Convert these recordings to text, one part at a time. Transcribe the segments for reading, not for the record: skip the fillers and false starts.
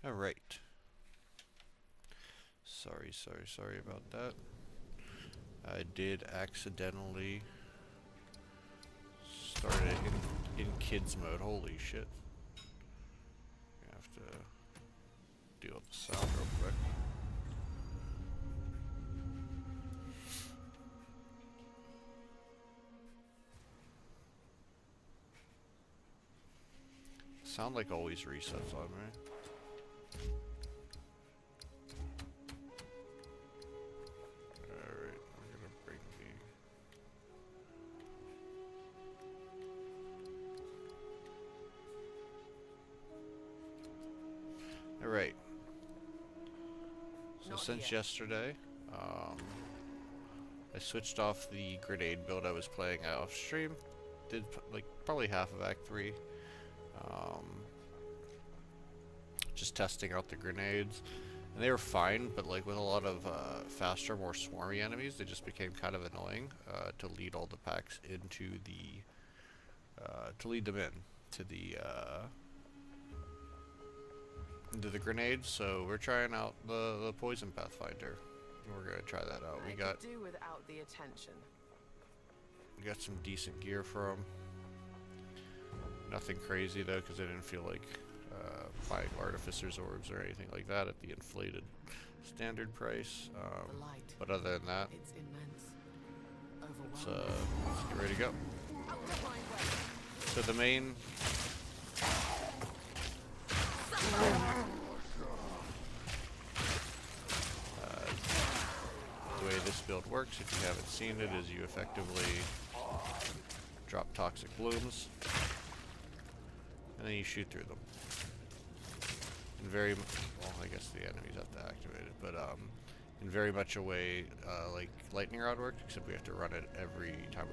Alright. Sorry about that. I did accidentally start it in kids mode. Holy shit. I have to deal with the sound real quick. Sound like always resets on me. Alright, we're gonna bring the... Alright. So since yesterday, I switched off the grenade build I was playing off stream. Did like probably half of Act 3. Just testing out the grenades, and they were fine, but like with a lot of faster, more swarmy enemies, they just became kind of annoying to lead all the packs into the to lead them into the grenades. So we're trying out the Poison Pathfinder. We're gonna try that out. We got do without the attention. We got some decent gear for them. Nothing crazy though, because I didn't feel like buying Artificer's Orbs or anything like that at the inflated standard price. But other than that, let's get ready to go. So the main... the way this build works, if you haven't seen it, is you effectively drop toxic blooms, and then you shoot through them. In very, well, I guess the enemies have to activate it, but in very much a way like lightning rod works, except we have to run it every time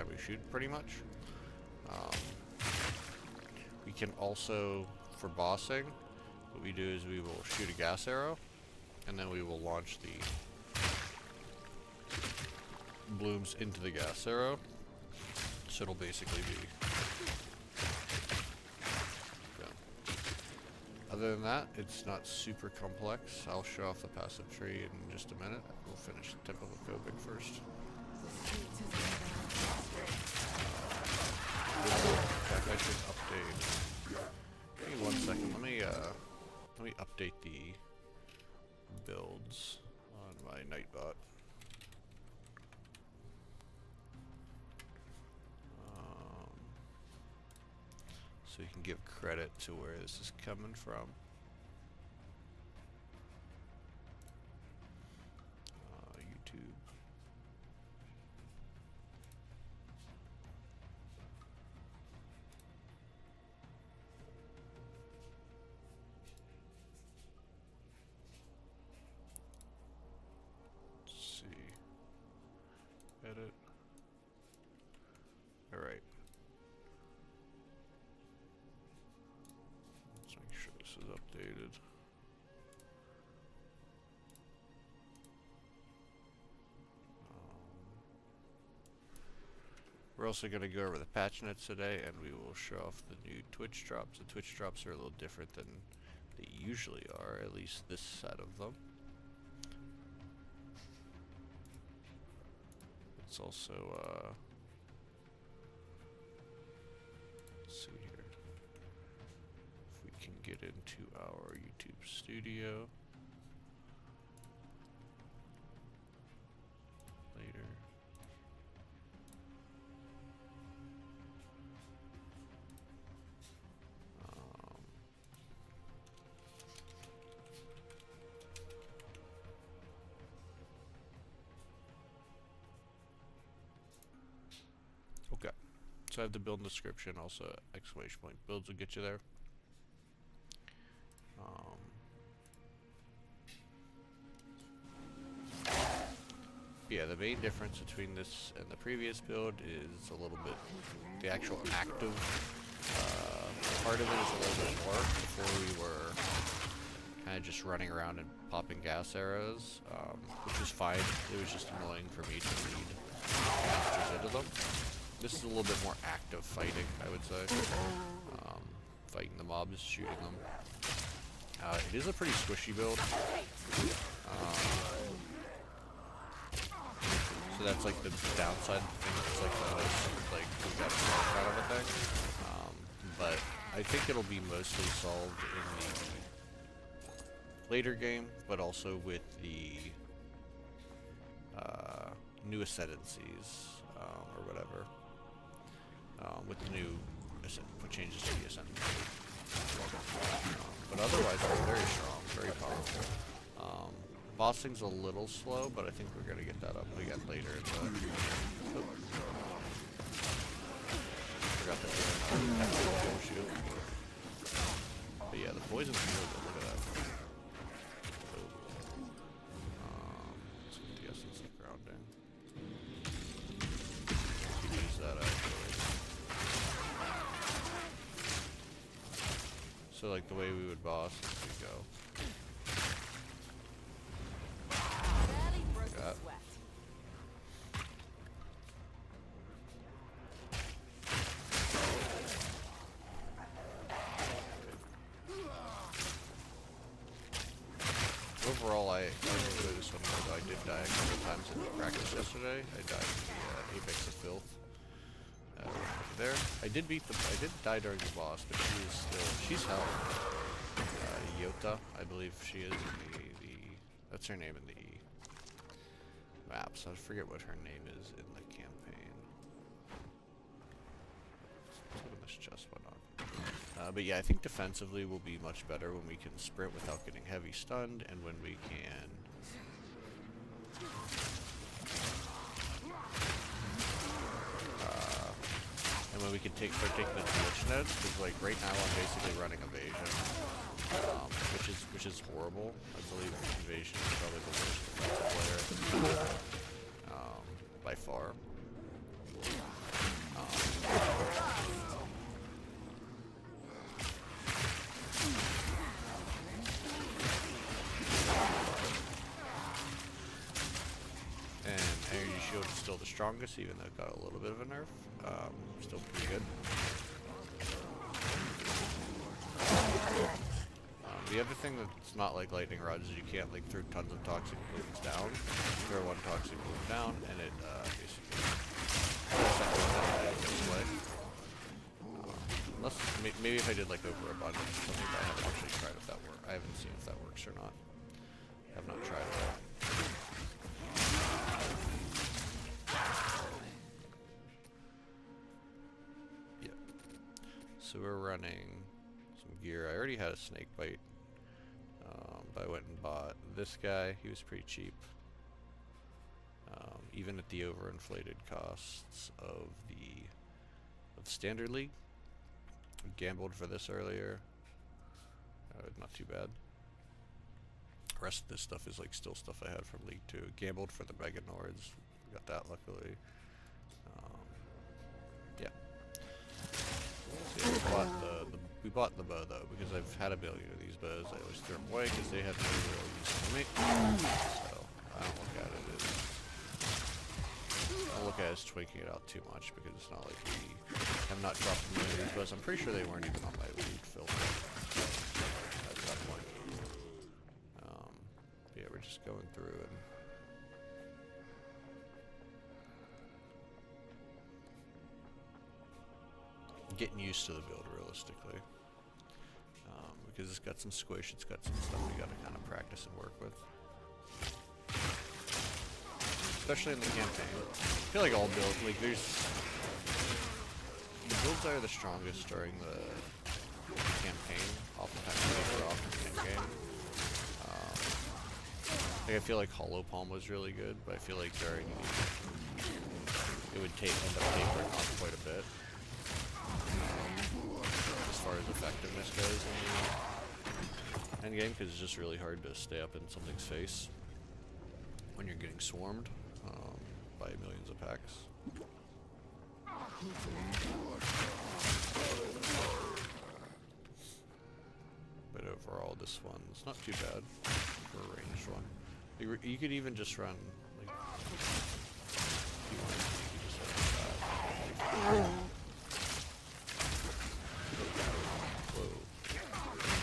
we shoot, pretty much. We can also, for bossing, what we do is we will shoot a gas arrow, and then we will launch the blooms into the gas arrow. So it'll basically be... Other than that, it's not super complex. I'll show off the passive tree in just a minute. We'll finish the typical Phobic first. I should update. Give me 1 second. Let me update the builds on my Nightbot. So you can give credit to where this is coming from. YouTube. Let's see. Edit. All right. This is updated. We're also going to go over the patch notes today, and we will show off the new Twitch drops. The Twitch drops are a little different than they usually are, at least this set of them. It's also, let's see here. Can get into our YouTube studio later. Okay, so I have the build description, also exclamation point builds will get you there. Yeah, the main difference between this and the previous build is a little bit, the actual active part of it is a little bit more. Before we were kind of just running around and popping gas arrows, which was fine. It was just annoying for me to lead monsters into them. This is a little bit more active fighting, I would say. Fighting the mobs, shooting them. It is a pretty squishy build. So that's like the downside thing. It's like the most like we got to kind of a thing. But I think it'll be mostly solved in the later game, but also with the new ascendancies or whatever. With the new changes to the ascendancy. But otherwise, it's very strong, very powerful. Bossing's a little slow, but I think we're gonna get that up again later. Forgot that shield. But yeah, the poison's really good. Look at that. Let's get the essence of grounding. You can use that actually. So like the way we would boss is we go. Overall, I enjoy this one more, though I did die a couple times in practice yesterday. I died in the Apex of Filth. There. I did die during the boss, but she's hell. Yota, I believe she is in that's her name in the maps. I forget what her name is in the campaign. Let's open this chest, why not? But yeah, I think defensively will be much better when we can sprint without getting heavy stunned, and when we can start taking the glitch nodes, because like right now I'm basically running evasion, which is horrible. I believe evasion is probably the worst defensive player by far. Is still the strongest, even though it got a little bit of a nerf. Still pretty good. The other thing that's not like lightning rods is you can't like throw tons of toxic blooms down. You throw one toxic bloom down, and it basically goes away. Unless maybe if I did like overabundance or something, but I haven't actually tried if that works. I haven't seen if that works or not. I have not tried it. So we're running some gear. I already had a snake bite, but I went and bought this guy. He was pretty cheap, even at the overinflated costs of Standard League. I gambled for this earlier. Not too bad. The rest of this stuff is like still stuff I had from League 2. Gambled for the Mega Nords. Got that luckily. Yeah. We bought the bow though, because I've had a billion of these bows. I always threw them away because they have no real use for me. So I don't look at it as twinking it out too much, because it's not like we have not dropped a million of these bows. I'm pretty sure they weren't even on my lead filter at that point. Yeah, we're just going through and getting used to the build realistically, because it's got some squish, it's got some stuff we got to kind of practice and work with, especially in the campaign. I feel like all builds, like the builds that are the strongest during the campaign oftentimes taper off in the end game. Like I feel like Hollow Palm was really good, but I feel like during it would end up tapering off quite a bit. As far as effectiveness goes in the endgame, because it's just really hard to stay up in something's face when you're getting swarmed by millions of packs. But overall, this one's not too bad for a ranged one. You could even just run, like, if you wanted to, you could just run that.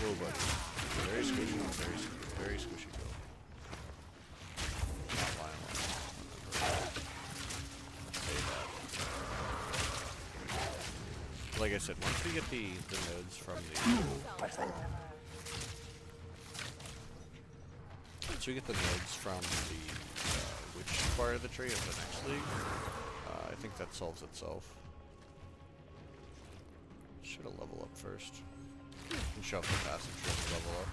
Whoa, buddy. There squishy, very squishy build. Not violent. Say that. Like I said, once we get the nodes from the witch part of the tree of the next league, I think that solves itself. Should have level up first. And show up the passage to level up.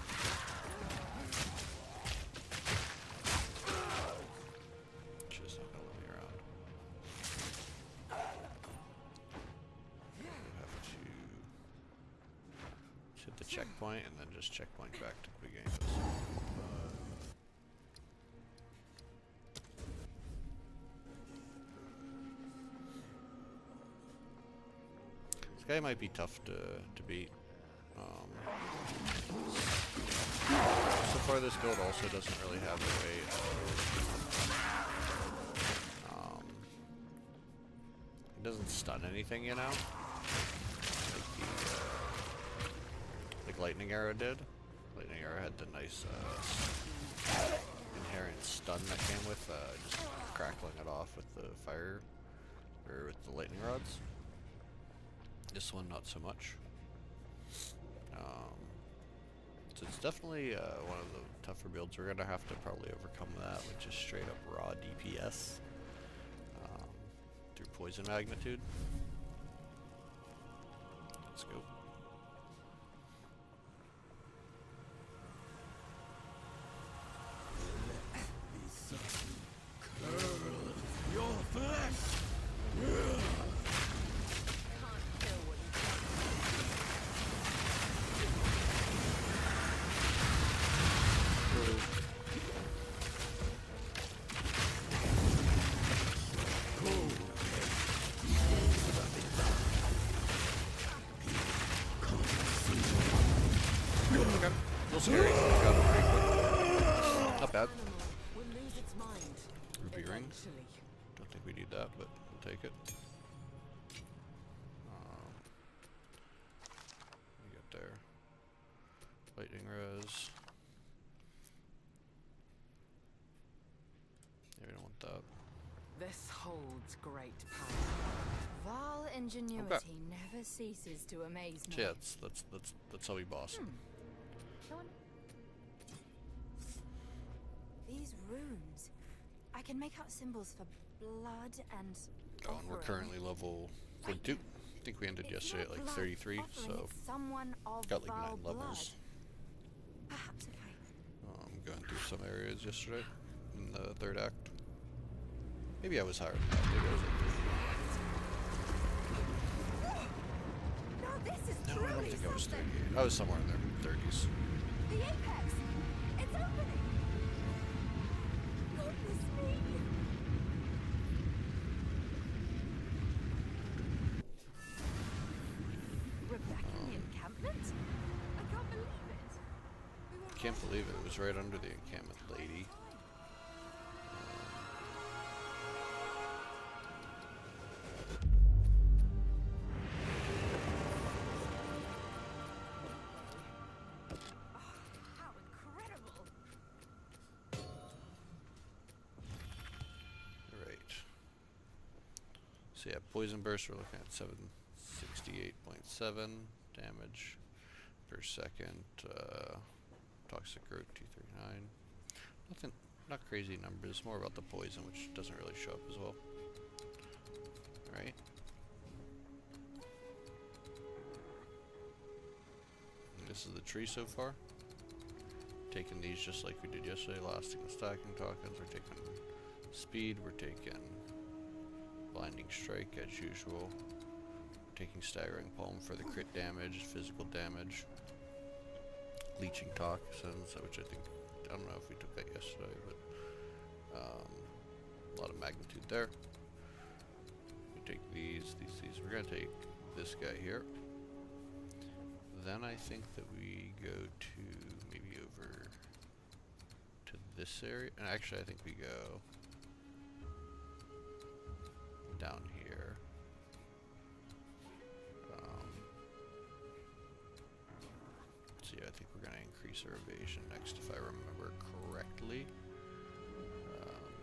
Just not gonna let me around. We have to hit the checkpoint and then just checkpoint back to the beginning of this. This guy might be tough to beat. So far this build also doesn't really have a way of, it doesn't stun anything, you know? Like Lightning Arrow did. Lightning Arrow had the nice inherent stun that came with just crackling it off with the fire, or with the lightning rods. This one not so much. So it's definitely one of the tougher builds. We're gonna have to probably overcome that with just straight up raw DPS through poison magnitude. Let's go. Your flesh. Scary. Got him pretty quick. Not bad. Ruby rings. Don't think we need that, but we'll take it. We got there. Lightning res. Yeah, we don't want that. This holds great power. Vile ingenuity never ceases to amaze me. Yeah, that's how we boss him. These runes, I can make out symbols for blood and. Oh, and we're currently level 42. I think we ended yesterday at like 33, so got like 9 levels. Perhaps if I. Going through some areas yesterday in the 3rd act. Maybe I was higher than that. Maybe I was like 30. No, this is No, I don't think I was 38. I was somewhere in their 30s. The apex! It's opening! Goodness me! We're back in the encampment? I can't believe it! Can't believe it. It was right under the encampment, lady. So yeah, Poison Burst, we're looking at 768.7 damage per second. Toxic Growth 239. Nothing, not crazy numbers, more about the poison, which doesn't really show up as well. Alright. This is the tree so far. Taking these just like we did yesterday, lasting and stacking tokens. We're taking speed, we're taking Blinding Strike as usual. Taking Staggering Palm for the crit damage, physical damage. Leeching Toxins, which I think, I don't know if we took that yesterday, but a lot of magnitude there. We take these. We're going to take this guy here. Then I think that we go to maybe over to this area. And actually I think we go down here. see, I think we're gonna increase our evasion next, if I remember correctly.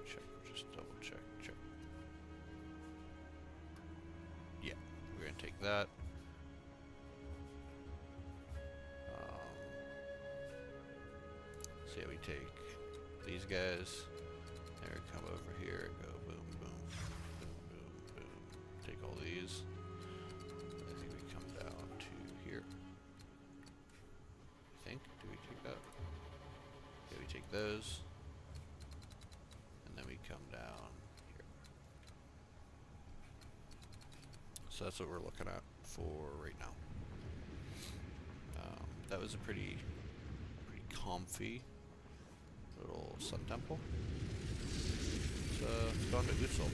Check, just double check. Yeah, we're gonna take that. So yeah, we take these guys. There, we come over here and go boom, boom, boom, boom, boom. Take all these. I think we come down to here. I think. Do we take that? Yeah, we take those. And then we come down here. So that's what we're looking at for right now. That was a pretty comfy little sun temple. It's gone to Utsel.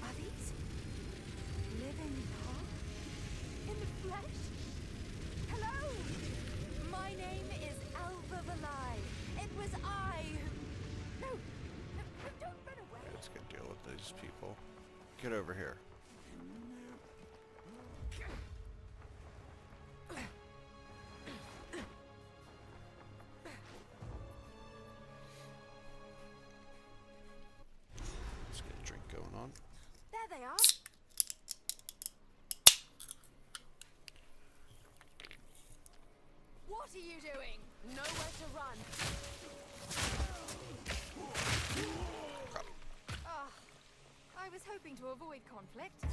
Are these living dogs in the flesh? Hello! My name is Alva Valai. It was I who... No, don't run away. Let's get deal with these people. Get over here. Let's get a drink going on. There they are. What are you doing? Nowhere to run. Crap. Ah, I was hoping to avoid conflict.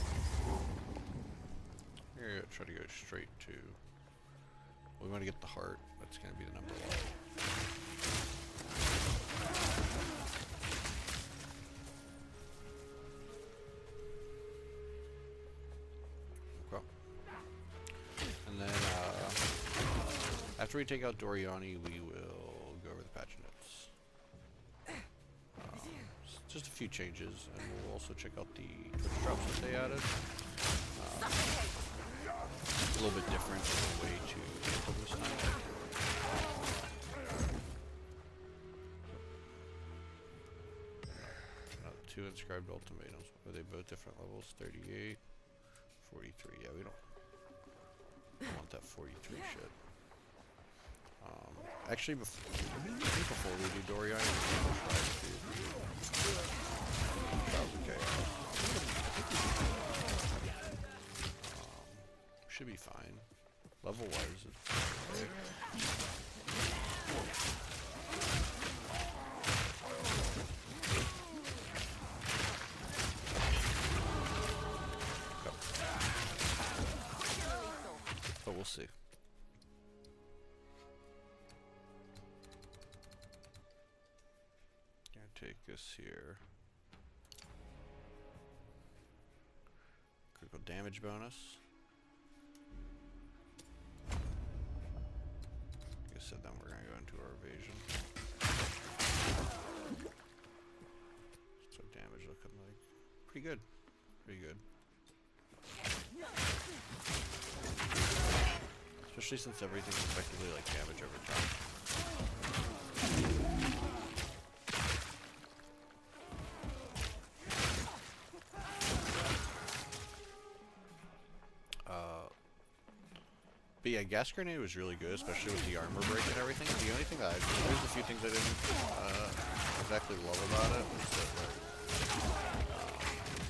We're gonna try to go straight to... We want to get the heart. That's going to be the number one. Okay. And then, after we take out Doriani, we will go over the paginates. Just a few changes, and we'll also check out the Twitch drops that they added. A little bit different way to handle this time. 2 inscribed ultimatums. Are they both different levels? 38, 43. Yeah, we don't want that 43 shit. Actually, before we do Dorian, we'll try to okay. Should be fine. Level wise, it's okay. But we'll see. Gonna take this here. Critical damage bonus. Like I said, then we're gonna go into our evasion. What's our damage looking like? Pretty good. Pretty good. Especially since everything's effectively like damage over time. But yeah, gas grenade was really good, especially with the armor break and everything. The only thing that there's a few things I didn't exactly love about it was that like,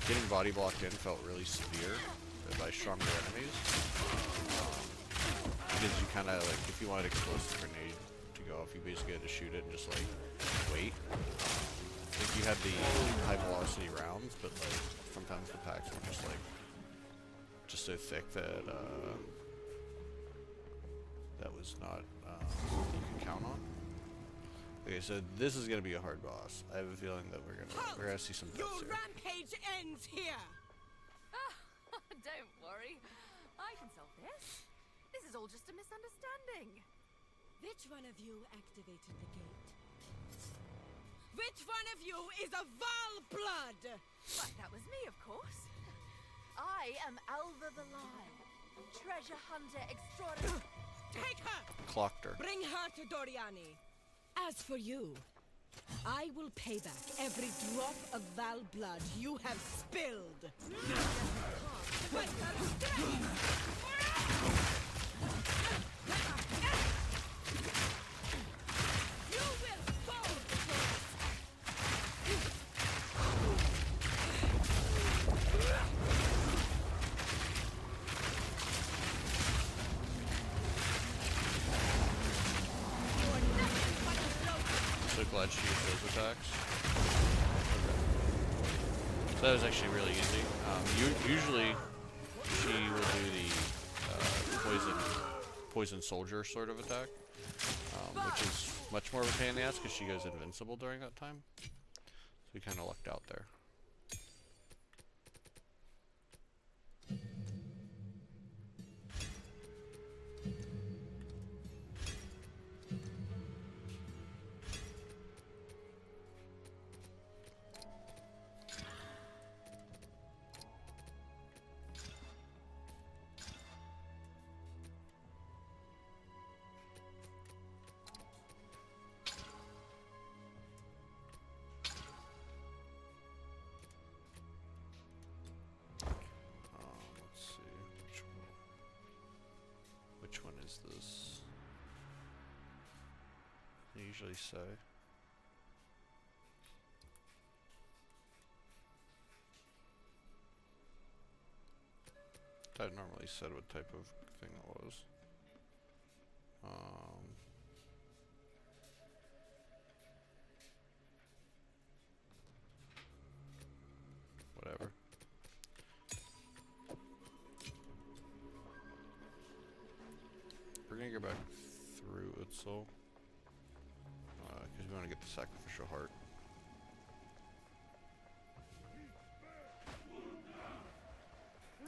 getting body blocked in felt really severe by stronger enemies. Because you kind of like, if you wanted explosive grenade to go off, you basically had to shoot it and just like wait. Like you had the high velocity rounds, but like sometimes the packs were just like so thick that that was not something you can count on. Okay, so this is gonna be a hard boss. I have a feeling that we're gonna see some deaths here. Your rampage ends here. Don't worry, I can solve this. This is all just a misunderstanding. Which one of you activated the gate? Which one of you is a Val blood? Well, that was me, of course. I am Alva Valai, treasure hunter extraordinary. Take her! Clocked her. Bring her to Doriani. As for you, I will pay back every drop of Val blood you have spilled. So glad she used those attacks. So that was actually really easy. Usually she will do the poison soldier sort of attack, which is much more of a pain in the ass because she goes invincible during that time. So we kind of lucked out there. Which one is this? They usually say. I normally said what type of thing it was. Whatever. We're gonna go back through Utsul, because we want to get the sacrificial heart.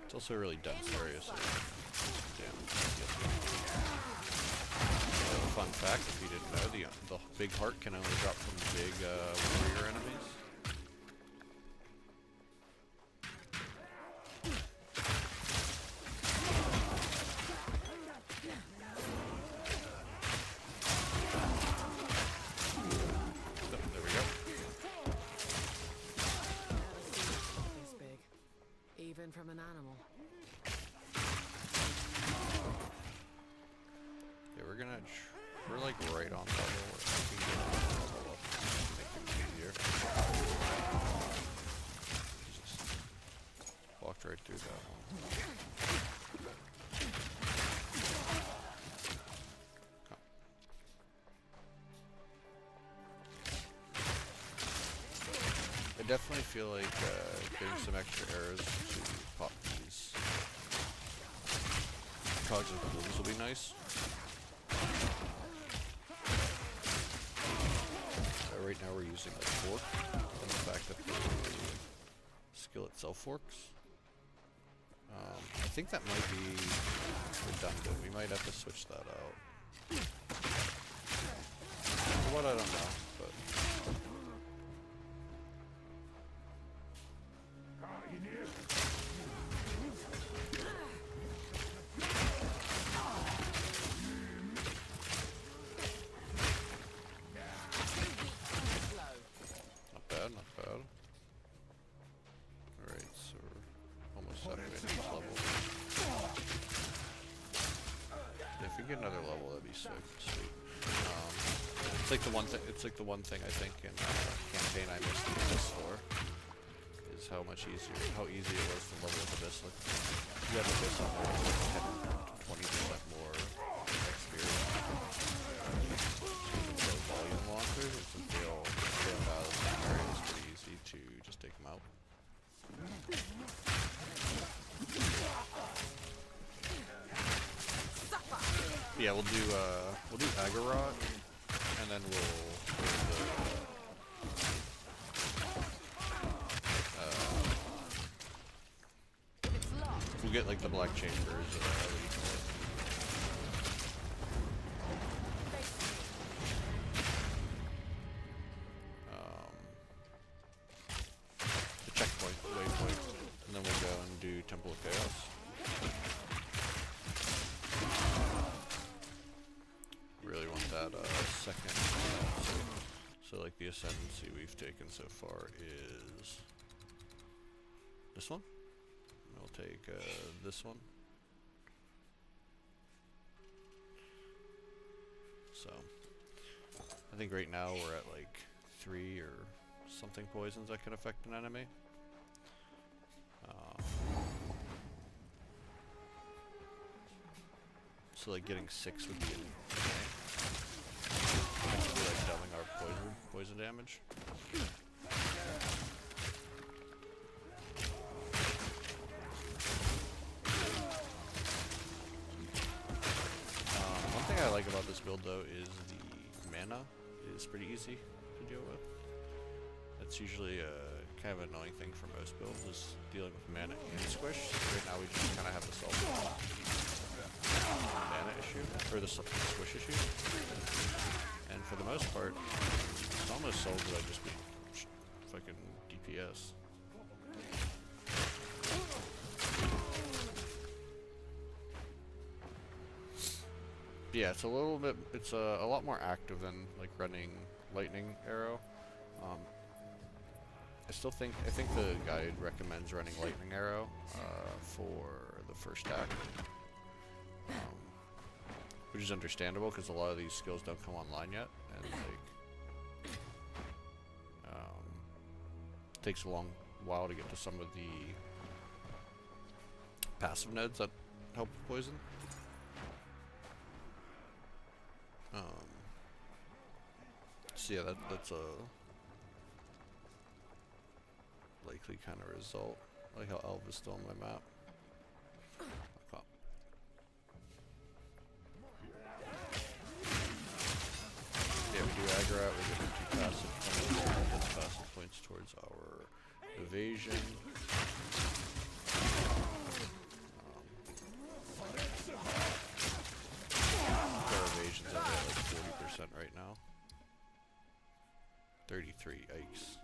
It's also a really dense area, so damage. Fun fact, if you didn't know, the big heart can only drop from big warrior enemies. From an animal. Yeah, we're like right on level. We can get level up and make things easier. Just walked right through that one. I definitely feel like getting some extra arrows to pop these cogs and plumes will be nice. Right now we're using a fork, and the fact that the skill itself forks. I think that might be redundant. We might have to switch that out. For what, I don't know, but... Not bad. Alright, so we're almost at our next level. Yeah, if we get another level, that'd be sick. Sweet. It's like the one thing. It's like the one thing I think in campaign I missed the Abyss for is how easy it was to level with Abyssal. You have Abyss on there, it's 10 to 20% more experience. So volume launchers, it's a deal. It's pretty easy to just take them out. Yeah, we'll do Agarot, and then we'll get like the Black Chambers. Waypoint, and then we'll go and do Temple of Chaos. Really want that second. So like the ascendancy we've taken so far is this one. We'll take this one. So, I think right now we're at like 3 or something poisons that can affect an enemy. So like getting 6 would be okay. Would be like doubling our poison damage. One thing I like about this build though is the mana is pretty easy to deal with. That's usually a kind of annoying thing for most builds, is dealing with mana and squish. Right now we just kind of have to solve the mana issue, or the squish issue. And for the most part, it's almost solved by just being fucking DPS. Yeah, it's a little bit, it's a lot more active than like running lightning arrow. I think the guide recommends running lightning arrow for the first act, which is understandable because a lot of these skills don't come online yet, and like it takes a long while to get to some of the passive nodes that help with poison. So yeah, that's a likely kind of result. I like how Elf is still on my map. Okay. Yeah, we do aggro out, we get 2 passive points, and gets passive points towards our evasion. Our evasion's only at like 40% right now. 33, yikes.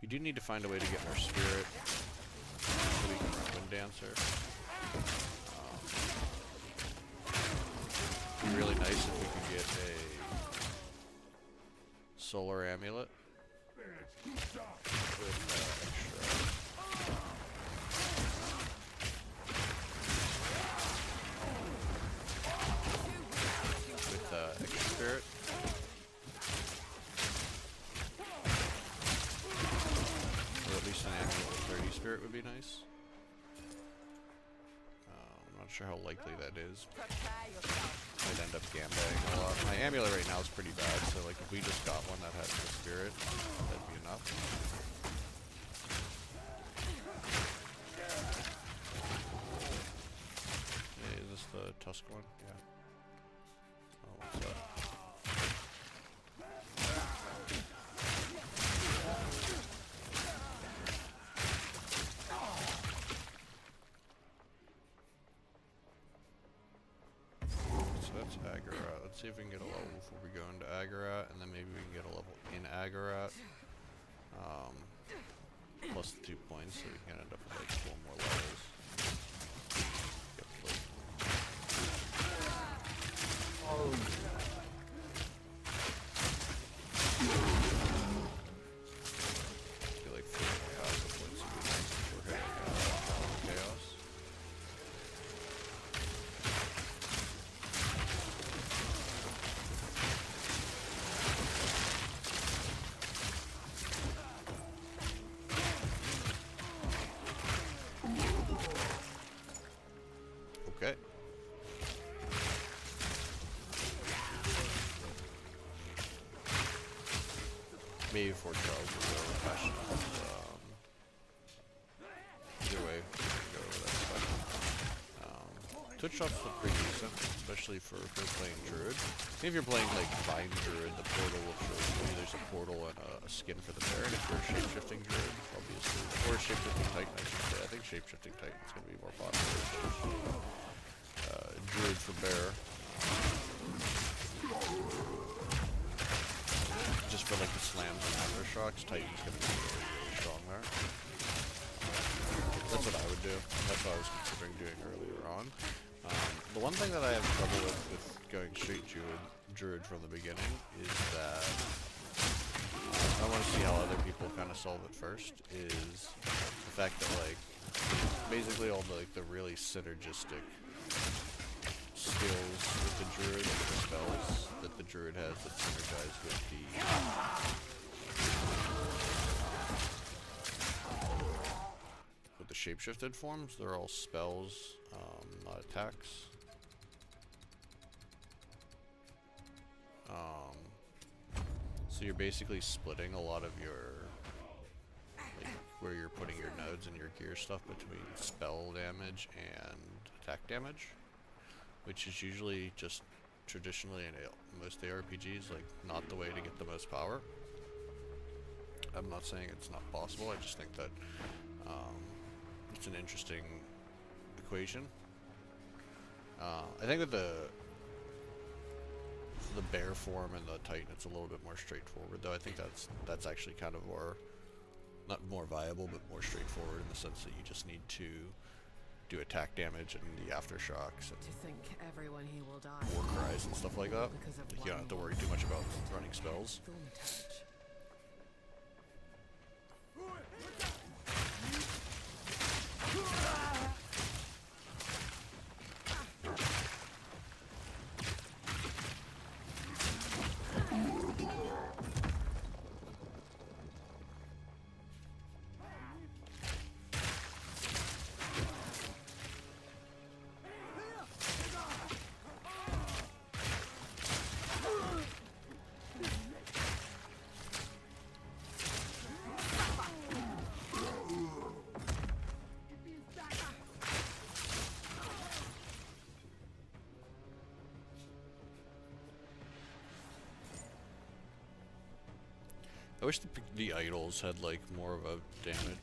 We do need to find a way to get our spirit so we can run Wind Dancer. It'd be really nice if we could get a solar amulet with extra spirit. Or at least an amulet with 30 spirit would be nice. I'm not sure how likely that is. Might end up gambling a lot. My amulet right now is pretty bad, so like if we just got one that had the spirit, that'd be enough. Hey, is this the Tusk one? Yeah. Oh, what's that? Agarat. Let's see if we can get a level before we go into Agarat, and then maybe we can get a level in Agarat. Plus 2 points, so we can end up with like 4 more levels. Get like 4 more passive points would be nice before hitting Chaos. Okay. Maybe before Charles will go passion. Either way, we're gonna go over that stuff. Twitch shops look pretty decent, especially for if you're playing Druid. Maybe if you're playing like Vine Druid, the portal will show you there's a portal and a skin for the bear. And if you're a shapeshifting Druid, obviously, or shapeshifting Titan, I should say. I think shapeshifting Titan's gonna be more popular. Druid for bear. Just for like the slams and aftershocks, Titan's gonna be really, really strong there. That's what I would do. That's what I was considering doing earlier on. The one thing that I have trouble with going straight Druid from the beginning is that I want to see how other people kind of solve it first, is the fact that like basically all the like the really synergistic skills with the druid, like the spells that the druid has that synergize with the shapeshifted forms, they're all spells, not attacks. So you're basically splitting a lot of your, like, where you're putting your nodes and your gear stuff between spell damage and attack damage, which is usually just traditionally in most ARPGs, like, not the way to get the most power. I'm not saying it's not possible, I just think that it's an interesting equation. I think with the bear form and the titan, it's a little bit more straightforward, though. I think that's actually kind of more, not more viable, but more straightforward in the sense that you just need to do attack damage and the aftershocks and To think everyone here will die war cries and stuff like that. because of Like, you don't have to one worry too much about running spells. Thorn touch. I wish the idols had like more of a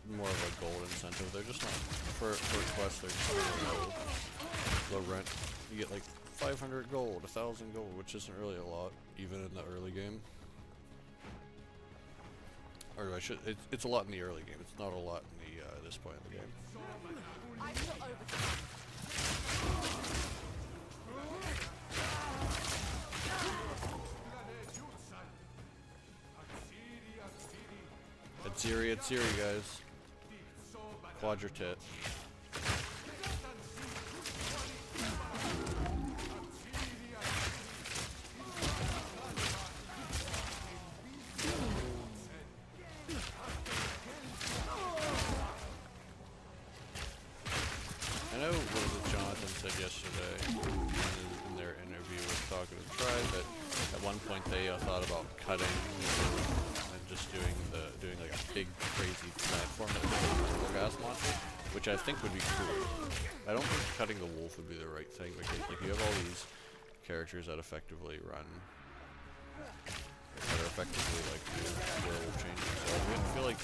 more of a gold incentive. They're just not for quests. They're just low rent. You get like 500 gold, 1,000 gold, which isn't really a lot, even in the early game. Or it's a lot in the early game. It's not a lot in the this point in the game. I feel overcome. Atziri, guys. Quadratet. I know what Jonathan said yesterday in their interview with Talking to the Tribe that at one point they thought about cutting and just doing like a big crazy platform that was gas launcher, which I think would be cool. I don't think cutting the wolf would be the right thing, because like you have all these characters that effectively run, that are effectively like werewolf changing. So I feel like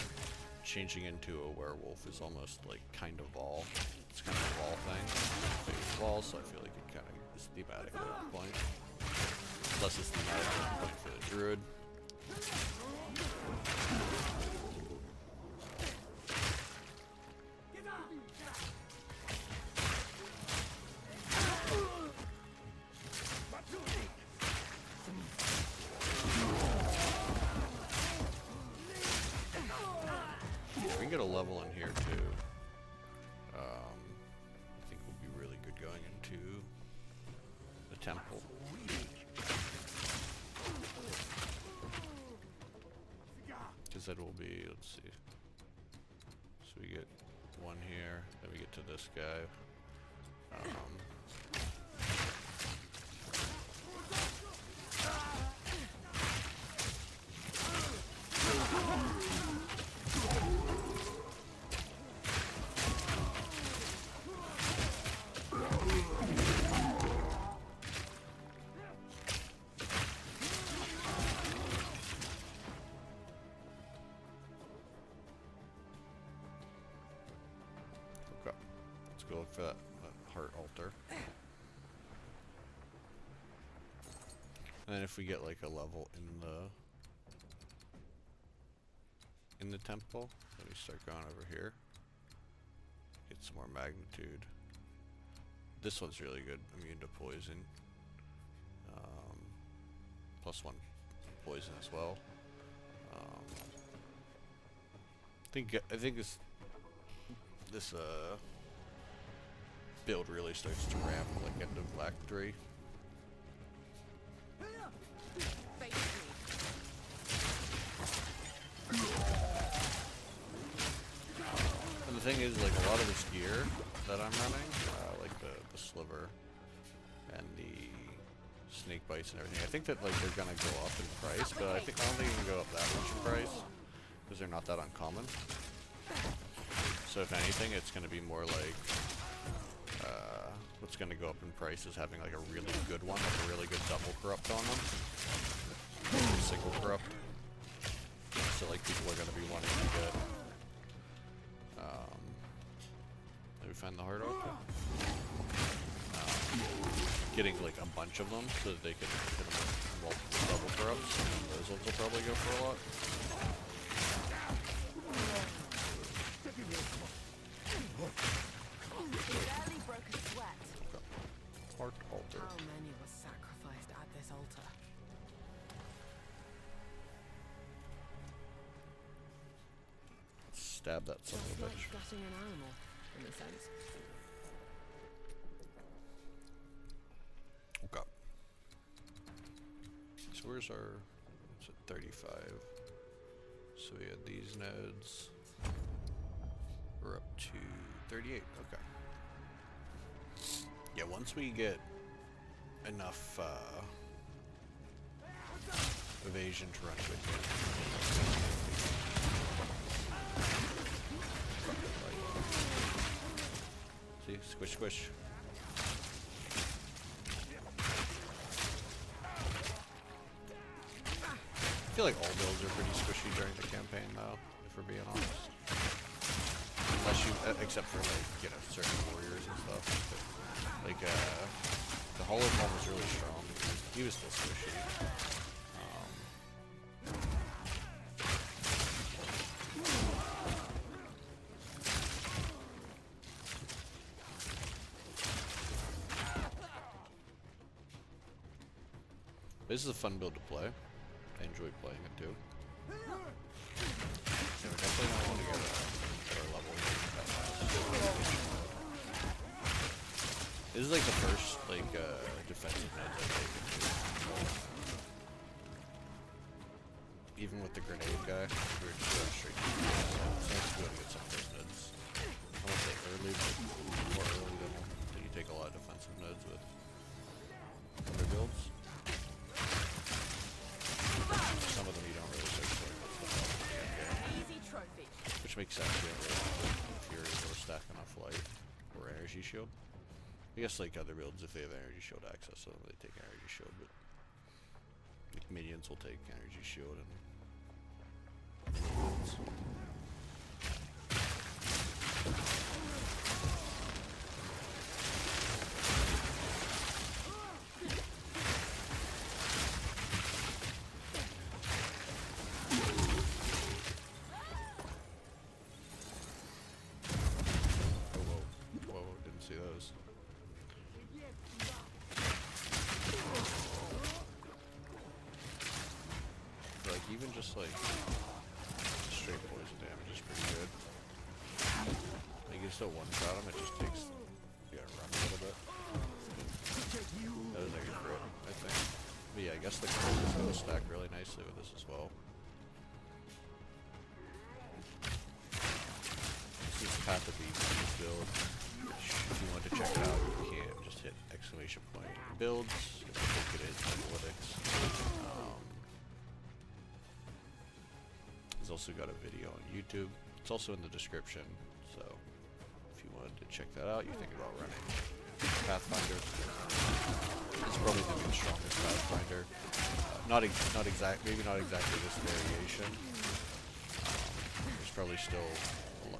changing into a werewolf is almost like kind of all. It's kind of a wall thing. It's wall, so I feel like it kind of is thematic at that point. Plus it's thematic at that point for the druid. We can get a level in here too. I think we'll be really good going into the temple. Because that will be, let's see. So we get one here, then we get to this guy. Okay, let's go look for that heart altar. And then if we get like a level in the temple, let me start going over here. Get some more magnitude. This one's really good, immune to poison. +1 poison as well. I think this build really starts to ramp like end of Act 3. Face And the thing is, like, a lot of this gear that I'm running, like the sliver and the snake bites and everything, I think that like they're gonna go up in price, but I don't think they can go up that much in price because they're not that uncommon. So if anything, it's gonna be more like what's gonna go up in price is having like a really good one, like a really good double corrupt on them, or single corrupt. So like people are gonna be wanting to get. Let me find the hard oak. Getting like a bunch of them so that they can hit them with multiple double corrupts. Those ones will probably go for a lot. Barely broke a sweat. Heart altar. How many was sacrificed at this altar? Stab that son Just of a like bitch. gutting an animal, in a sense. Okay. So where's our... It's at 35. So we had these nodes. We're up to 38. Okay. Yeah, once we get enough evasion to run with it. See? Squish, squish. I feel like all builds are pretty squishy during the campaign, though, if we're being honest. Unless you, except for like, you know, certain warriors and stuff. But, like, the Hollow Palm was really strong. He was still squishy. This is a fun build to play. I enjoy playing it too. Yeah, we definitely don't want to get our level that fast. This is like the first like defensive nodes I've taken too. Even with the grenade guy, we were just going straight to the so it's nice to be able to get some of those nodes. I won't say early, but more early than you take a lot of defensive nodes with other builds. Some of them you don't really take so much stuff off in the end game. Easy trophy. Which makes sense, you don't really have Fury or stack enough light or energy shield. I guess like other builds, if they have energy shield access, so they take energy shield, but like minions will take energy shield and builds. See those. Like even just like straight poison damage is pretty good. Like you still one shot him, it just takes you gotta run a little bit. That was like a crit, I think. But yeah, I guess the crit is gonna stack really nicely with this as well. This is Path of Beast build. If you want to check it out, you can just hit exclamation point builds. Look at it, analytics. He's also got a video on YouTube. It's also in the description. So if you wanted to check that out, you're thinking about running Pathfinder. It's probably going to be the strongest Pathfinder. Maybe not exactly this variation. There's probably still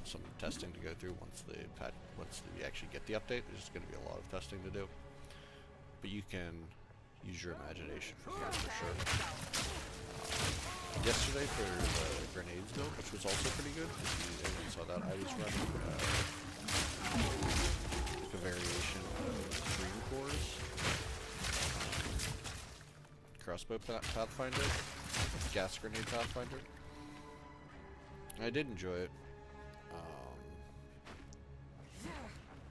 some testing to go through once we actually get the update. There's going to be a lot of testing to do, but you can use your imagination from here for sure. Yesterday for the grenades build, which was also pretty good, if anyone saw that, I was running like a variation of Green Cores, crossbow Pathfinder, gas grenade Pathfinder. I did enjoy it.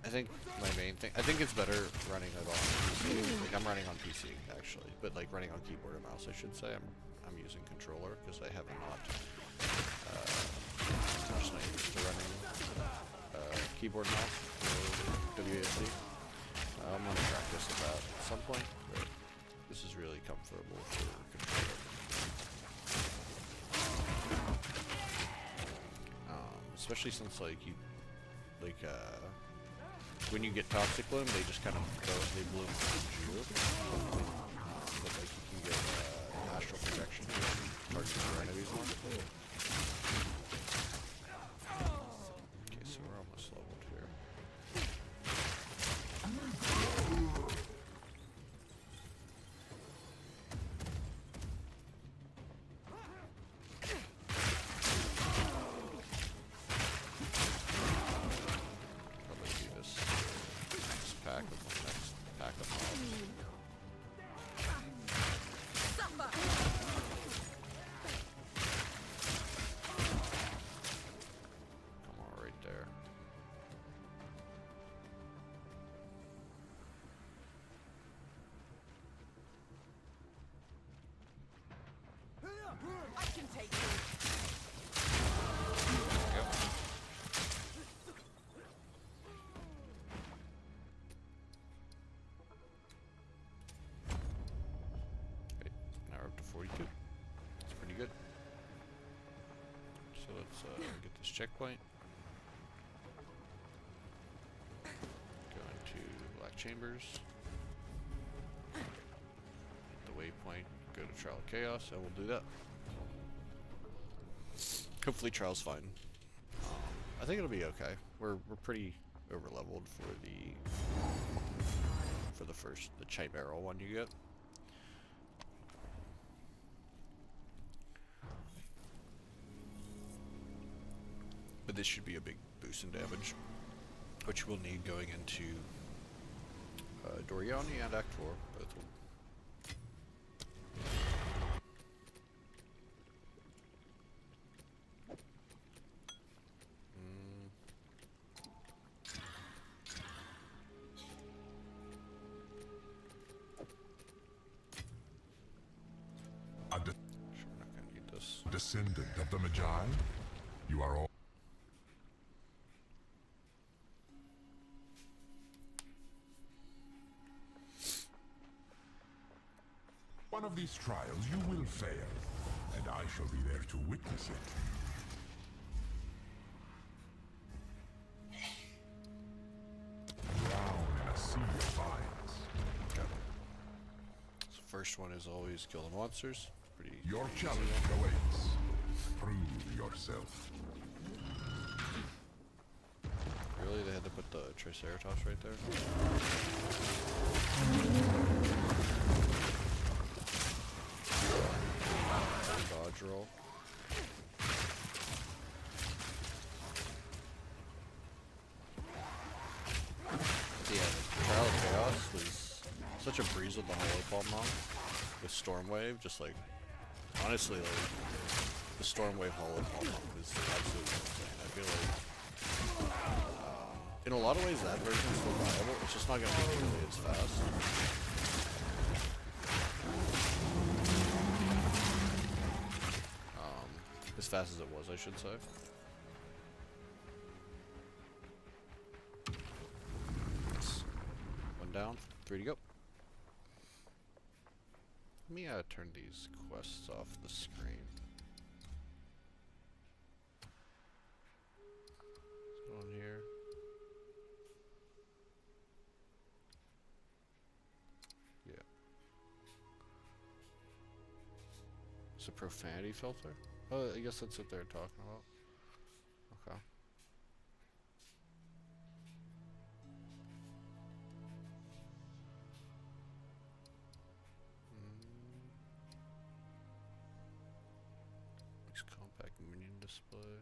I think my main thing, I think it's better running it on PC. Like I'm running on PC actually, but like running on keyboard and mouse, I should say. I'm using controller because I have not much not used to running keyboard mouse for WASD. I'm gonna practice with that at some point, but this is really comfortable for controller. Especially since like when you get toxic bloom, they just kind of they bloom from you. But like you can get astral projection and target your enemies more. Okay, so we're almost leveled here. I can take you. Okay, now we're up to 42. That's pretty good. So let's get this checkpoint. Go into Black Chambers. The waypoint. Go to Trial of Chaos, and we'll do that. Hopefully Trial's fine. I think it'll be okay. We're pretty over leveled for the Chimeral one you get. But this should be a big boost in damage, which we'll need going into Doriani and Act 4. Both will. Descendant of the Magi, you are all. One of these trials you will fail, and I shall be there to witness it. Drown in a sea of fires. Okay. So first one is always kill the monsters. Pretty Your easy challenge one. awaits. Prove yourself. Really? They had to put the Triceratops right there? Dodge roll. Yeah, Trial of Chaos was such a breeze with the Hollow Palm Monk. With Stormwave, just like, honestly, like, the Stormwave Hollow Palm Monk is absolutely insane. I feel like, in a lot of ways that version is still viable, it's just not going to be nearly as fast. As fast as it was, I should say. Nice. One down, 3 to go. Let me turn these quests off the screen. What's going on here? Yeah. It's a profanity filter? Oh, I guess that's what they're talking about. Okay. Compact minion display.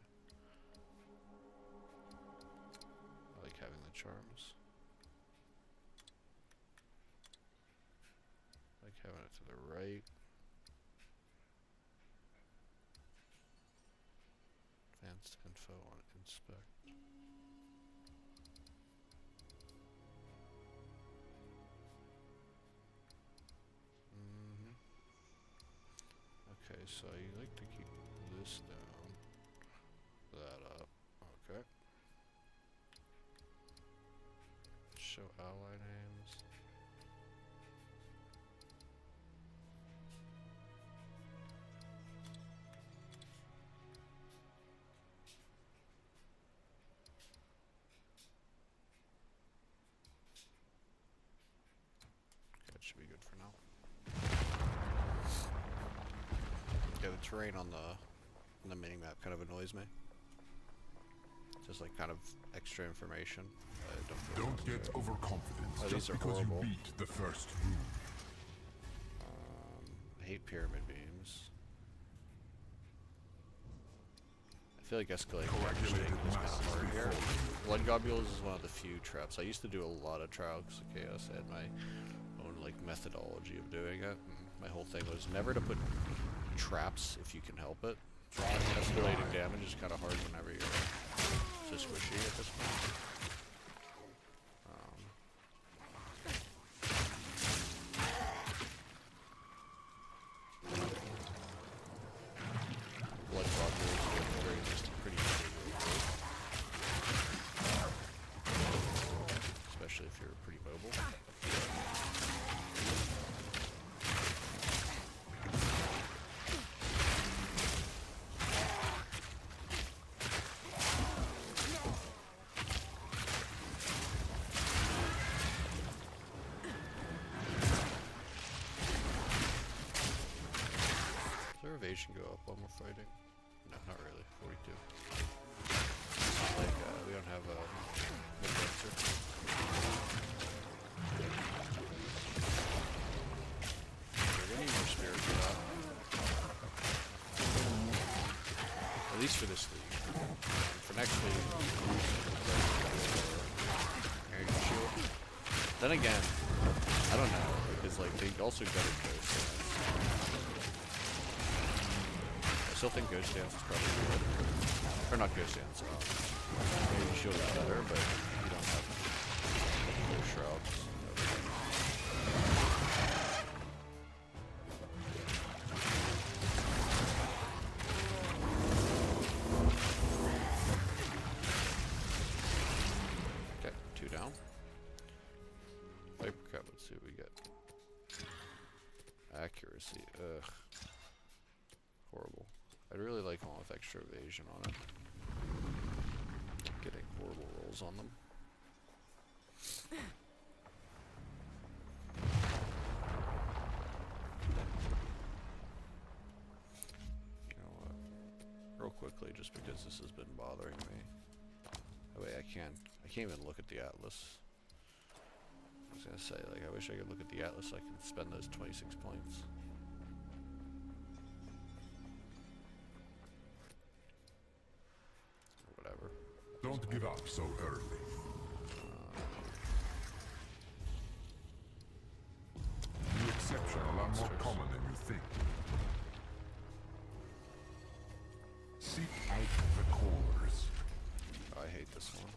I like having the charms. I like having it to the right. Advanced info on inspect. so you like to keep this down, that up. Okay. Show ally names. That should be good for now. Yeah, the terrain on the mini map kind of annoys me. Just like kind of extra information. I Don't get overconfident Oh, just these are because horrible. you beat the first room. I hate pyramid beams. I feel like escalating Coagulated is kind masses of hard here. before. Blood globules is one of the few traps. I used to do a lot of trials of chaos. I had my own like methodology of doing it. My whole thing was never to put traps if you can help it. Escalating damage is kind of hard whenever you're so squishy at this point. Blood globules are very just pretty easy to avoid. Especially if you're pretty mobile. Does our evasion go up while we're fighting? No, not really. 42. Like, we don't have a mid-rancer. We're gonna need more spirit for that. At least for this league. For next league, American Shield. Then again, I don't know, because like they also got a ghost. I still think Ghost Dance is probably good. Or not Ghost Dance, maybe Shield is better, but you don't have Ghost Shrouds. Okay, 2 down. Viper Cut, let's see what we get. Accuracy, ugh. Horrible. I'd really like one with extra evasion on it. Getting horrible rolls on them. You know what? Real quickly, just because this has been bothering me. Oh wait, I can't even look at the Atlas. I was gonna say, like, I wish I could look at the Atlas so I can spend those 26 points. Whatever. Don't give up so early. The exceptional are more Monsters. common than you think. Seek out the cores. Oh, I hate this one.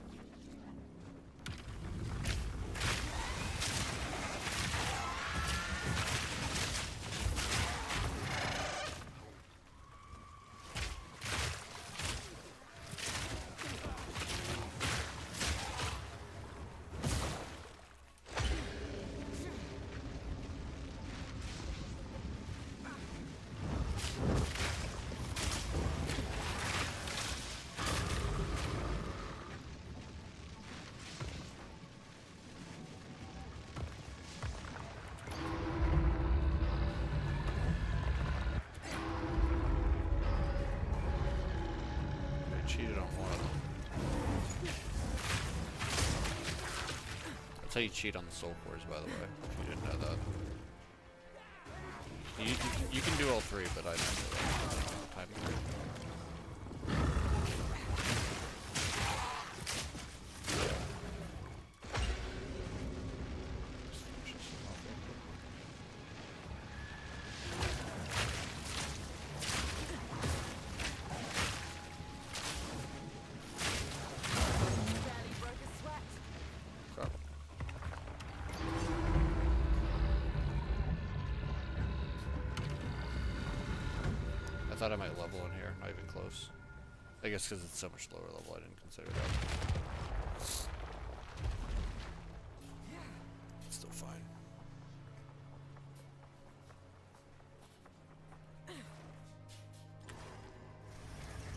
I cheated on one of them. That's how you cheat on the soul cores, by the way, if you didn't know that. You can do all three, but I don't know that. Timing. Barely broke a sweat. Crap. thought I might level in here, not even close. I guess because it's so much lower level, I didn't consider that. It's still fine.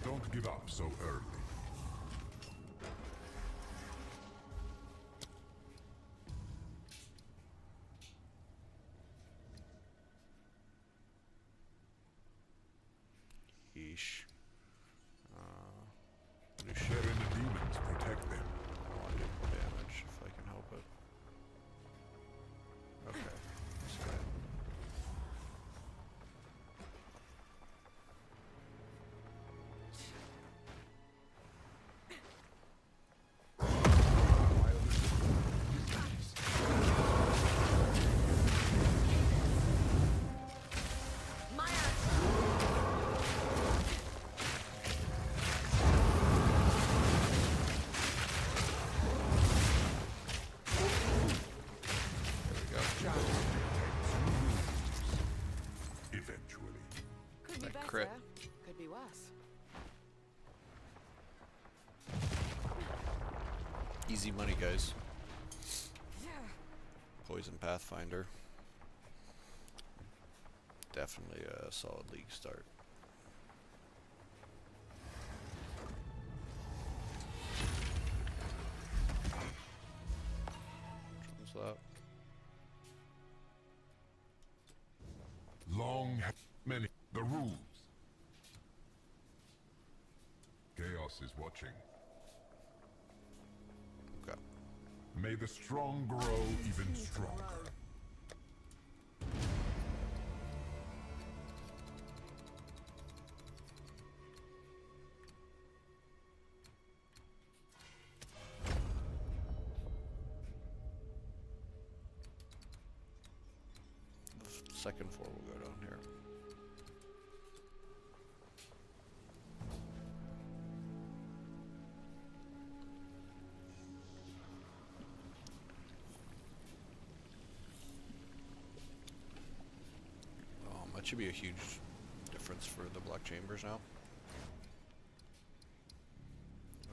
Don't give up so early. Yeesh. Share in the demons, protect them. I don't want to do more damage if I can help it. Okay. That's good. Eventually. Could be That better. crit. Could be worse. Easy money, guys. Yeah. Poison Pathfinder. Definitely a solid league start. Which one's that? Long, many, the rules. Chaos is watching. Okay. May the strong grow even stronger. The second floor will go down here. That should be a huge difference for the black chambers now.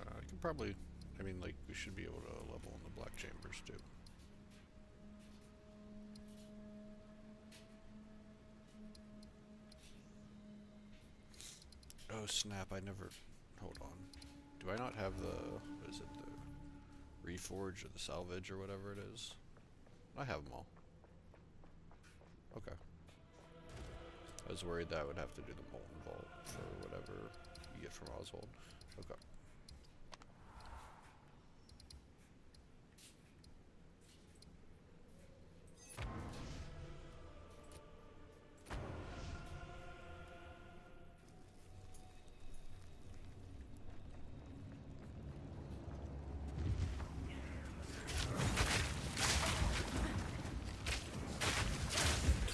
I can probably, I mean, like, we should be able to level in the black chambers too. Oh snap, I never, hold on. Do I not have the, what is it, the Reforge or the Salvage or whatever it is? I have them all. Okay. I was worried that I would have to do the Molten Vault for whatever you get from Oswald. Okay.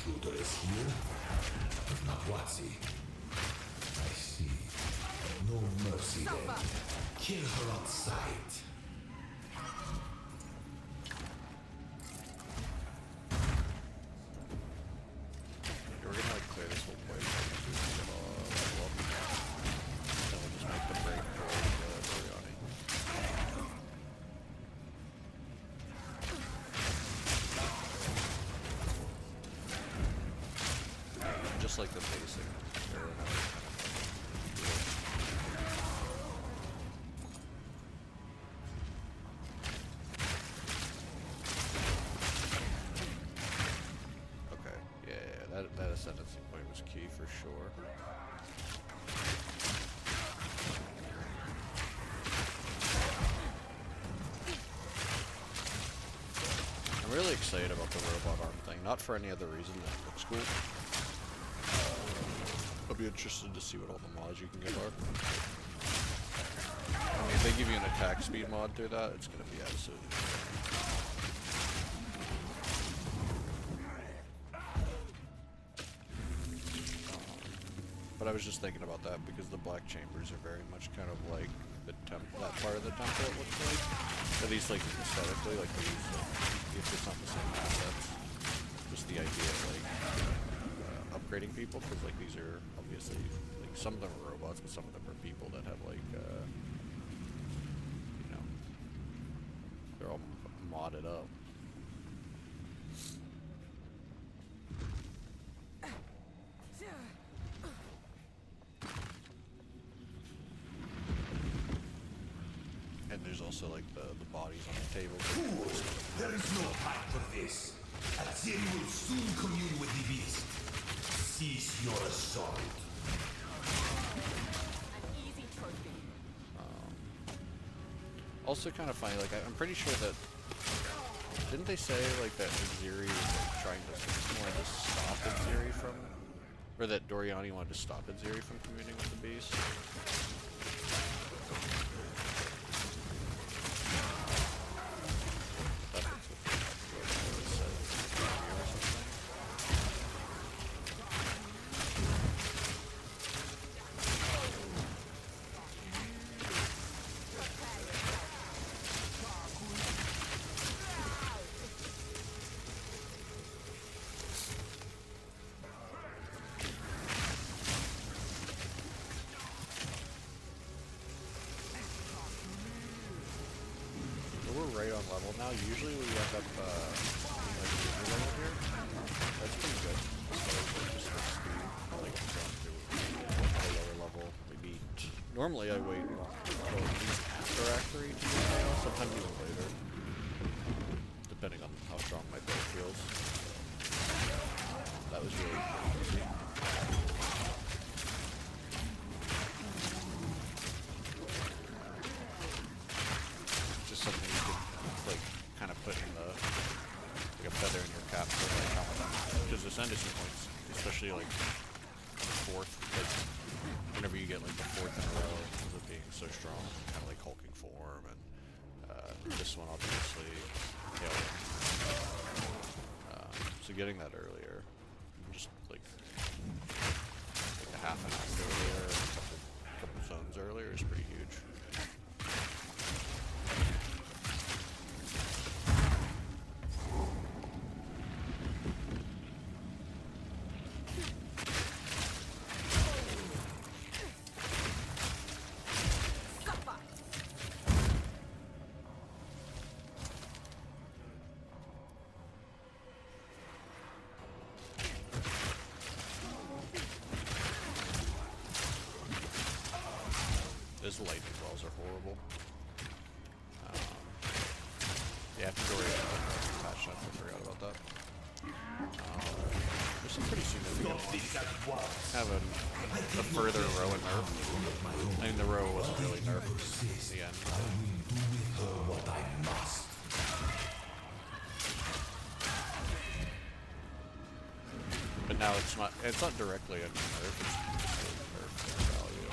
Intruder is here, but not Watsi. I see. No mercy then. Kill her on sight. We're gonna like clear this whole place. Get all level up. Then we'll just make the break towards Biryani. Just like the basic. Okay, yeah, that ascendancy point was key for sure. I'm really excited about the robot arm thing, not for any other reason than it looks cool. I'll be interested to see what all the mods you can get are. I mean, if they give you an attack speed mod through that, it's gonna be absolutely but I was just thinking about that because the black chambers are very much kind of like the that part of the temple, it looks like. At least like aesthetically, like they use if it's not the same assets. Just the idea of like upgrading people, because like these are obviously like some of them are robots, but some of them are people that have like you know, they're all modded up. And there's also like the bodies on the table. Fools! There is no time for this. Azir will soon commune with the beast. Cease your assault. An easy trophy. Also kind of funny, like I'm pretty sure that, didn't they say like that Aziri was like trying to wanted to stop Aziri from, or that Doriani wanted to stop Aziri from communing with the beast? Right on level now. Usually we end up being like the level here. That's pretty good. As far as like just like speed, I like going through a lower level. Maybe normally I wait until at least after Act 3 to do chaos, sometimes even later, depending on how strong my build feels. That was really easy. Just something you could like kind of put in the like a feather in your cap for like how much, because the Ascendancy points, especially like the fourth, like whenever you get like the fourth in a row of it being so strong, kind of like hulking form, and this one obviously tailwind. So getting that earlier, just like a half an act earlier, a couple zones earlier is pretty huge. Those lightning balls are horrible. Yeah, I have to go right into patch up. I forgot about that. There's some pretty significant ones. Have a further row and nerf. I mean, the row wasn't really nerfed at the end. I will do with her what I must. But now it's not directly a nerf, it's just a nerf value.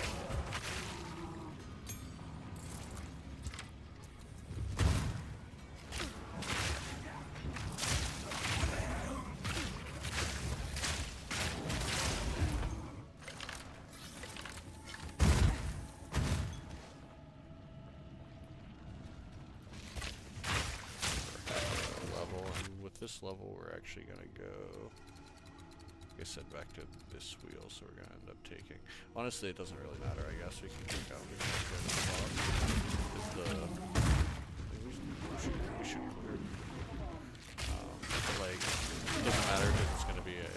This level we're actually gonna go, like I said, back to this wheel, so we're gonna end up taking, honestly it doesn't really matter, I guess we can keep going, we can just go to the bottom, we should clear, but like, it doesn't matter if it's gonna be a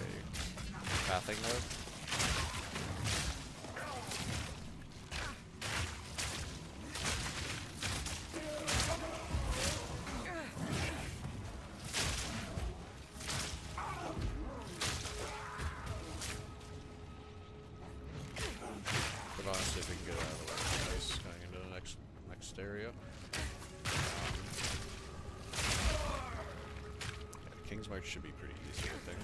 pathing node. Honestly, if we can get it out of the way, it's nice going into the next area. Yeah, King's March should be pretty easy, I think.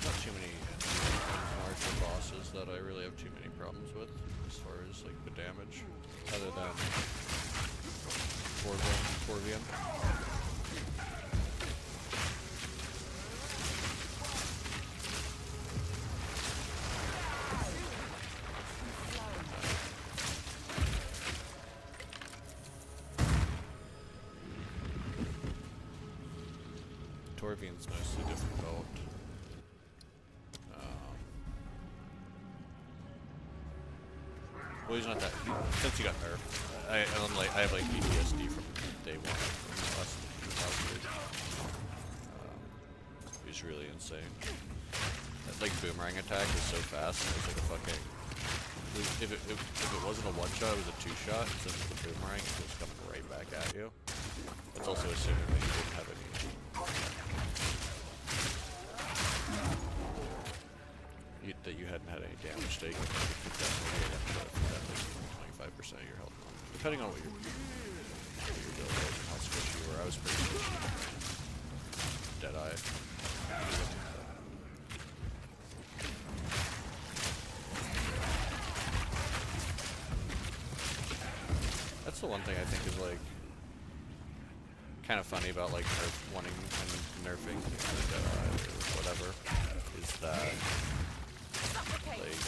Not too many King's March or bosses that I really have too many problems with, as far as like the damage, other than Corvium. Torvian's mostly difficult. Well, he's not that. Since he got nerfed, I have like PTSD from day one. From last year. He's really insane. That like boomerang attack is so fast. It's like a fucking. If it wasn't a one shot, it was a two shot. Since it's a boomerang, it's just coming right back at you. It's also assuming that you didn't have any. That you hadn't had any damage taken. You could definitely get up to 25% of your health, depending on what your build was and how squishy you were. I was pretty squishy. Deadeye. That's the one thing I think is like kind of funny about like wanting and nerfing Deadeye or whatever is that. Like,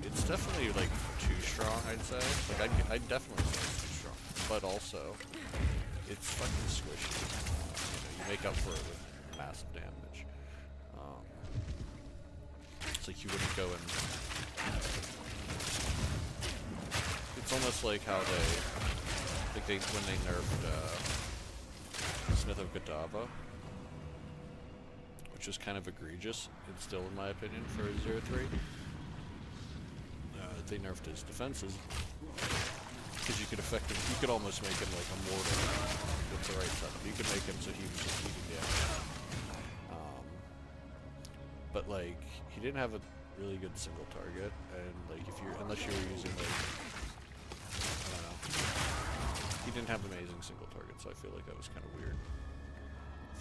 it's definitely like too strong, I'd say. Like, I'd definitely say it's too strong, but also it's fucking squishy. You make up for it with massive damage. It's like you wouldn't go and. It's almost like how when they nerfed Smith of Gadava. Which is kind of egregious, and still in my opinion, for a 0-3. They nerfed his defenses, because you could almost make him like immortal with the right setup. You could make him so he was just eating damage. But like, he didn't have a really good single target, and like unless you were using like, I don't know, he didn't have amazing single targets, so I feel like that was kind of weird.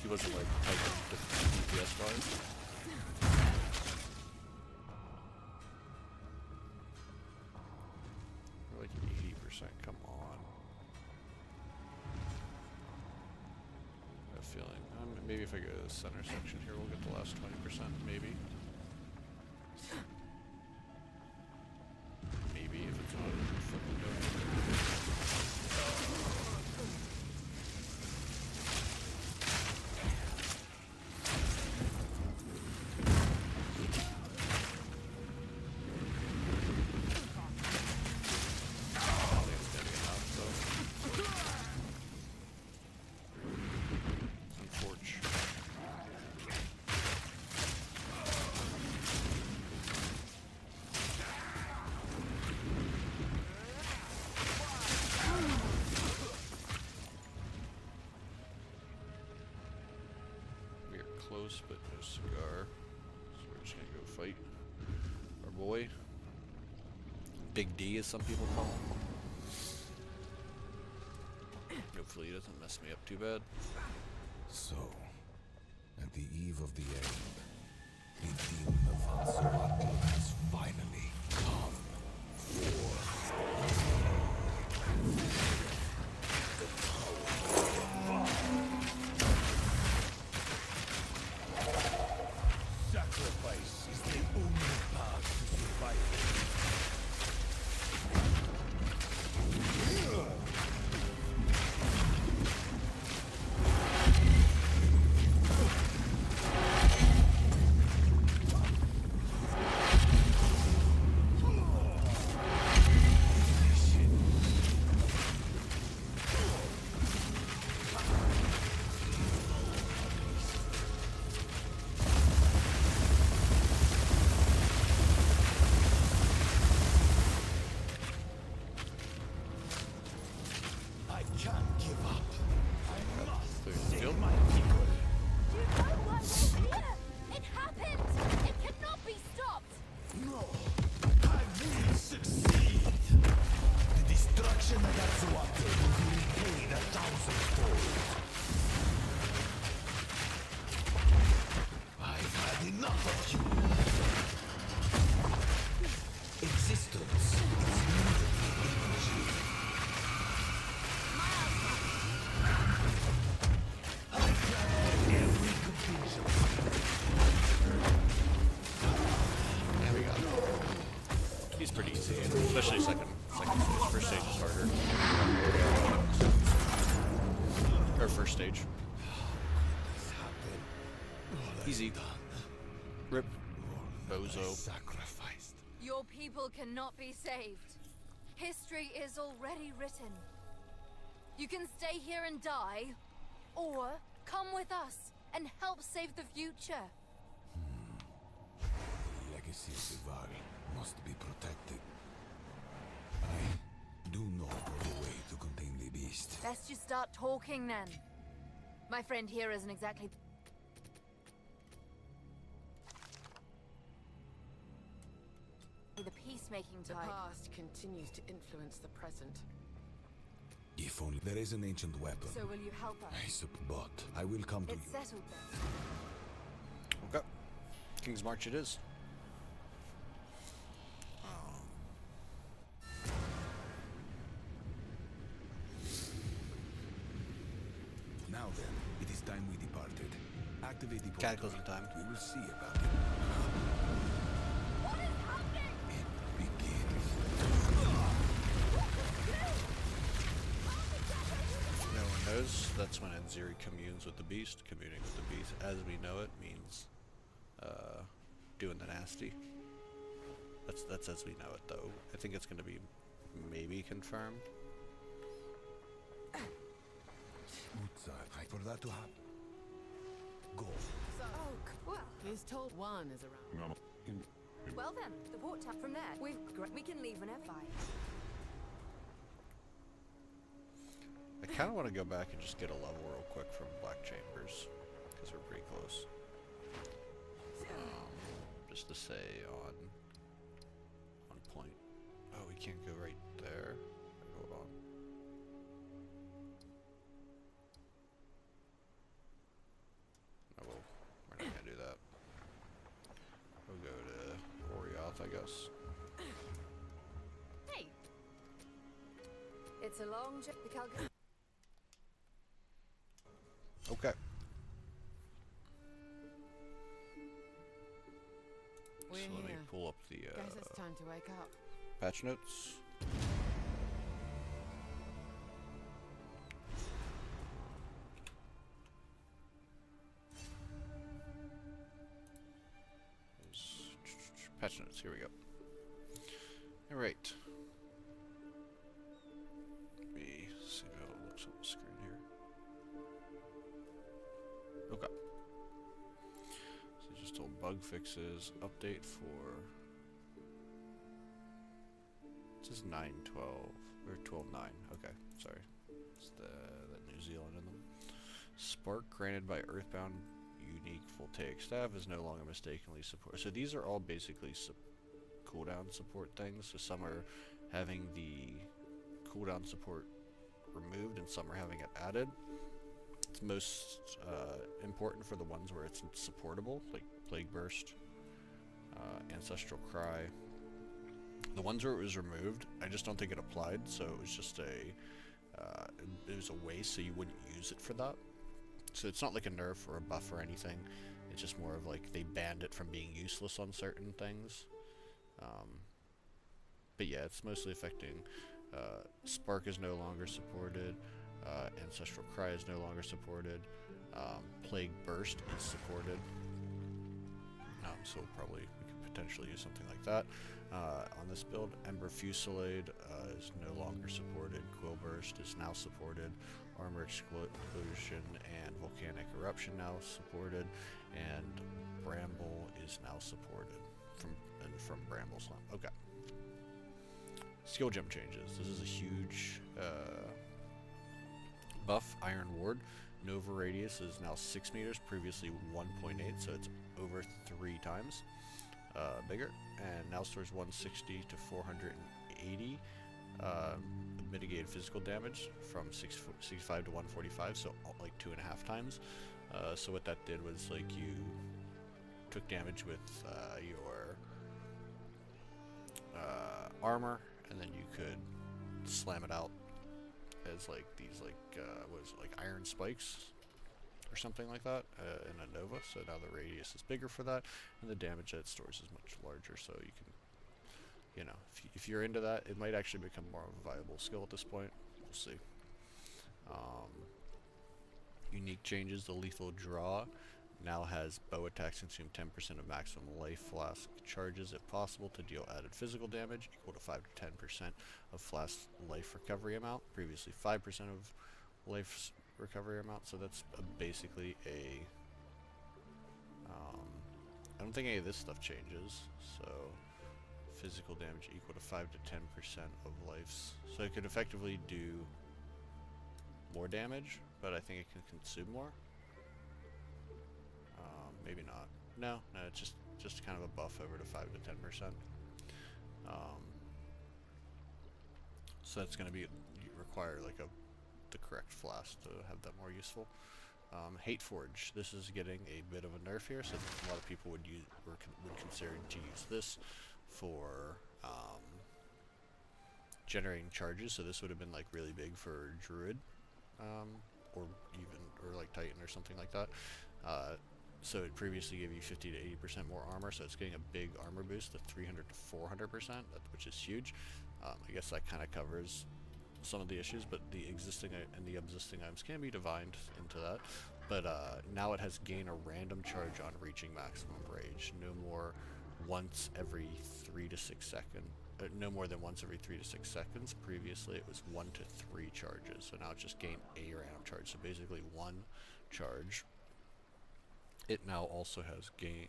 He wasn't like typing DPS wise. We're like 80%, come on. I have a feeling. Maybe if I go to the center section here, we'll get the last 20%, maybe. Maybe if it's not fucking going. Close, but no cigar. So we're just gonna go fight our boy. Big D, as some people call him. Hopefully he doesn't mess me up too bad. So, at the eve of the end, the demon of Hatsuatl has finally come forth. Sacrifice is the only path to survival. Especially second stage. First stage is harder. Or first stage. Easy. Rip. Bozo. Sacrificed. Your people cannot be saved. History is already written. You can stay here and die, or come with us and help save the future. The legacy of the Val must be protected. I do know the way to contain the beast. Best you start talking then. My friend here isn't exactly... the peacemaking The type. past continues to influence the present. If only there is an ancient weapon. So will you help us? But I will come to It's you. settled then. Okay. King's March it is. Now then, it is time we departed. Activate the portal. Cataclysm time. We will see about it. What is happening? It begins. If no one knows, that's when Enziri communes with the beast. Communing with the beast, as we know it, means doing the nasty. That's as we know it, though. I think it's going to be maybe confirmed. For that to happen. Go. So, Well, he's told one is around. well then, the port tap from there. We can leave whenever. I kind of want to go back and just get a level real quick from Black Chambers, because we're pretty close. Just to say on point. Oh, we can't go right there. Hold on. Oh, well, we're not gonna do that. We'll go to Orioth, I guess. Hey! It's a long trip to Calgary. Okay. We're So let me here. pull up the Guess it's time to wake up. patch notes. Patch notes, here we go. Alright. Let me see how it looks on the screen here. Okay. So just told bug fixes, update for... It says 9.12, or 12.9, okay, sorry. It's the New Zealand in them. Spark granted by Earthbound unique voltaic staff is no longer mistakenly support. So these are all basically cooldown support things. So some are having the cooldown support removed and some are having it added. It's most important for the ones where it's supportable, like Plague Burst, Ancestral Cry. The ones where it was removed, I just don't think it applied, so it was just it was a waste, so you wouldn't use it for that. So it's not like a nerf or a buff or anything. It's just more of like they banned it from being useless on certain things. But yeah, it's mostly affecting Spark is no longer supported. Ancestral Cry is no longer supported. Plague Burst is supported. So probably we could potentially use something like that. On this build, Ember Fusillade is no longer supported. Quill Burst is now supported. Armor Explosion and Volcanic Eruption now supported, and Bramble is now supported from Bramble Slime. Okay. Skill gem changes. This is a huge buff. Iron Ward. Nova radius is now 6 meters, previously 1.8, so it's over 3 times bigger. And now stores 160 to 480 mitigated physical damage from 65 to 145, so like 2.5 times. So what that did was like you took damage with your armor, and then you could slam it out as like these like what is it, like iron spikes or something like that in a Nova. So now the radius is bigger for that, and the damage that it stores is much larger. So you can, you know, if you're into that, it might actually become more of a viable skill at this point. We'll see. Unique changes: the lethal draw now has bow attacks consume 10% of maximum life flask charges if possible to deal added physical damage equal to 5 to 10% of flask life recovery amount. Previously 5% of life recovery amount, so that's basically a... I don't think any of this stuff changes, so physical damage equal to 5 to 10% of lives. So it could effectively do more damage, but I think it can consume more. Maybe not. No, it's just kind of a buff over to 5 to 10%. So that's going to be require like the correct flask to have that more useful. Hate Forge. This is getting a bit of a nerf here, so a lot of people would consider to use this for generating charges. So this would have been like really big for Druid, or like Titan or something like that. So it previously gave you 50 to 80% more armor, so it's getting a big armor boost to 300 to 400%, which is huge. I guess that kind of covers some of the issues, but the existing and the existing items can be divined into that. But now it has gain a random charge on reaching maximum rage. No more once every 3 to 6 seconds. No more than once every 3 to 6 seconds. Previously it was 1 to 3 charges, so now it's just gain a random charge. So basically one charge. It now also has gain.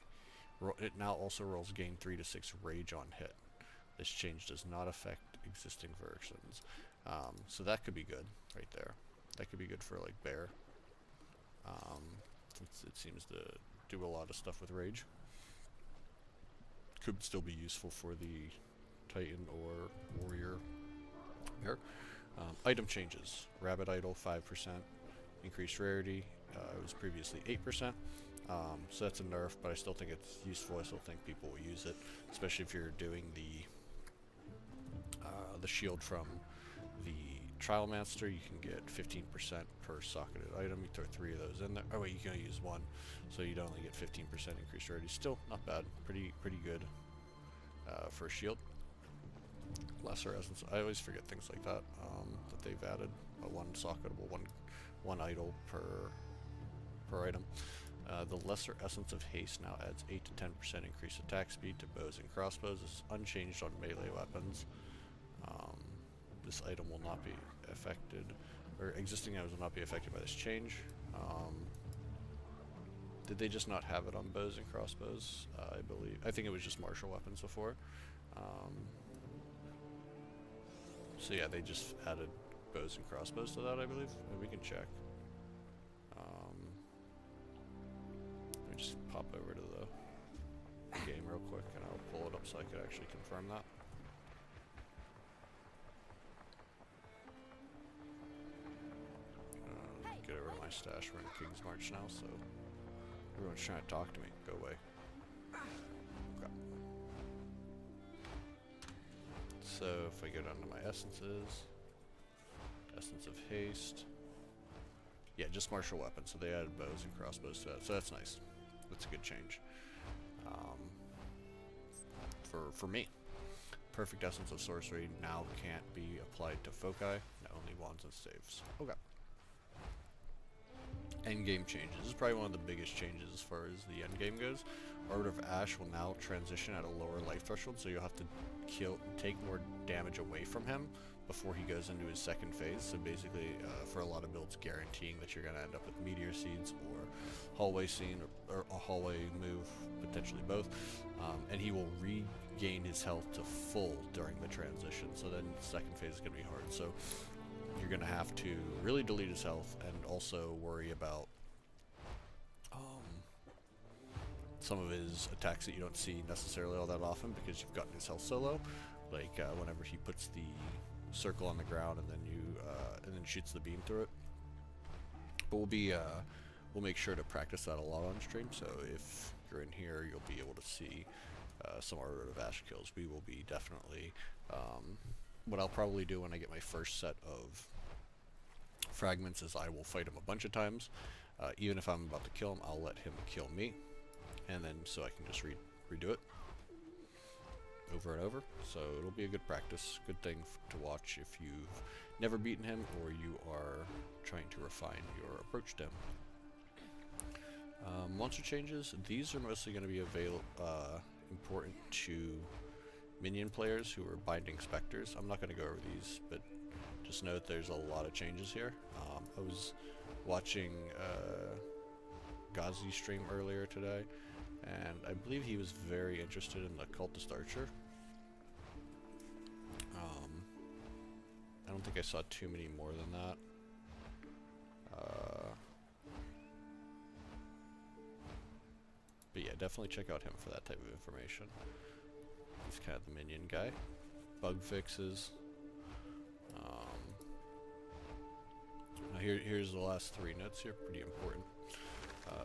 It now also rolls gain 3 to 6 rage on hit. This change does not affect existing versions. So that could be good right there. That could be good for like Bear. Since it seems to do a lot of stuff with rage. Could still be useful for the Titan or Warrior Bear. Item changes. Rabbit Idol 5%. Increased rarity. It was previously 8%. So that's a nerf, but I still think it's useful. I still think people will use it, especially if you're doing the shield from the Trial Master. You can get 15% per socketed item. You throw 3 of those in there. Oh wait, you can only use 1, so you'd only get 15% increased rarity. Still not bad. Pretty good for a shield. Lesser Essence. I always forget things like that that they've added. One socketable, one idol per item. The Lesser Essence of Haste now adds 8 to 10% increased attack speed to bows and crossbows. This is unchanged on melee weapons. This item will not be affected, or existing items will not be affected by this change. Did they just not have it on bows and crossbows? I believe. I think it was just martial weapons before. So yeah, they just added bows and crossbows to that, I believe. And we can check. Let me just pop over to the game real quick, and I'll pull it up so I could actually confirm that. Get over to my stash. We're in King's March now, so everyone's trying to talk to me. Go away. Okay. So if I go down to my essences, Essence of Haste. Yeah, just martial weapons. So they added bows and crossbows to that. So that's nice. That's a good change. For me. Perfect Essence of Sorcery now can't be applied to foci, only wands and staves. Okay. Endgame changes. This is probably one of the biggest changes as far as the endgame goes. Arbiter of Ash will now transition at a lower life threshold, so you'll have to take more damage away from him before he goes into his second phase. So basically, for a lot of builds, guaranteeing that you're going to end up with Meteor Seeds or Hallway Scene or a Hallway move, potentially both. And he will regain his health to full during the transition. So then the second phase is going to be hard. So you're going to have to really delete his health and also worry about some of his attacks that you don't see necessarily all that often because you've gotten his health so low. Like whenever he puts the circle on the ground and then and then shoots the beam through it. But we'll make sure to practice that a lot on stream. So if you're in here, you'll be able to see some Arbiter of Ash kills. We will be definitely. What I'll probably do when I get my first set of fragments is I will fight him a bunch of times. Even if I'm about to kill him, I'll let him kill me. And then so I can just redo it over and over. So it'll be a good practice, good thing to watch if you've never beaten him or you are trying to refine your approach to him. Monster changes. These are mostly going to be important to minion players who are binding specters. I'm not going to go over these, but just note there's a lot of changes here. I was watching Ghazi stream earlier today, and I believe he was very interested in the Cultist Archer. I don't think I saw too many more than that. But yeah, definitely check out him for that type of information. He's kind of the minion guy. Bug fixes. Now here's the last 3 notes here, pretty important.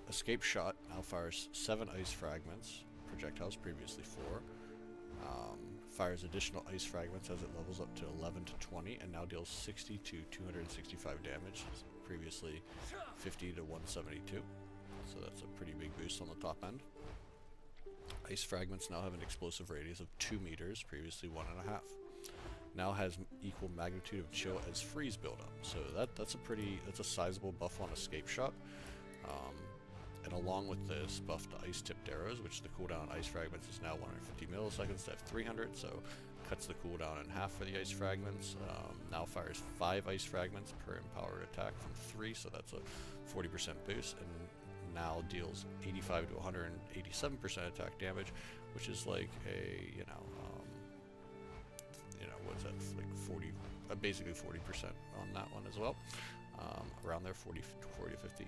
Escape shot now fires 7 ice fragments, projectiles previously 4. Fires additional ice fragments as it levels up to 11 to 20, and now deals 60 to 265 damage, previously 50 to 172. So that's a pretty big boost on the top end. Ice fragments now have an explosive radius of 2 meters, previously 1.5. Now has equal magnitude of chill as freeze buildup. So that's a sizable buff on escape shot. And along with this, buff to ice tipped arrows, which the cooldown on ice fragments is now 150 milliseconds instead of 300, so cuts the cooldown in half for the ice fragments. Now fires 5 ice fragments per empowered attack from 3, so that's a 40% boost, and now deals 85 to 187% attack damage, which is like a, what's that, like 40, basically 40% on that one as well. Around there, 40 to 50.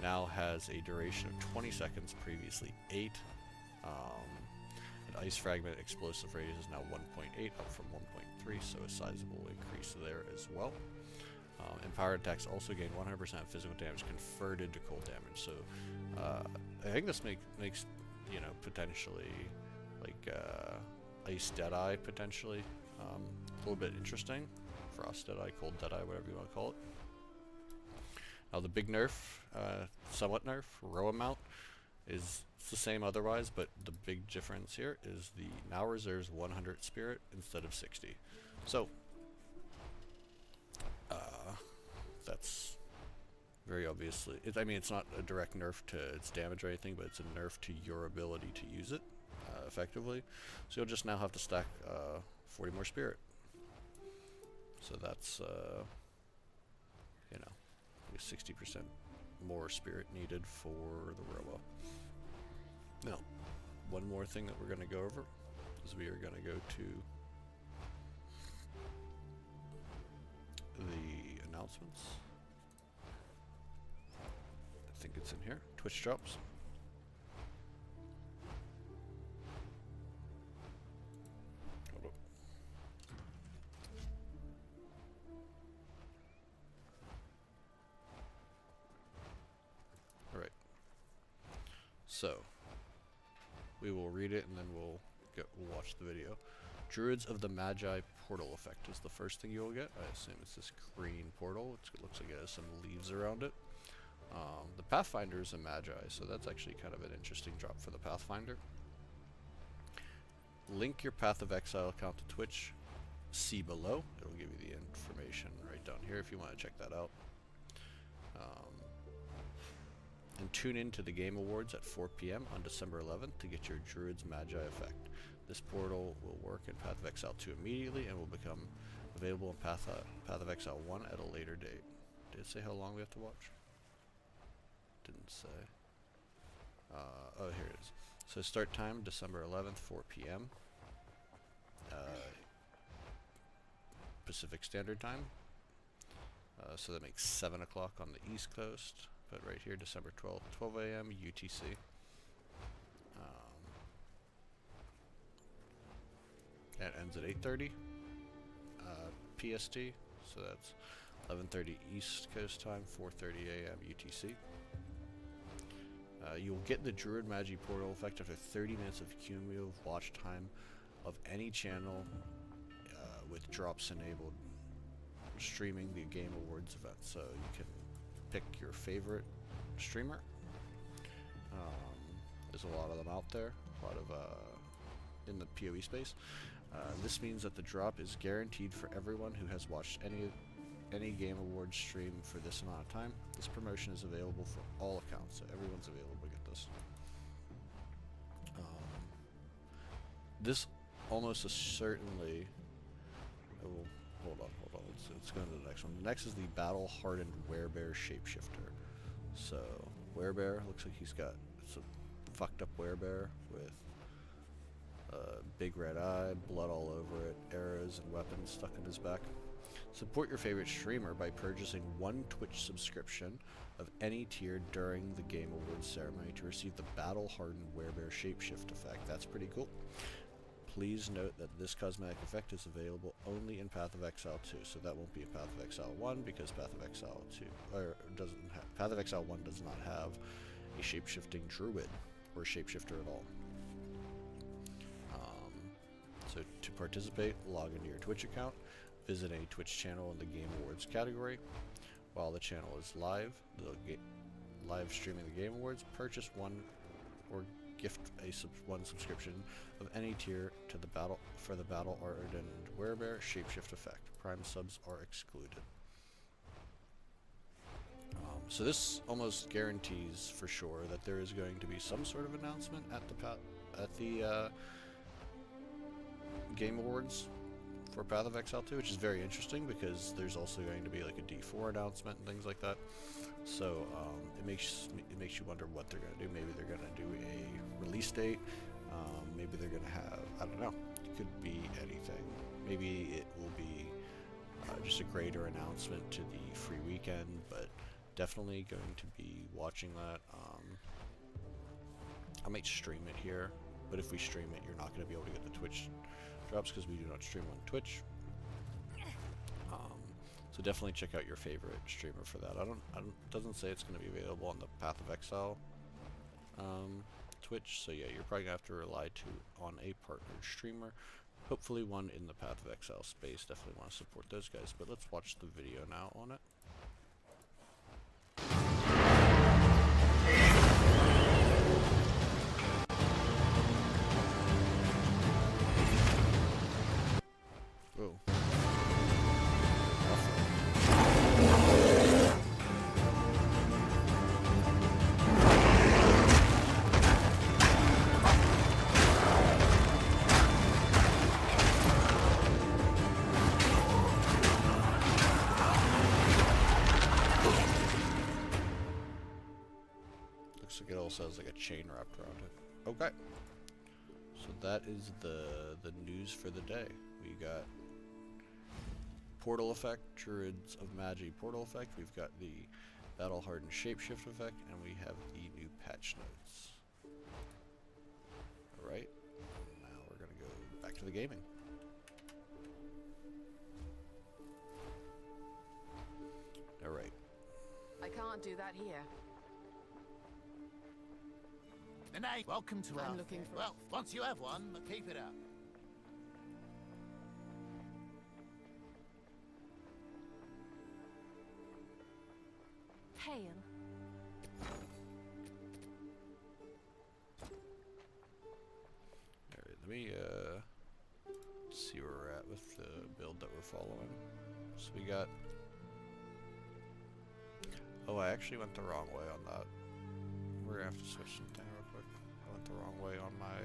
Now has a duration of 20 seconds, previously 8. And ice fragment explosive radius is now 1.8, up from 1.3, so a sizable increase there as well. Empowered attacks also gain 100% physical damage converted to cold damage. So I think this makes potentially like ice Deadeye potentially a little bit interesting. Frost Deadeye, cold Deadeye, whatever you want to call it. Now the big nerf, somewhat nerf, row amount is the same otherwise, but the big difference here is the now reserves 100 spirit instead of 60. So that's very obviously, it's not a direct nerf to its damage or anything, but it's a nerf to your ability to use it effectively. So you'll just now have to stack 40 more spirit. So that's 60% more spirit needed for the robot. Now, one more thing that we're going to go over is we are going to go to the announcements. I think it's in here. Twitch drops. Hold up. Alright. So, we will read it and then we'll watch the video. Druids of the Magi portal effect is the first thing you'll get. I assume it's this green portal. It looks like it has some leaves around it. The Pathfinder is a Magi, so that's actually kind of an interesting drop for the Pathfinder. Link your Path of Exile account to Twitch. See below. It will give you the information right down here if you want to check that out. And tune in to the Game Awards at 4 p.m. on December 11th to get your Druid's Magi effect. This portal will work in Path of Exile 2 immediately and will become available in Path of Exile 1 at a later date. Did it say how long we have to watch? Didn't say. Oh, here it is. So start time, December 11th, 4 p.m. Pacific Standard Time. So that makes 7 o'clock on the East Coast. But right here, December 12th, 12 a.m. UTC. It ends at 8:30 PST. So that's 11:30 East Coast time, 4:30 a.m. UTC. You'll get the Druid Magi portal effect after 30 minutes of cumulative watch time of any channel with drops enabled streaming the Game Awards event. So you can pick your favorite streamer. There's a lot of them out there, a lot of in the PoE space. This means that the drop is guaranteed for everyone who has watched any Game Awards stream for this amount of time. This promotion is available for all accounts, so everyone's available to get this. This almost certainly. Oh, hold on. Let's go to the next one. The next is the Battle Hardened Werebear Shapeshifter. So, Werebear looks like he's got some fucked up werebear with a big red eye, blood all over it, arrows and weapons stuck in his back. Support your favorite streamer by purchasing one Twitch subscription of any tier during the Game Awards ceremony to receive the Battle Hardened Werebear Shapeshift effect. That's pretty cool. Please note that this cosmetic effect is available only in Path of Exile 2, so that won't be in Path of Exile 1 because Path of Exile 2 Path of Exile 1 does not have a shapeshifting druid or shapeshifter at all. So to participate, log into your Twitch account, visit a Twitch channel in the Game Awards category. While the channel is live streaming the Game Awards, purchase one or gift one subscription of any tier to the Battle Hardened Werebear Shapeshift effect. Prime subs are excluded. So this almost guarantees for sure that there is going to be some sort of announcement at the Game Awards for Path of Exile 2, which is very interesting because there's also going to be like a D4 announcement and things like that. So it makes you wonder what they're going to do. Maybe they're going to do a release date. Maybe they're going to have, I don't know, it could be anything. Maybe it will be just a greater announcement to the free weekend, but definitely going to be watching that. I might stream it here, but if we stream it, you're not going to be able to get the Twitch drops because we do not stream on Twitch. So definitely check out your favorite streamer for that. Doesn't say it's going to be available on the Path of Exile Twitch. So yeah, you're probably going to have to rely on a partnered streamer. Hopefully one in the Path of Exile space. Definitely want to support those guys. But let's watch the video now on it. Whoa. Looks like it also has like a chain wrapped around it. Okay. So that is the news for the day. We got Portal Effect, Druids of Magi Portal Effect. We've got the Battle Hardened Shapeshift Effect, and we have the new patch notes. Alright, now we're going to go back to the gaming. Alright. I can't do that here. Nay, welcome to our... I'm looking for... Well, once you have one, keep it up. Hail. Alright, let me see where we're at with the build that we're following. So we got... Oh, I actually went the wrong way on that. We're gonna have to switch something real quick. I went the wrong way on my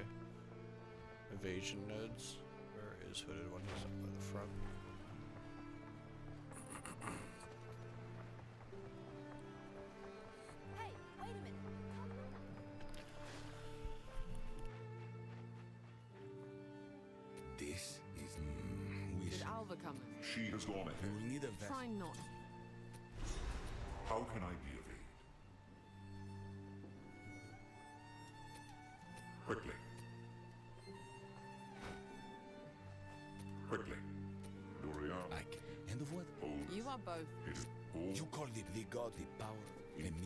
evasion nodes. Where is Hooded when he's up by the front? Hey, wait a minute. This is Did wish. Alva come? She has gone We ahead. will need a vessel. Try not. How can I be of aid? Quickly. Quickly. Dorian. Like, and of what? Hold. You are both. It is all You call it the godly power, the means.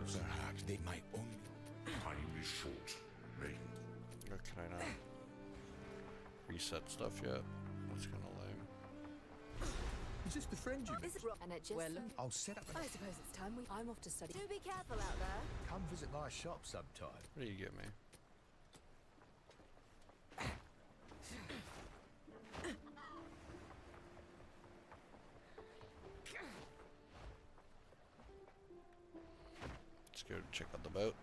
as Perhaps they might only. time is short, maiden. Or can I not reset stuff yet? That's kind of lame. Is this the friend you Is it and it just We're looking. I'll set up I suppose it's time I'm off to study. Do be careful out there. come visit my shop sometime. What do you get me? Let's go check out the boat.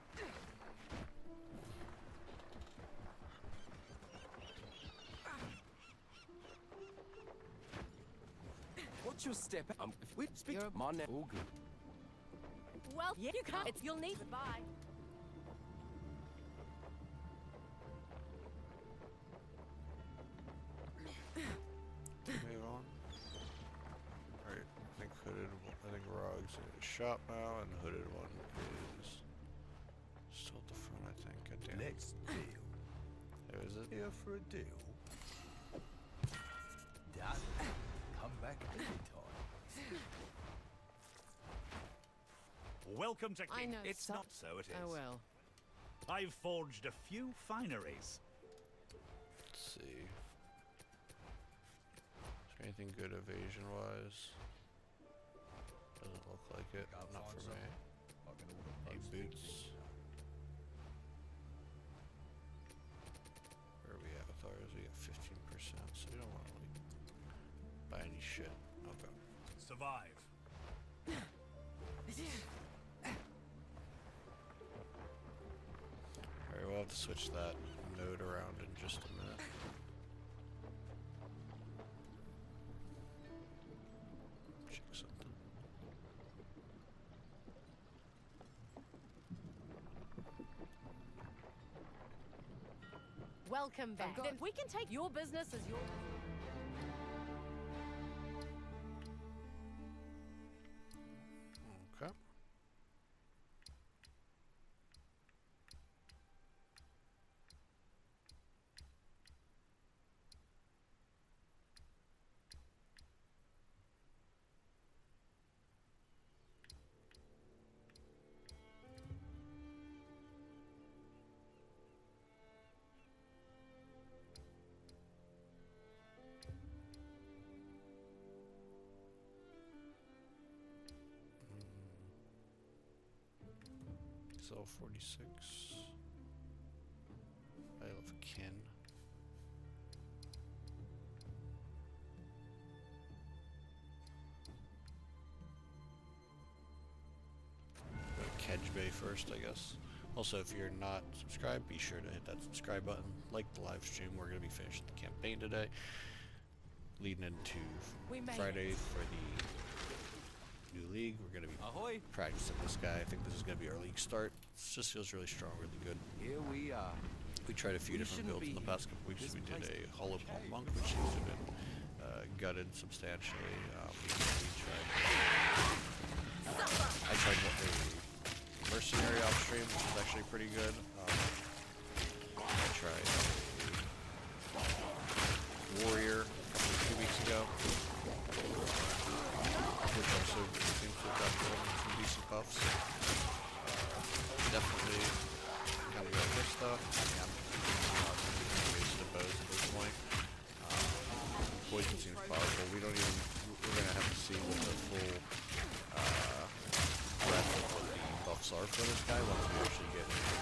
your step. If we speak my name, all good. Well, yeah, you can't. You'll need. Goodbye. Move on. Alright, I think Rog's in his shop now, and the hooded one is still at the front, I think. God damn. Let's deal. There is it. Here for a deal. Done. Come back anytime. Welcome to I King. know It's some- not so, it is. Oh well. I've forged a few fineries. Let's see. Is there anything good evasion-wise? Doesn't look like it. Can't Not find for me. I can order Any most boots? things. Where are we at with ours? We got 15%, so we don't want to like buy any shit. Okay. Survive. Alright, we'll have to switch that node around in just a minute. Check something. Welcome back. Then we can take your business as your. Okay. Cell 46. Isle of Kin. Go to Kedge Bay first, I guess. Also, if you're not subscribed, be sure to hit that subscribe button. Like the live stream. We're going to be finishing the campaign today. Leading into Friday for the new league. We're going to be Ahoy! practicing this guy. I think this is going to be our league start. It just feels really strong, really good. Here we are. We tried a few We different shouldn't builds in be the past couple weeks. This We did place a Hollow Palm Monk, which seems to have been gutted substantially. We tried. I tried a mercenary off stream, which is actually pretty good. I tried a warrior 2 weeks ago, which also seems to have gotten some decent buffs. Definitely kind of got this stuff. Yeah, based on bows at this point. Poison seems powerful. We're gonna have to see what the full breadth of what the buffs are for this guy once we actually get into the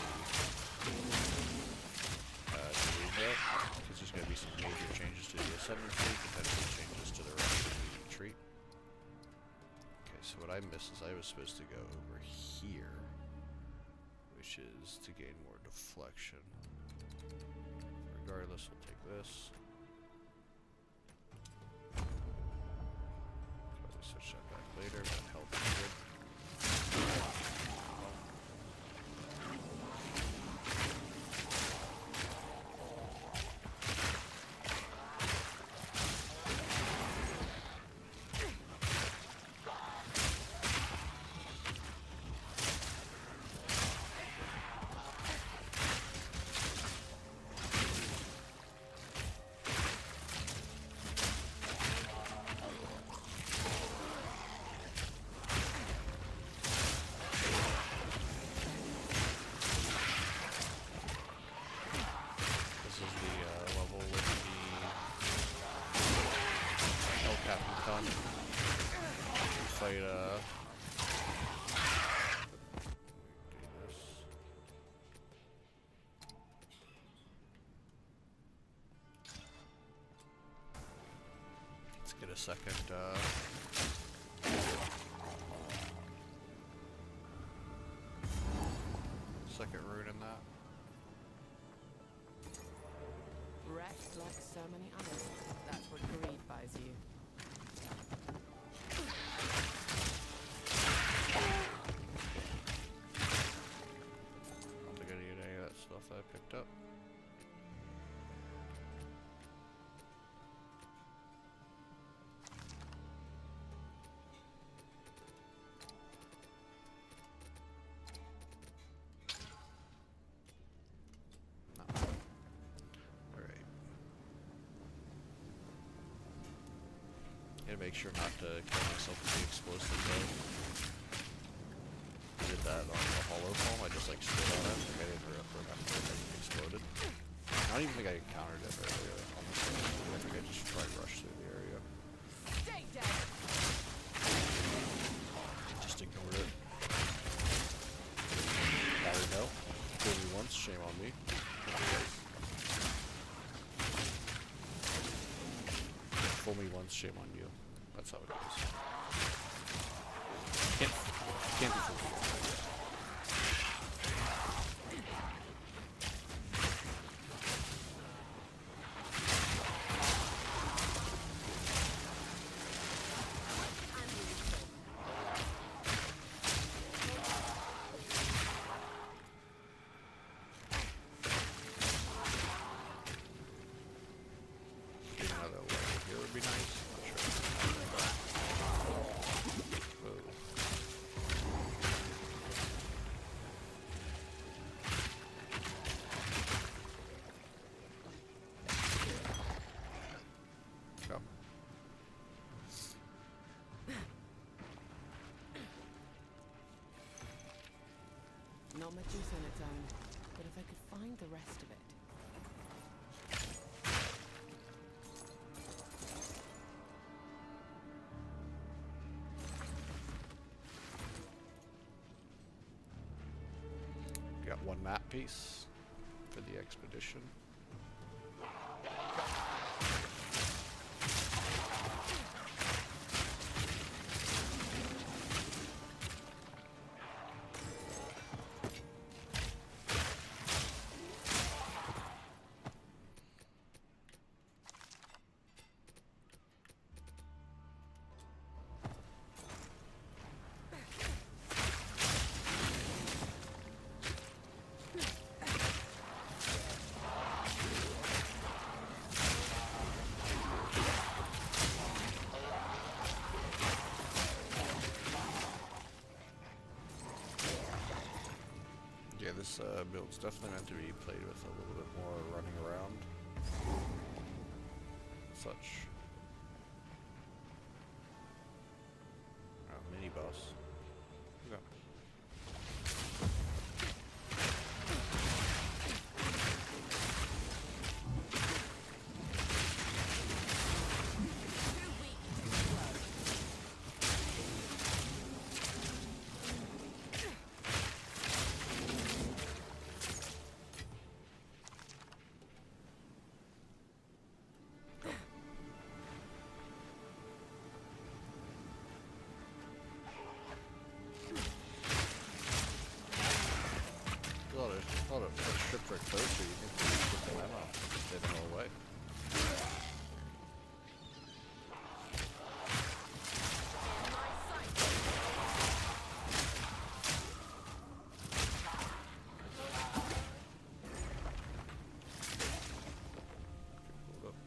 league belt. Because there's gonna be some major changes to the ascendancy, potentially changes to the rest of the retreat. Okay, so what I missed is I was supposed to go over here, which is to gain more deflection. Regardless, we'll take this. Probably switch that back later, but health is good. This is the level with the El Capitan. We fight, do this. Let's get a second rune in that. Wrecked like so many others. That's what greed buys you. And make sure not to kill myself with the explosive though. I did that on the hollow foam. I just like stood on it. Like I didn't remember if it exploded. I don't even think I encountered it earlier on this one. I think I just tried to rush through the area. Stay dead. Just ignored it. Barry, no. Kill me once, shame on me. Fool me once, shame on you. That's how it goes. Can't be fooled. Another level here would be nice. Not sure. Whoa. Go. Not much use on its own, but if I could find the rest of it. Got one map piece for the expedition. Yeah, this build's definitely meant to be played with a little bit more running around. Such. Oh, mini boss. Okay. A lot of stripped right close, so you can get the ammo. Just get them all away. Hold up.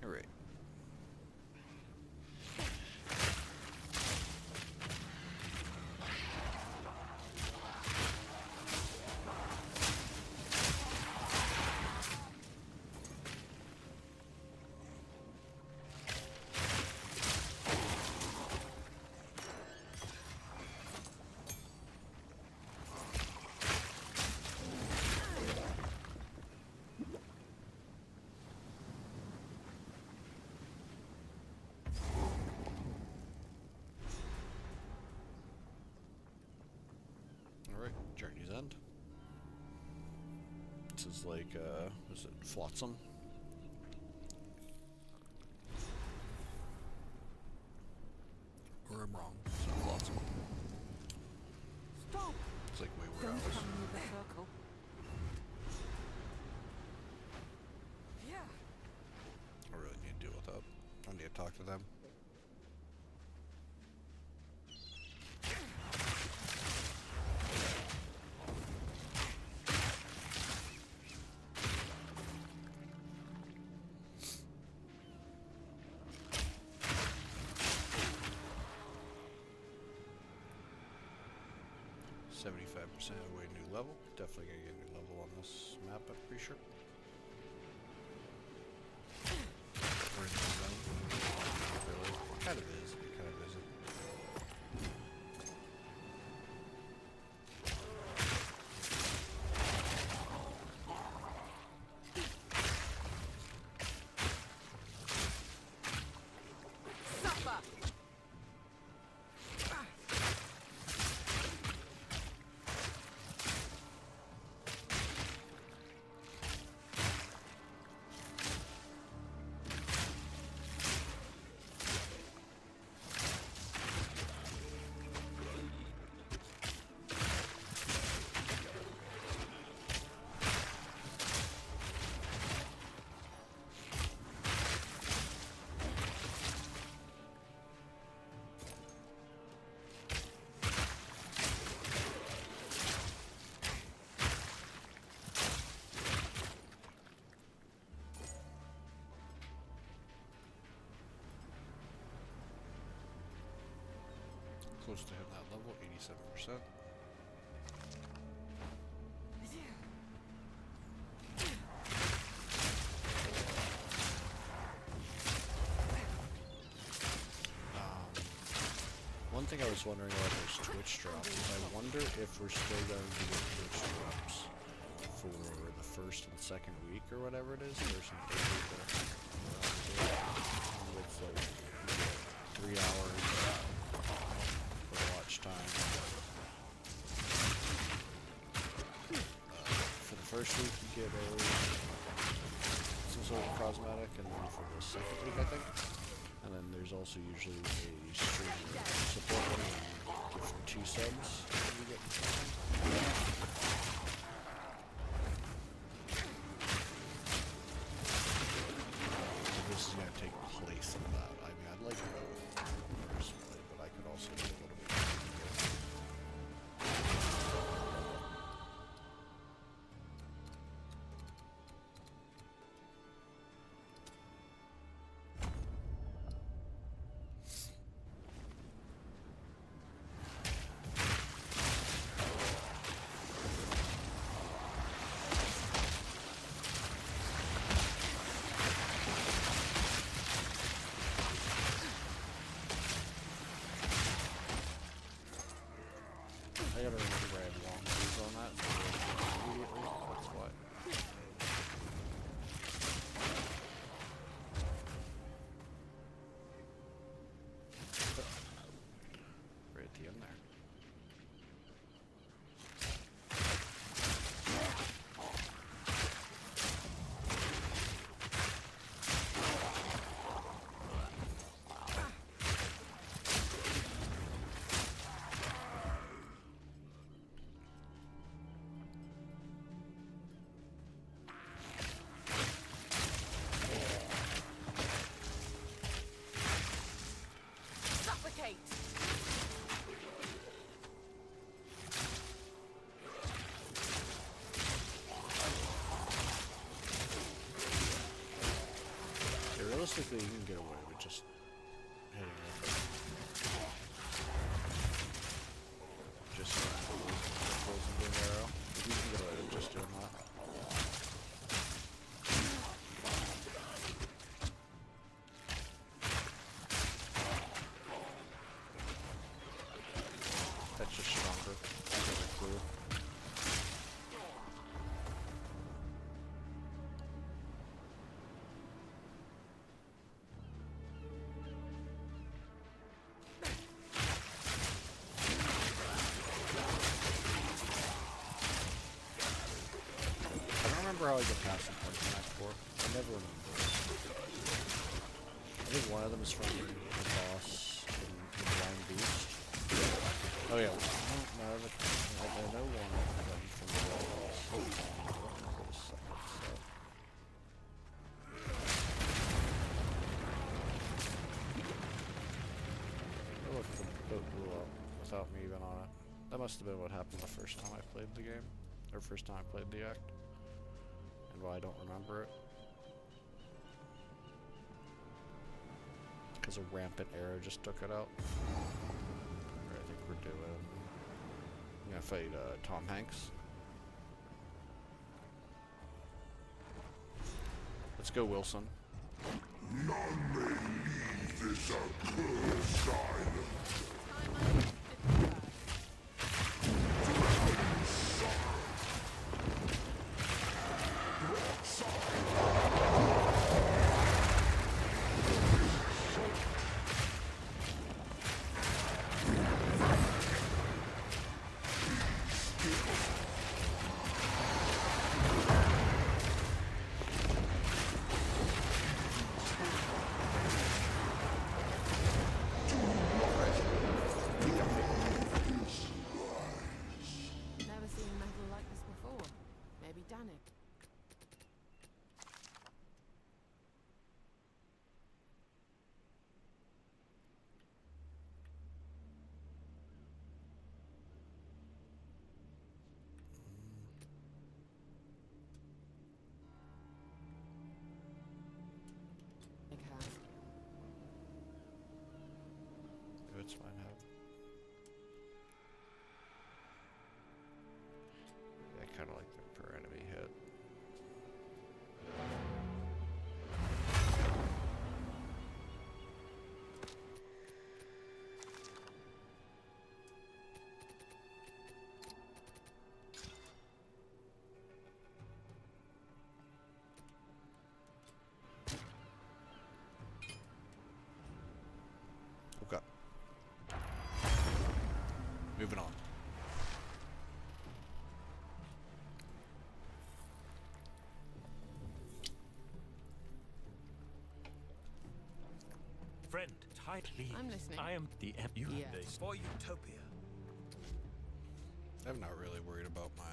Alright. Alright, Journey's End. This is like, is it Flotsam? Or I'm wrong. It's not Flotsam. Stop! It's like Wayward Don't Hours. come in the circle. Yeah. I really need to deal with that. I need to talk to them. %, away new level. Definitely gonna get a new level on this map, I'm pretty sure. Or close to hitting that level, 87%. One thing I was wondering about those Twitch drops is I wonder if we're still going to get Twitch drops for the first and second week or whatever it is, first and third week, with like 3 hours for watch time. For the first week you get some sort of cosmetic, and then for the second week I think. And then there's also usually a streamer support one and give 2 subs when you get something. This is going to take place in that. I mean, I'd like to go personally, but I could also do a little bit more. I gotta remember I have long sleeves on that, so immediately, that's why. Right at the end there. Suffocate! Yeah, realistically, you can get away with just hitting it. Just poison beam arrow. If you can get away with just doing that. That's just stronger. That's a clue. I don't remember how I get past the points in Act 4. I never remember. I think one of them is from the boss in Blind Beast. Oh yeah, no, I know one of them from the boss. I don't remember the second, so. Oh look, the boat blew up without me even on it. That must have been what happened the first time I played the game. Or first time I played the act. And why I don't remember it. Because a rampant arrow just took it out. I think we're doing... I'm gonna fight Tom Hanks. Let's go, Wilson. None may leave this accursed island. Never seen metal like this before. Maybe Danik. Big house. It's fine, have. Moving on. Friend, tightly. I'm listening. I am the you Yes. this for utopia. I'm not really worried about my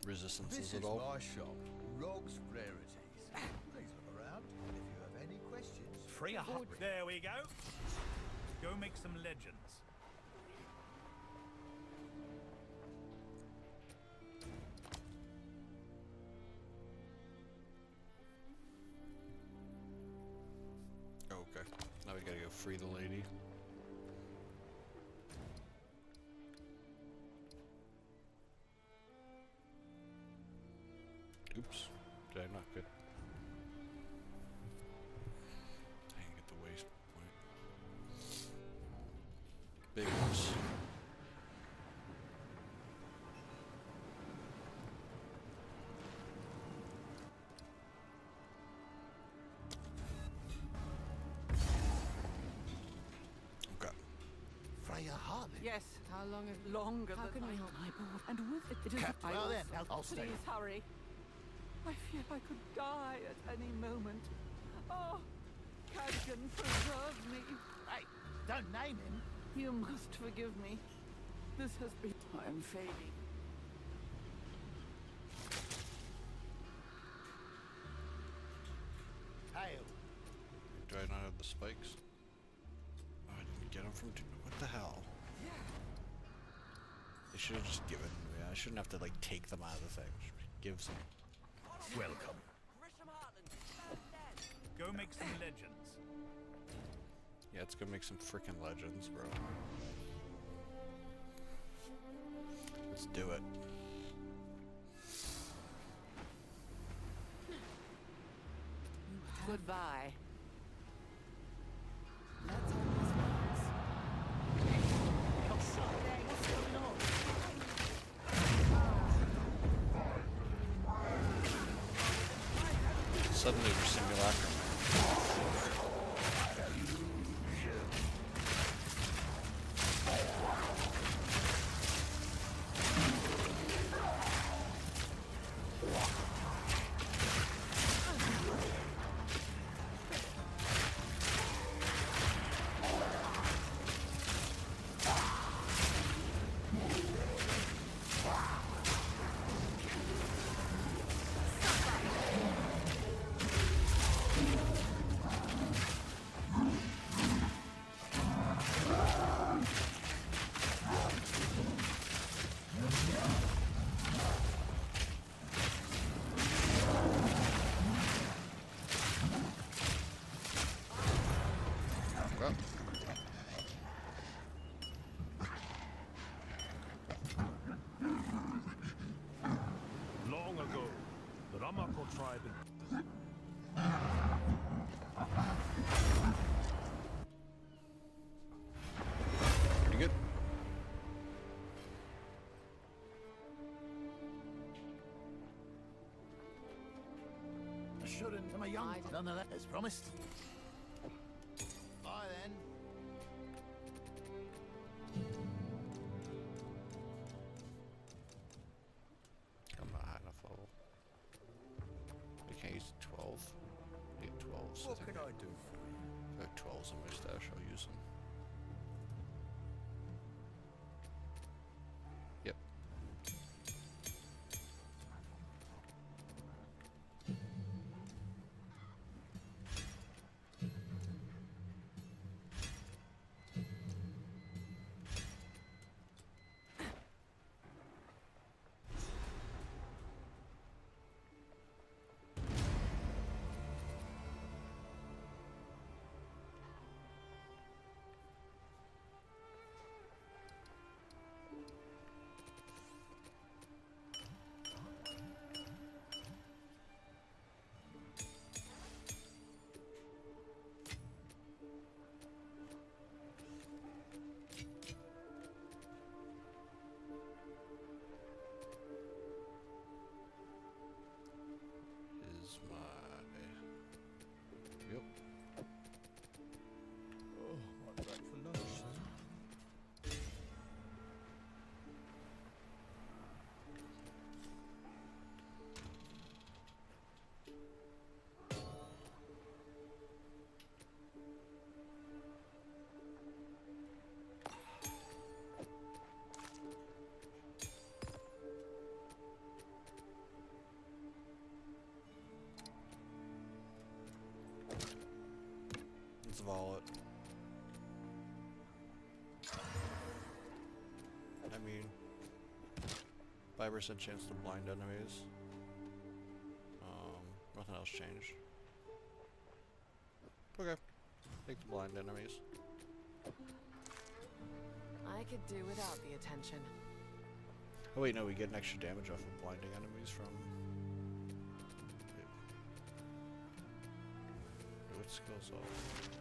resistances This at is all. my shop, Rog's Rarities. Please look around if you have any questions. Free a hut. There we go. Go make some legends. Okay. Now we gotta go free the lady. Oops. Did I not get... I didn't get the waste point. Big ones. Okay. Freya Harley. Yes, How long have longer How than can my we help? eyeball. And with it, it is. I Well then, also- I'll stay. Please hurry. I fear I could die at any moment. Oh, Cadgan, preserve me. Hey, don't name him. You must forgive me. This has been. I am fading. Hail. Do I not have the spikes? Oh, I didn't get them from... What the hell? They should have just given me... I shouldn't have to, like, take them out of the thing. Just give some... Welcome. Go make some legends. Yeah, let's go make some freaking legends, bro. Let's do it. Goodbye. Suddenly we're simulacrum. Well, Long ago, the Ramako tribe in pretty good. I shouldn't. I'm a young. I don't- Nonetheless, as promised. Bye then. I'm not high enough level. I can't use 12. I need 12s. What can I do for you? I have 12s in my stash, I'll use them. Yep. Let's vol it. I mean, 5% chance to blind enemies. Nothing else changed. Okay. Take the blind enemies. I could do without the attention. Oh wait, no, we get an extra damage off of blinding enemies from... Wait. What skills off?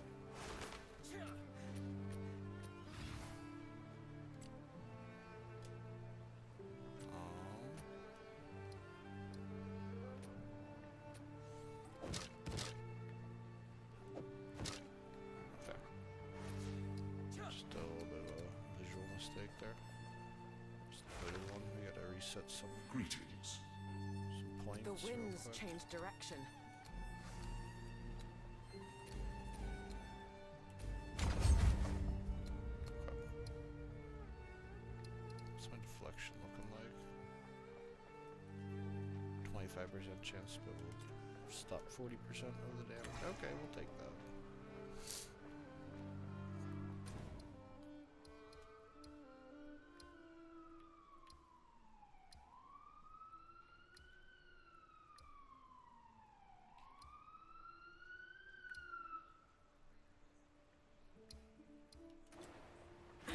Set some Greetings. points. The real winds quick. changed direction. What's my deflection looking like? 25% chance, but we'll stop 40% of the damage. Okay, we'll take that.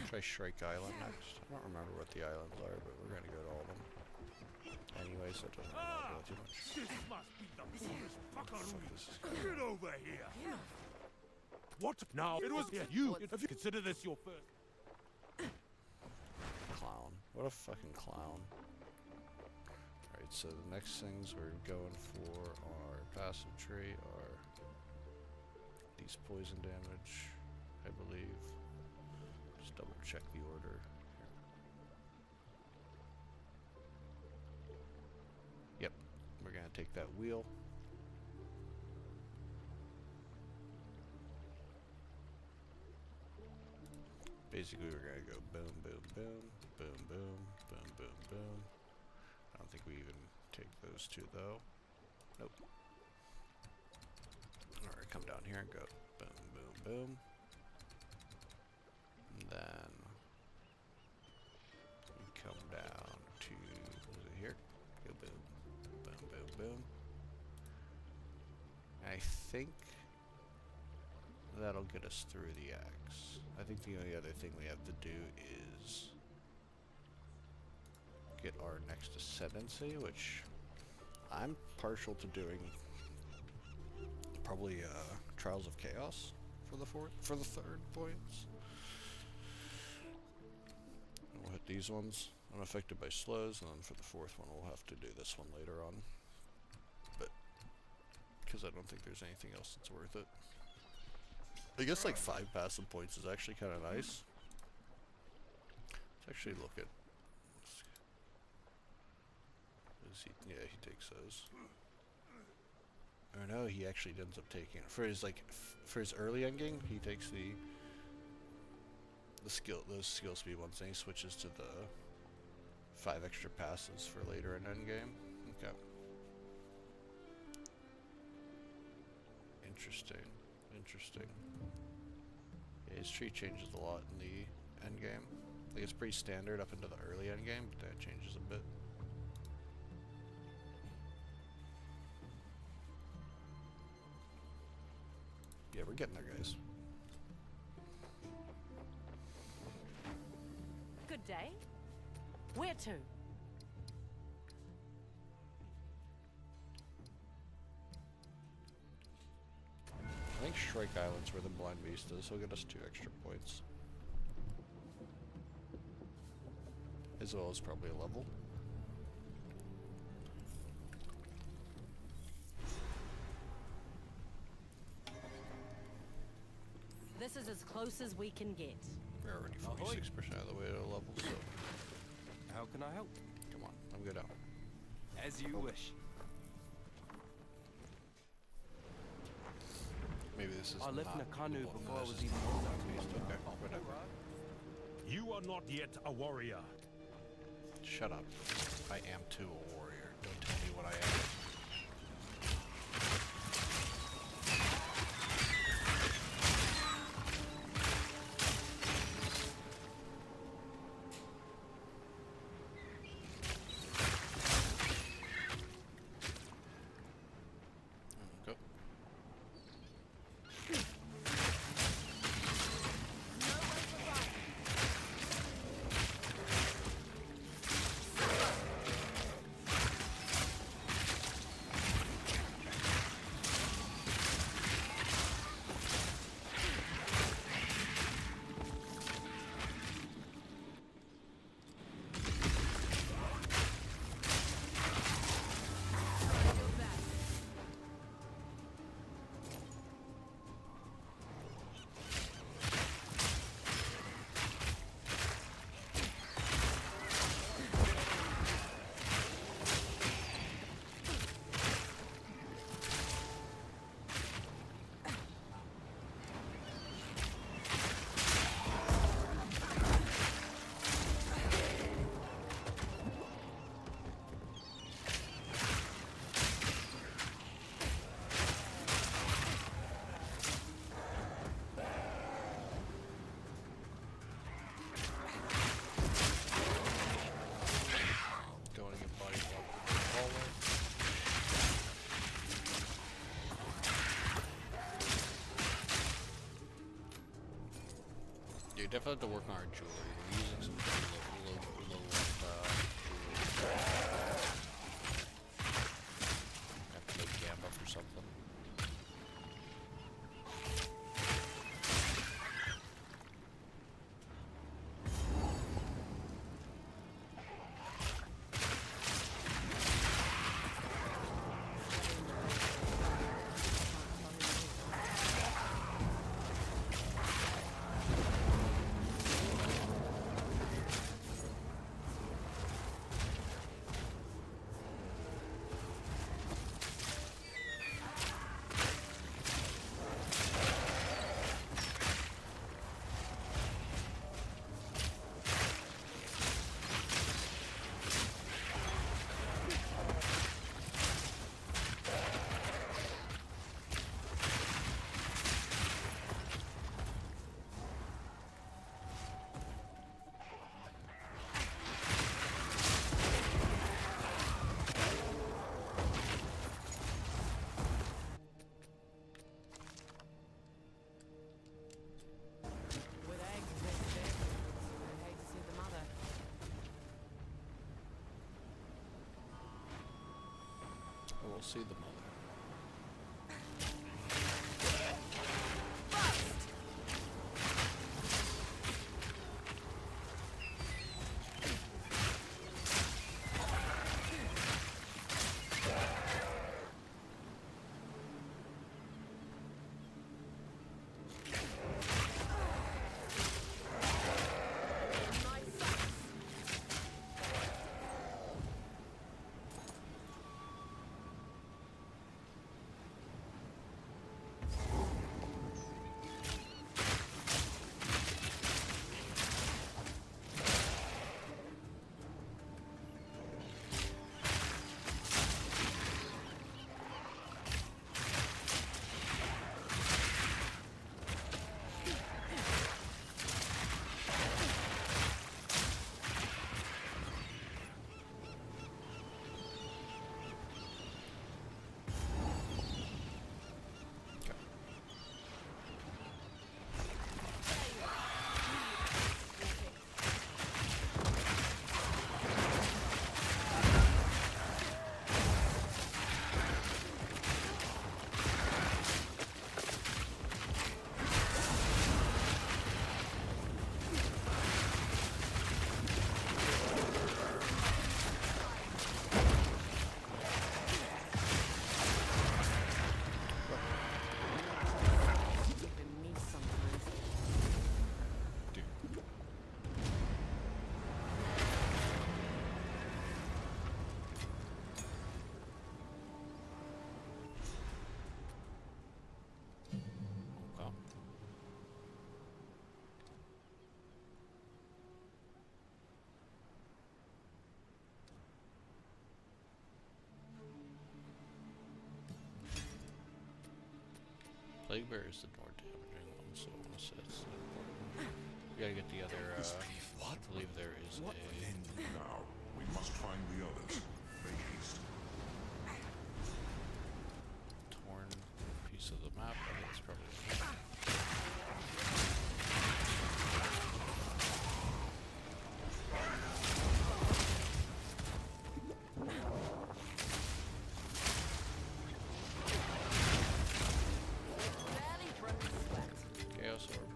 Try Shrike Island next. I don't remember what the islands are, but we're gonna go to all of them. Anyway, so it doesn't really matter too much. This must be the purest fuckery. This is Get over here. What? Now, it was you. Have you considered this your first? clown. What a fucking clown. Alright, so the next things we're going for are passive trait, are these poison damage, I believe. Just double check the order. Yep, we're gonna take that wheel. Basically, we're gonna go boom, boom, boom, boom, boom, boom, boom, boom. I don't think we even take those two though. Nope. Alright, come down here and go boom, boom, boom. And then we come down to, what is it here? Go boom, boom, boom, boom. I think that'll get us through the axe. I think the only other thing we have to do is get our next ascendancy, which I'm partial to doing. Probably Trials of Chaos for the third points. And we'll hit these ones unaffected by slows, and then for the fourth one we'll have to do this one later on. But because I don't think there's anything else that's worth it. I guess like 5 passive points is actually kind of nice. Let's actually look at. Yeah, he takes those. Or no, he actually ends up taking it for his for his early endgame. He takes those skill speed ones, and he switches to the 5 extra passes for later in endgame. Okay. Interesting. Interesting. Yeah, his tree changes a lot in the end game. Like it's pretty standard up into the early end game, but then it changes a bit. Yeah, we're getting there, guys. Good day. Where to? I think Shrike Island's where the Blind Beast is. He'll get us 2 extra points. As well as probably a level. This is as close as we can get. We're already 46% of the way to a level, so... How can I help? Come on, I'm good out. As you wish. Maybe this is I left not Nakanu the one before I that was is even the old. Blind Beast. Okay, whatever. You are not yet a warrior. Shut up. I am too a warrior. Don't tell me what I am. definitely have to work on our jewelry. We're using some low jewelry. Have to make Gamba for something. With eggs this big, I'd hate to see the mother. We'll see the mother. Even me sometimes. Okay. Plague Bear is the more damaging one, so I want to say it's important. We gotta get the other, I believe there is a... Now, we must find the others. Make haste. torn piece of the map. I think it's probably... Chaos Orb.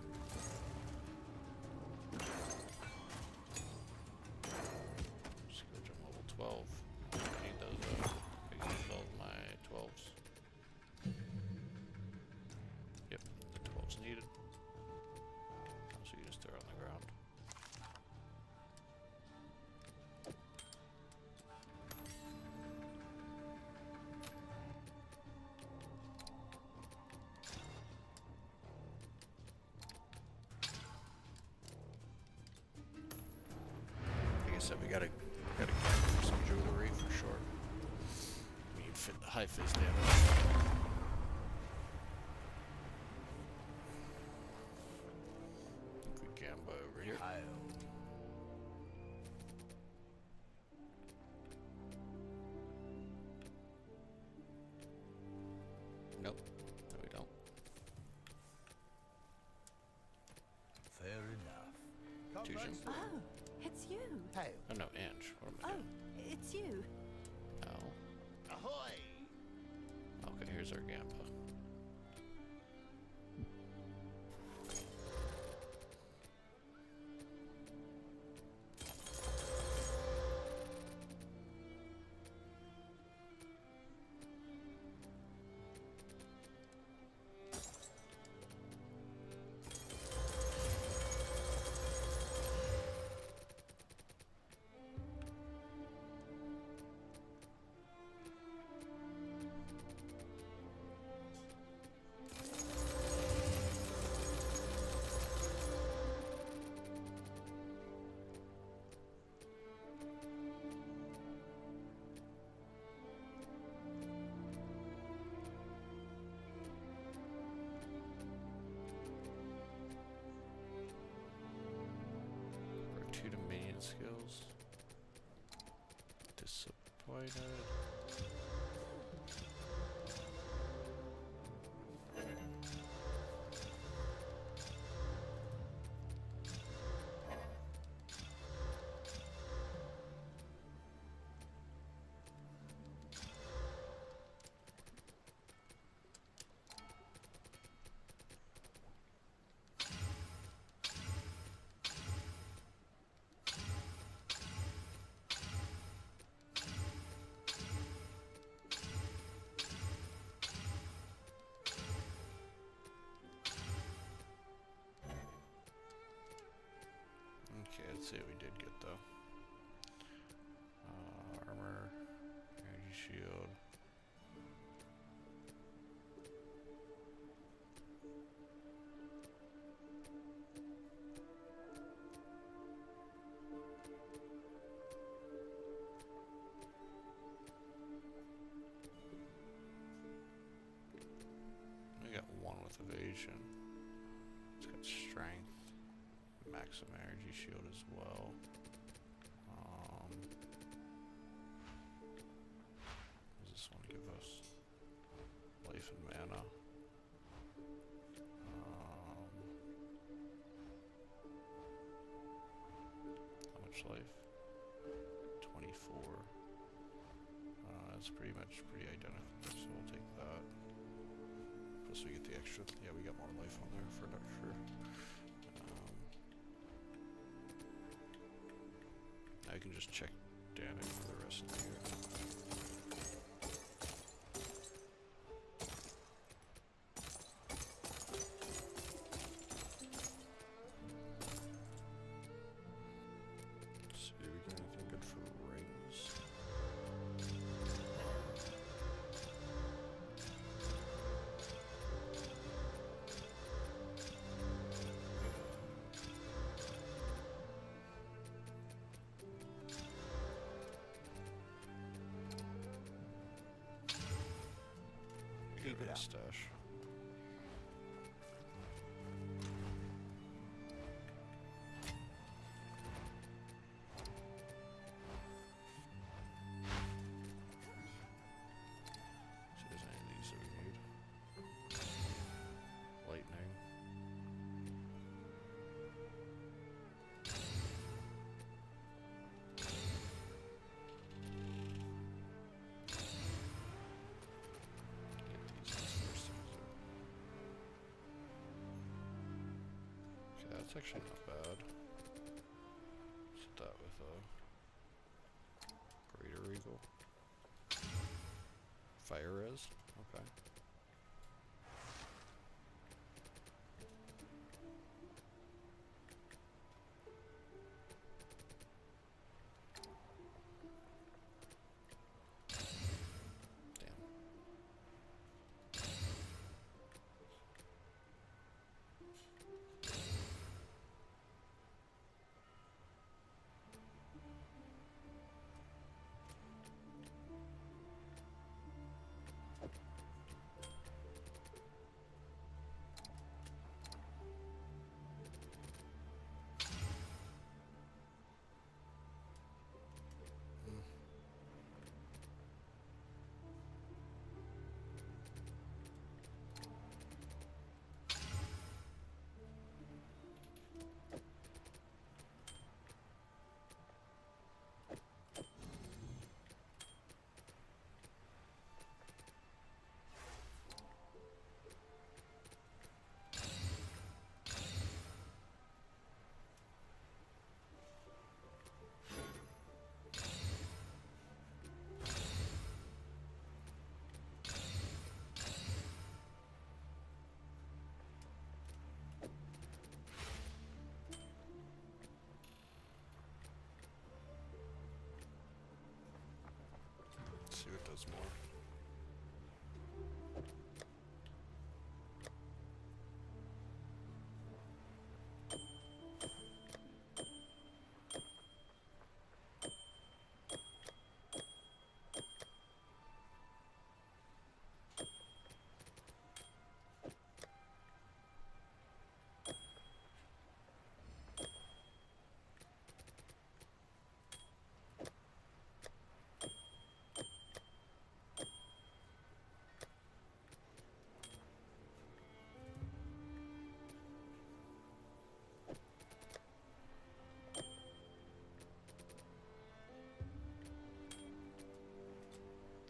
Just go jump level 12. I need those, I can build my 12s. Yep, the 12's needed. So you just throw it on the ground. Like I said, we gotta get some jewelry for sure. We need high fizz damage. I think we Gamba over here. Nope, no we don't. Fair enough. Constitution. Oh, it's you. Hail. Oh no, Ange. What am I Oh, doing? it's you. Oh. Ahoy! Okay, here's our Gamba. Two Dominion skills. Disappointed. Okay, let's see what we did get though. Armor, energy shield. We got one with evasion. It's got strength. Maximum energy shield as well. What does this one give us? Life and mana. How much life? 24. That's pretty identical, so we'll take that. Plus we get the extra, yeah, we got more life on there for sure. I can just check damage for the rest of the year. See if we get anything good for rings. Keep it up. Stash. See if there's any of these that we need. Lightning. That's actually not bad. Set that with a Greater Eagle. Fire res? Okay.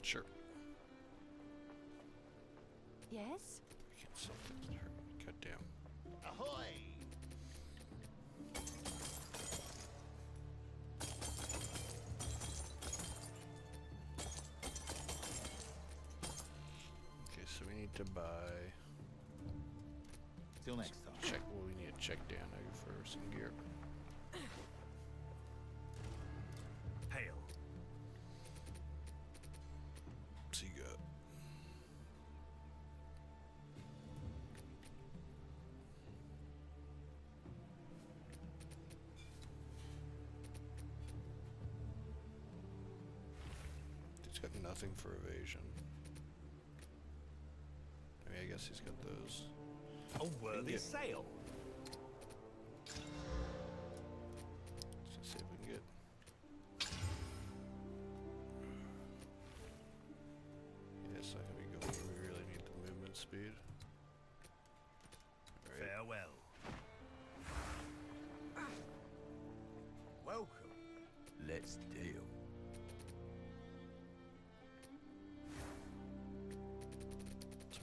Sure. Yes? Can't sell things that hurt me. Goddamn. Ahoy! Okay, so we need to buy. Till next time. Check. Well, we need to check down for some gear. Hail. So you got. He's got nothing for evasion. I mean, I guess he's got those. A worthy sale. Let's see if we can get. Yes, I think we go. We really need the movement speed. All right. Farewell. Welcome. Let's deal.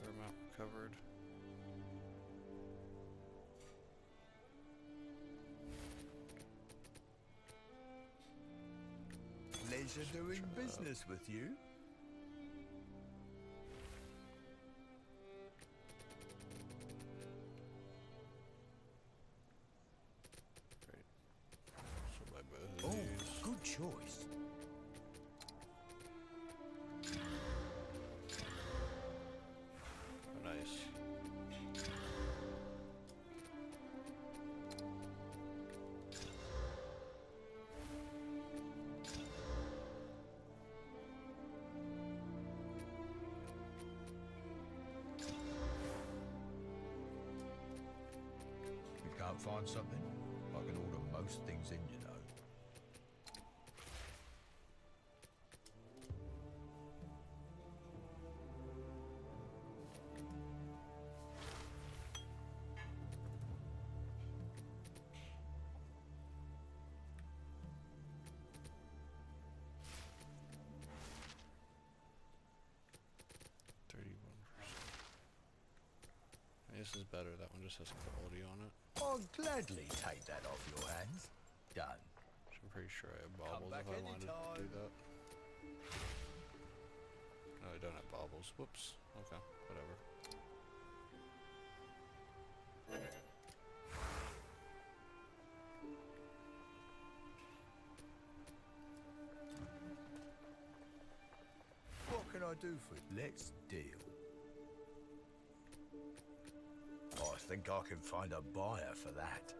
Our map covered. Pleasure doing business with you. Great. So buy both of these. Good choice. Oh, nice. You can't find something? I can order most things in, you know. This is better. That one just has quality on it. I'll gladly take that off your hands. Done. Which I'm pretty sure I have baubles back if I wanted to do anytime. that. No, I don't have baubles. Whoops. Okay, whatever. What can I do for you? Let's deal. I think I can find a buyer for that.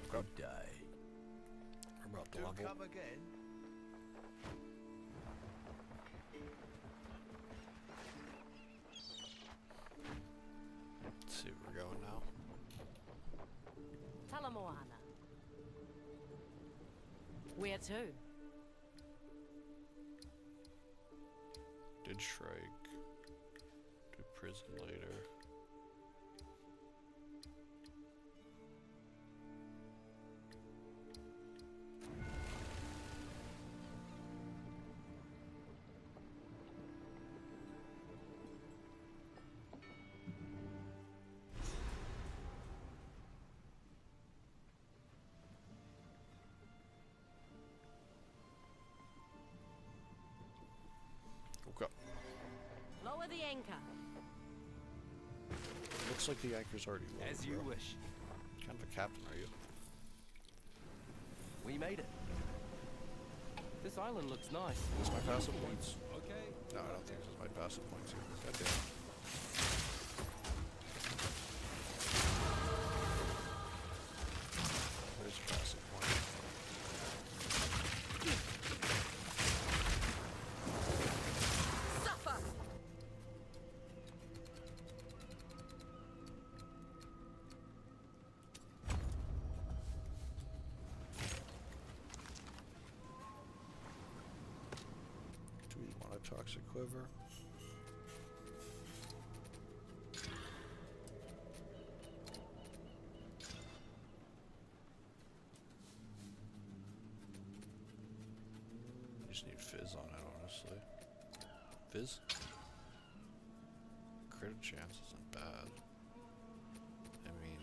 Good day. We're about to Do level. come again. Let's see where we're going now. Talamoana. Where to? Did Shrike. Do prison later. Okay. Lower the anchor. Looks like the anchor's already low. As you bro. wish. What kind of a captain are you? We made it. This island looks nice. Is this my passive points? Okay. No, I don't think this is my passive points here. God damn. Where's your passive point? Suffer! Do we want a toxic quiver? just need fizz on it, honestly. Fizz? Crit chance isn't bad. I mean,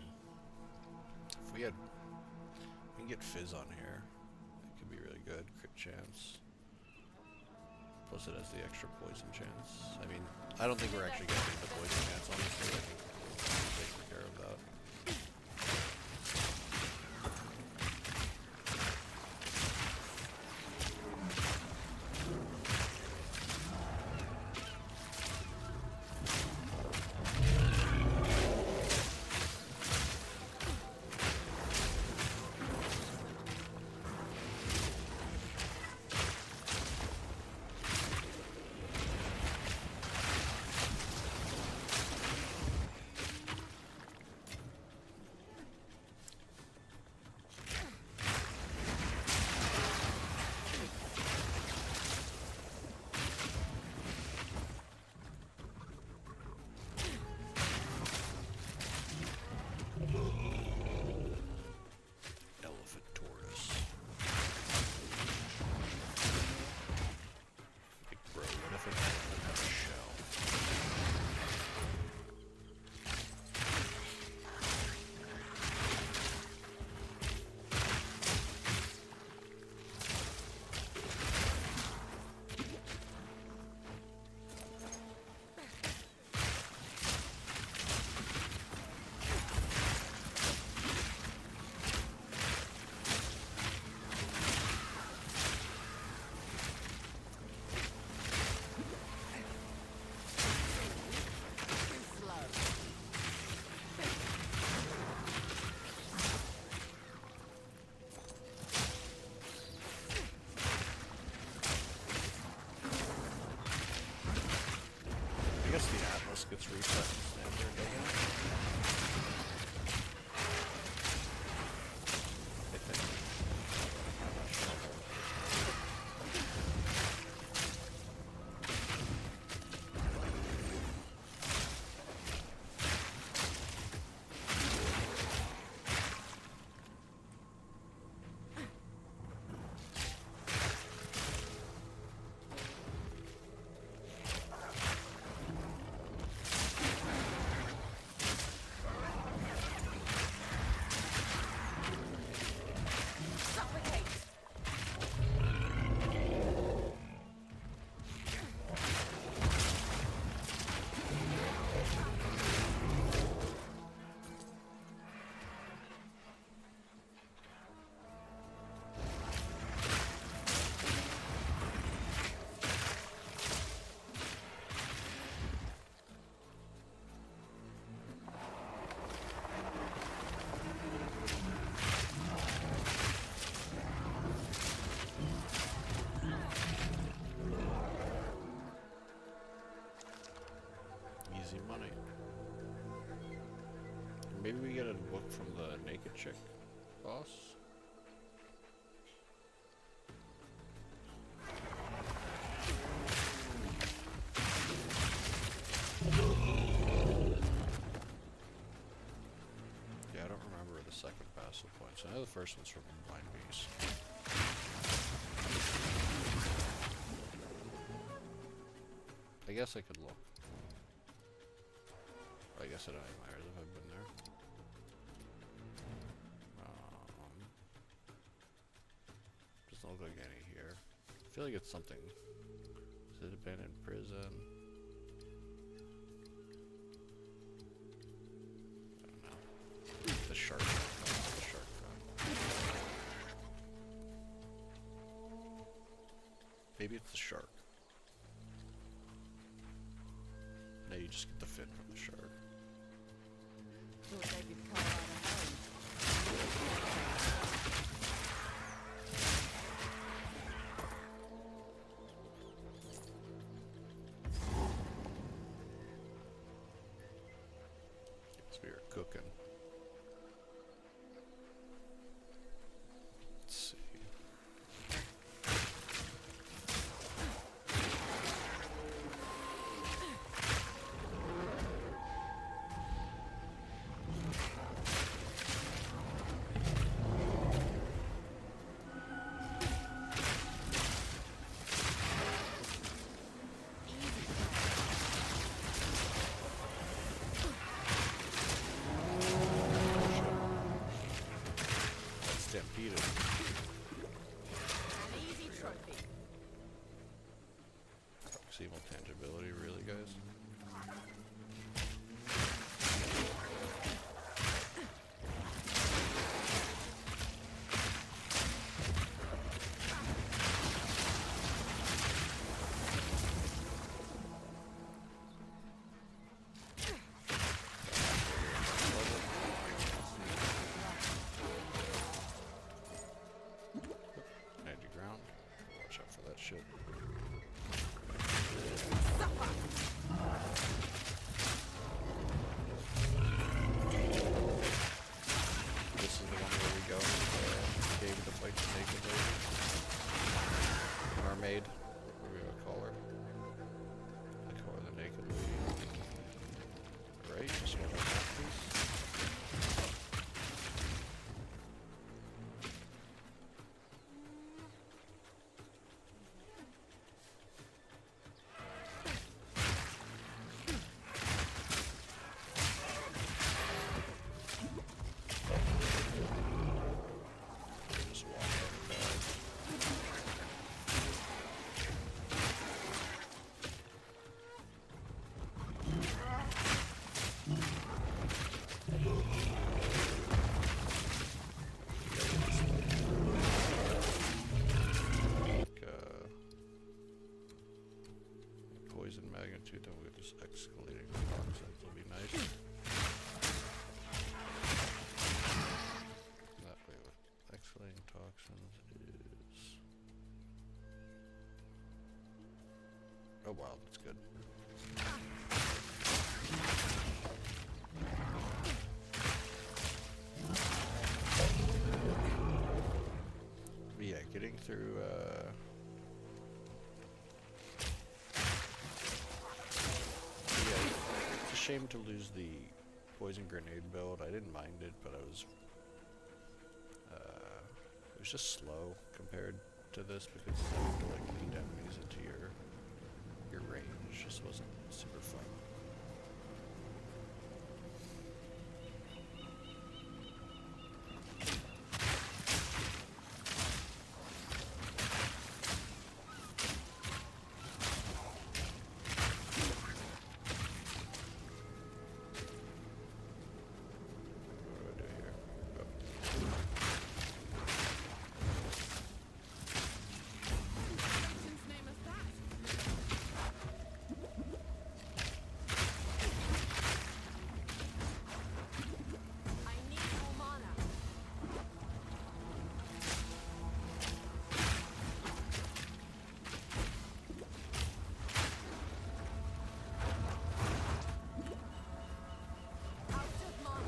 if we can get fizz on here, it could be really good. Crit chance. Plus it has the extra poison chance. I mean, I don't think we're actually getting the poison chance, honestly. I think we'll take care of that. I guess the Atlas gets reset to standard, doesn't it? I think. I'm not sure. Money. Maybe we get a book from the naked chick boss. Yeah, I don't remember the second passive points. I know the first one's from Blind Beast. I guess I could look. I guess it matters if I've been there. Doesn't look like any here. I feel like it's something. Is it abandoned prison? I don't know. The shark. The shark front. Maybe it's the shark. No, you just get the fin from the shark. Thought they'd be far out of home. Guess we were cooking. Let's see. stampeded. An easy trophy. Proximal tangibility, really, guys? Anti-ground. Watch out for that shit. This is the one where we go into the cave to fight the naked lady. Mermaid, what do we call her? I call her the naked lady. Right, just one like that, please. Just walk right back. Poison magnitude, then we're just escalating the toxins will be nice. That way with escalating toxins is... Oh wow, that's good. But yeah, getting through it's a shame to lose the poison grenade build. I didn't mind it, but it was just slow compared to this because you have to like lead enemies into your range. Just wasn't super fun. What do I do here? Oh. Legion's name is that. I need more mana. Out of mana.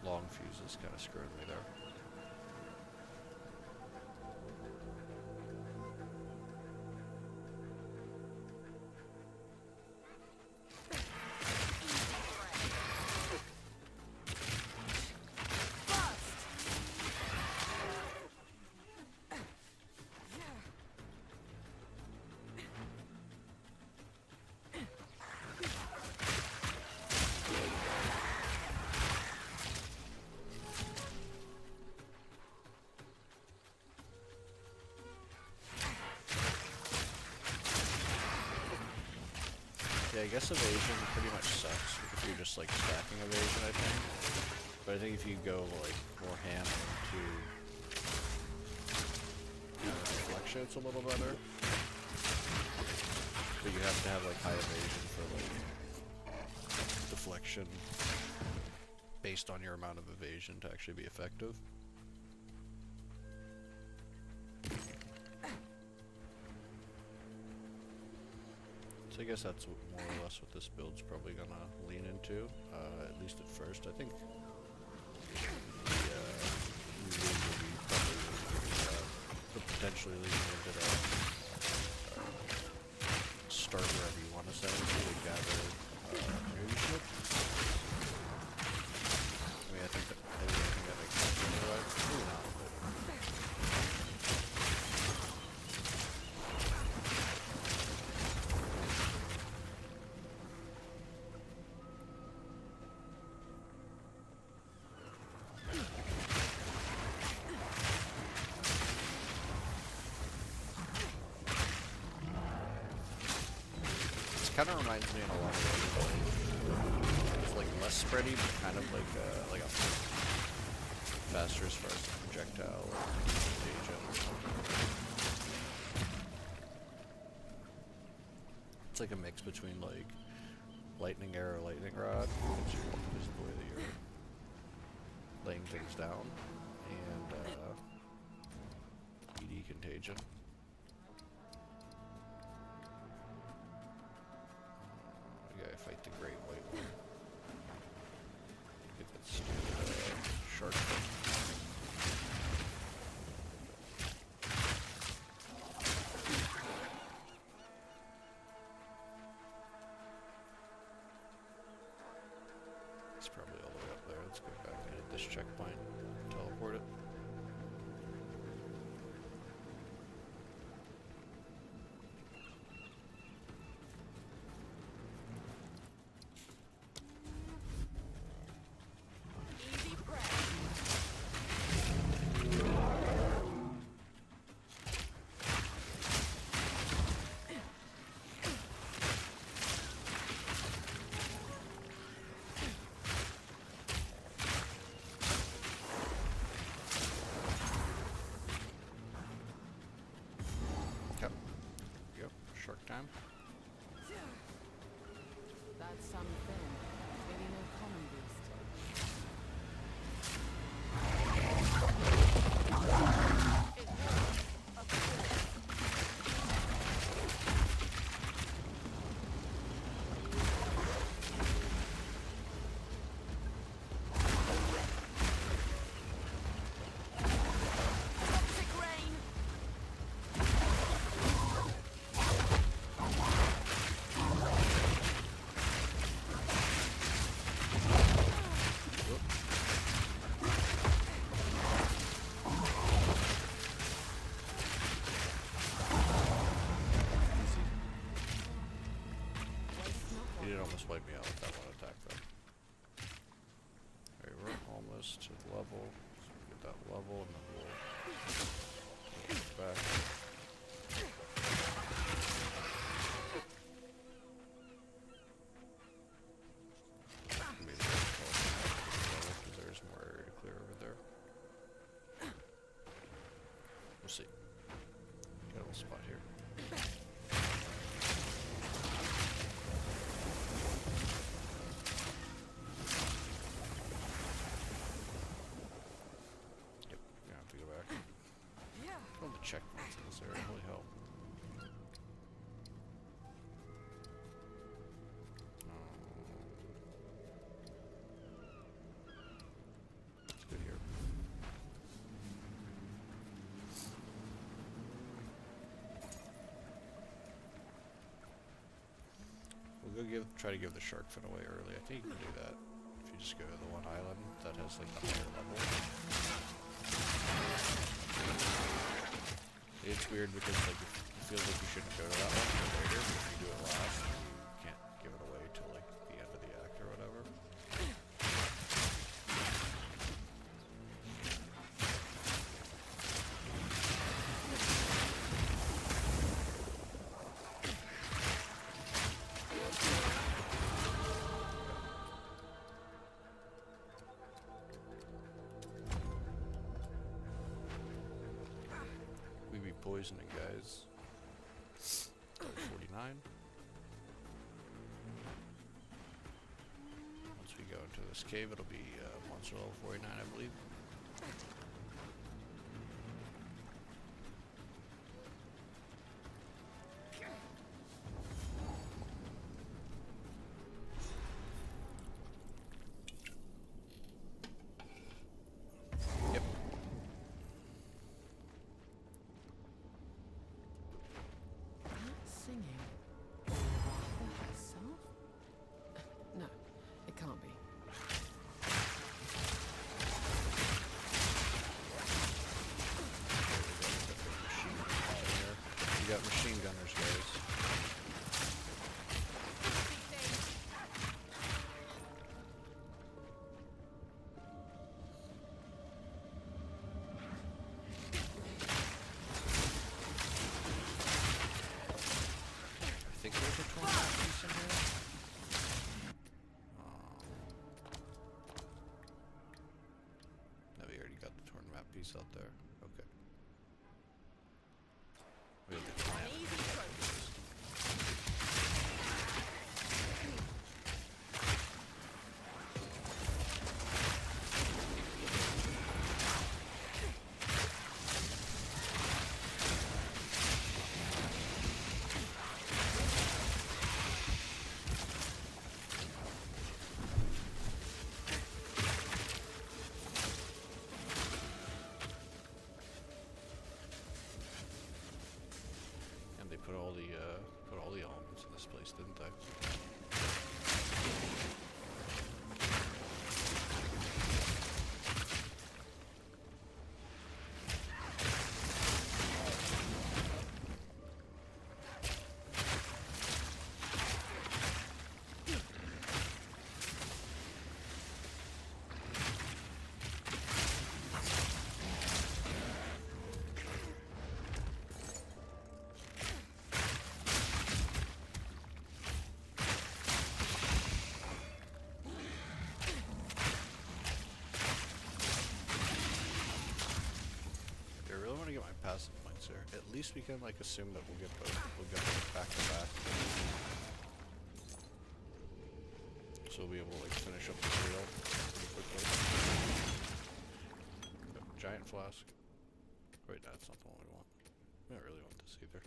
Long fuses kind of screwed me there. Yeah, I guess evasion pretty much sucks if you're just like stacking evasion, I think. But I think if you go like more ham into deflection, it's a little better. But you have to have like high evasion for like deflection based on your amount of evasion to actually be effective. So I guess that's more or less what this build's probably gonna lean into, at least at first. I think the new league will be probably potentially leaning into the start wherever you want to send to gather leadership. I mean, I think that makes sense anyway. Maybe not, but kind of reminds me in a lot of ways it's like less spready, but kind of like a faster as far as the projectile or contagion. It's like a mix between like lightning arrow, lightning rod, which is the way that you're laying things down, and ED contagion. I gotta fight the great white one. Get that stupid shark thing. It's probably all the way up there. Let's go back and hit this checkpoint. Teleport it. Easy prey. Yep. Yep. Shark time. That's something. Maybe no common beast. Toxic rain. He did almost wipe me out with that one attack though. Alright, we're almost to the level. So we get that level and then we'll get back. Maybe because there's more area to clear over there. We'll see. Got a little spot here. Yep, gonna have to go back. All the checkpoints in this area really help. It's good here. We'll go try to give the shark fin away early. I think you can do that if you just go to the one island that has like the higher level. It's weird because like it feels like you shouldn't go to that one till later, but if you do it last, you can't give it away till like the end of the act or whatever. We be poisoning guys. 49. Once we go into this cave, it'll be monster level 49, I believe. Yep. Singing. Rather herself? No, it can't be. piece out there. Okay. We have the clan. And they put all the elements in this place, didn't they? Get my passive points here. At least we can like assume that we'll get both back to back. So we'll be able to like finish up the reel pretty quickly. Yep, giant flask. Wait, that's not the one we want. We don't really want this either.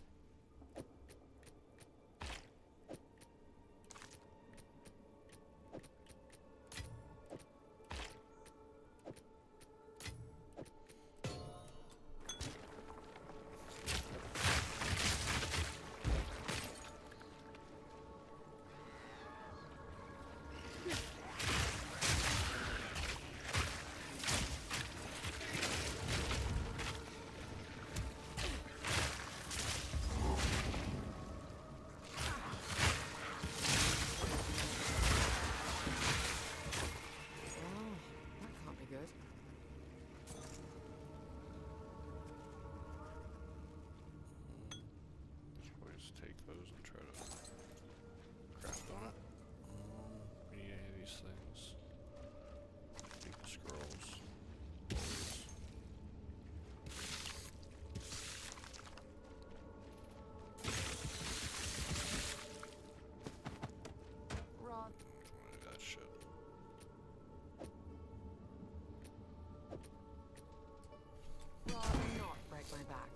Take those and try to craft on it. We need any of these things. Take the scrolls. Rod. That shit. Rather not break my back.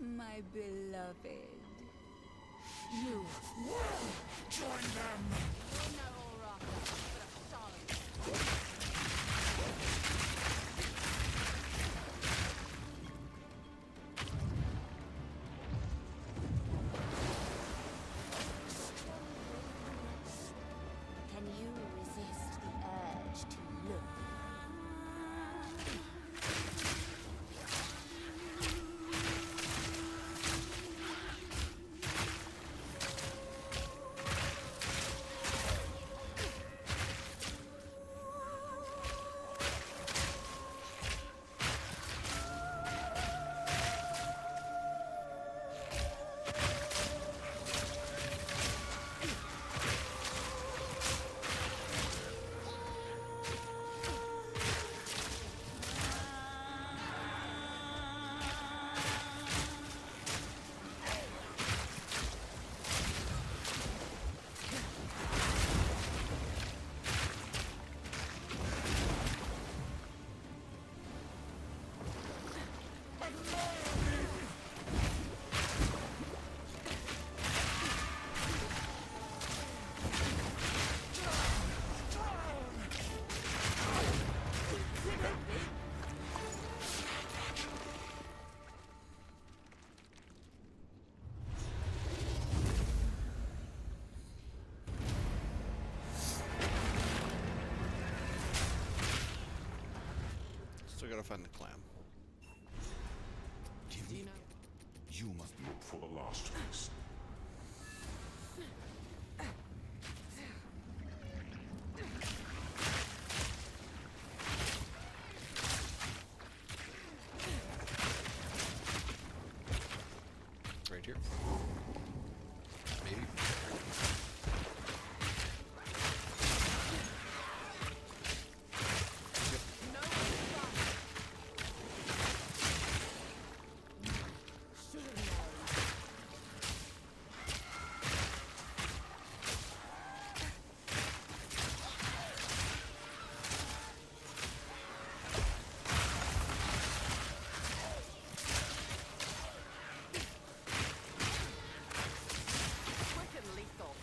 My beloved. You will join them! Can you resist the urge to look? Gotta find the clam. Give me. You must look for the last piece. Right here. Maybe. Quick and lethal.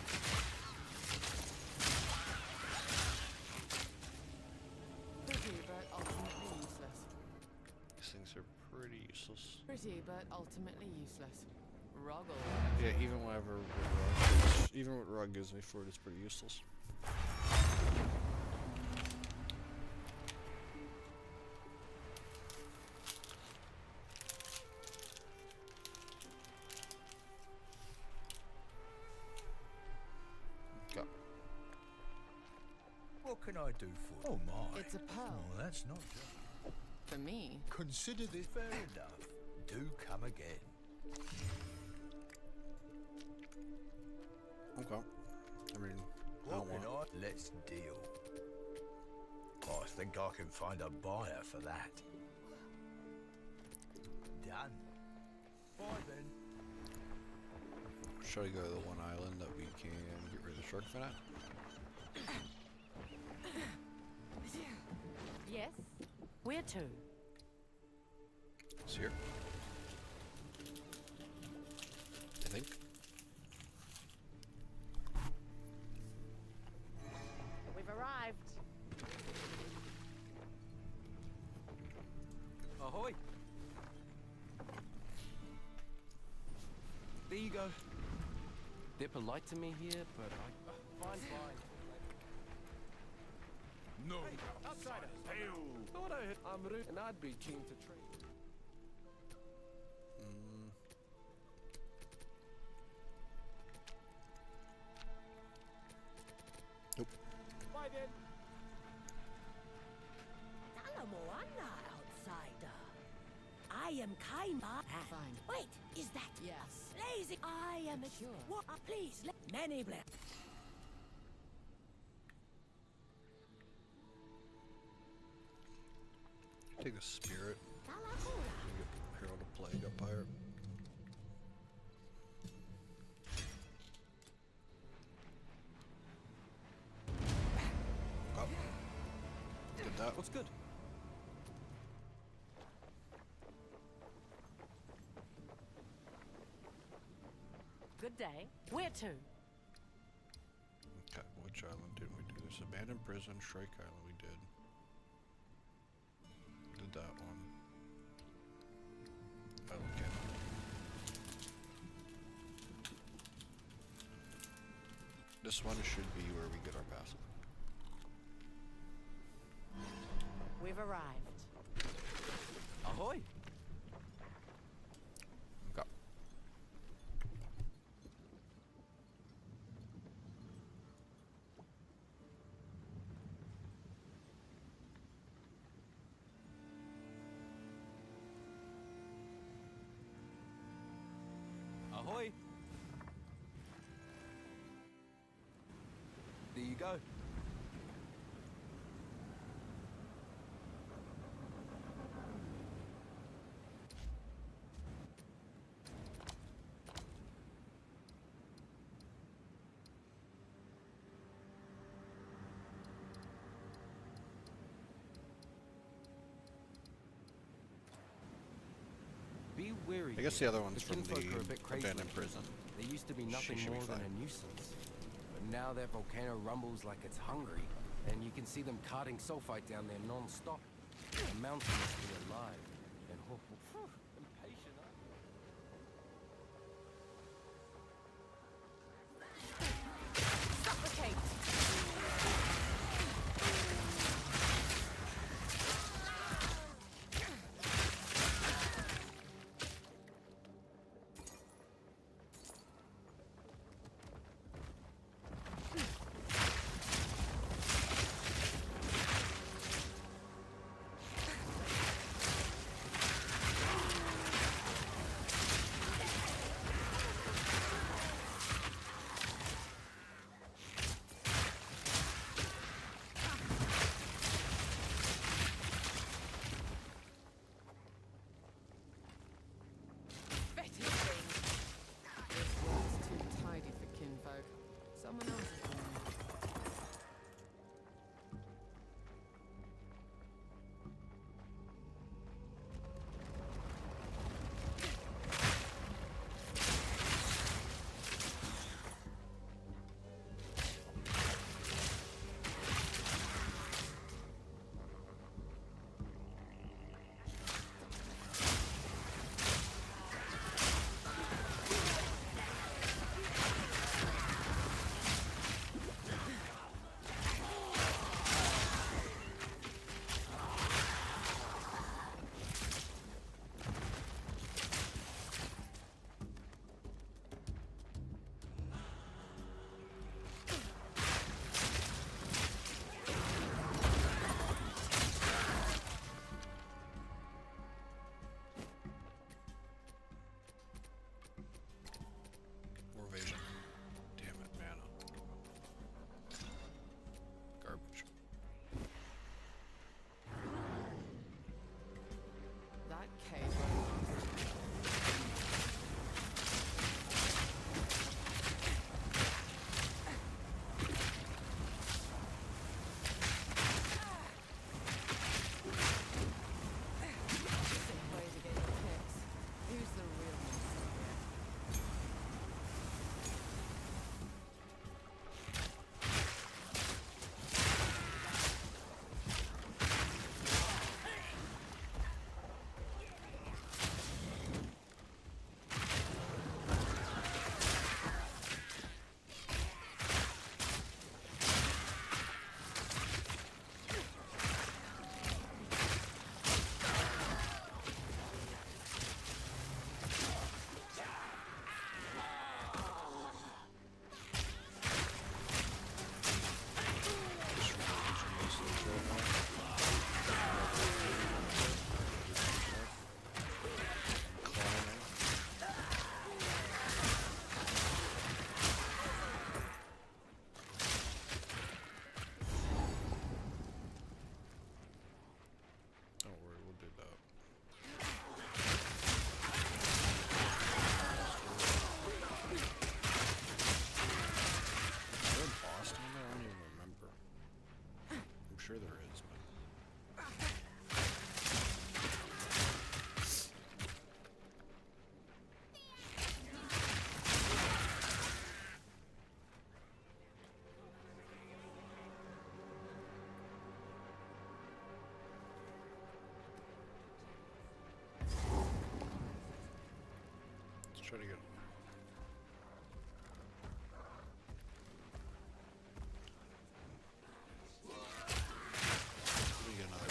Pretty, but ultimately useless. These things are pretty useless. Pretty, but ultimately useless. Ruggle. Yeah, even what Rug gives me for it is pretty useless. Go. What can I do for you? Oh my. It's a pearl. Oh, that's not just. For me. Consider this fair enough. Do come again. Okay. I mean, I What don't can want. Let's deal. I think I can find a buyer for that. Done. Bye then. Should I go to the one island that we can get rid of the shark fin at? Yes? Where to? It's here. I think. We've arrived. Ahoy! There you go. They're polite to me here, but fine. No. Hey, outsider! Thought I'm rude and I'd be keen to trade. Nope. Bye then. Talamoana, outsider. I am Kaima. Fine. Wait, is that? Yes. Lazy. I am a Sure. What? Please, many bless. Take a spirit. Talahula. Get Herald of Plague up higher. Oh. Did that. What's good? Good day. Where to? Okay, which island didn't we do this? Abandoned Prison, Shrike Island we did. Did that one. Okay. This one should be where we get our passive. We've arrived. Ahoy! Okay. Ahoy! There you go. Be wary. I guess the other one's The from kinfolk are a the bit crazy abandoned looking. prison. They used to be She nothing should be more than fine. a nuisance. But now their volcano rumbles like it's hungry, and you can see them carting sulfite down there non-stop. The mountain must be alive. And impatient, aren't you? Suffocate! pretty good. We get another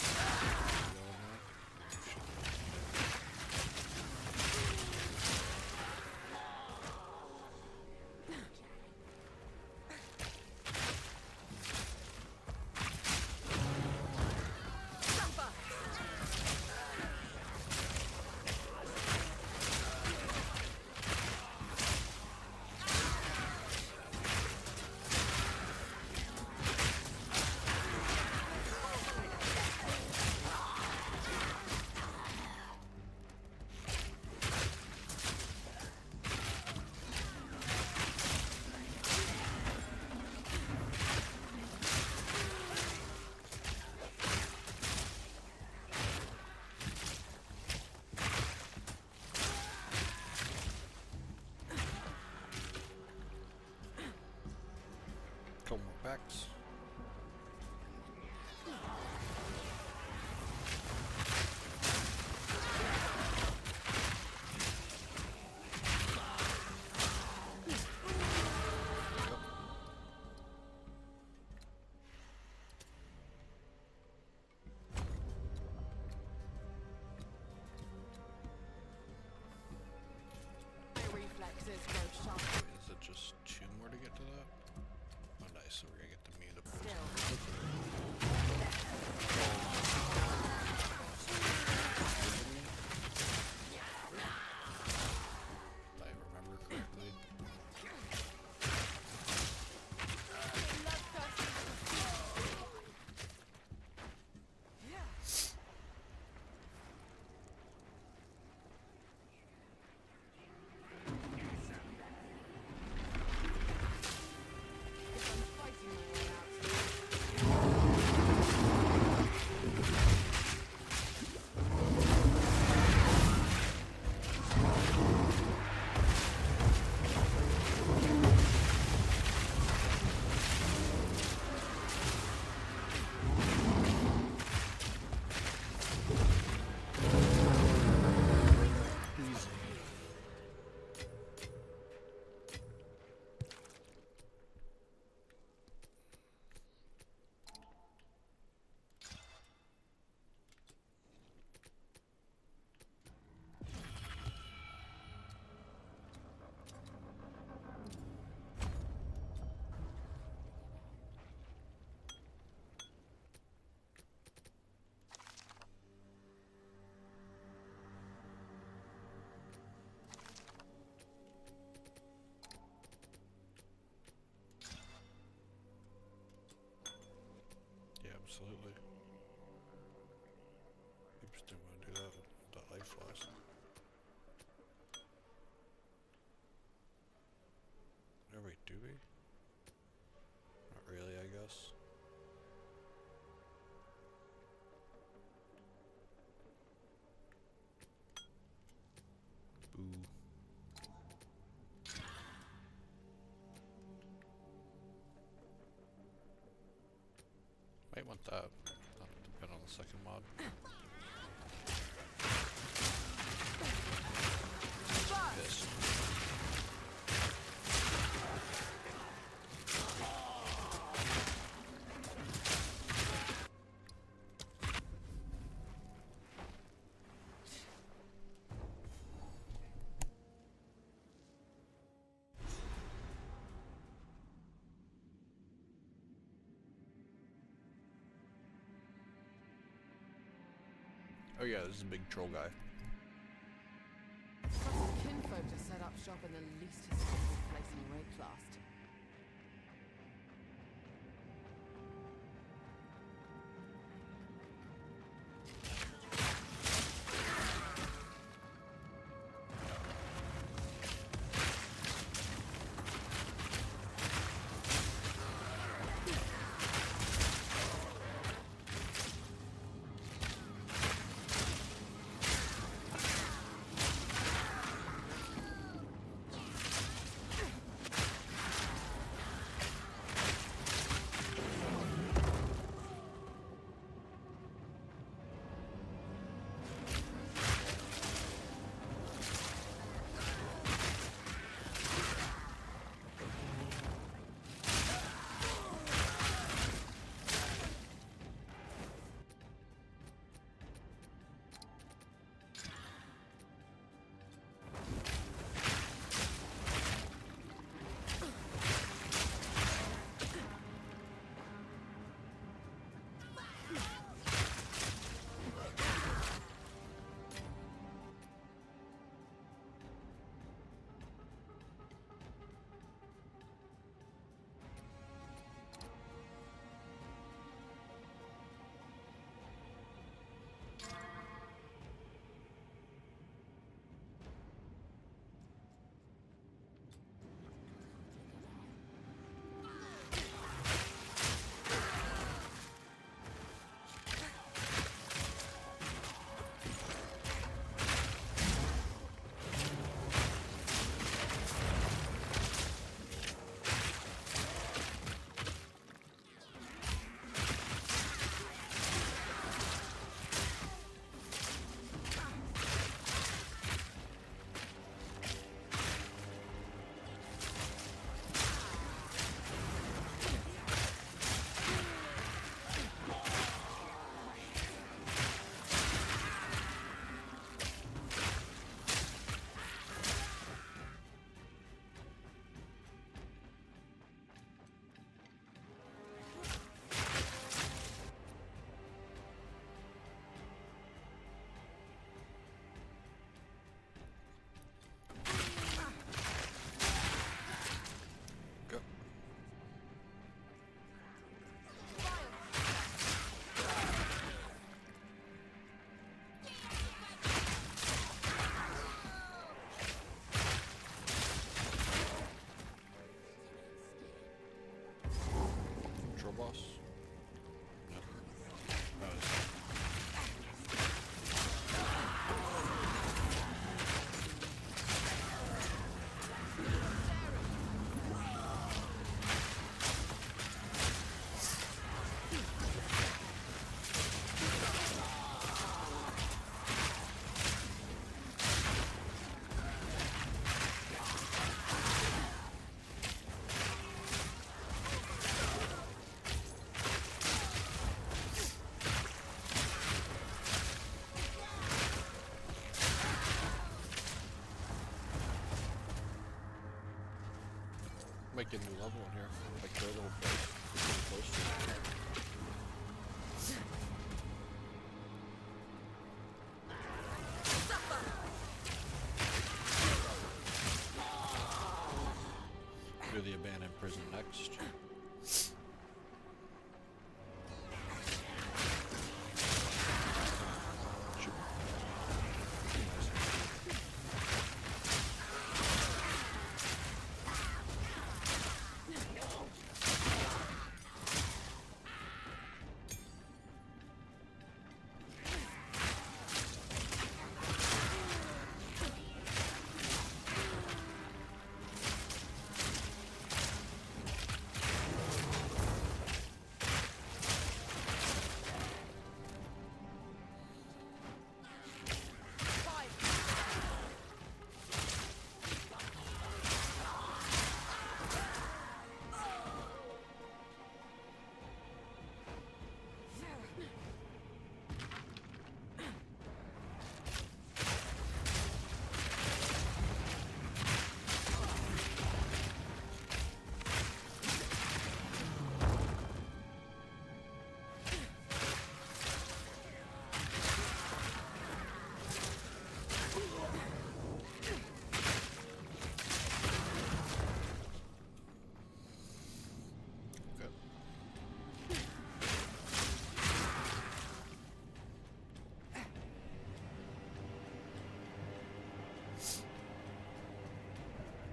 couple more packs. Reflexes go sharp. Is it just 2 more to get to that? Oh, nice. So we're gonna get the meat of if I remember correctly. Absolutely. Oops, didn't want to do that with the life flash. Oh wait, do we? Not really, I guess. Boo. Might want that. Not to depend on the second mod. Yes. Oh yeah, this is a big troll guy. Trust kinfolk to set up shop in the least historical place in Rayclast. might get a new level in here. Like the little place. It's getting close to it. Do the abandoned prison next.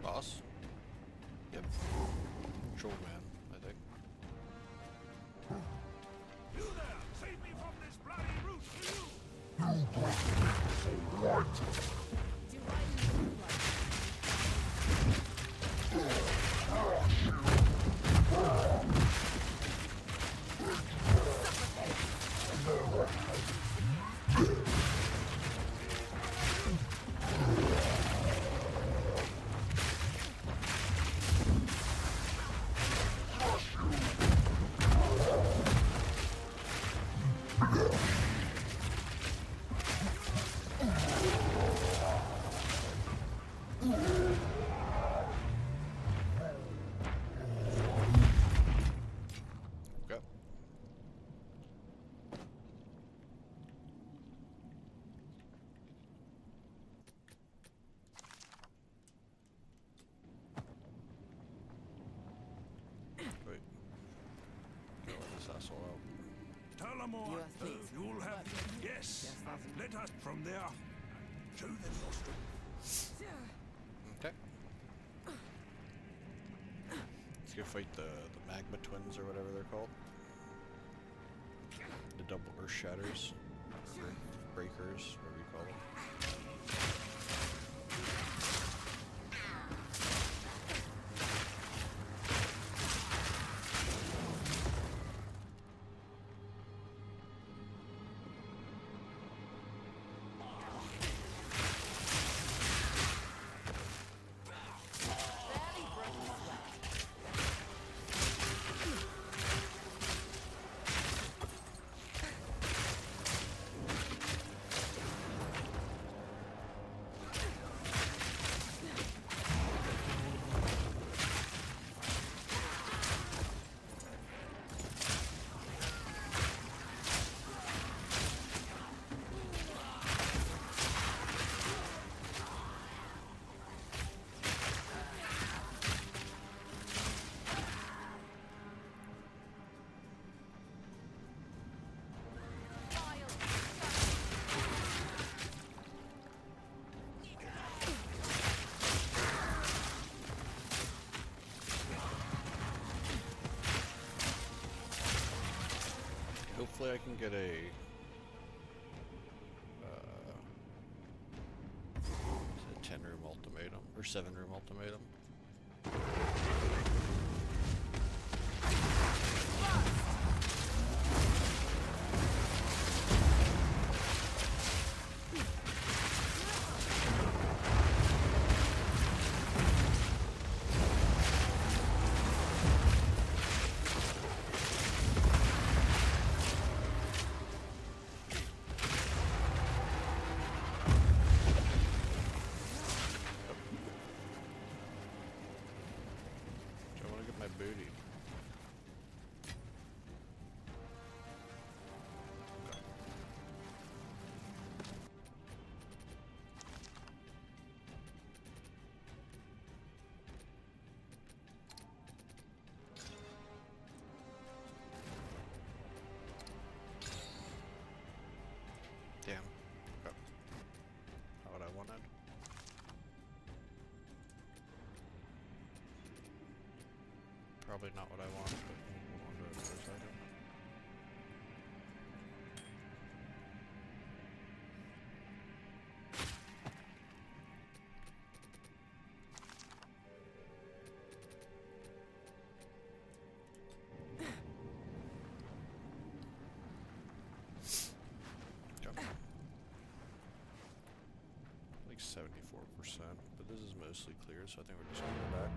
Boss? Yep. Troll man, I think. You there! Save me from this bloody root, you! Okay. Wait. Go let this asshole out. Talamore, you'll have... Yes, let us from there. Show them your strength. Okay. Let's go fight the magma twins or whatever they're called. The double earth shatters. Or breakers, whatever you call them. Hopefully I can get a 10-room ultimatum, or 7-room ultimatum. probably not what I want, but hold on to it for a second. Like 74%, but this is mostly clear, so I think we're just gonna go back.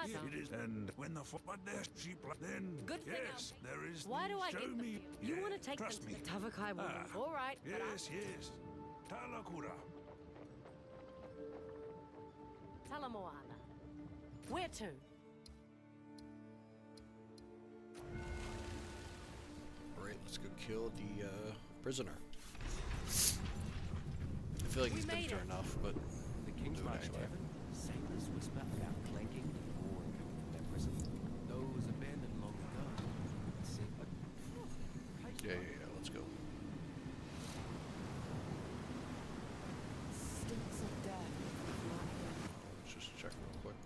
Here it is. And when the but there's sheep, then Good thing yes, there is. Why do I show get me? You Yeah, want to take them trust to me. the Tavakai woman? Ah, All right, but Yes, yes. Talakura. tell her Moana. Where to? Alright, let's go kill the prisoner. I feel like We he's been made through it. enough, but The King's do it March anyway. Tavern? Sailors whisper about clanking and roaring coming from their prison. Though it was abandoned long ago. See, but... Yeah, let's go. Stinks of death. Not here. Let's just check real quick.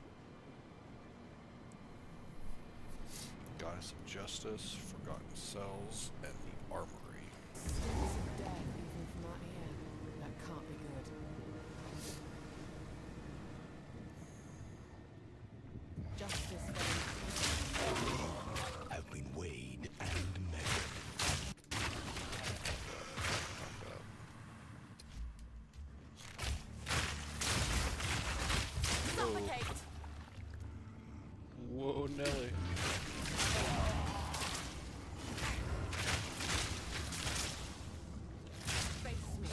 Goddess of Justice, Forgotten Cells, and the Armory. Stinks of death even from out here. That can't be good. Justice I've been weighed and measured. Suffocate! Whoa, Nelly. Face me.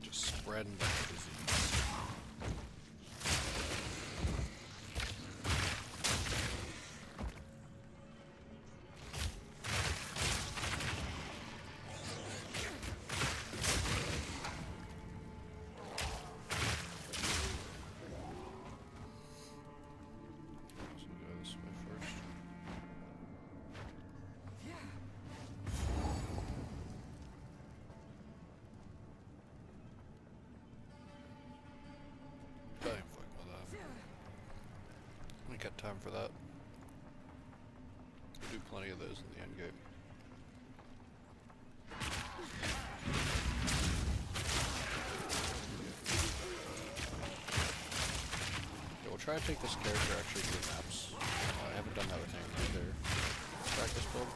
Just spreading that disease. So we go this way first. I ain't fucking with that. I ain't got time for that. We'll do plenty of those in the end game. Yeah, we'll try to take this character actually through maps. I haven't done that with any other practice build.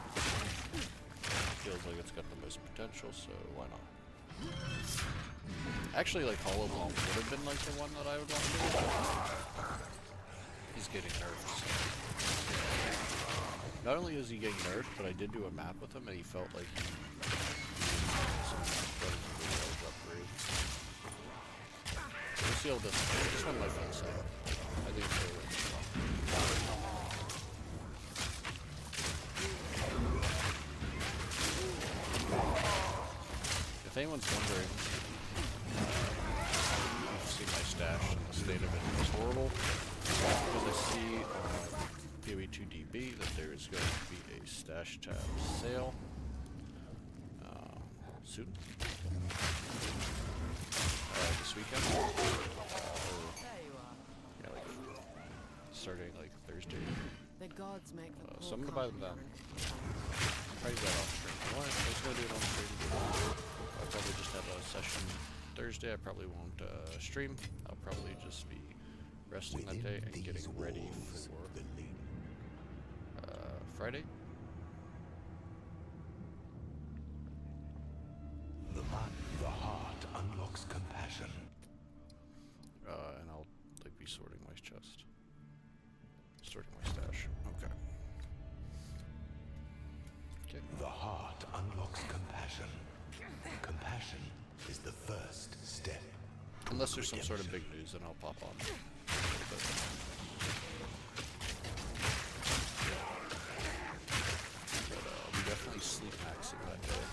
Feels like it's got the most potential, so why not? Actually, like, Hollow Block would have been, like, the one that I would want to do, but he's getting nerfed, so. Not only is he getting nerfed, but I did do a map with him, and he felt like he needed some relatively large upgrades. We'll see how this goes. This one might be the same. I think it's really strong. if anyone's wondering, you've seen my stash and the state of it is horrible. Because I see on PoE2 DB that there is going to be a stash tab sale soon. This weekend. Yeah, like starting like Thursday. The gods make the So I'm gonna buy them then. Probably do that on stream. I was gonna do it on stream. I'll probably just have a session Thursday. I probably won't stream. I'll probably just be resting that day and getting ready for Friday. The heart unlocks compassion. And I'll like be sorting my chest. Sorting my stash. Okay. Okay. The heart unlocks compassion. Compassion is the first step. Unless there's some sort of big news, then I'll pop on. But we definitely sleep maxing that day.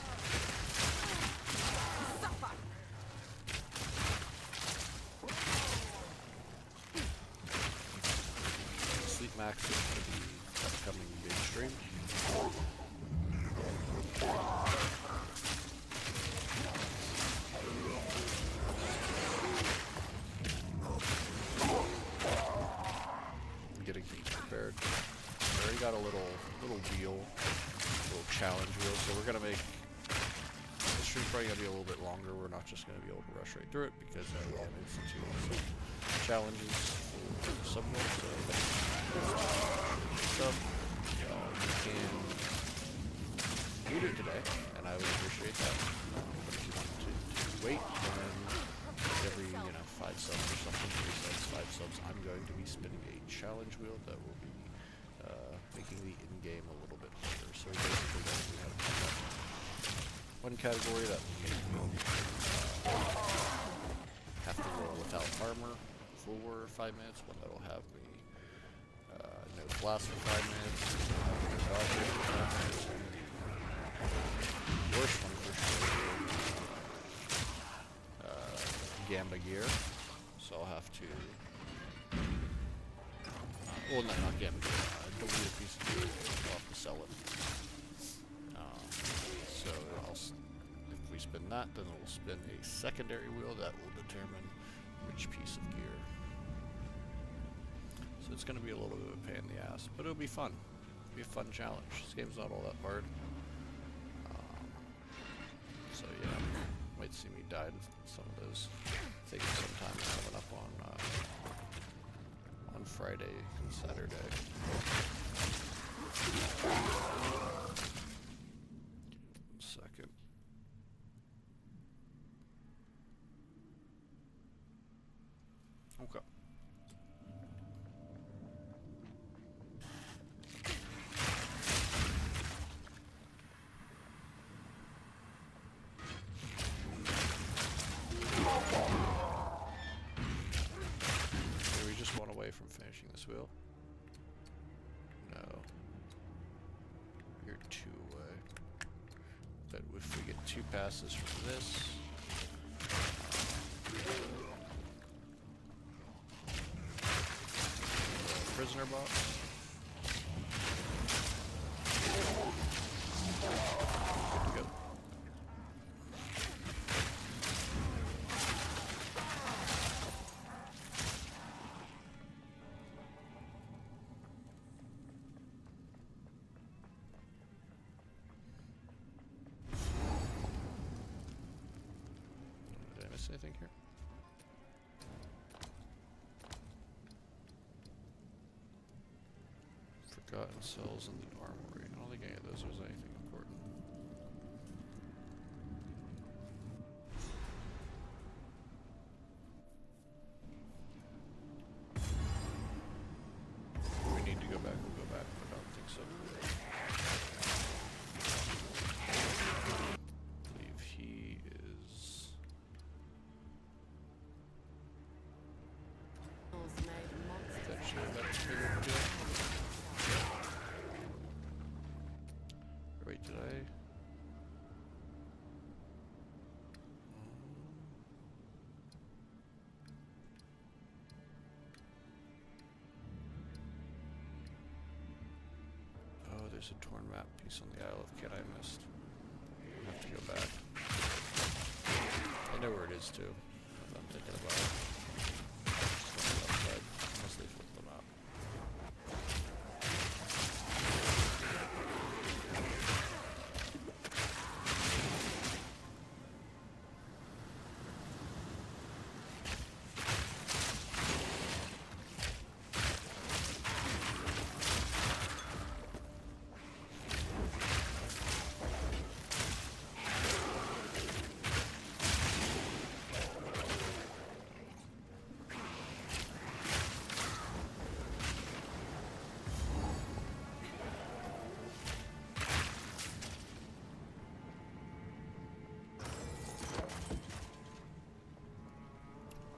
Sleep maxing for the upcoming big stream. Getting things prepared. I already got a little wheel, little challenge wheel, so we're gonna make the stream probably gonna be a little bit longer. We're not just gonna be able to rush right through it because we have instituted some challenges for the sub world. So you can do it today, and I would appreciate that. But if you want to wait, then every 5 subs or something, 3 subs, 5 subs, I'm going to be spinning a challenge wheel that will be making the in-game a little bit harder. So we're basically going to have one category that will have to roll without armor for 5 minutes, one that will have me no blast for 5 minutes, no dodge for 5 minutes, and the worst one for sure Gamba gear, so I'll have to, well no, not Gamba gear, delete a piece of gear, I'll have to sell it. So if we spin that, then we'll spin a secondary wheel that will determine which piece of gear. So it's going to be a little bit of a pain in the ass, but it'll be fun. It'll be a fun challenge. This game's not all that hard. So yeah, might see me die in some of those. Taking some time coming up on Friday and Saturday. One second. Okay. From finishing this wheel. No. You're 2 away. But if we get 2 passes from this, prisoner box. Good to go. Anything here? Forgotten cells in the armory. I don't think any of those was anything important. We need to go back, we'll go back, but I don't think so. I believe he is... Wait, did I? there's a torn map piece on the Isle of Kit I missed. I have to go back. I know where it is too. If I'm thinking about it. Unless they flip them out.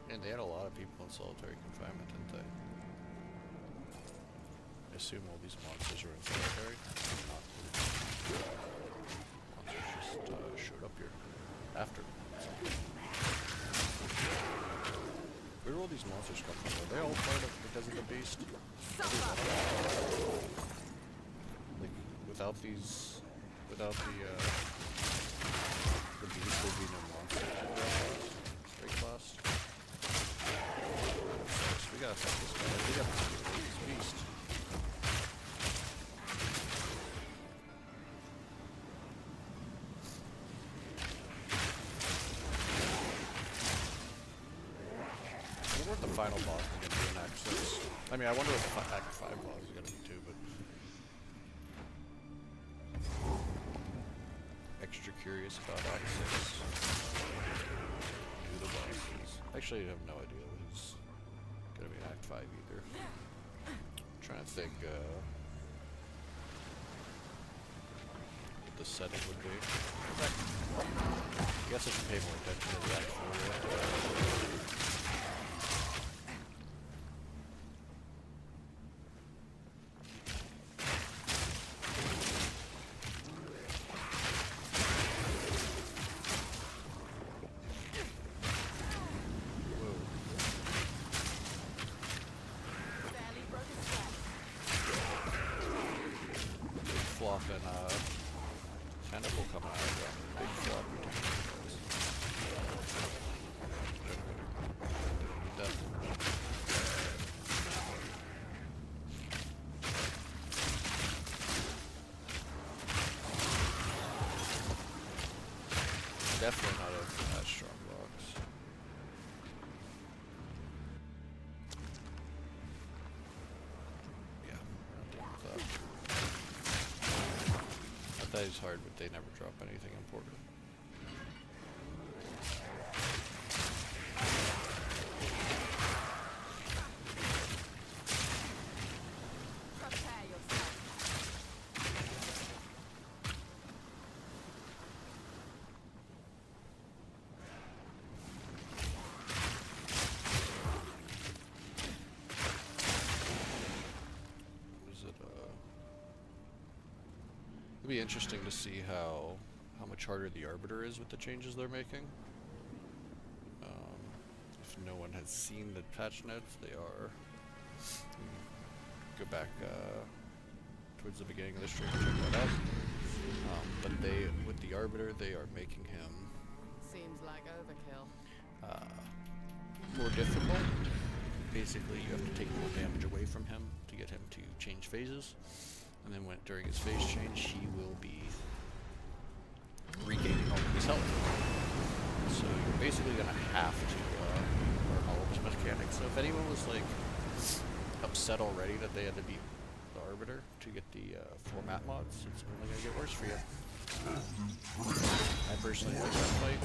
And they had a lot of people in solitary confinement, didn't they? I assume all these monsters are in solitary. Not. Monsters just showed up here after. Where do all these monsters come from? Are they all part of because of the beast? Like without these, without the beast, there'd be no monsters. Very class. We gotta fight this guy. We gotta fight this beast. I wonder what the final boss is gonna be in Act 6. I mean, I wonder what the Act 5 boss is gonna be too, but extra curious about Act 6. Who the boss is. Actually, I have no idea who's gonna be in Act 5 either. I'm trying to think what the setting would be. I guess I should pay more attention to the Act 4. Flop and tentacle coming out of that big floppy tentacles. Definitely not a that strong box. Yeah, we're not dealing with that. That is hard, but they never drop anything important. It'll be interesting to see how much harder the Arbiter is with the changes they're making. If no one has seen the patch notes, they are. Go back towards the beginning of the stream and check that out. But they, with the Arbiter, they are making him Seems like overkill. more difficult. Basically, you have to take more damage away from him to get him to change phases. And then during his phase change, he will be regaining all of his health. So you're basically going to have to learn all of his mechanics. So if anyone was like upset already that they had to beat the Arbiter to get the 4 map mods, it's only going to get worse for you. I personally like that fight.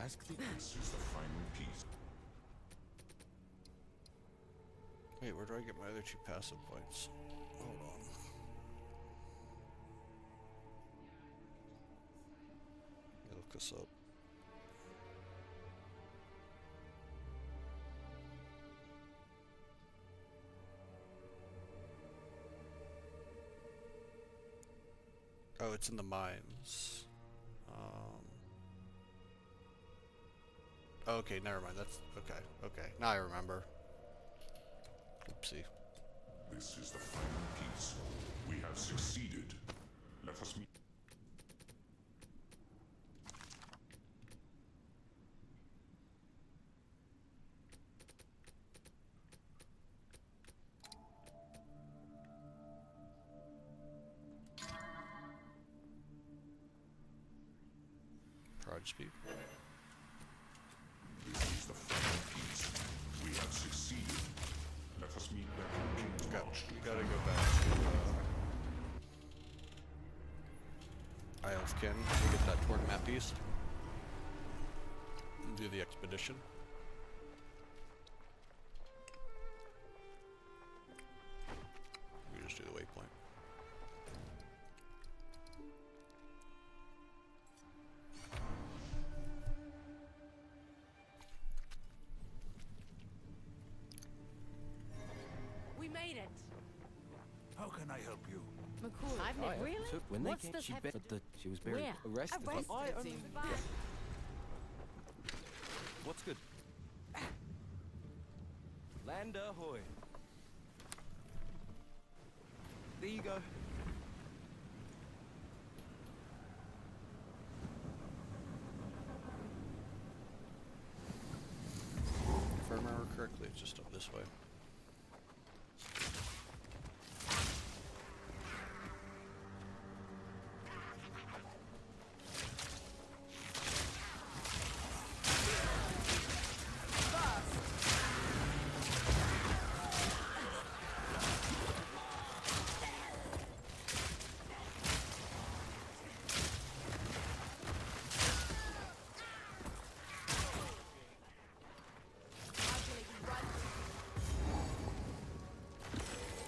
Ask the... This is the final piece. Wait, where do I get my other 2 passive points? Hold on. Let me look this up. Oh, it's in the mines. Okay, never mind. That's okay. Okay, now I remember. Oopsie. This is the final piece. We have succeeded. Let us meet. Prod speed. This is the final piece. We have succeeded. Let us meet back in King's Lodge. We gotta go back to Isle of Kin to get that torn map piece. And do the expedition. We just do the waypoint. We made it. How can I help you? McCool. I've never really. So when What's they came, this she have bet to but she was buried. Where? Arrested. Arrested. What's good? Land ahoy. There you go. If I remember correctly, it's just up this way.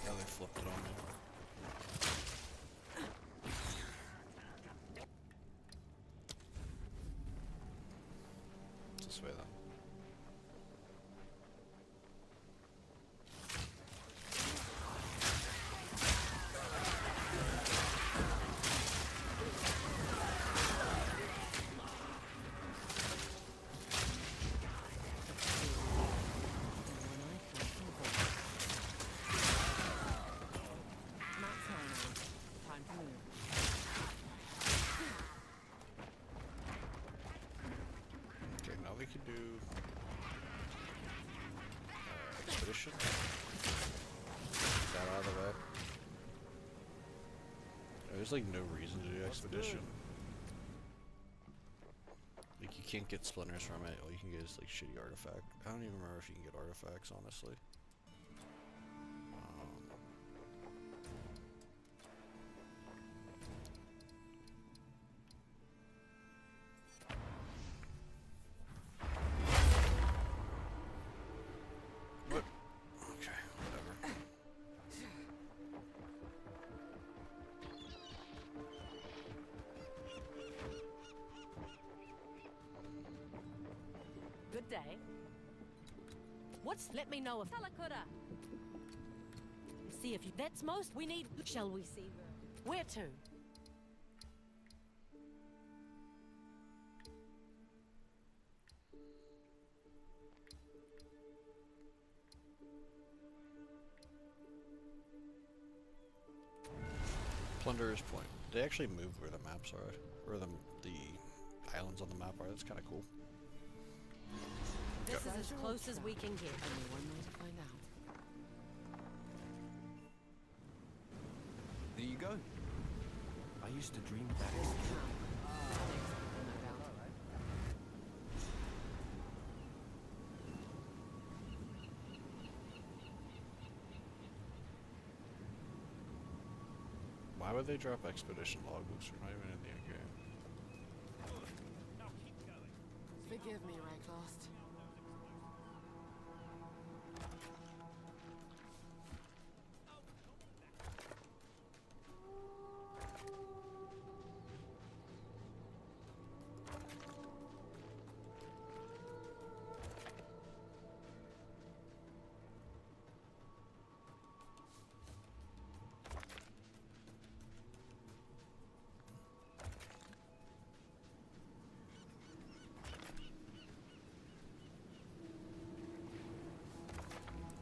Now they flipped it on me. It's this way then. Map's high now. Time to move. Okay, now we can do expedition. Get that out of the way. There's like no reason to do expedition. Like you can't get splinters from it. All you can get is like shitty artifact. I don't even remember if you can get artifacts, honestly. What? Okay, whatever. Good day. What's? Let me know if Talakura. See if you. That's most we need. Shall we see where to? Plunderer's Point. They actually move where the maps are, or the islands on the map are. That's kind of cool. This is as close as we can get. Only one way to find out. There you go. I used to dream that. There's the camp. Next, no doubt. Why would they drop expedition logbooks? We're not even in the game. Forgive me, Rayclost.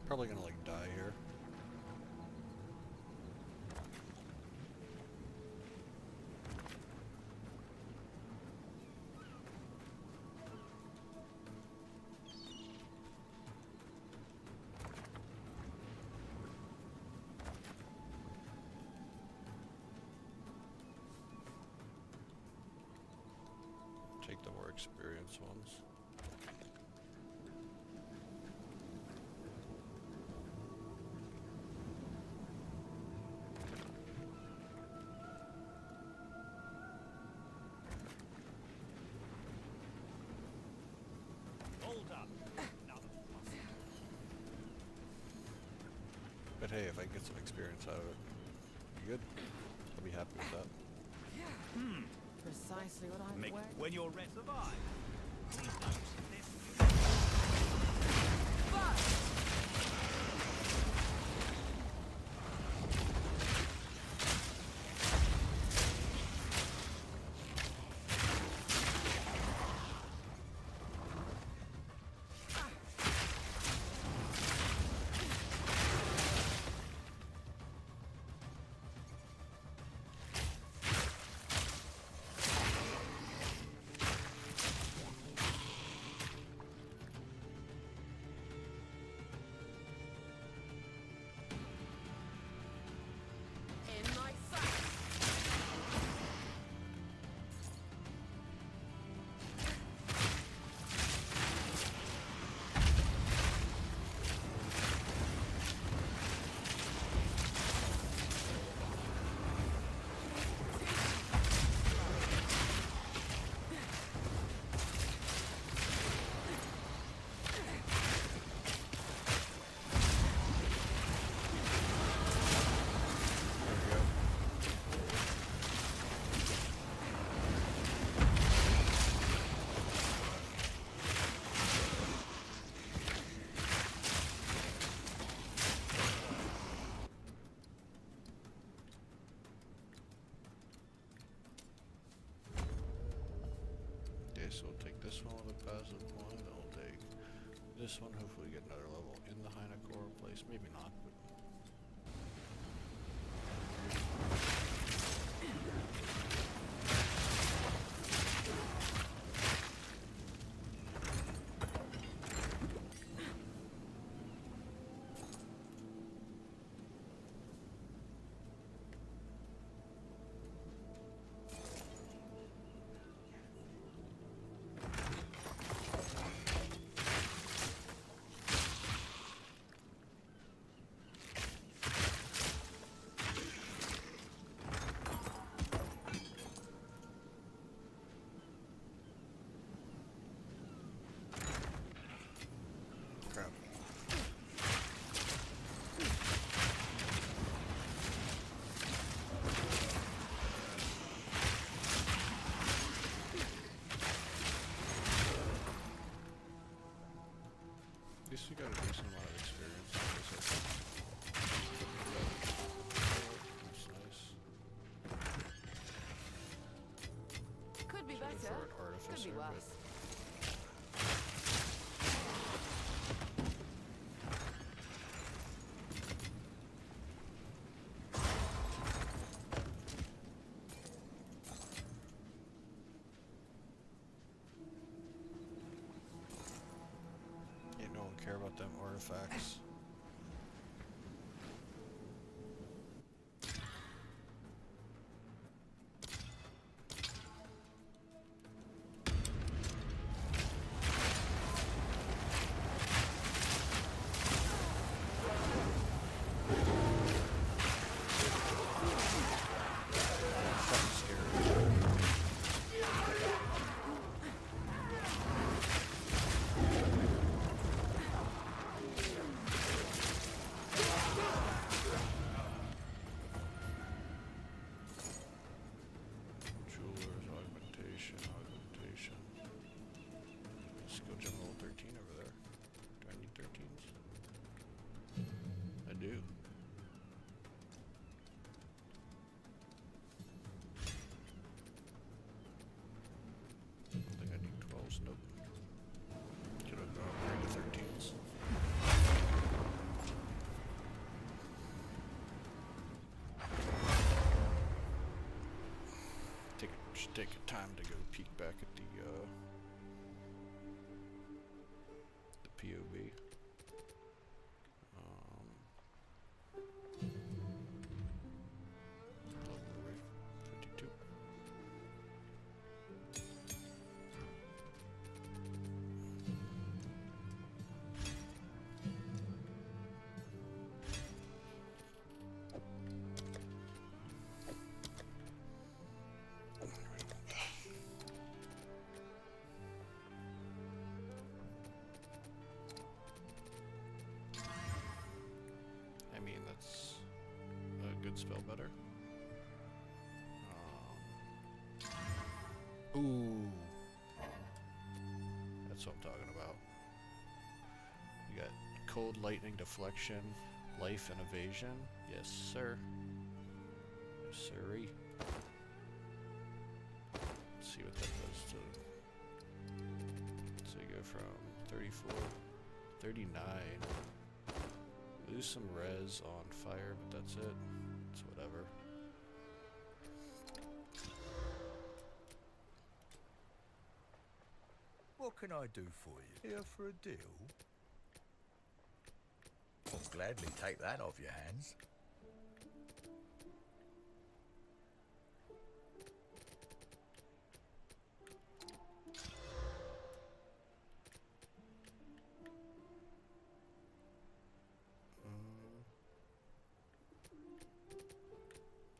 Probably gonna like die here. Take the more experienced ones. But hey, if I get some experience out of it, good. I'll be happy with that. Precisely what I Make wear. when you're ready. Survive. In my sight. Okay, so we'll take this one with a passive one, and we'll take this one, hopefully get another level in the Heinekor place, maybe not, but crap. At least we got a decent amount of experience in this, I think. That's nice. Could be Looking better. for an Could artificer, be but worse. ain't no one care about them artifacts. Fucking scary. Should take a time to go peek back at the POB. Level 52. I mean, that's a good spell better. Ooh. That's what I'm talking about. You got cold lightning deflection, life and evasion. Yes, sir. Yes, sirree. Let's see what that does to. So you go from 34, 39. Lose some res on fire, but that's it. It's whatever. What can I do for you? Here for a deal? I'll gladly take that off your hands.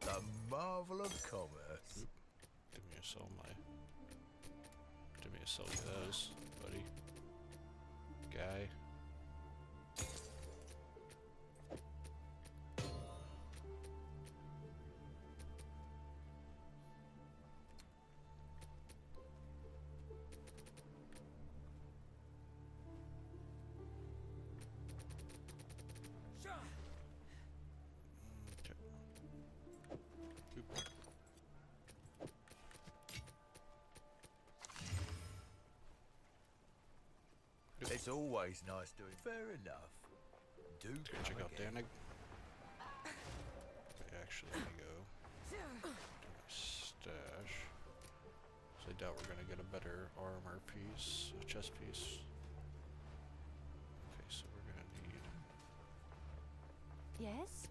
The marvel of commerce. Give me a sell those, buddy. Guy. It's always nice doing. Fair enough. Do Let's go check out Danig. Actually, let me go to my stash. So I doubt we're gonna get a better armor piece, a chest piece. Okay, so we're gonna need. Yes?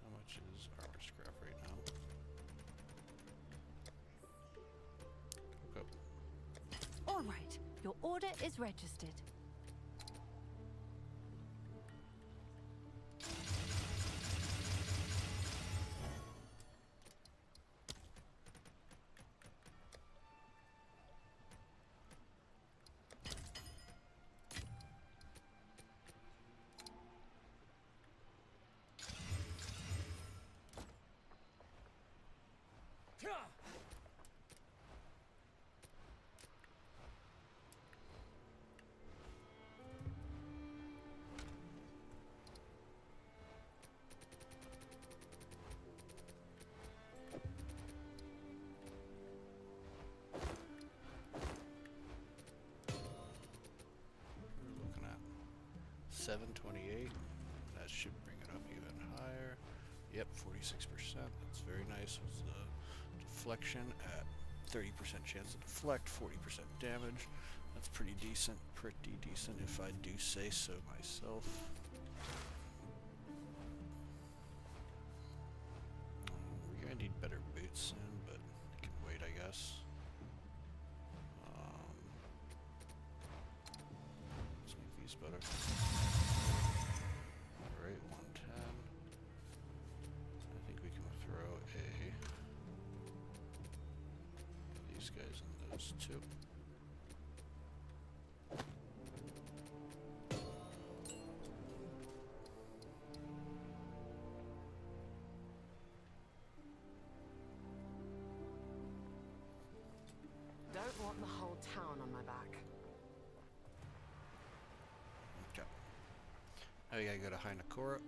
How much is armor scrap right now? Go. All right. Your order is registered. We're looking at 728. That should bring it up even higher. Yep, 46%. That's very nice. Was the deflection at 30% chance to deflect, 40% damage. That's pretty decent. Pretty decent, if I do say so myself. We're gonna need better boots soon, but it can wait, I guess. Let's make these better. Alright, 110. I think we can throw these guys in those two. Don't want the whole town on my back. Okay. Now we gotta go to Hynakora.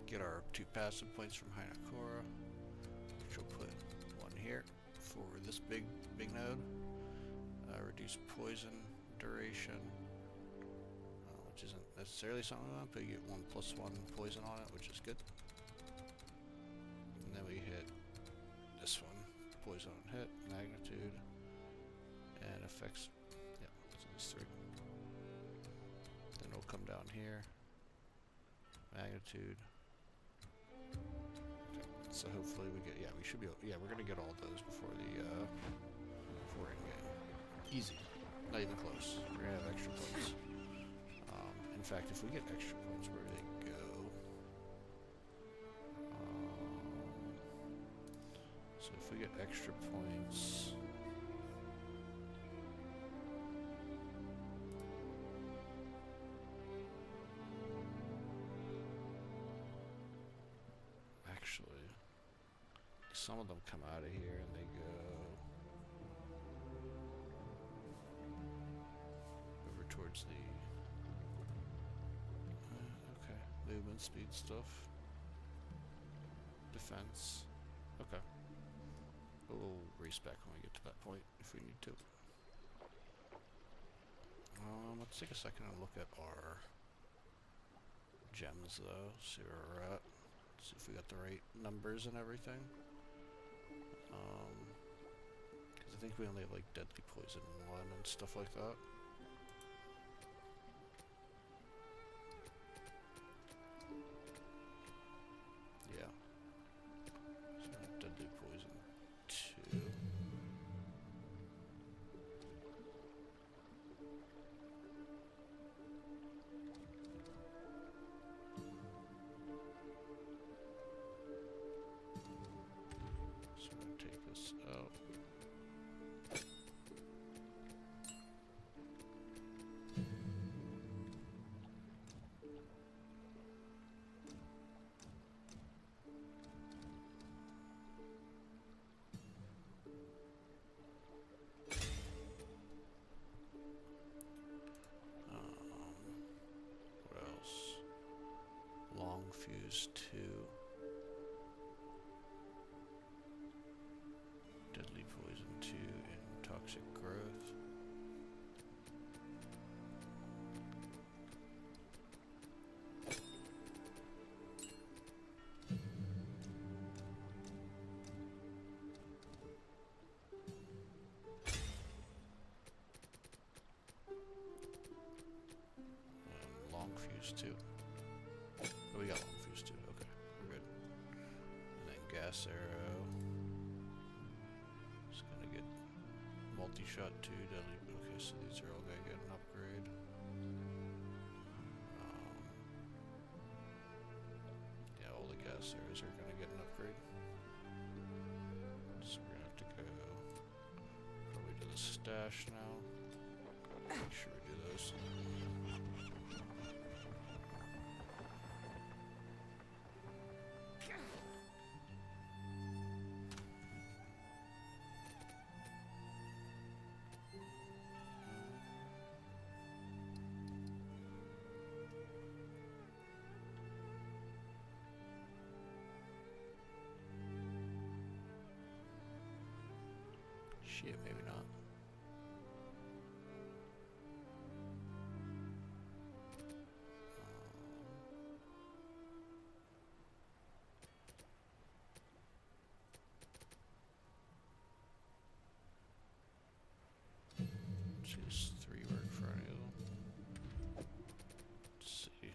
Get our 2 passive points from Hynakora, which will put 1 here for this big node. Reduce poison duration, which isn't necessarily something we want, but you get 1+1 poison on it, which is good. poison on hit, magnitude, and affects. Yeah, it's these three. Then it'll come down here. Magnitude. Okay. So hopefully we get. Yeah, we should be. Yeah, we're gonna get all those before the before end game. Easy. Not even close. We're gonna have extra points. In fact, if we get extra points, where do they go? So if we get extra points, actually, some of them come out of here and they go over towards the okay, movement speed stuff, defense. Okay. We'll race back when we get to that point if we need to. Let's take a second and look at our gems though, see where we're at. See if we got the right numbers and everything. Because I think we only have like deadly poison 1 and stuff like that. Yeah. So deadly poison 2. So I'm gonna take this out. What else? Long fuse 2. Deadly poison 2 and toxic growth. And long fuse 2. Oh, we got long fuse 2. Okay, we're good. And then gas arrow. Just gonna get multi-shot 2, deadly. Okay, so these are all gonna get an upgrade. Yeah, all the gas arrows are gonna get an upgrade. So we're gonna have to go probably to the stash now. Make sure we do those. Shit, maybe not. Choose 3 work for any of them. Let's see.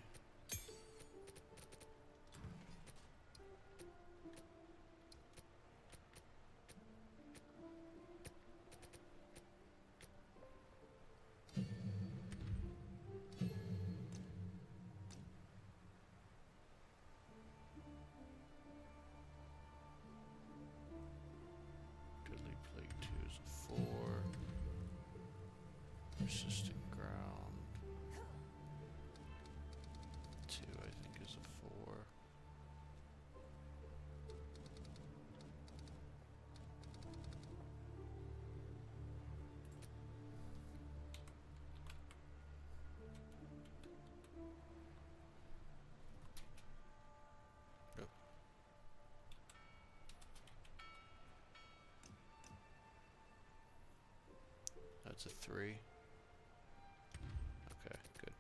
Deadly Plague 2 is a 4. Persistent Ground 2, I think, is a 4. Yep. That's a 3. Okay, good.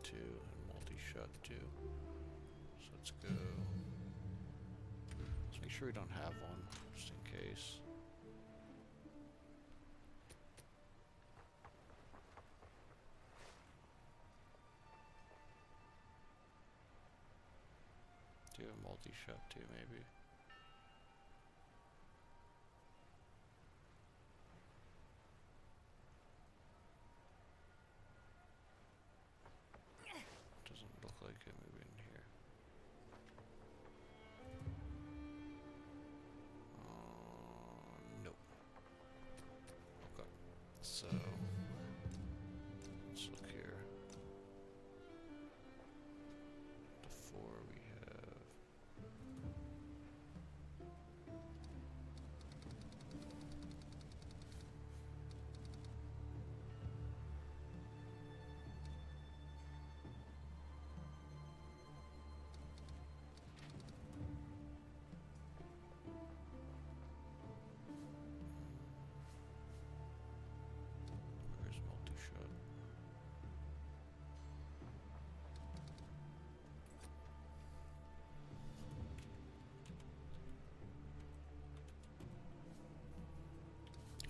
2 and multi-shot 2. So let's go. Let's make sure we don't have one, just in case. Do a multi-shot 2 maybe. Doesn't look like it moving here. Nope. Okay. So let's look here. The 4 we have. Where's multi-shot?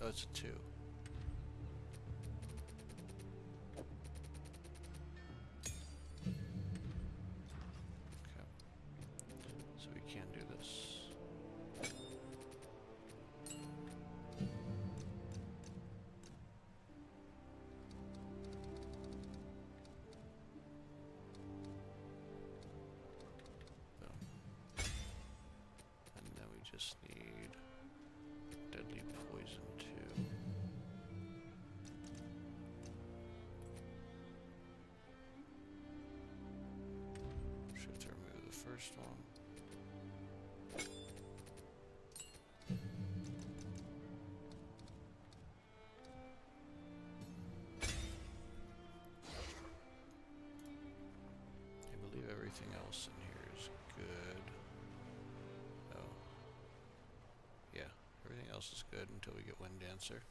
Oh, it's a 2. Okay. So we can do this. Boom. And then we just need deadly poison 2. Should have to remove the first one. I believe everything else in here is good. Oh. Yeah, everything else is good until we get Wind Dancer.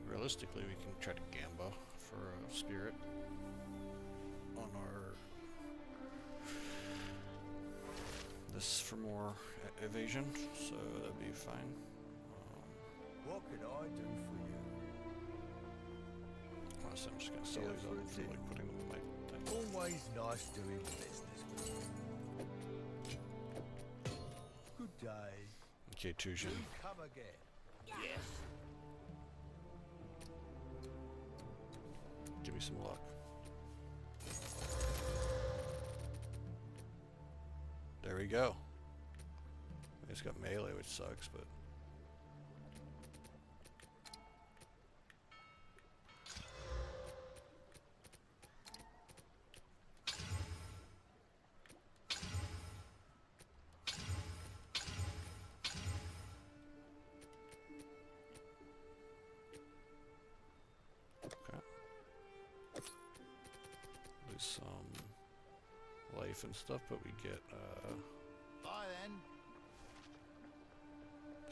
Realistically, we can try to Gamba for a spirit on our this for more evasion, so that'd be fine. What can I do for you? Honestly, I'm just gonna sell these up and feel like putting them in my thing. Always nice doing business with you. Good day. Okay, Tushin. Come again. Yes. Give me some luck. There we go. It's got melee, which sucks, but okay. Lose some life and stuff, but we get Bye then.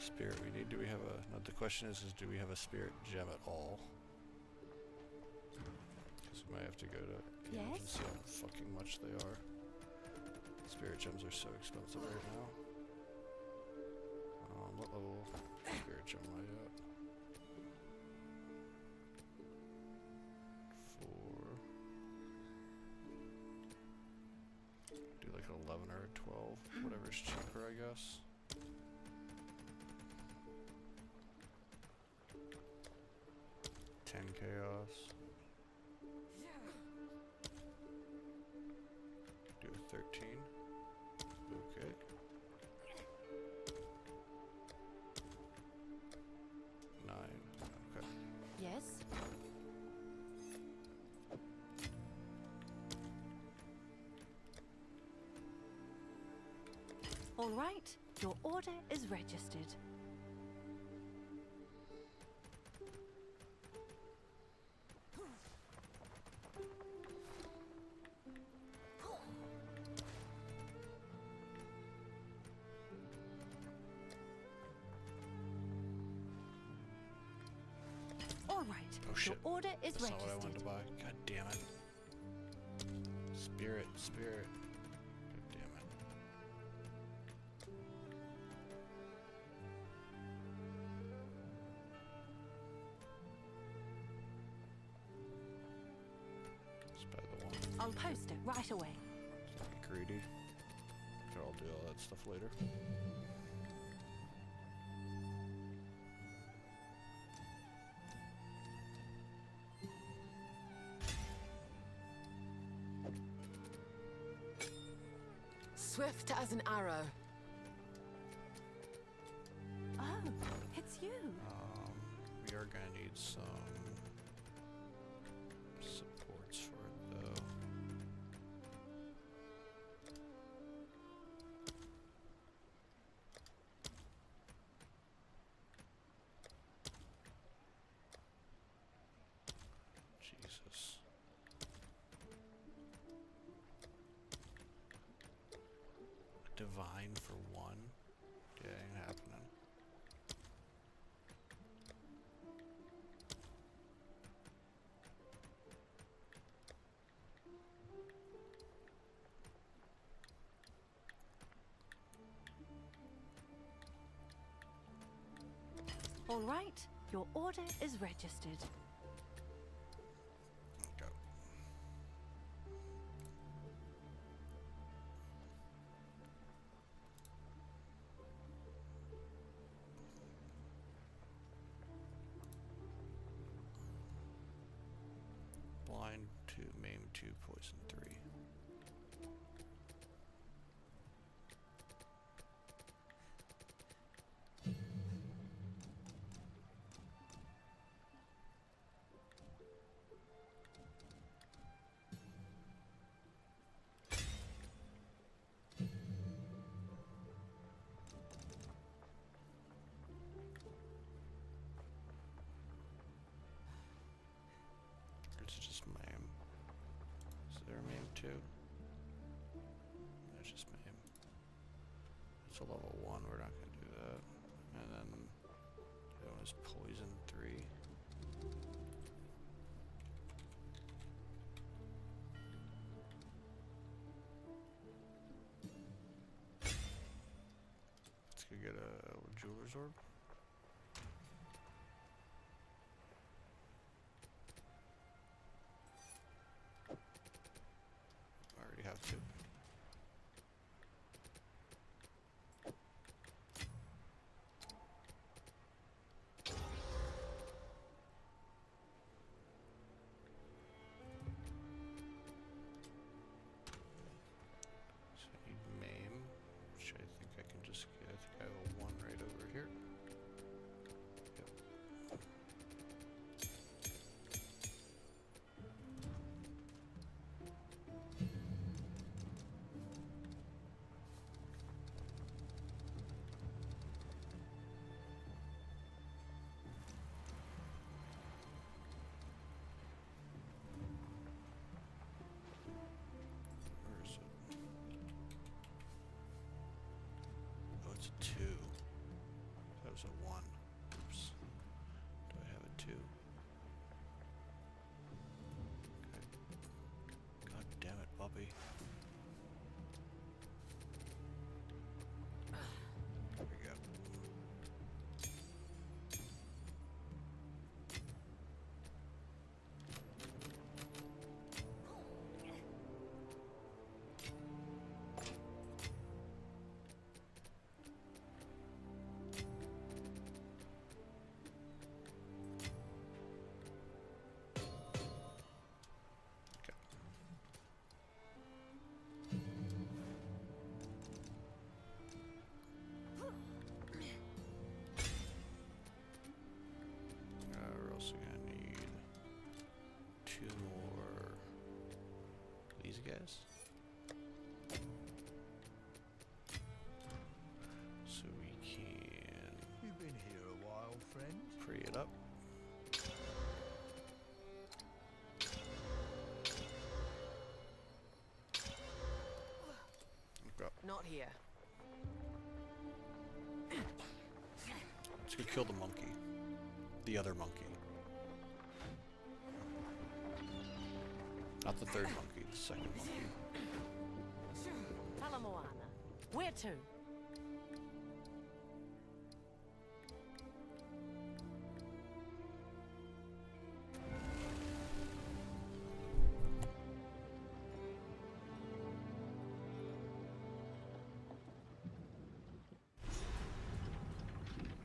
spirit we need. Do we have a... No, the question is do we have a spirit gem at all? Because we might have to go to Yes? And see how fucking much they are. Spirit gems are so expensive right now. What level spirit gem am I at? 4. Do like an 11 or a 12. Whatever's cheaper, I guess. Chaos. Do a 13. Okay. Okay. Yes? All right. Your order is registered. Oh shit. Your order is That's not registered. what I wanted to buy. God damn it. Spirit, spirit. God damn it. Let's buy the one. I'll post it right away. Let's not get greedy. I'll do all that stuff later. Swift as an arrow. Oh, it's you. We are gonna need some supports for it though. Jesus. Divine for one? Yeah, ain't happening. All right, your order is registered. Go. Blind 2, maim 2, poison 3. Or is it just maim? Is there a maim 2? That's just maim. It's a level 1, we're not gonna do that. And then that was poison 3. Let's go get a jeweler's orb. I already have two. So I need maim, which I think I can just get. I think I have a 1 right over here. Yep. Where is it? Oh, it's a 2. That was a 1. Oops. Do I have a 2? Okay. God damn it, Bobby. There we go. Okay. We're also gonna need 2 more of these guys. So we can You've been here a while, friend. free it up. Okay. Not here. Let's go kill the monkey. The other monkey. Not the third monkey, the second monkey. Tell her, Moana. Where to?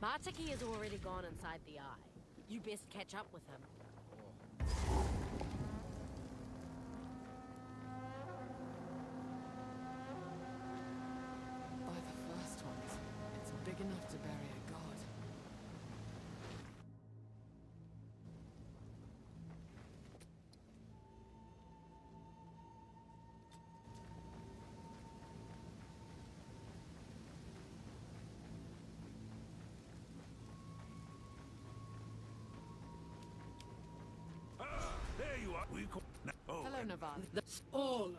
Bartiki has already gone inside the eye. You best catch up with him. By the first ones, it's big enough to bury a god. There you are. We call. Oh, Hello, Naval. That's all.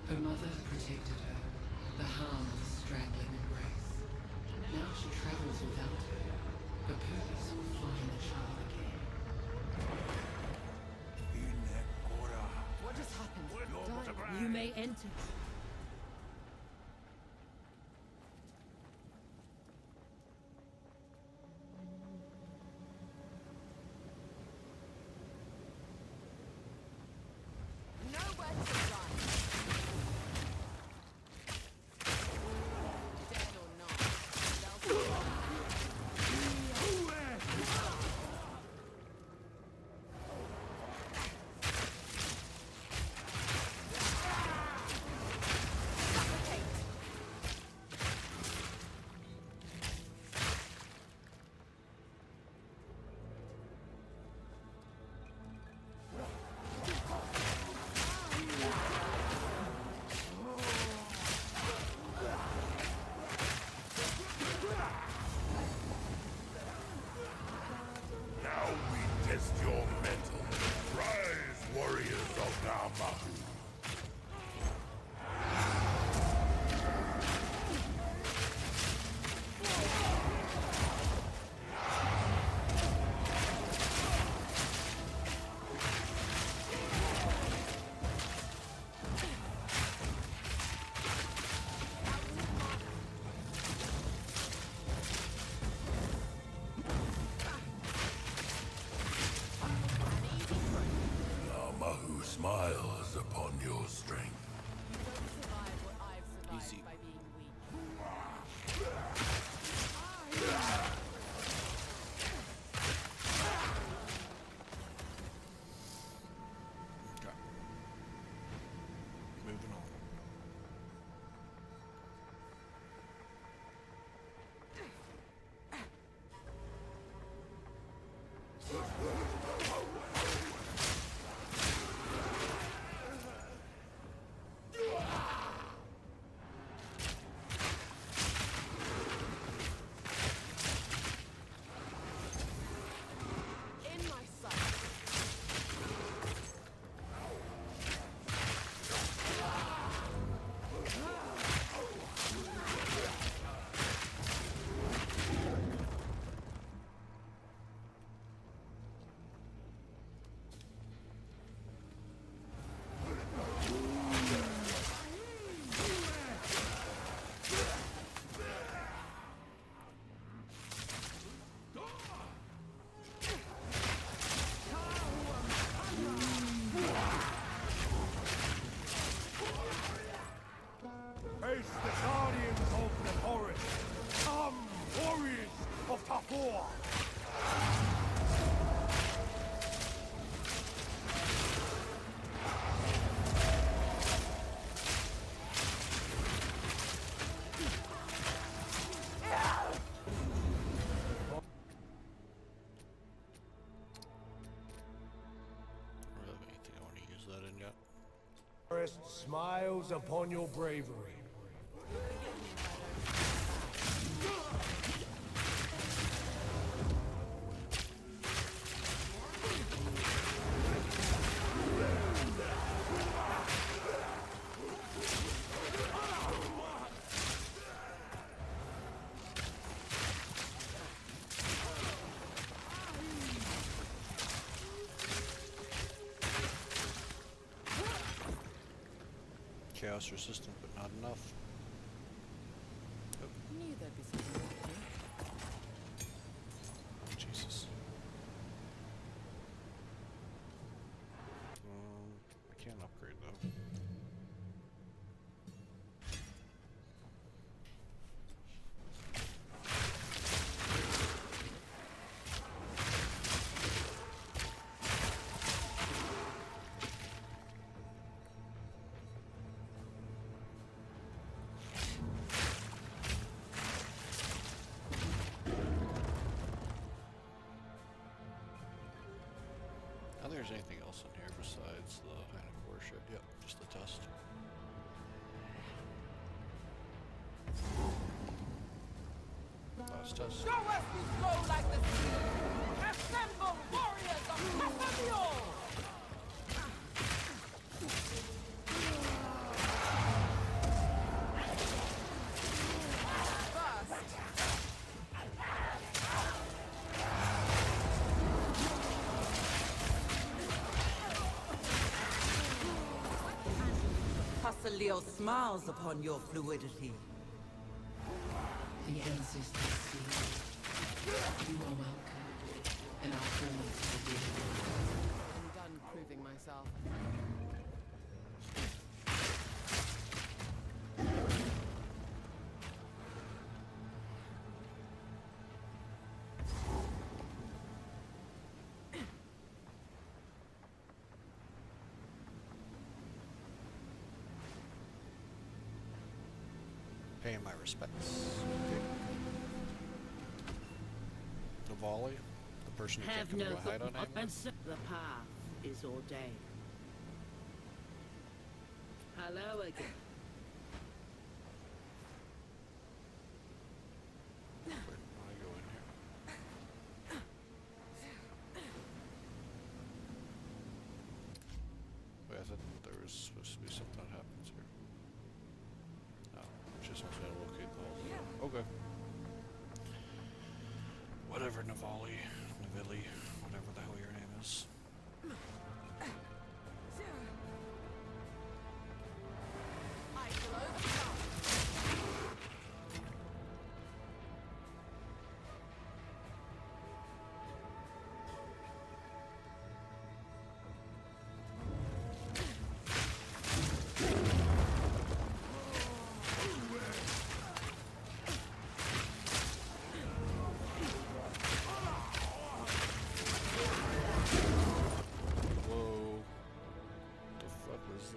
Her mother protected her, the harm of a straggling embrace. Now she travels without her. Her purpose will find the child again. What just happened? You're You may enter. Nowhere to run. Dead or not, they'll Now we test your mettle. Rise, warriors of Namahu. Namahu smiles upon your strength. survive what I've survived Easy. by being weak. Okay. Moving on. In my sight. Face the guardians of the forest. Come, warriors of Tafua. I don't really have anything I want to use that in yet. Forest smiles upon your bravery. chaos resistant, but not enough. Oh. I knew there'd be something like that. Jesus. I can't upgrade though. I don't think there's anything else in here besides the kind of worship. Yep, just the test. Last test. Show us you go like the sea! Assemble warriors of Pathfinder! Leo smiles upon your fluidity. The ancestors see you. You are welcome, and our forms will be. I'm done proving myself. Paying my respects. Navali, the person who can't come to a hideout name. The path is ordained. Hello again. Wait, when I go in here. Wait, I thought there was supposed to be something that happens here. No, it just wants me to locate the whole thing. Okay. Whatever, Navali, Navili, whatever the hell your name is.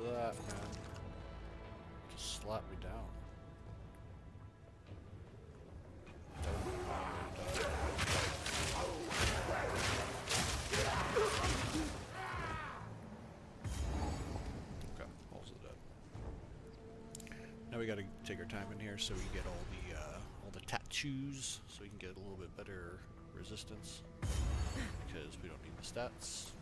That, man. Just slap me down. Okay, all's dead. Now we gotta take our time in here so we get all the tattoos, so we can get a little bit better resistance. Because we don't need the stats.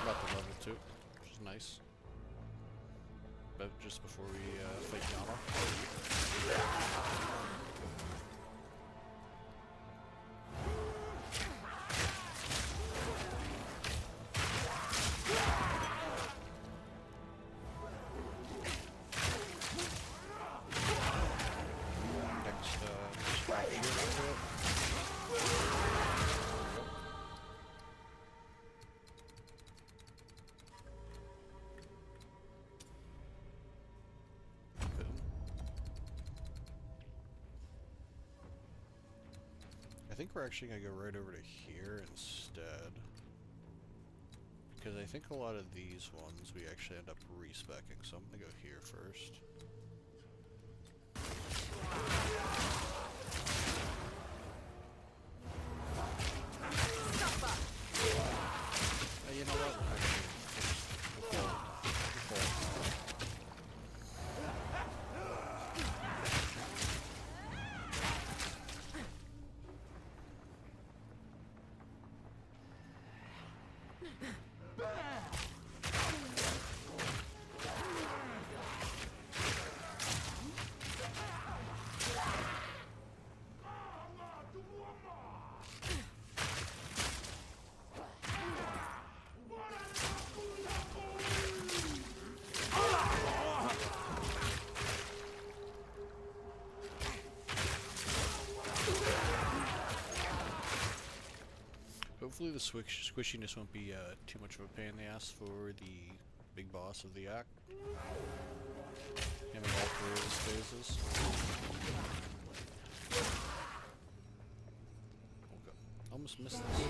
About the level 2, which is nice. But just before we fight Yama. Next, scratch here a little bit. I think we're actually going to go right over to here instead. Because I think a lot of these ones we actually end up respecing, so I'm going to go here first. You know what? Hopefully the squishiness won't be too much of a pain in the ass for the big boss of the act. Having all three of his phases. Oh god. Almost missed this.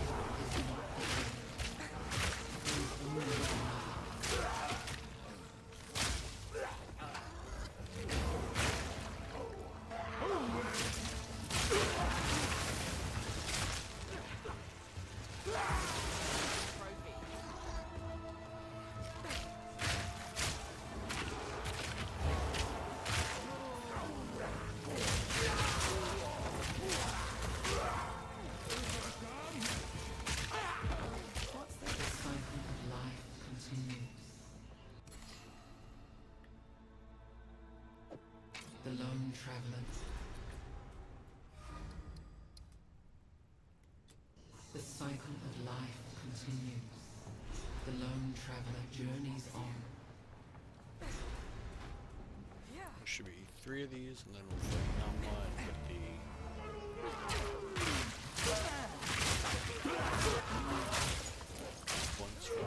The lone traveler. The cycle of life continues. The lone traveler journeys on. There should be 3 of these, and then we'll fight Namla and get the... points for it.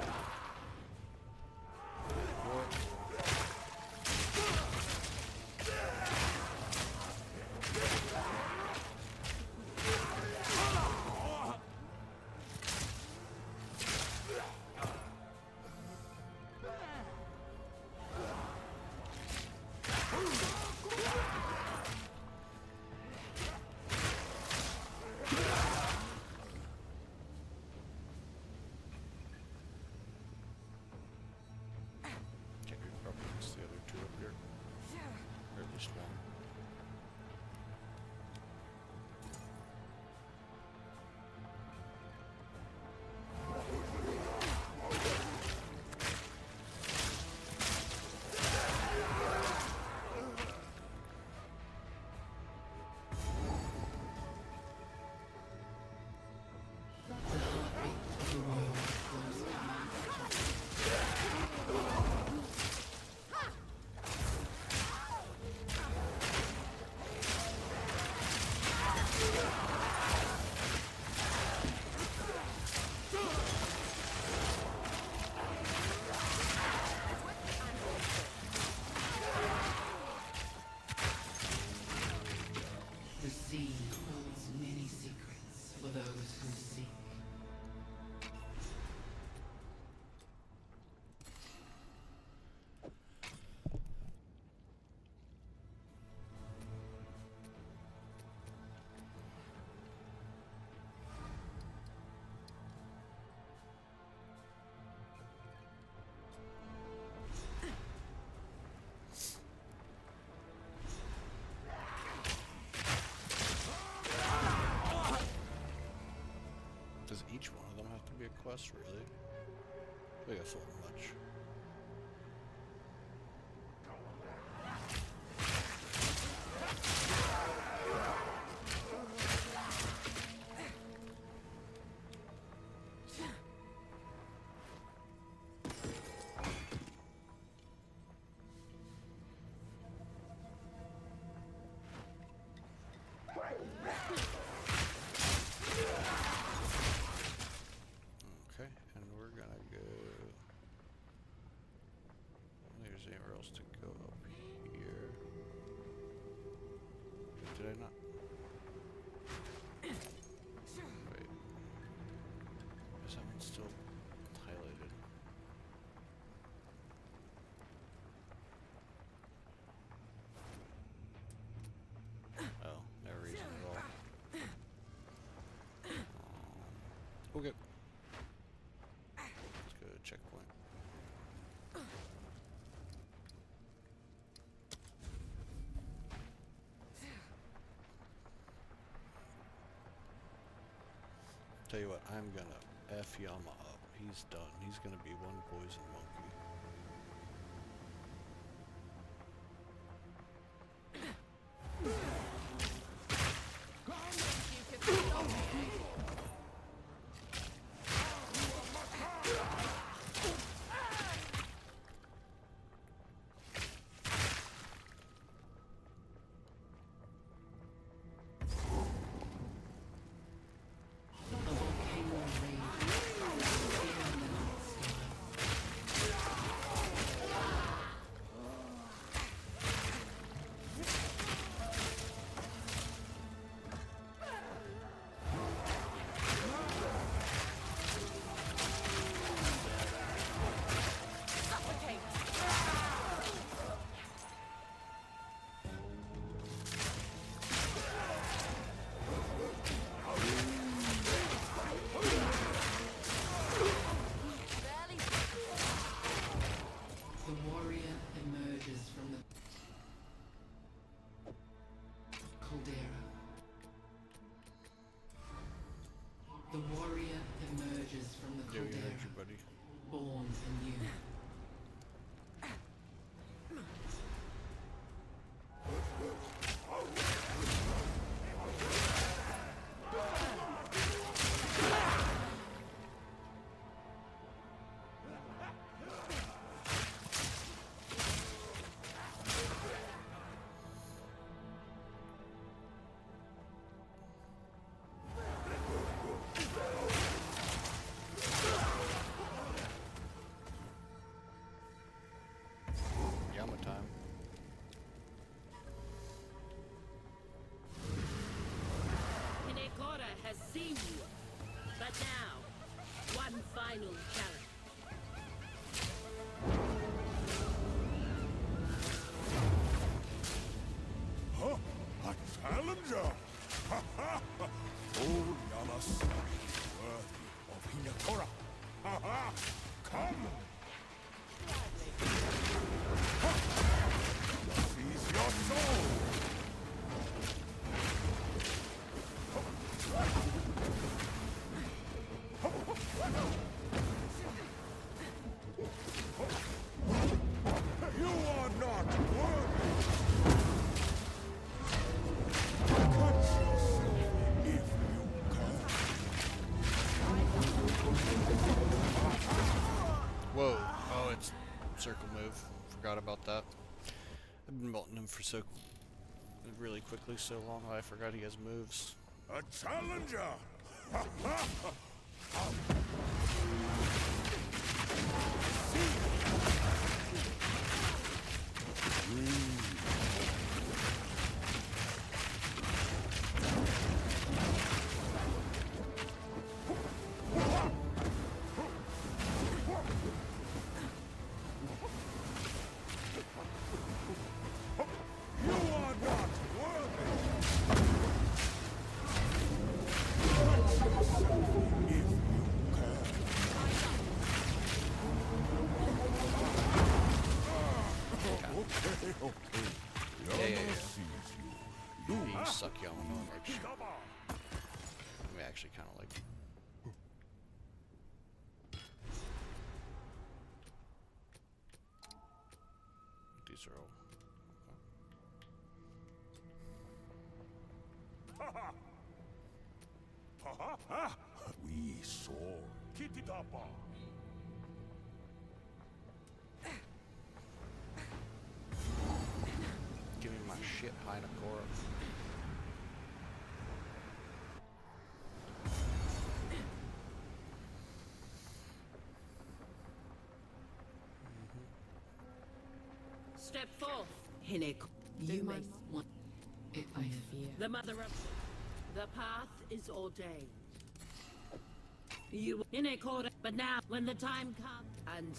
Does each one of them have to be a quest, really? I think that's a little much. Okay, and we're gonna go... There's anywhere else to go up here. Did I not? Wait. Is that one still highlighted? Oh, no reason at all. Okay. Let's go to checkpoint. Tell you what, I'm gonna F Yama up. He's done. He's gonna be one poison monkey. A volcano rages The warrior emerges from the Yeah, we caldera, heard you, buddy. born anew. Yama time. Hinekora has seen you. But now, one final challenge. Huh? A challenger? Ha ha! Oh, Yamas, worthy of Hinekora. Ha ha! Come! Seize your soul! You are not worthy! Cut yourself if you can. Whoa. Oh, it's circle move. Forgot about that. I've been melting him for so really quickly so long I forgot he has moves. A challenger! Ha ha! You are not worthy! If you can. Okay, okay. Yeah, yeah, Yama yeah. sees you. You suck Yama much. I mean, actually kind of like. These are all. Ha ha ha! We soar. Kititapa. Give me my shit, Hinekora. Step forth, Hinek. You may want it. I fear. The mother of... The path is ordained. You Hinekora, but now, when the time comes, and...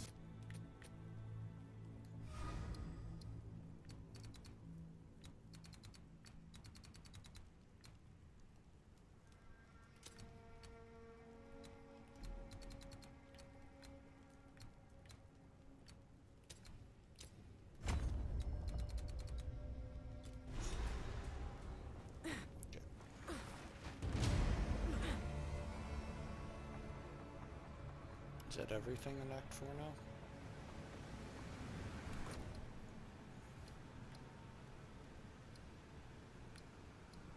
Is that everything in Act 4 now?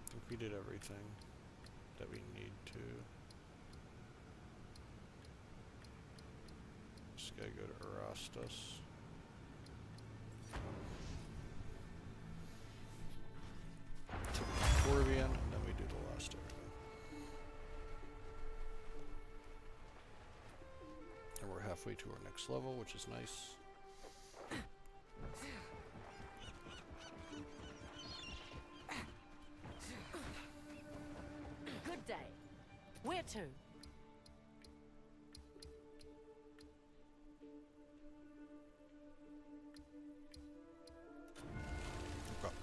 I think we did everything that we need to. Just gotta go to Erastus. To Corvian, and then we do the last area. And we're halfway to our next level, which is nice. Good day. Where to? Okay.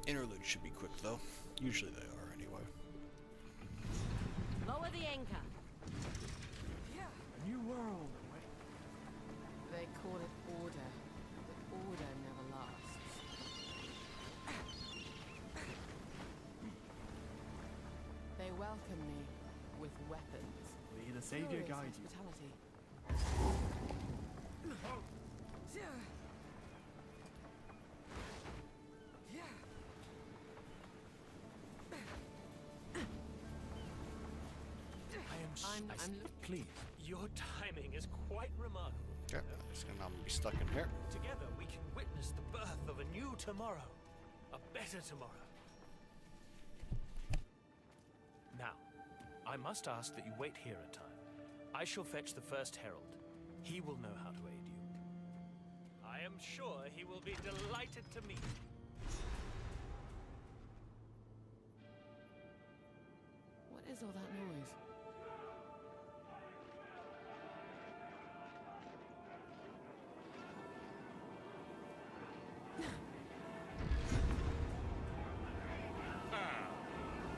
Interlude should be quick though. Usually they are anyway. Lower the anchor. A new world. They call it order, but order never lasts. welcome me with weapons. May the Savior Glorious guide you. hospitality. Please. Your timing is quite remarkable. Yeah, I'm gonna be stuck in here. Together we can witness the birth of a new tomorrow. A better tomorrow. Now, I must ask that you wait here a time. I shall fetch the first herald. He will know how to aid you. I am sure he will be delighted to meet you. What is all that noise?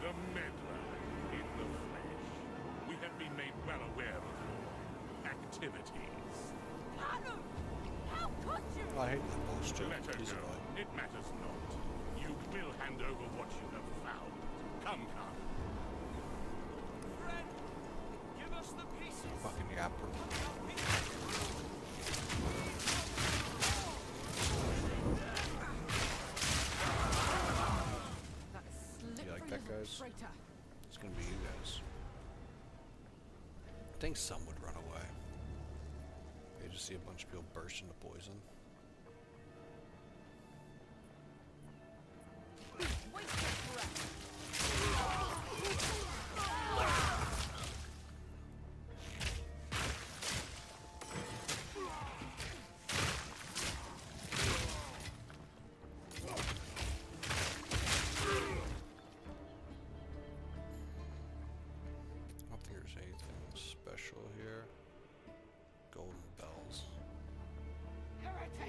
The meddler in the flesh. We have been made well aware of your activities. Connor! How could you? I hate that bullshit. Let her He's go. annoying. It matters not. You will hand over what you have found. Come, come. Friend, give us the pieces. Fucking yapper. You like that, guys? It's gonna be you guys. I think some would run away. They just see a bunch of people burst into poison. I don't think there's anything special here. Golden bells. Heretic!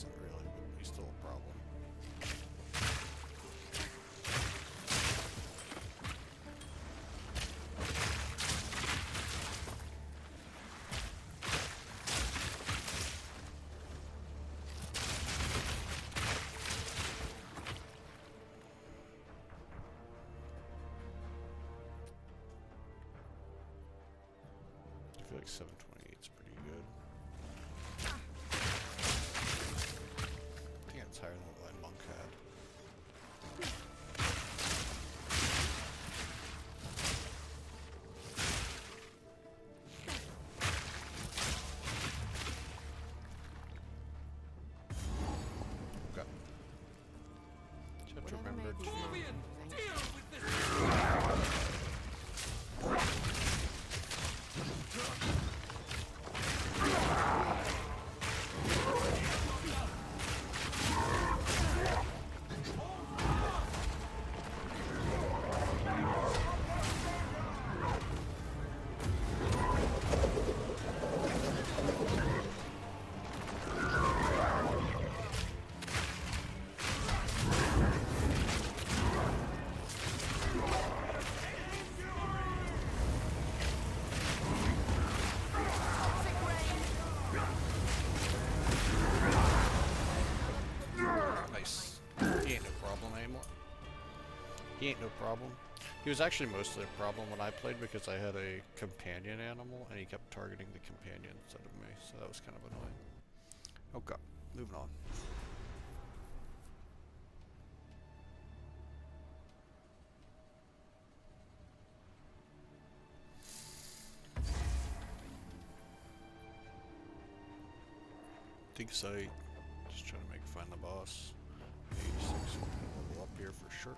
isn't really, but he's still a problem. I feel like 728 is pretty good. I think it's higher than what my monk had. Okay. Just have to remember to... Nice. He ain't no problem anymore. He ain't no problem. He was actually mostly a problem when I played because I had a companion animal and he kept targeting the companion instead of me, so that was kind of annoying. Okay, moving on. Dig site. Just trying to find the boss. 86, we're gonna level up here for sure.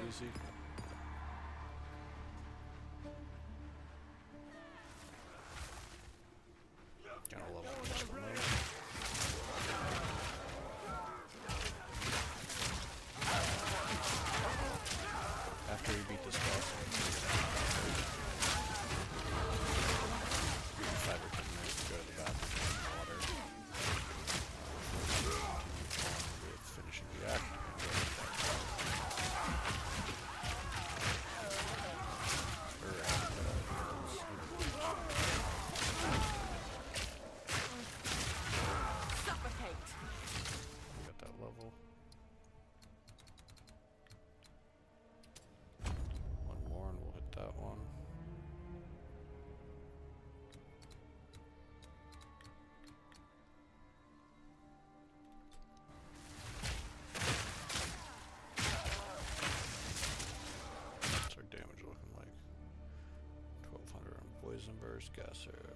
Easy. Got a level this one though. After we beat this boss, 5 or 10 minutes to go to the bathroom, water. With finishing the act. Got that level. One more and we'll hit that one. What's our damage looking like? 1200 on poison burst, gas arrow.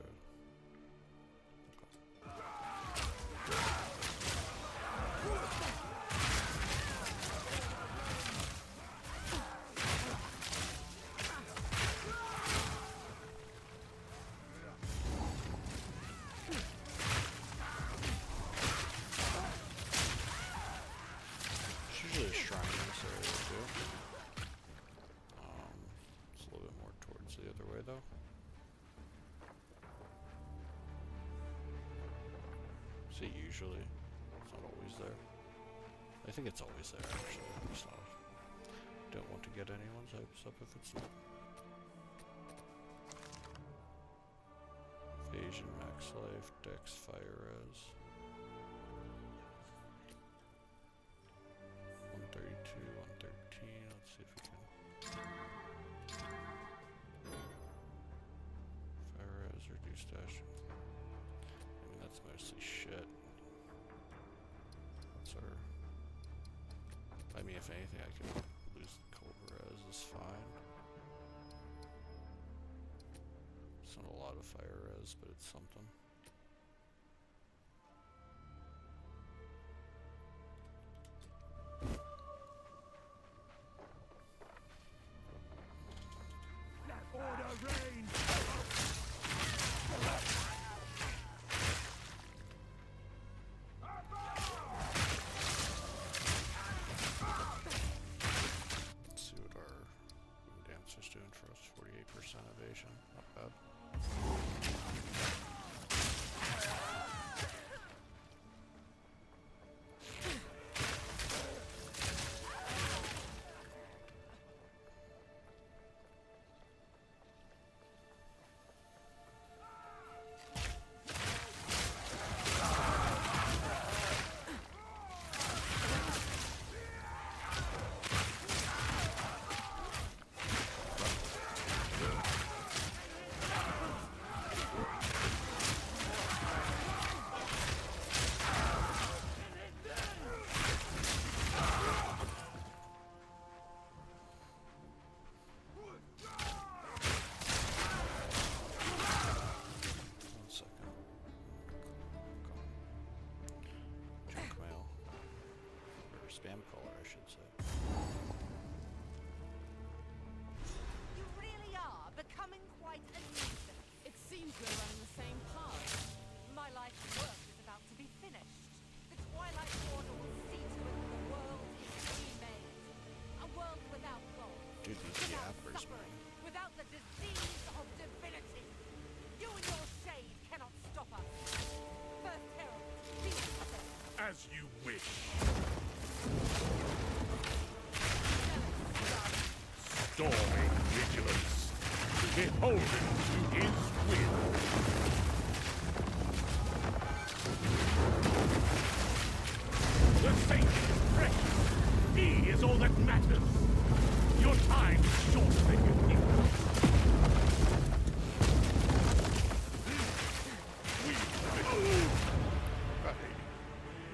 There's usually a shrine in this area too. It's a little bit more towards the other way though. See, usually. It's not always there. I think it's always there actually. It's not. Don't want to get anyone's hopes up if it's not. Evasion, max life, dex, fire res. 132, 113. honestly shit. That's our... I mean, if anything, I could lose the cold res, is fine. It's not a lot of fire res, but it's something. Order reign! Let's see what our dancer's doing for us. 48% evasion, not bad. Spam caller, I should say. You really are becoming quite a nuisance. It seems we're on the same path. My life's work is about to be finished. The Twilight Order will see to it that the world is remade. A world without God. Dude, these without yappers, suffering, man. without the disease of divinity. You and your shade cannot stop us. First Herald, be it. As you wish. Storming vigilance, beholden to his will. The saint is precious. He is all that matters. Your time is shorter than you think.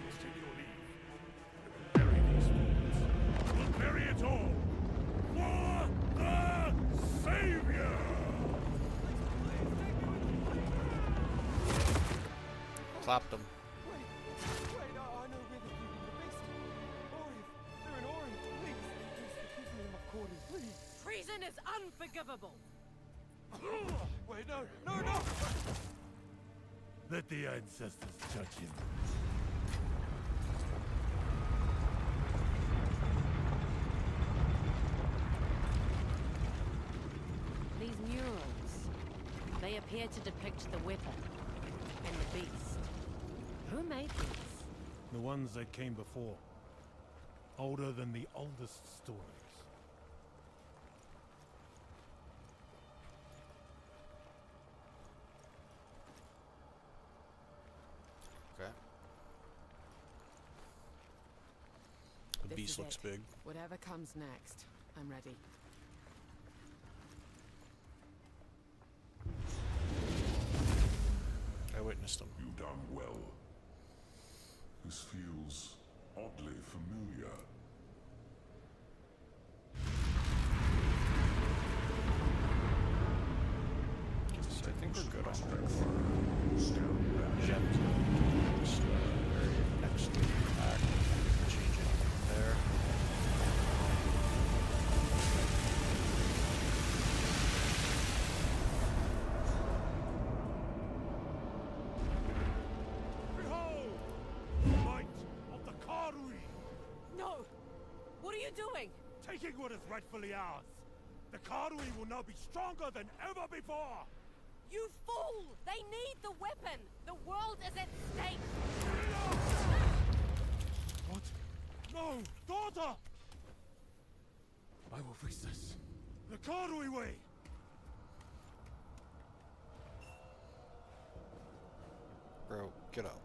Let's take your leave. Bury these fools. We'll bury it all. For the Savior! Clapped them. Wait, I know where they're keeping the beast. Ori, they're in Ori. Please forgive me, McCordy, please. Treason is unforgivable. Wait, no! Let the ancestors judge him. These murals, they appear to depict the weapon and the beast. Who made these? The ones that came before. Older than the oldest stories. Okay. The This beast is looks it. big. Whatever comes next, I'm ready. I witnessed them. You done well. This feels oddly familiar. So I think we're good on Strength. Still gems. Just, next pack. Change it there. Behold! The might of the Karui! No! What are you doing? Taking what is rightfully ours! The Karui will now be stronger than ever before! You fool! They need the weapon! The world is at stake! What? No! Daughter! I will fix this. The Karui way! Bro, get up.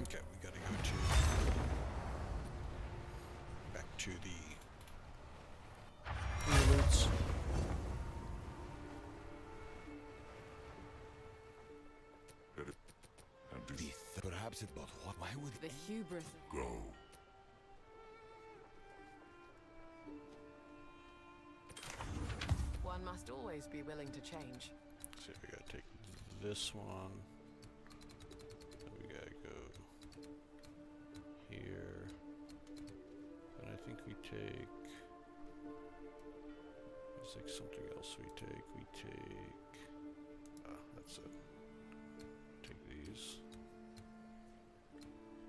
Okay, we gotta go to... back to the... interludes. Perhaps it, but what? Why would The hubris. Go. One must always be willing to change. So we gotta take this one. Then we gotta go here. And I think we take. There's like something else we take. We take. That's it. Take these.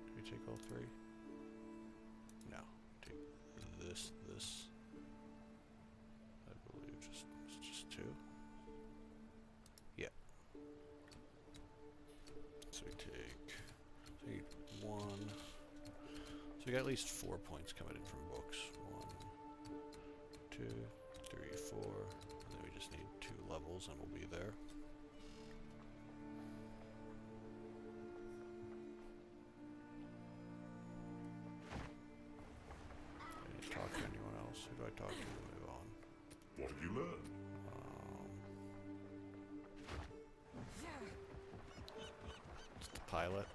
Do we take all three? No. Take this. I believe it's just two. Yeah. So we take one. So we got at least 4 points coming in from books. 1, 2, 3, 4. And then we just need 2 levels and we'll be there. I didn't talk to anyone else. Who do I talk to to move on? What have you learned? It's the pilot.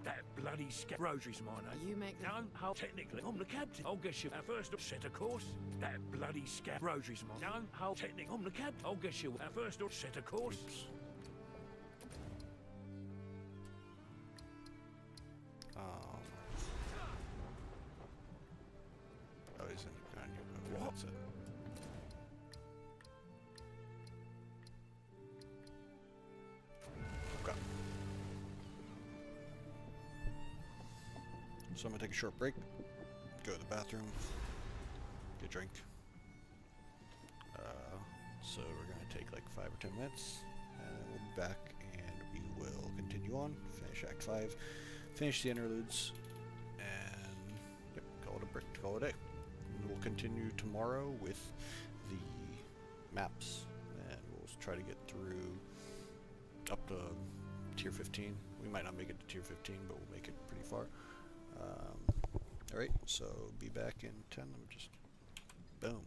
That bloody Rosary's my name. You make the... No, how technically I'm the captain. I'll guess you at first set a course. That bloody Rosary's my name. No, how technically I'm the captain. I'll guess you at first set a course. Oops. Oh, he's in behind you. Okay, that's it. Okay. So I'm gonna take a short break, go to the bathroom, get a drink. So we're gonna take like 5 or 10 minutes, and we'll be back, and we will continue on, finish Act 5, finish the interludes, and yep, call it a break, call it a day. And we'll continue tomorrow with the maps, and we'll try to get through up to tier 15. We might not make it to tier 15, but we'll make it pretty far. Alright, so be back in 10. I'm just boom.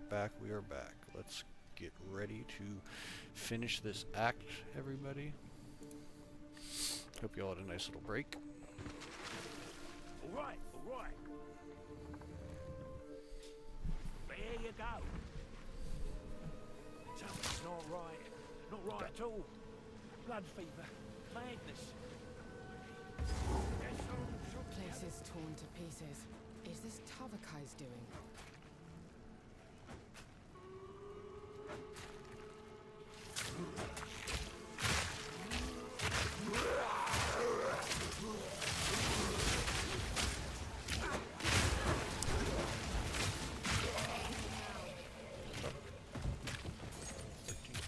back, we are back. Let's get ready to finish this act, everybody. Hope you all had a nice little break. All right, all right. There you go. Something's not right. Not right at all. Blood fever. Madness. Place is torn to pieces. Is this Tavakai's doing?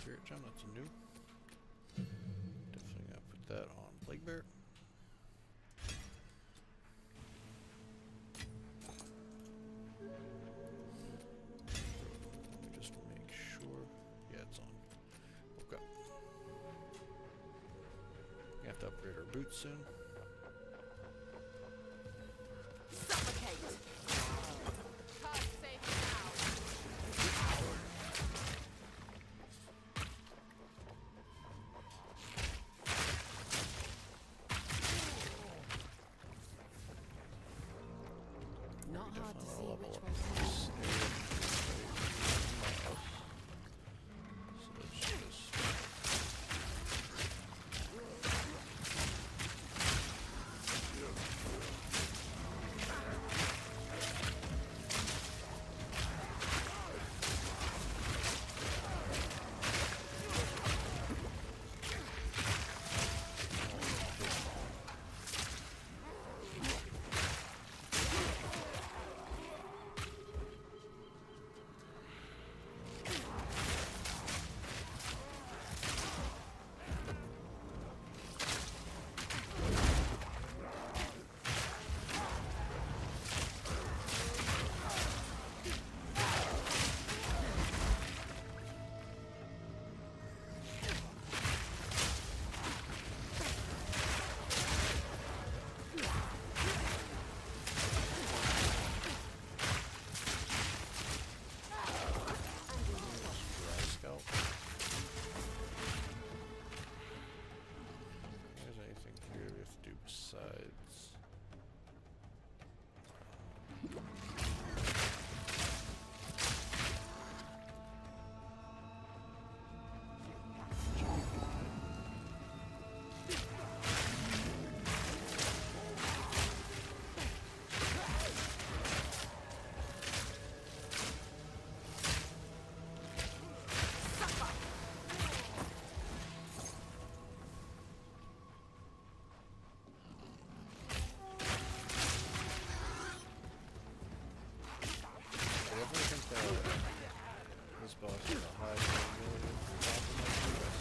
Spirit gem, that's a new. Definitely gonna put that on Plague Bear. Let me just make sure. Yeah, it's on. Okay. We have to upgrade our boots soon. Suffocate! Curse save now! Not hard to see which way to So let's just... Is there anything here we have to do besides? I definitely think that this boss is a high probability of compromise.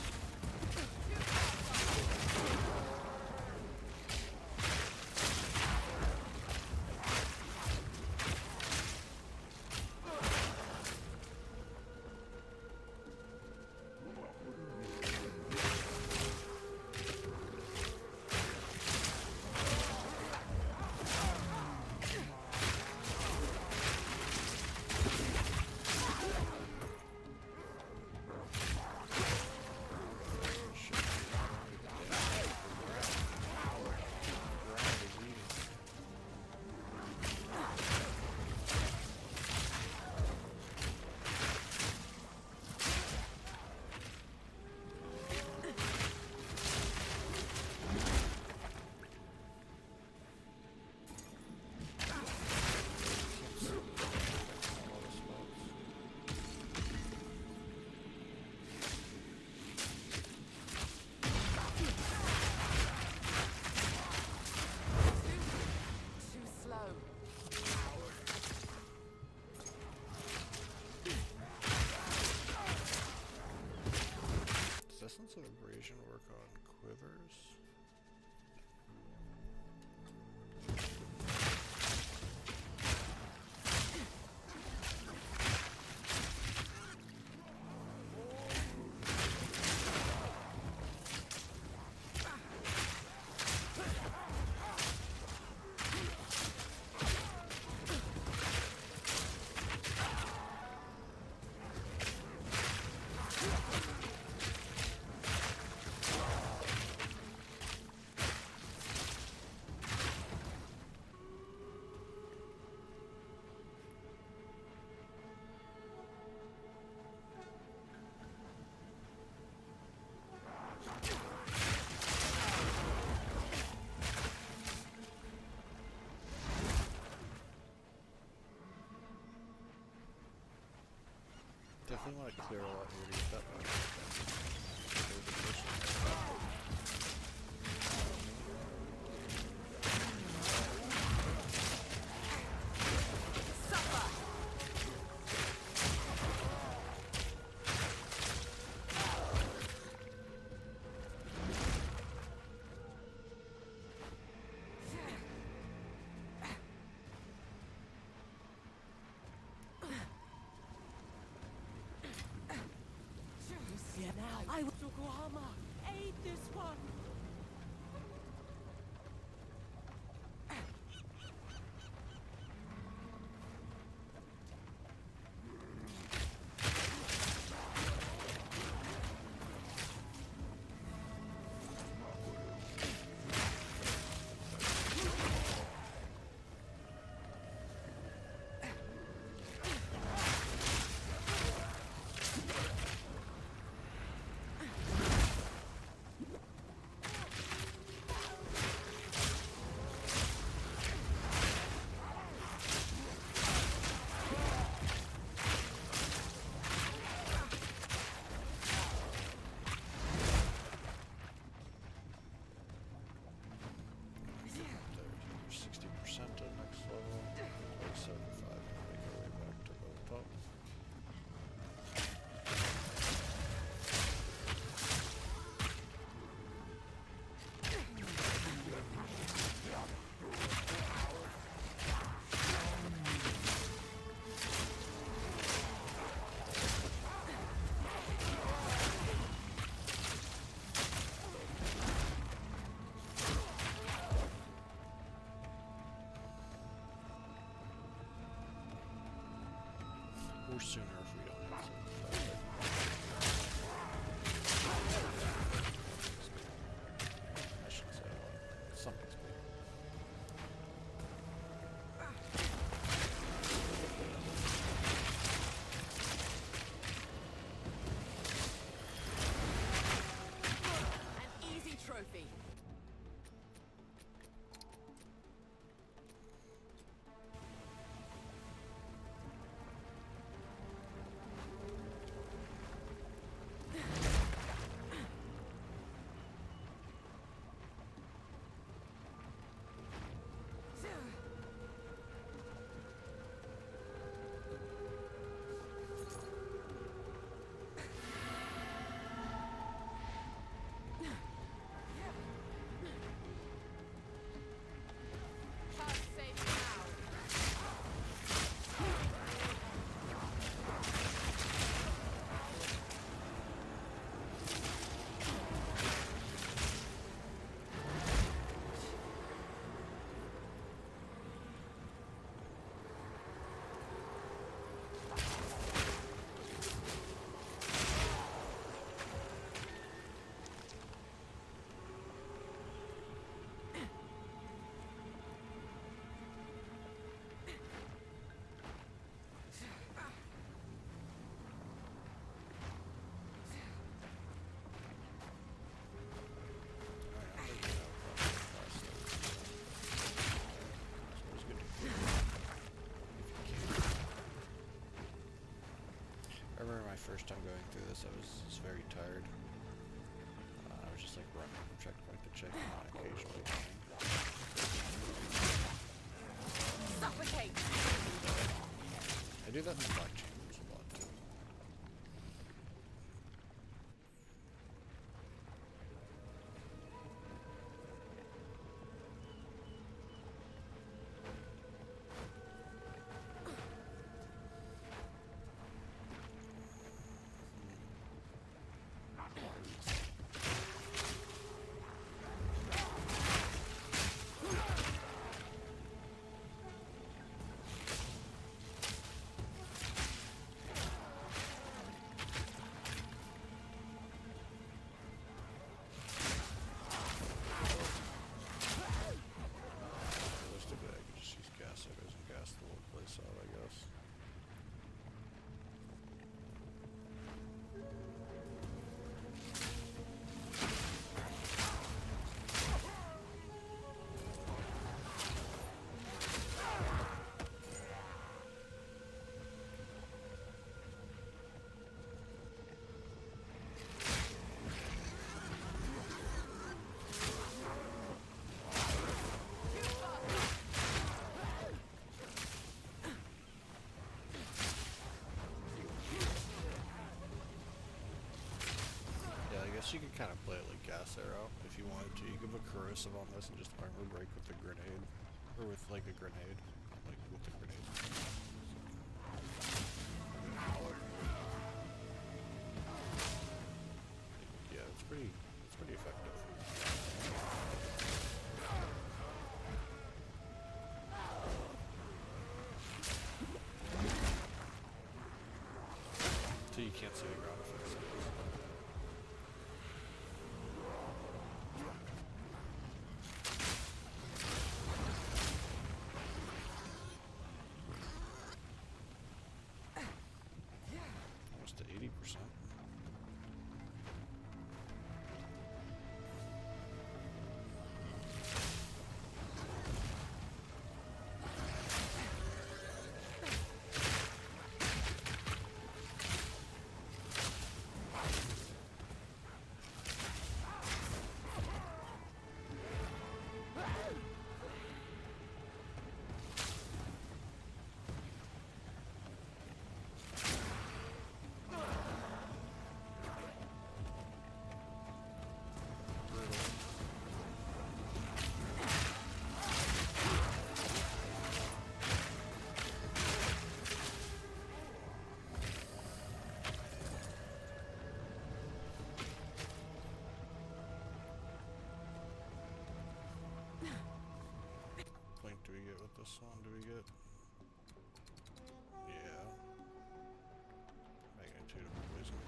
Too slow. Does Essence of Abrasion work on quivers? Definitely want to clear a lot here to get that one. Now, I will Yokohama. Aid this one. Or sooner if we don't have something. I should say something's big. An easy trophy. First time going through this, I was very tired. I was just like running from checkpoint to checkpoint, occasionally dying. Suffocate. I do that in the Black Chambers a lot too. guess you could kind of play it like Gas Arrow if you wanted to. You could put corrosive on this and just armor break with the grenade. Or with like a grenade. Not like with the grenade. Yeah, it's pretty effective. So you can't see the ground effects. Almost to 80%. Do we get with this one? Do we get? Yeah. Magnitude of poison.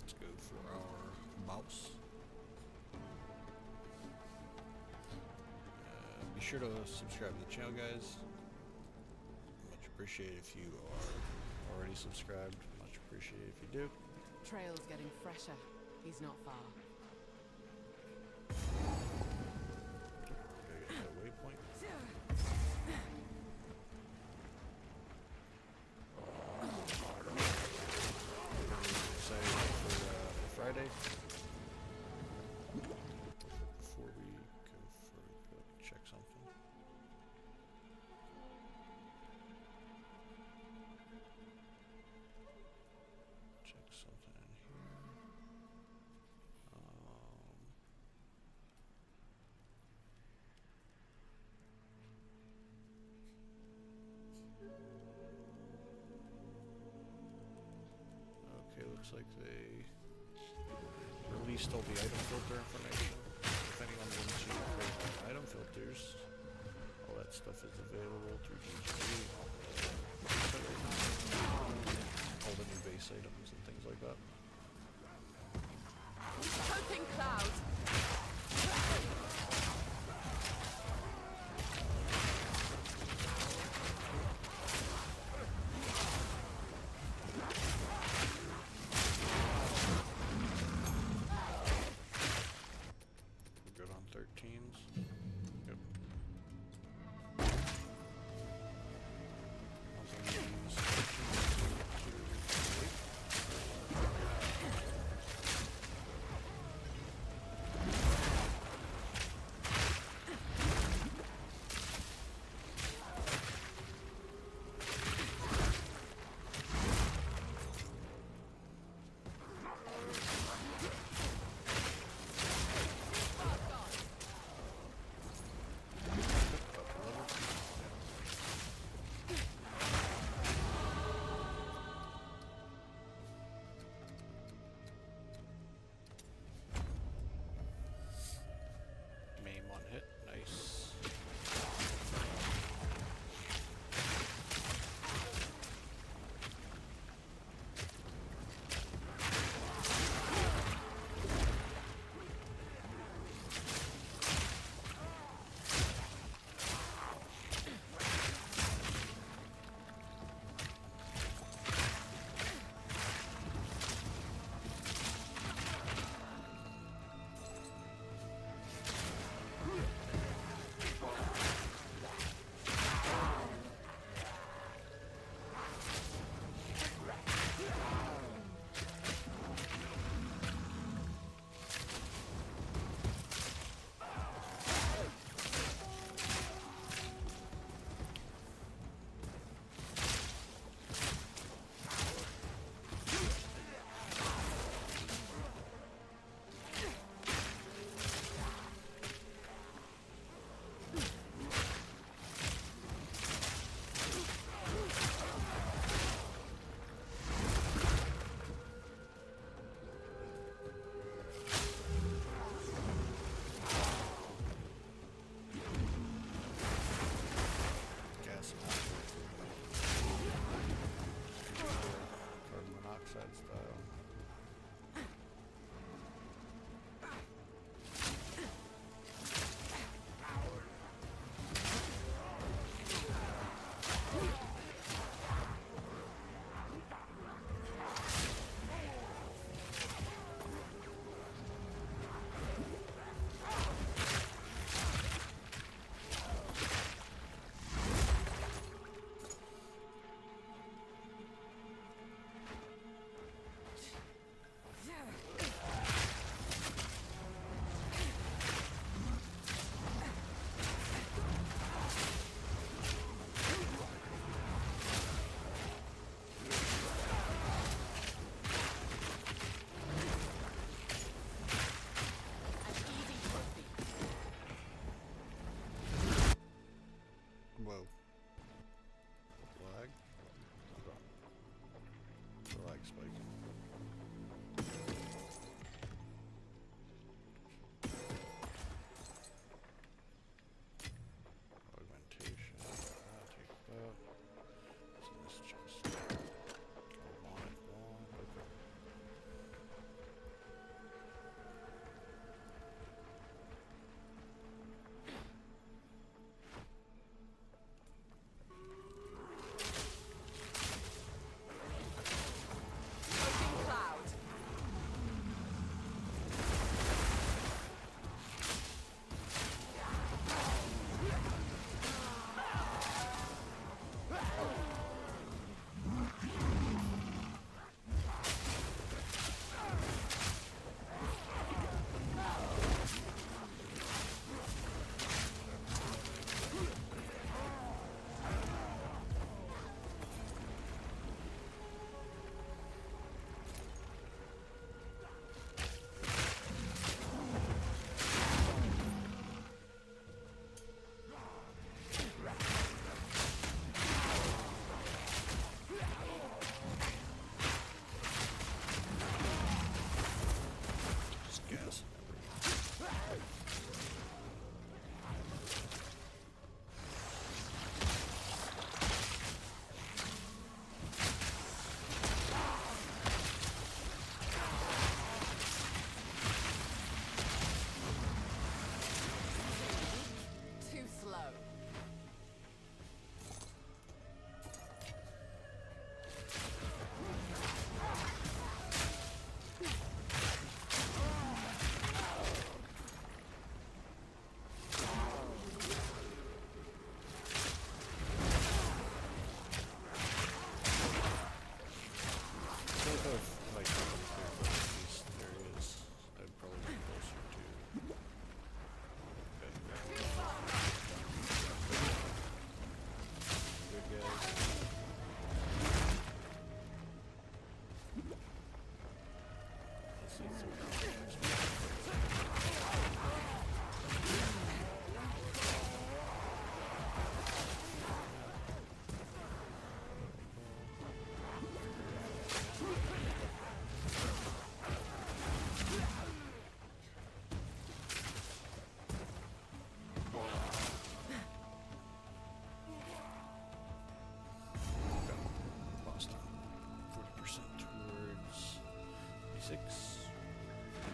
Let's go for our mouse. Be sure to subscribe to the channel, guys. Much appreciated if you are already subscribed. Much appreciated if you do. Trail's getting fresher. He's not far. Gotta get that waypoint. Friday. Before we go further, check something. Check something in here. Okay, looks like they released all the item filter information. If anyone wants to create item filters, all that stuff is available through GG. All the new base items and things like that. Choking cloud. Good on 13s. Yep. Also use 13s to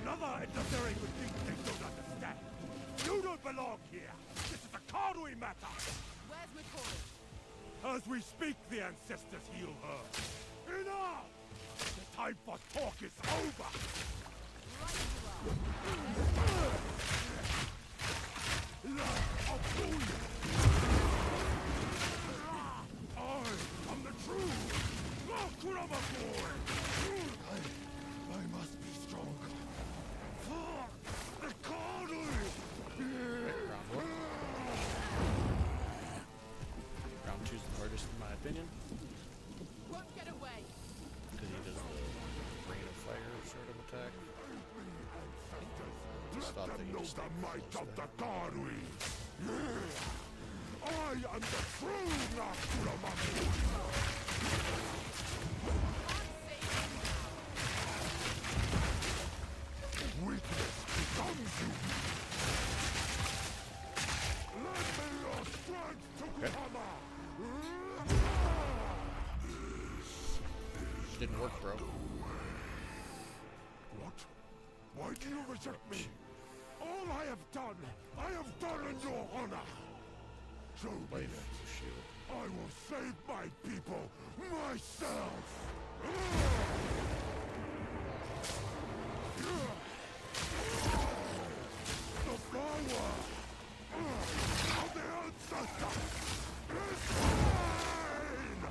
Another adversary would think they don't understand. You don't belong here. This is a Cardui matter. Where's McCoy? As we speak, the ancestors heal her. Enough! The time for talk is over. I'll pull you. I am the true Makurama boy. I must be stronger. For the Cardui. Round 2's the hardest in my opinion. Won't get away. Because he does the rain of fire sort of attack. Let them know the might of the Cardui. I am the true Nakurama. Weakness becomes you. Lend me your strength, Tokuhama. Didn't work, bro. What? Why do you reject me? All I have done in your honor. Show me that. I will save my people myself. The power of the ancestors is mine!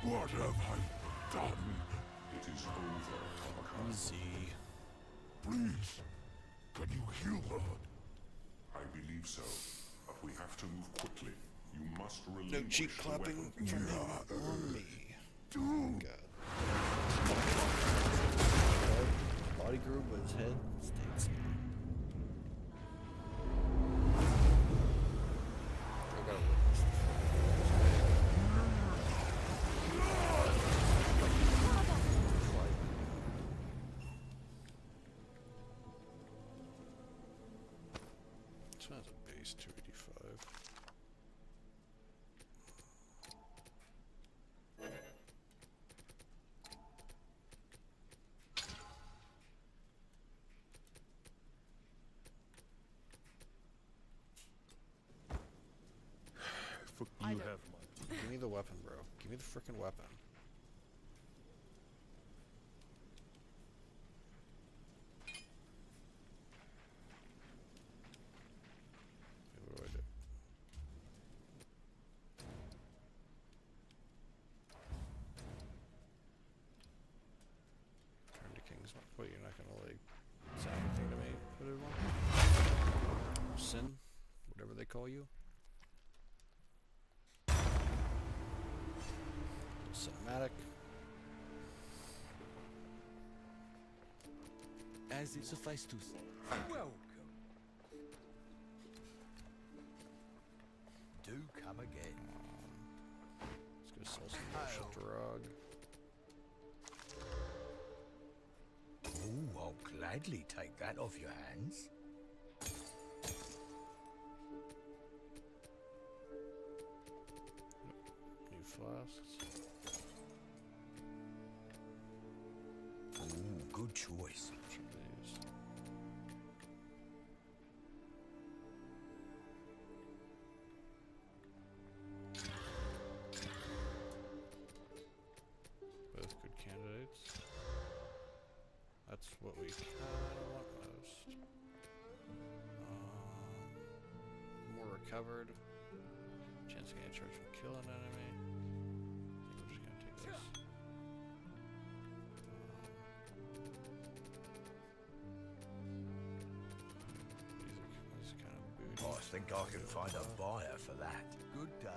What have I done? It is over, Kamikaze. Easy. Please, can you heal her? I believe so, but we have to move quickly. You must relinquish No cheek the clapping weapon. from him on me. God. Body grew, but his head stayed small. I gotta witness this. This one has a base 285. You have one. Give me the weapon, bro. Give me the frickin' weapon. Okay, what do I do? Turn to King's Mark. Wait, you're not gonna like say anything to me? Put it on. Sin? Whatever they call you. Cinematic. As it suffice to say. Welcome. Do come again. Let's go sell some more drug. Ooh, I'll gladly take that off your hands. New flasks. Ooh, good choice. Some of these. Both good candidates. That's what we kind of want most. More recovered. Chance to get charged from kill an enemy. I think we're just gonna take this. think I can find a buyer for that. Good day.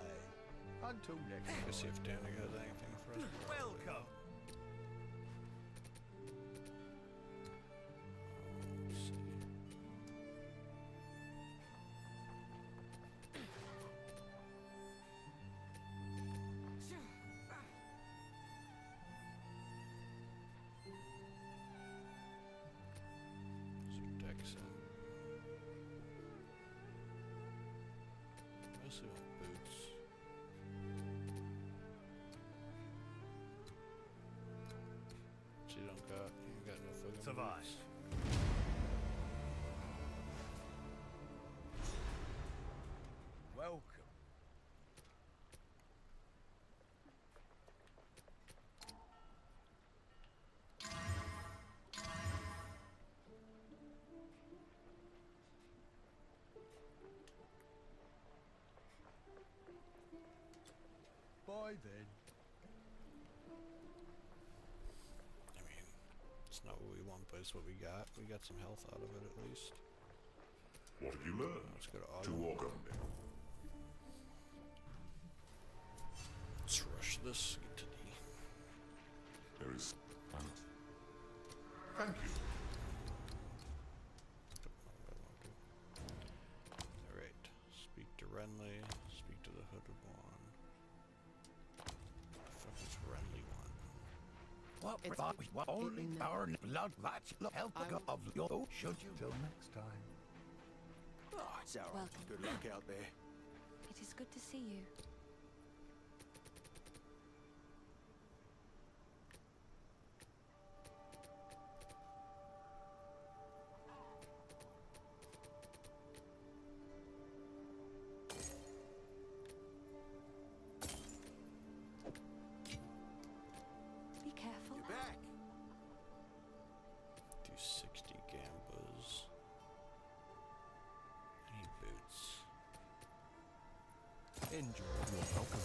Until next Let's see time. if Danny has anything for us. Welcome. Let's see. Dexon. Mostly want boots. So you ain't got no fucking Survive. boots. Welcome. Bye then. I mean, it's not what we want, but it's what we got. We got some health out of it at least. What have you learned? Let's go to To Autumn. Autumn. Let's rush this. Get to the. There is. Thank you. Alright. Speak to Renly. Speak to the hooded one. Fuck is Renly one? What It's what only in the- our blood match help of your should you till next time. Oh, it's alright. Welcome. Good luck out there. It is good to see you. Be careful. You're back. Do 60 gambas. I need boots. Enjoy. You're welcome.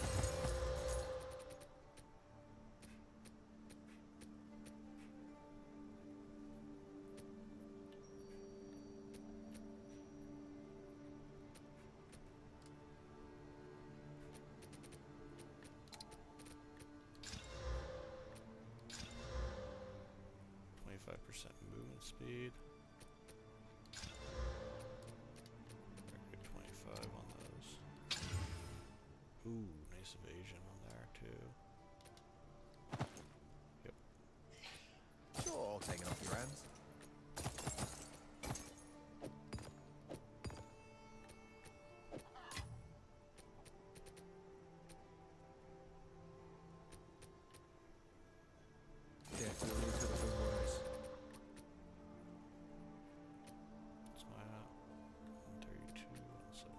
%, movement speed. Record 25 on those. Ooh, nice evasion on there too. Yep. Sure, I'll take it off your hands. Definitely could have been worse. What's my at? 132, 170.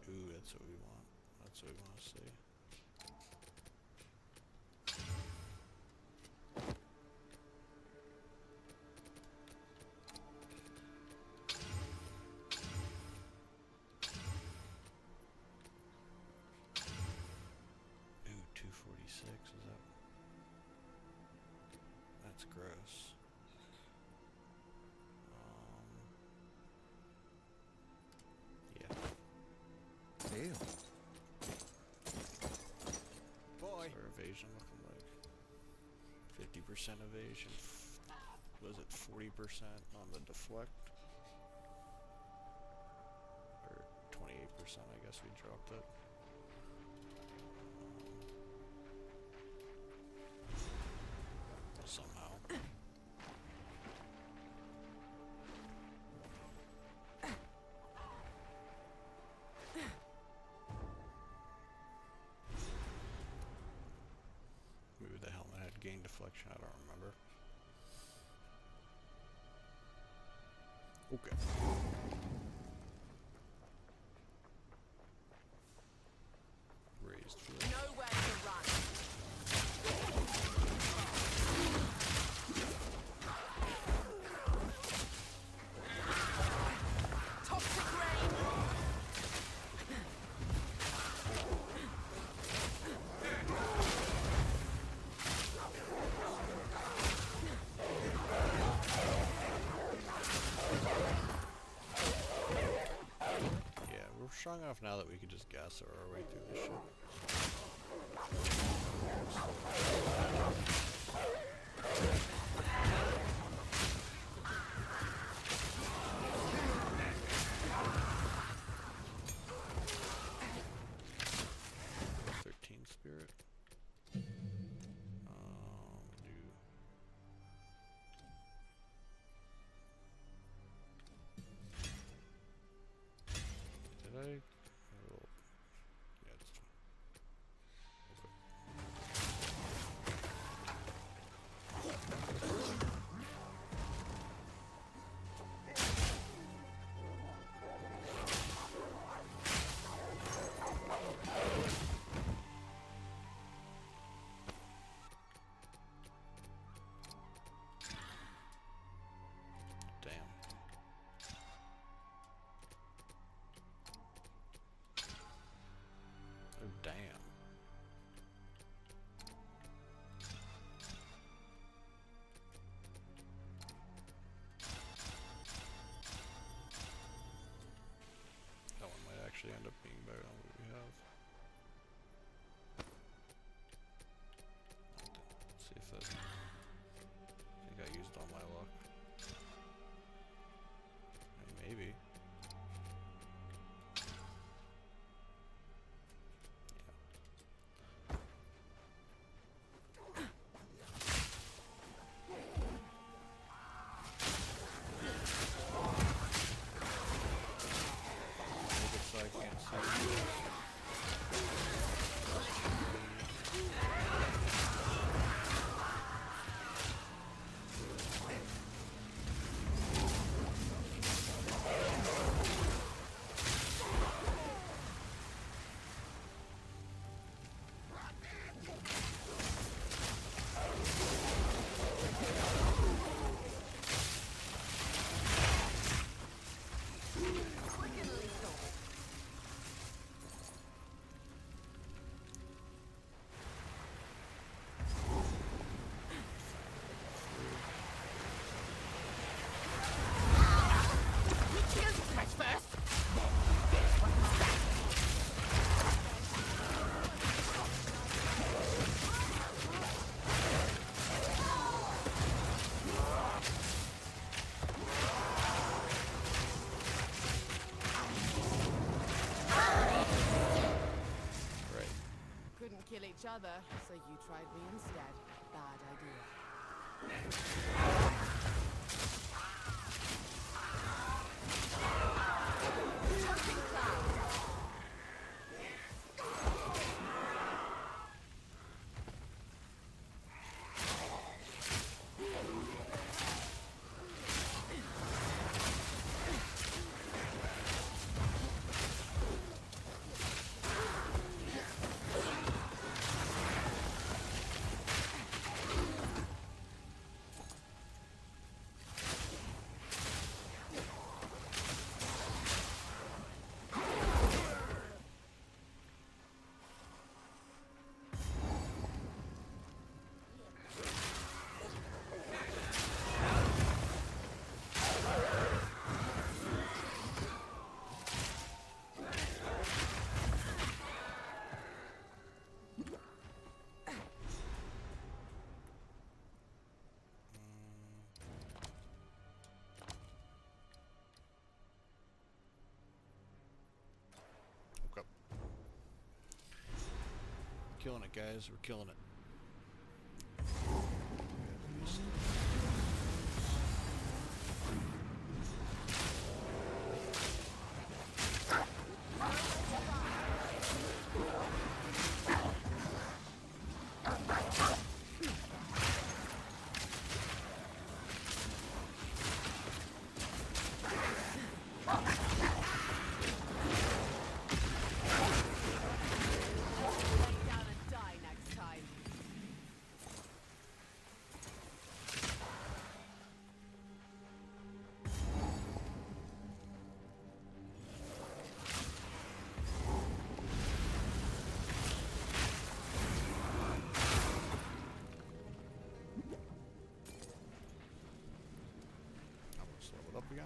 Ooh, that's what we want. That's what we want to see. Ooh, 246, is that? That's gross. Yeah. Deal. What's our evasion looking like? 50% evasion. Was it 40% on the deflect? Or 28%, I guess we dropped it. Somehow. Maybe the helmet had gain deflection, I don't remember. Okay. Raised field. Nowhere to run. Toxic rain. strong enough now that we could just gas our way through this shit. Spirit. Did I? Oh, yeah, it's fine. Damn. That one might actually end up being better than what we have. Let's see if that... I think I used all my luck. Maybe. Kill each other, so you tried me instead. Bad Killing it, guys. We're killing it. Up again.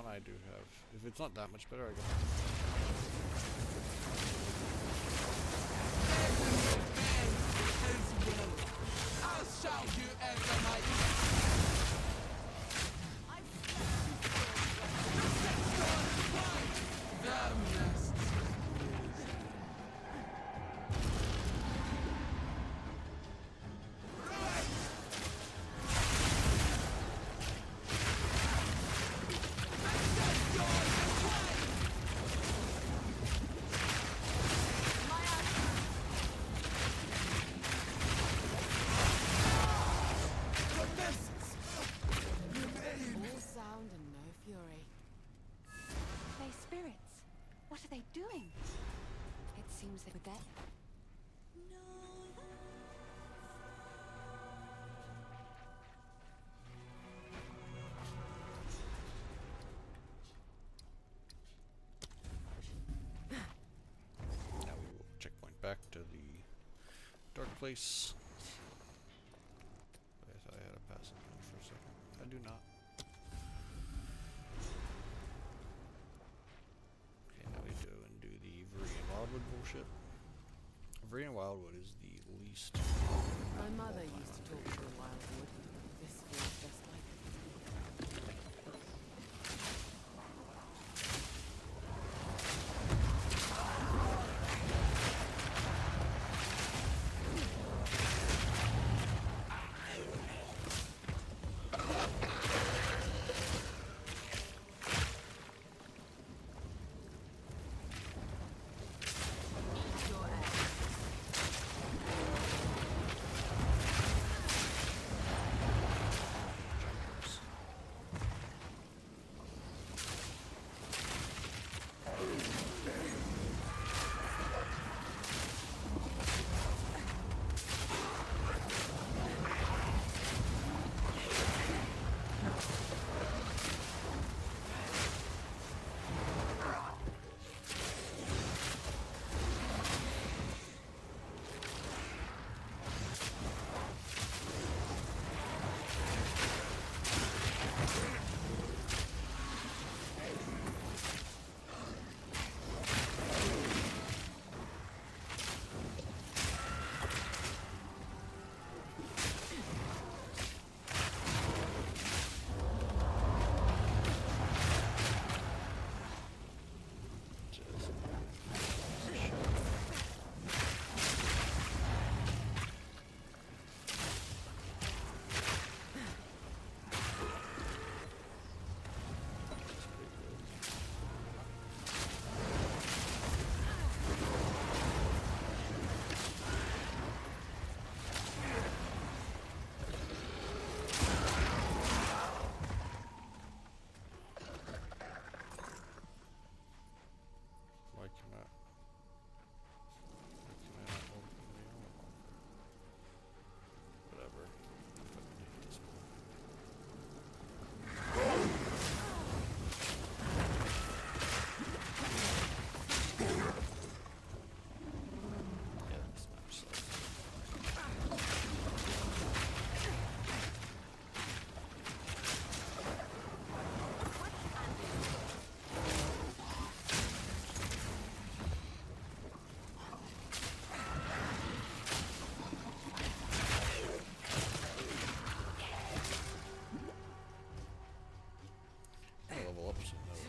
one I do have. If it's not that much better, I guess. I'll show you ever my doing? It seems they were there. Now we will checkpoint back to the dark place. I thought I had a passing for a second. I do not. Okay, now we do the Viridian Wildwood bullshit. Viridian Wildwood is the least. My mother used to talk to the wildwood. This feels just like it.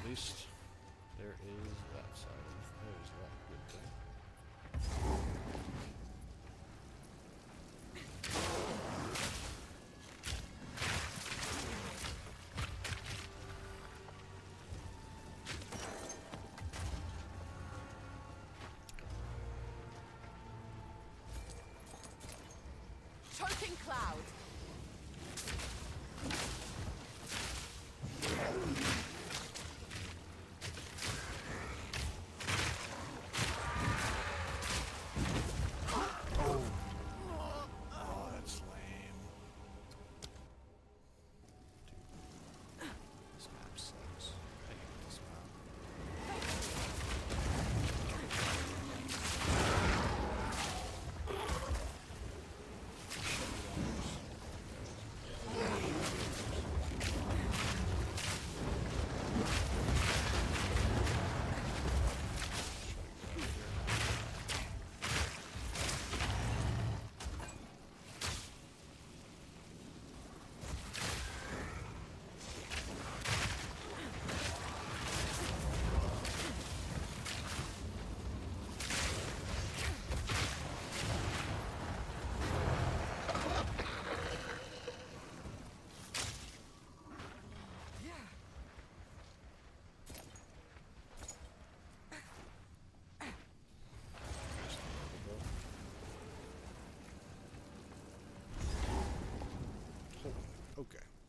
At least there is that side of there's that good thing. Choking cloud.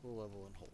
equal level in Holton.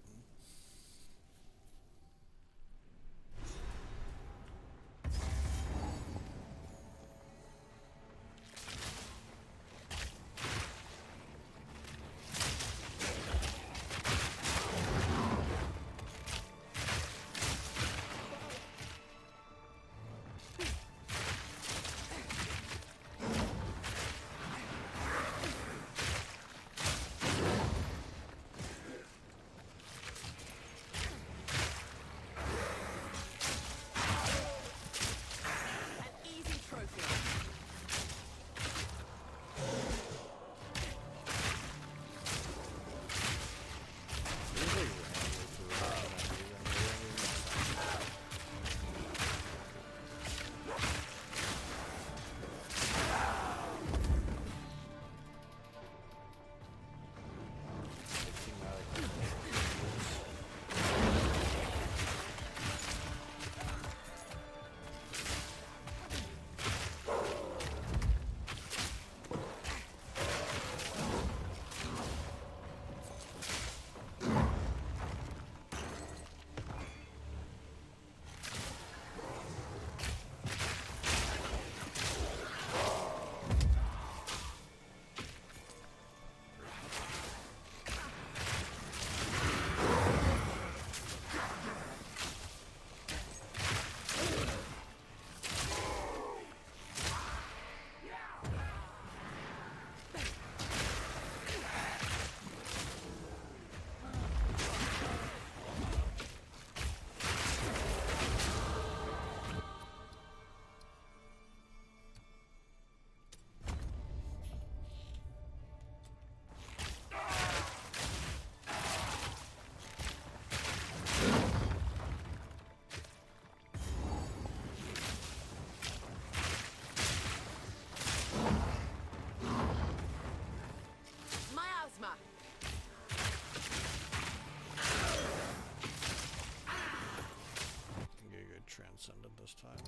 Transcendent this time.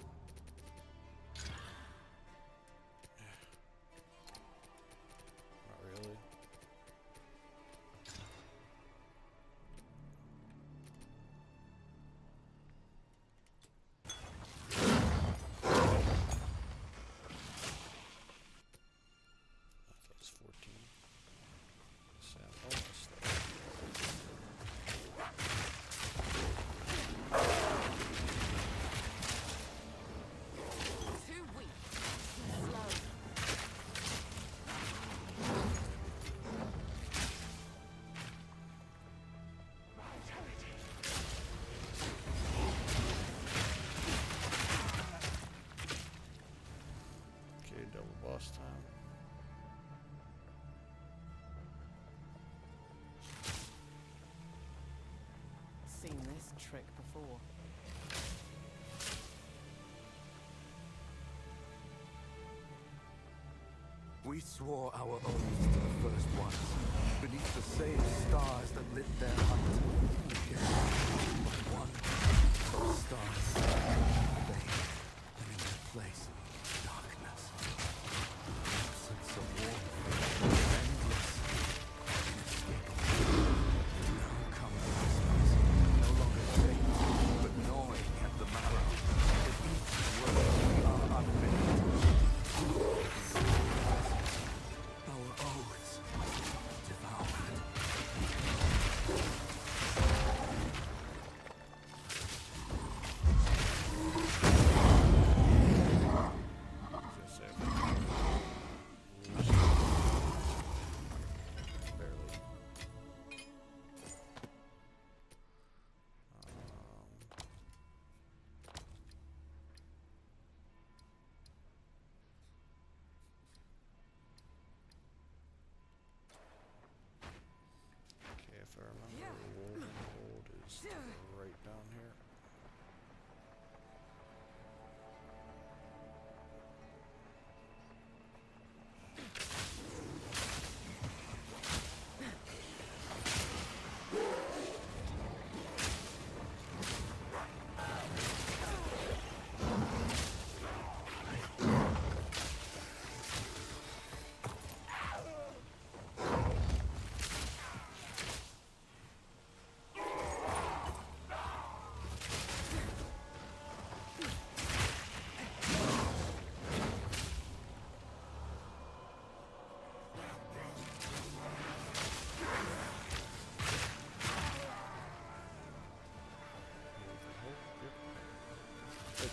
Not really. That's 14. So I'm almost there. Boss time. Seen this trick before. We swore our oaths to the first ones, beneath the same stars that lit their hunt. But one of those stars faded, and in their place, darkness. Absence of warmth, endless, inescapable. Now comes the whispers, no longer faint, but gnawing at the marrow. At each word we are unmade. Our oaths devoured. If I remember, Wolven Hold is right down here.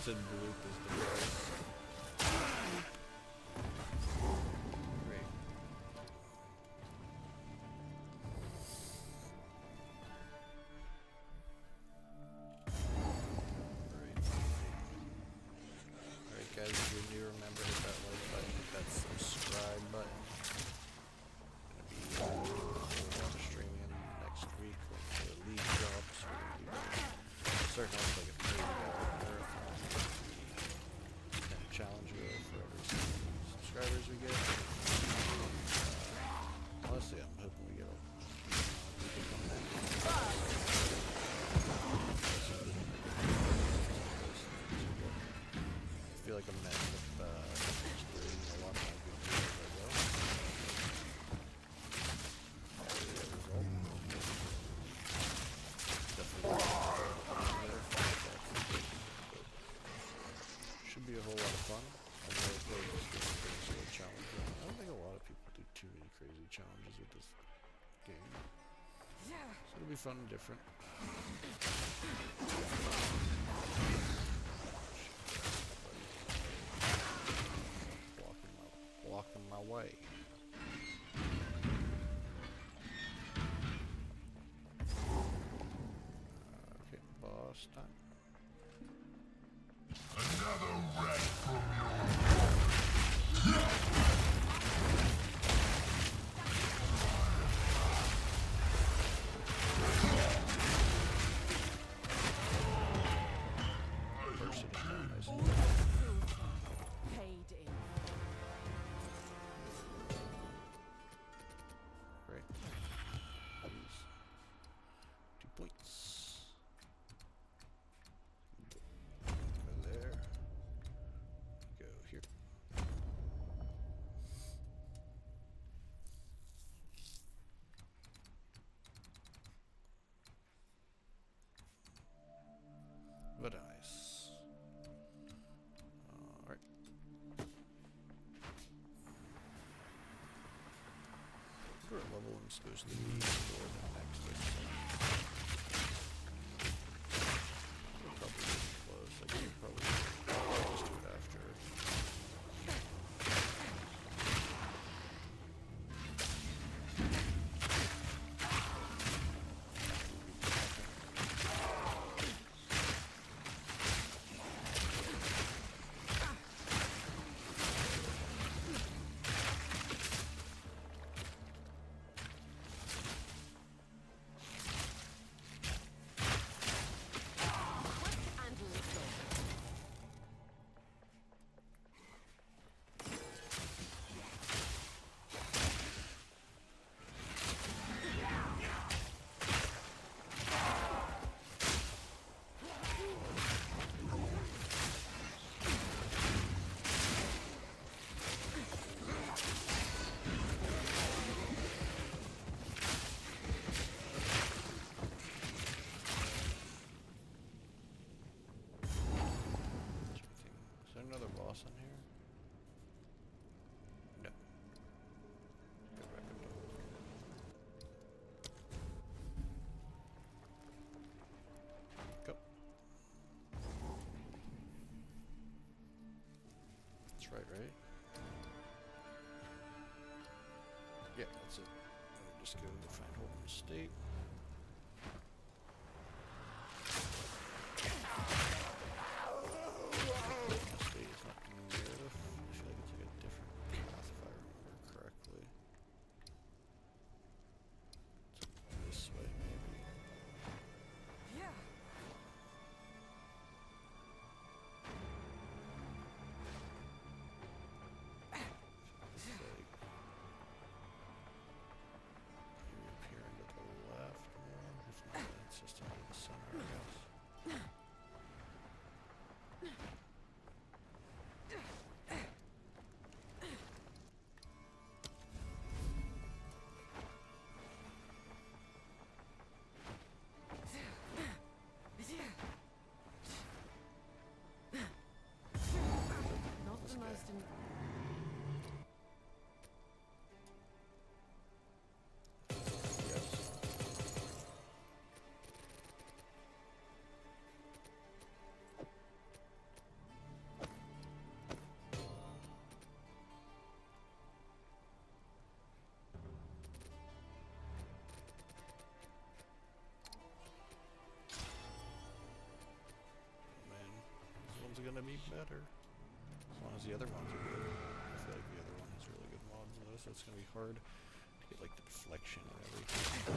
said bloop is the voice. Great. Alright guys, if you're new, remember hit that like button, hit that subscribe button. Gonna be streaming next week when the league drops. We're gonna be starting off like a 30-hour marathon. And challenge for every subscribers we get. Honestly, I'm hoping we get a people come back. I feel like I'm met with a lot of my good videos I go. Should be a whole lot of fun. I've never played this game so challenging. I don't think a lot of people do too many crazy challenges with this game. So it'll be fun and different. Walking my way. Okay, boss time. Another rat from Paid in. Great. 2 points. Go there. Go here. But nice. Alright. Our level is supposed to be for the next we'll probably be close. I could probably just do it after. Is there another boss in here? No. Go back up there. Go. That's right? Yeah, that's it. I'll just go find Holden State. Appearing to the left. gonna be better. As long as the other ones are good. I feel like the other one has really good mods though, so it's gonna be hard to get like the deflection and everything.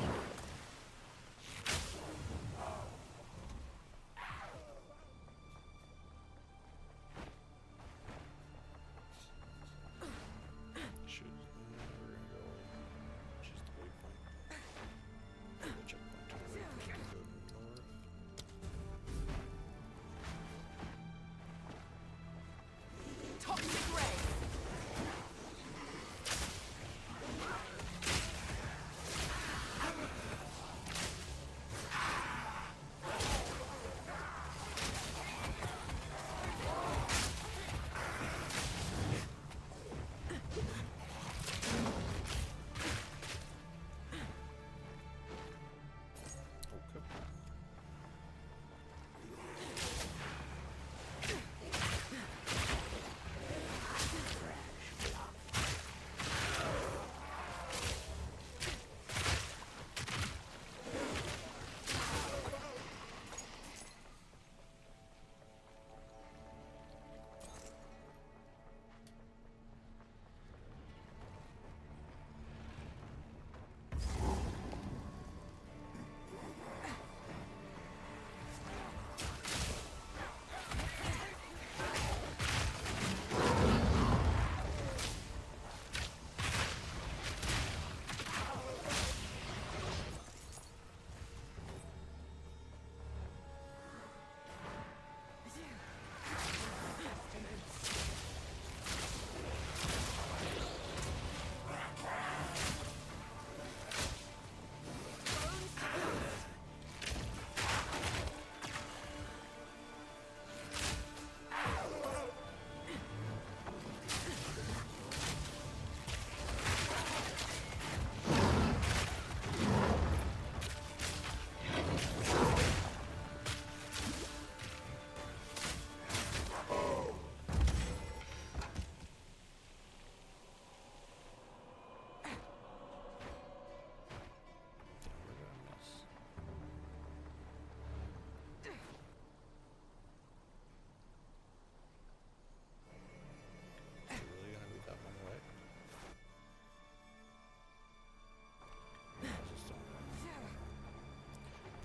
We're gonna go, which is the waypoint. The checkpoint to the waypoint to go north. Toxic ray.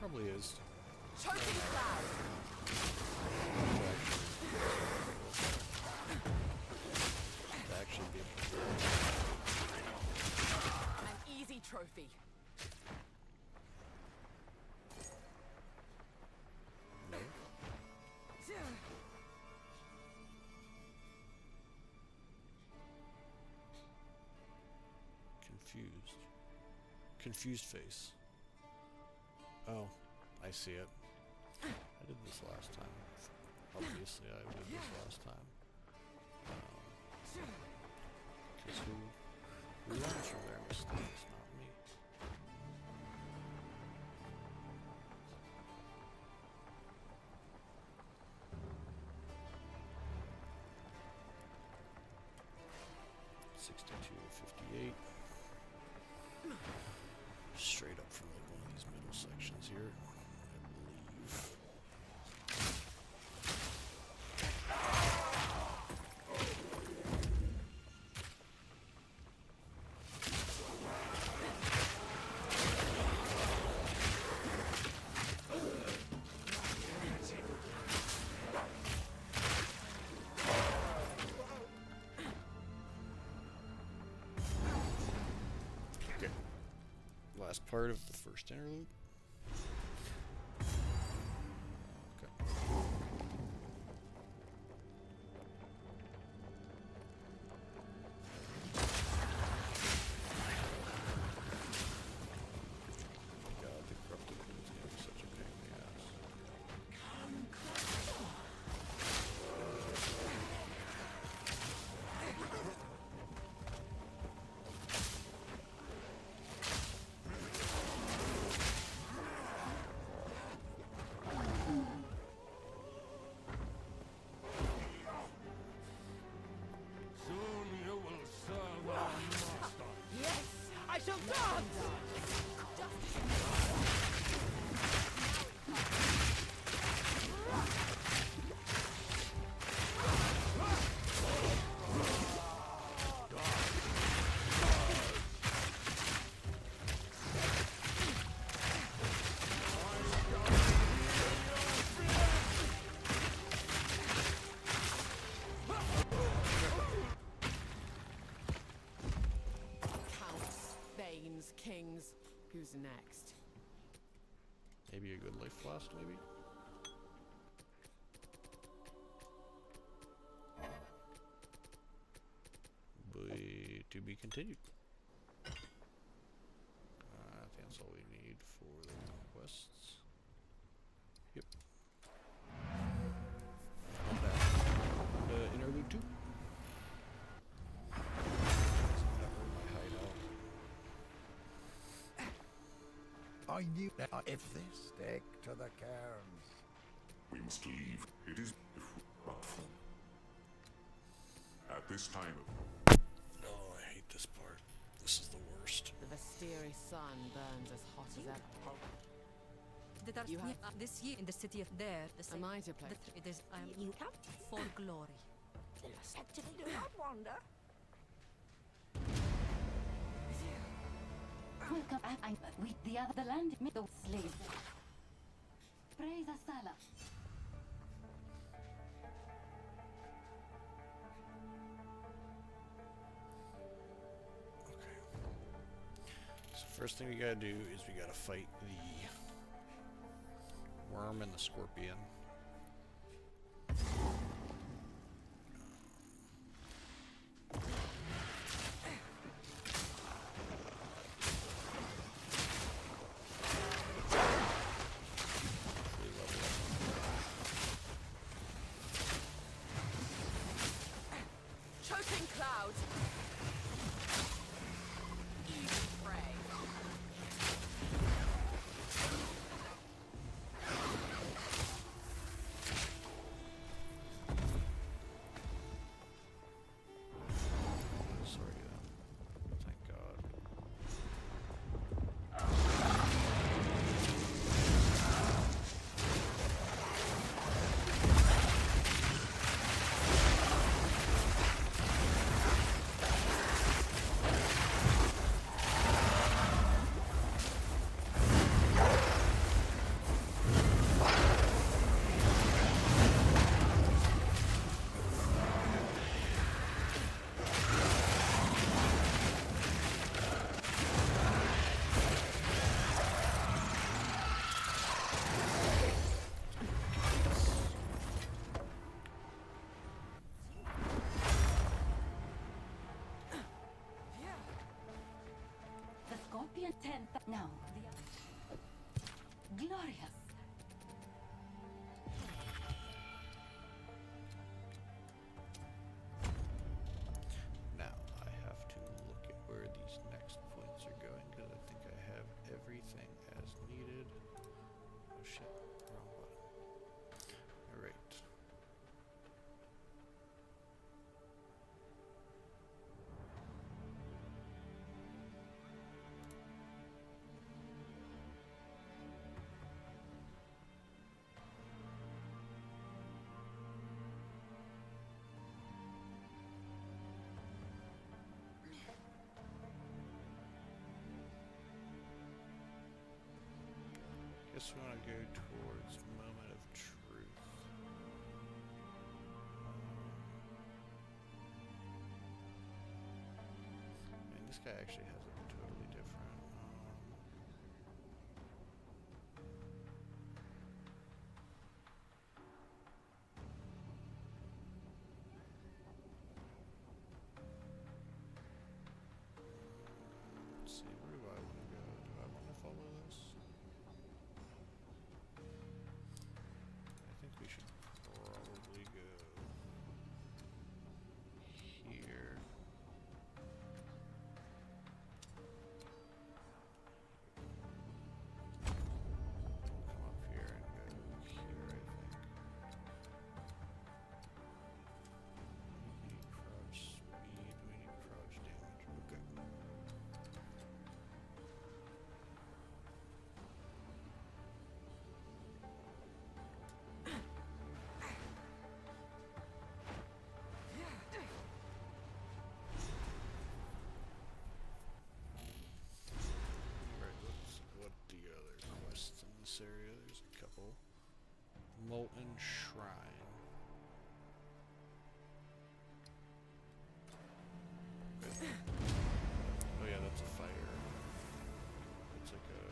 Probably is. Choking cloud. To actually be An easy trophy. no. Confused. Confused face. Oh, I see it. I did this last time. Obviously, I did this last time. Because who learns from their mistakes? Not me. $62.58. Straight up from like one of these middle sections here, I believe. Okay. Last part of the first interlude. Okay. God, the corrupted is gonna be such a pain in the ass. good life blast, maybe? To be continued. I think that's all we need for the quests. Yep. Interlude 2. I knew that if this stick to the cairns. We must leave. It is but at this time. Oh, I hate this part. This is the worst. The Vestiri sun burns as hot as ever. You have this year in the city of there. The Am I to play? It is you have for glory. Actually, do not wander. Welcome, I'm with the other land, the slave. Praise Asala. So first thing we gotta do is we gotta fight the worm and the scorpion. Choking cloud. Easy prey. Sorry, thank God. The scorpion tent now. Glorious. Now I have to look at where these next points are going because I think I have everything as needed. Oh shit, wrong button. Alright. Guess we want to go towards Moment of Truth. I mean, this guy actually has it totally different. Let's see, where do I want to go? Do I want to follow this? I think we should probably go here. We'll come up here and go here, I think. We need crouch speed, we need crouch damage. Okay. Right, what the other quests in this area? There's a couple. Molten Shrine. Okay. Oh yeah, that's a fire. It's like a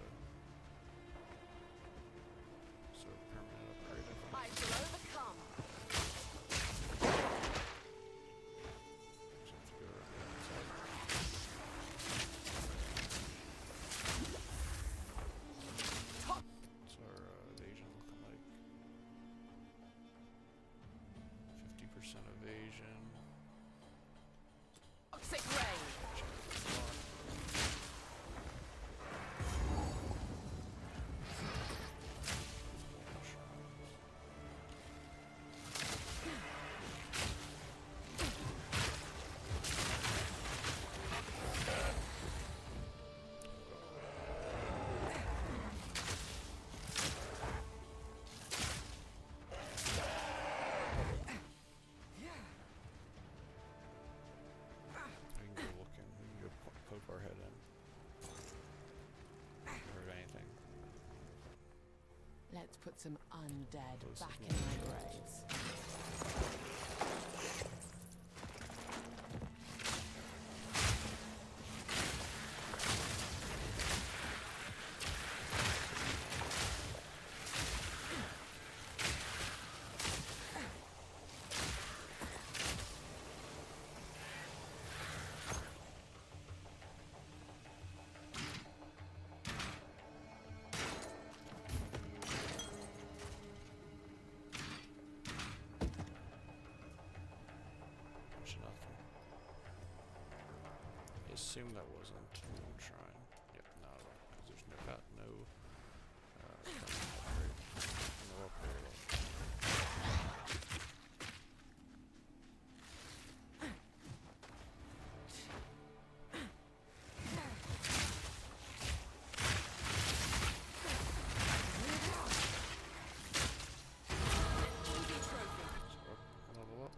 put some undead This is back not in my graves. There's nothing. I assume that wasn't a shrine. Yep, no, because there's no upgrade. No upgrade. Level up.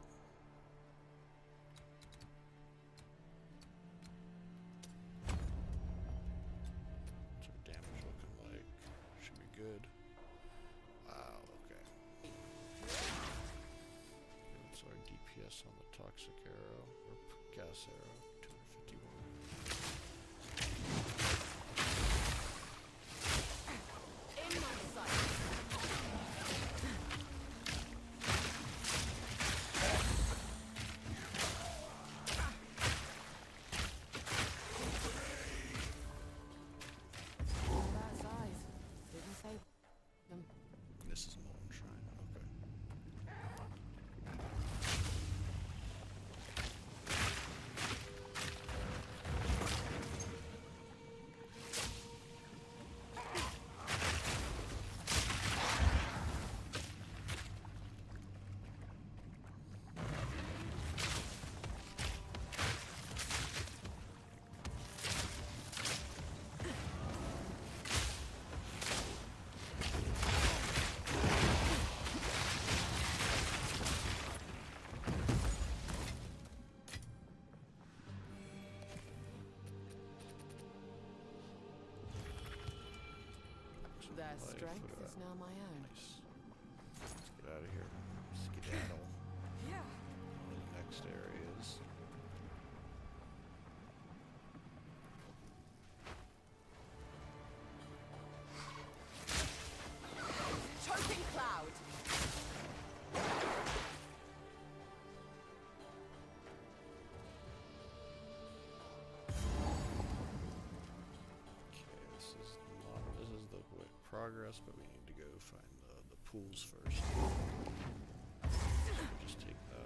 What's our damage looking like? Should be good. Wow, okay. What's our DPS on the toxic arrow, or gas arrow? 251. In my sight. That size. Didn't say them. This is Molten Shrine, okay. Their Life, strength look at is that. now my own. Nice. Let's get out of here. Skedaddle. Yeah. The next areas. Choking cloud. Okay, this is the progress, but we need to go find the pools first. Just take that.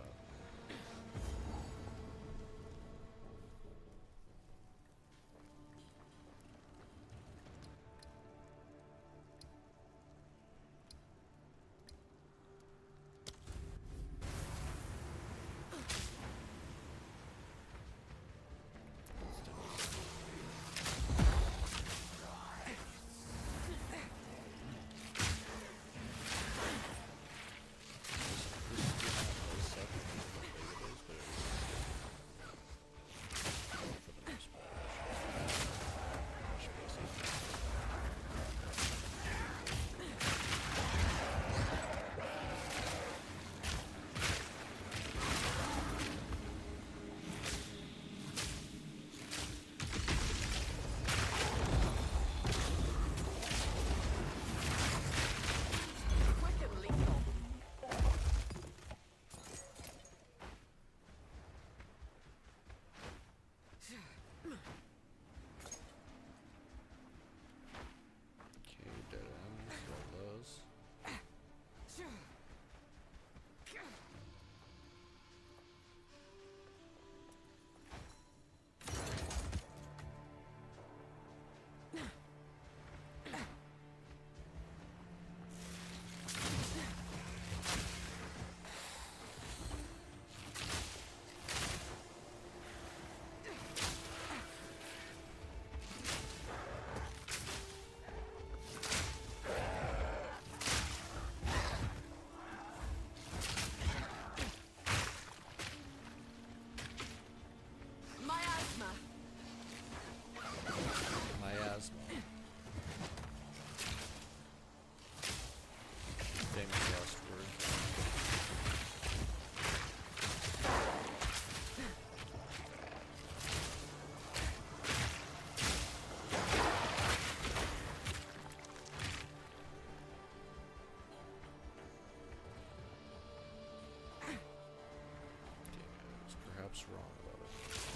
what's wrong about it.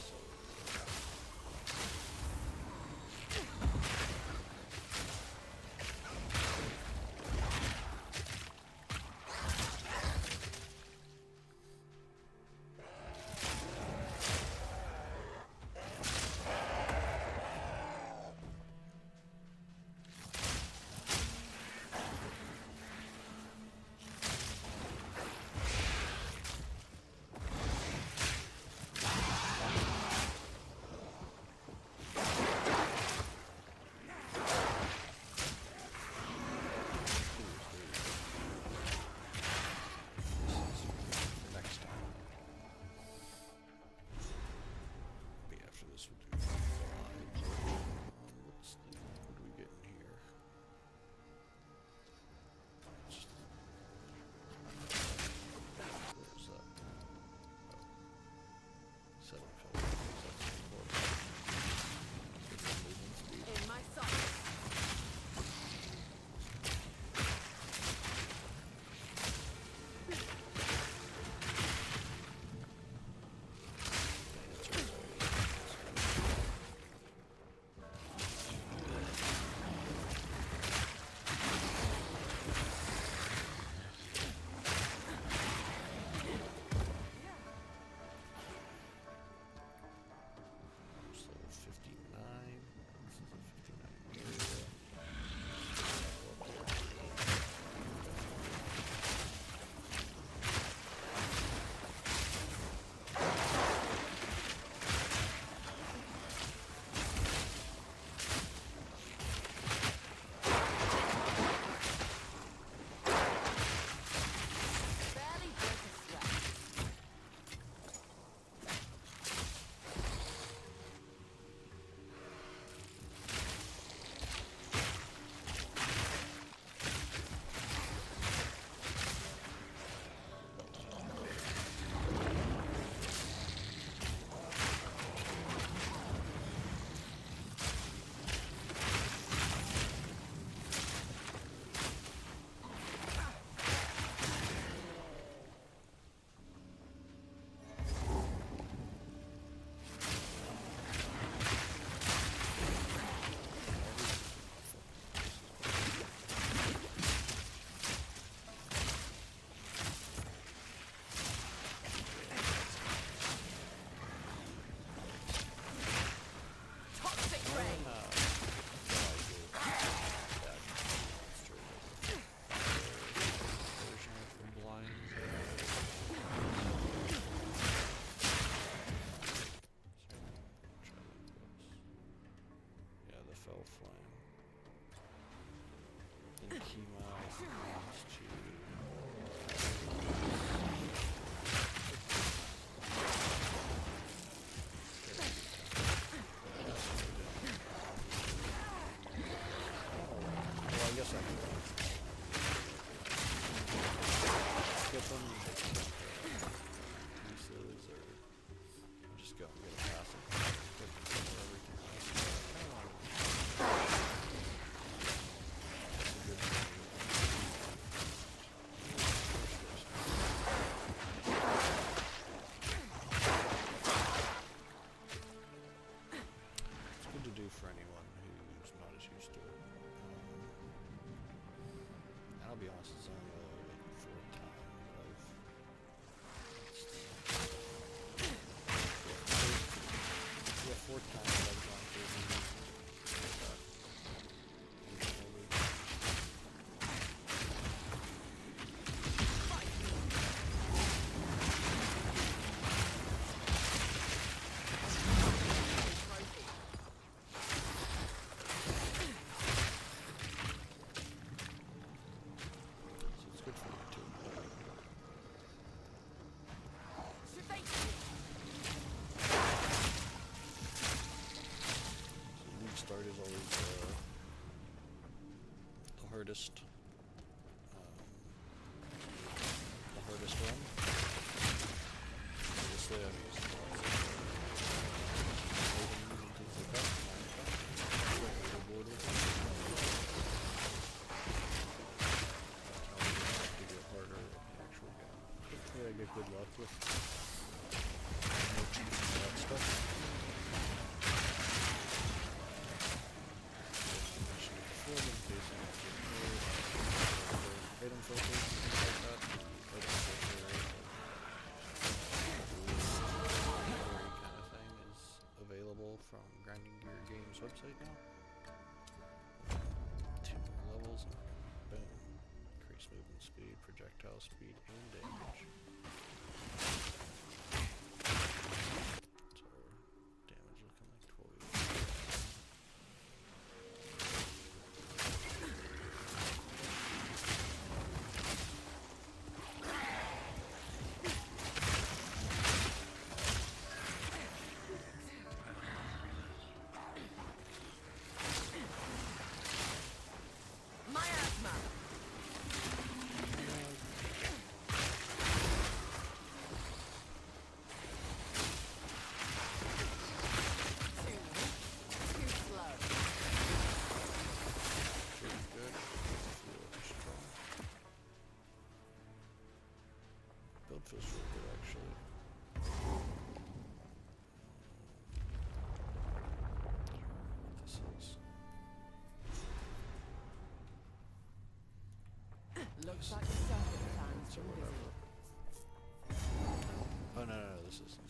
So, next time. Maybe after this we'll do 5. What do we get in here? Where's that? Oh. 7 fellows. That's important. Movement speed. In my sight. So 59. This is a 59 area. Barely break a sweat. Toxic rain. Yeah, the fell flame. And Kima wants to. Well, I guess I can skip them and take some pieces, or just go and get a passive. Skip and cover everything else. That's a good thing. It's good to do for anyone who's not as used to it. And I'll be honest, it's only like 4th time that I've. Yeah, 4th time that I've gone through the. So it's good for me too. So league start is always the hardest one. Obviously, I've used things like that. Board with it. To get harder in the actual game. Hopefully I get good luck with that stuff. Item filters, things like that. Item filter, kind of thing is available from Grinding Gear Games website now. 2 more levels and boom. Increase movement speed, projectile speed, and damage. So damage looking like 12. Feels really good, actually. This is. Looks like the circuit plans or whatever. Oh no, this isn't.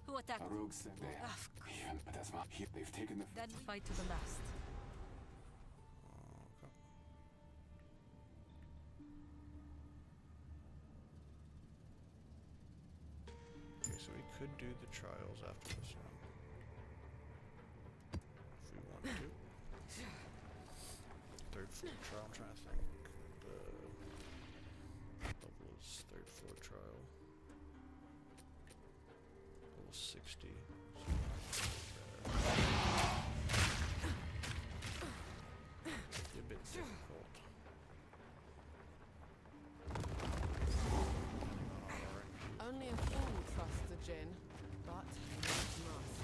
Who attacked? They've taken the Then fight to the last. Okay, so we could do the trials after this one. If we wanted to. Third floor trial, I'm trying to think. The level is third floor trial. Level 60. Be a bit difficult. Only a fool trusts the gin, but he must.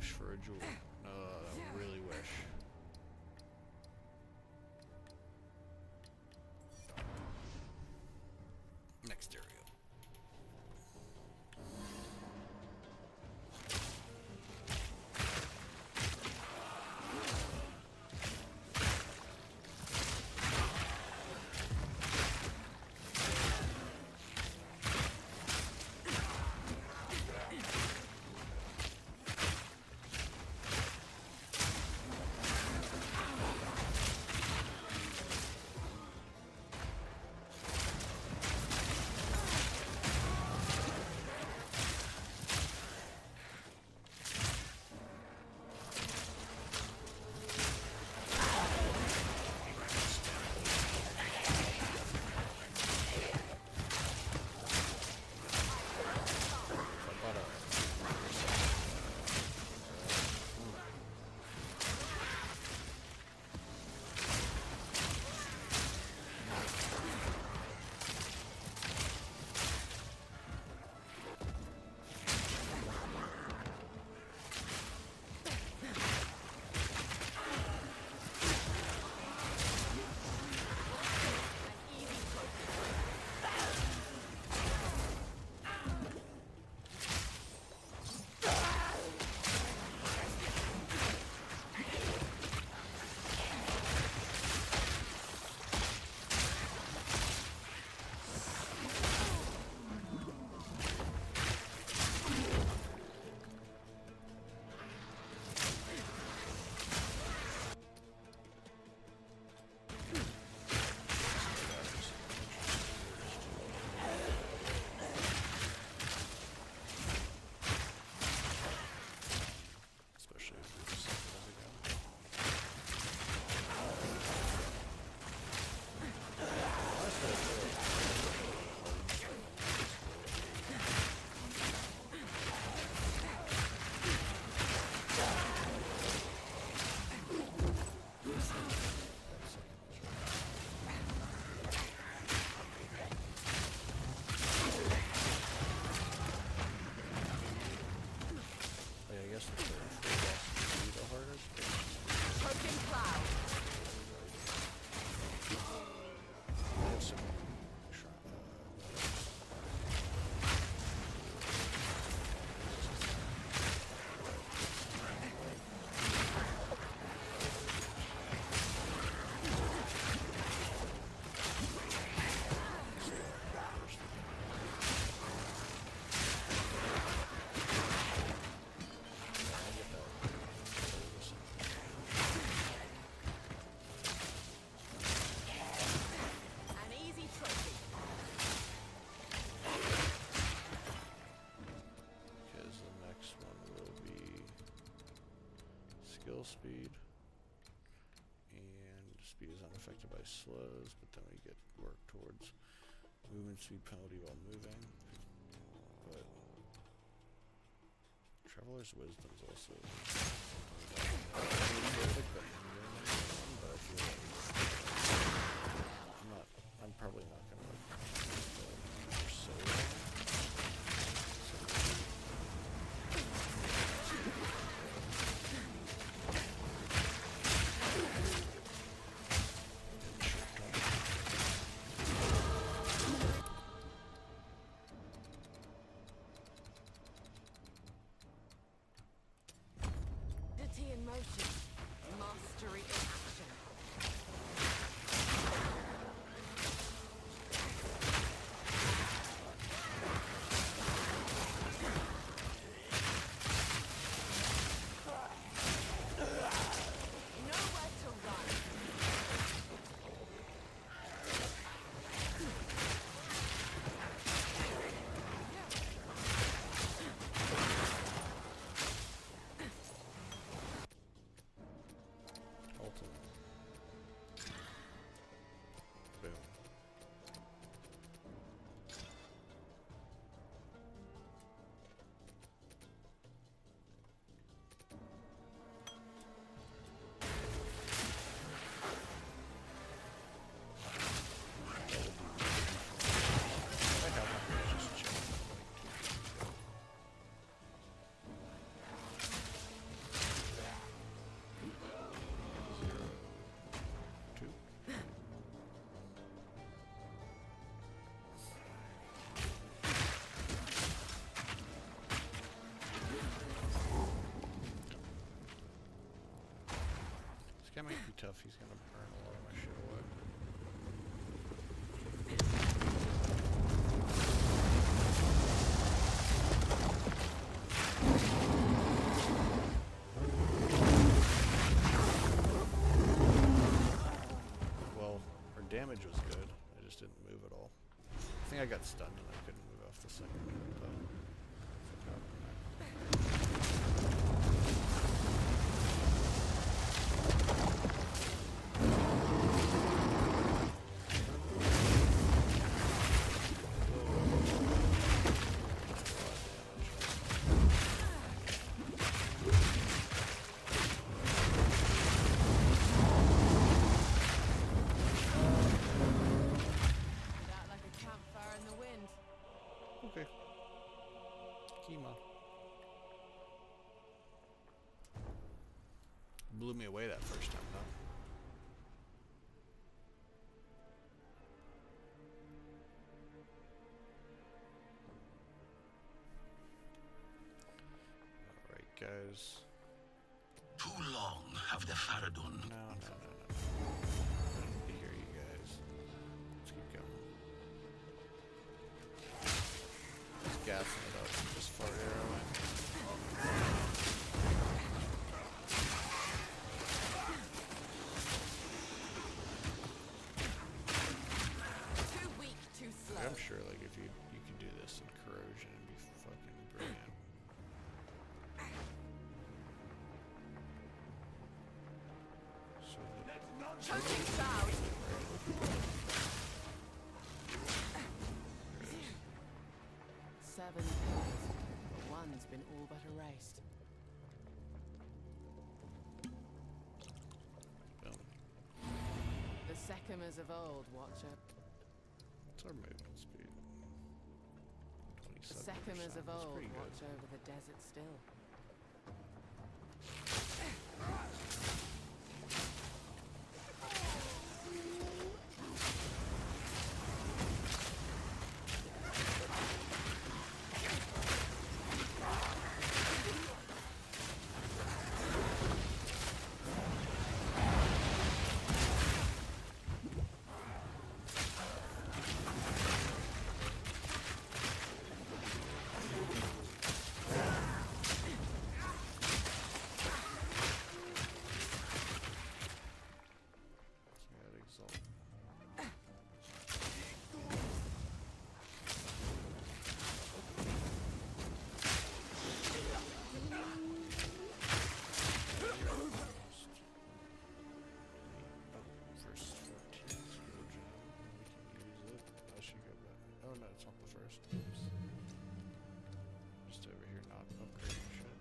wish for a jewel. Really wish. Next area. Skill speed, and speed is unaffected by slows, but then we get work towards movement speed penalty while moving. But Traveler's Wisdom is also perfect, but I feel like I'm probably not gonna for so long. In motion, mastery in action. Nowhere to run. Ultimate. That might be tough. He's gonna burn a lot of my shit away. Well, her damage was good. I just didn't move at all. I think I got stunned and I couldn't move off the second hit, though. Okay. Kima. Blew me away that first time, though. Alright, guys. Too long have the Faradun. No. I don't need to hear you guys. Let's keep going. Just gassing it up. Just fart arrowing. Too weak, too slow. I'm sure, like, if you can do this in corrosion, it'd be fucking brilliant. So Choking cloud. Seven pillars, but one's been all but erased. The Sekimers of old watch up. What's our movement speed? The 27%. Sekimers of That's old pretty good. watch over the desert still. Oh no, it's not the first. Oops. Just over here not upgrading shit.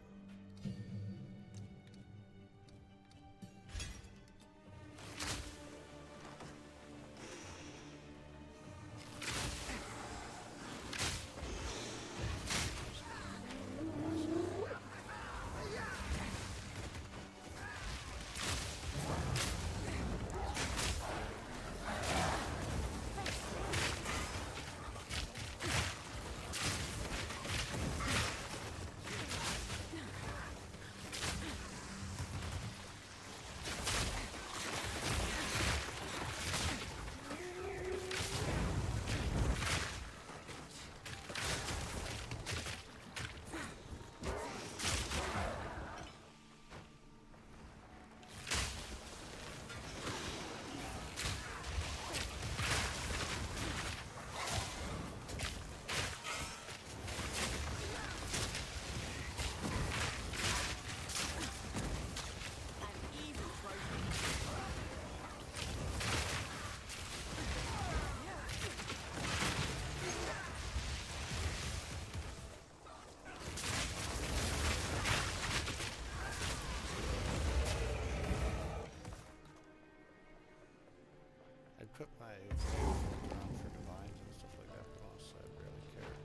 Put my around for divines and stuff like that, but honestly, I barely care.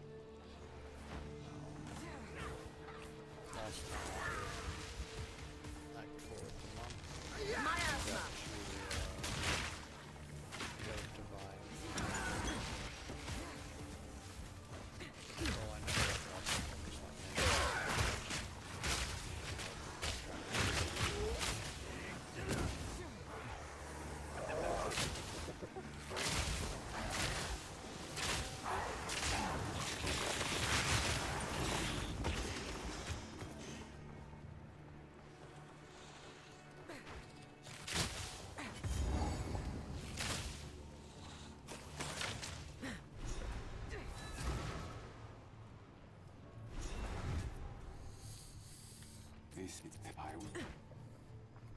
Last Act 4 of the month. My asthma. Divine. Oh, I know that last one was not me.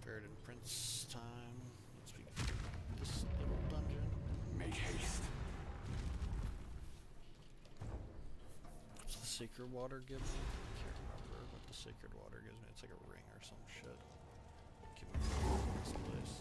Ferret and Prince time. Let's be this little dungeon. Make haste. What's the sacred water give me? I can't remember what the sacred water gives me. It's like a ring or some shit. Give me this place.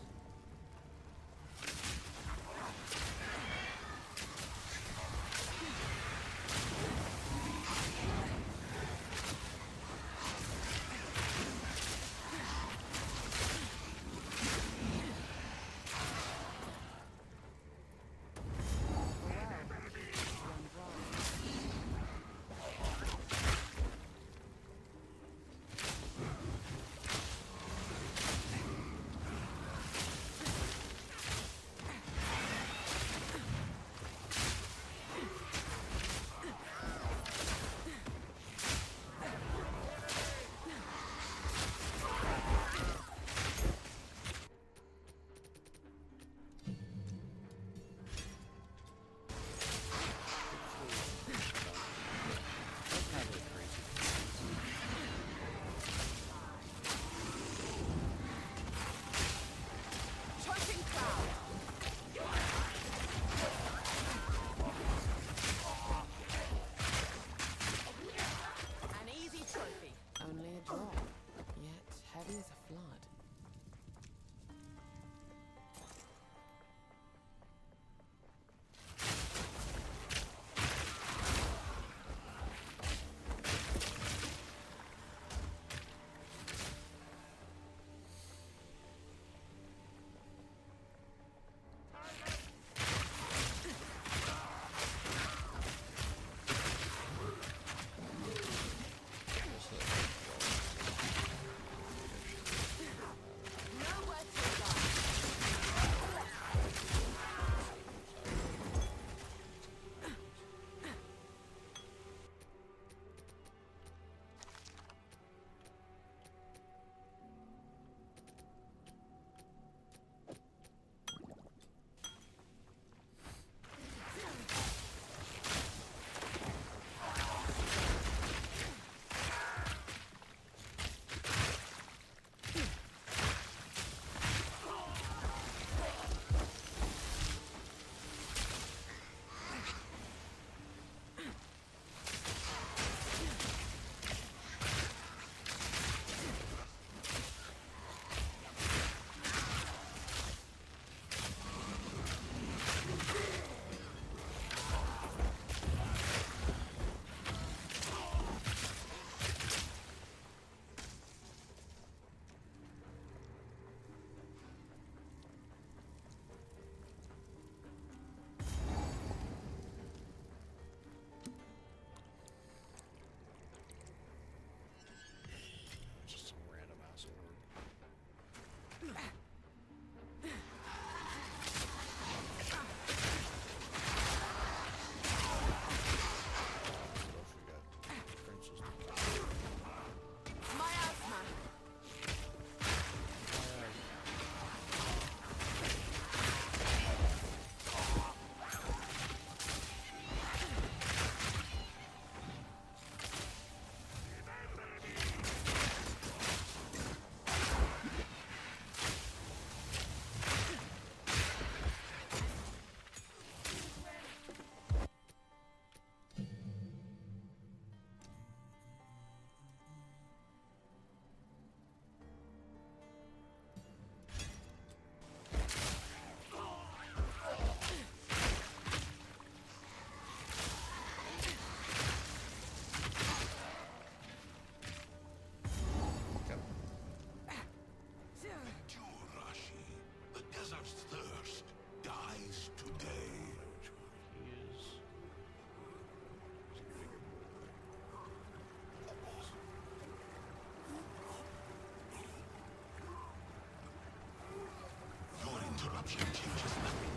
Interruption changes nothing.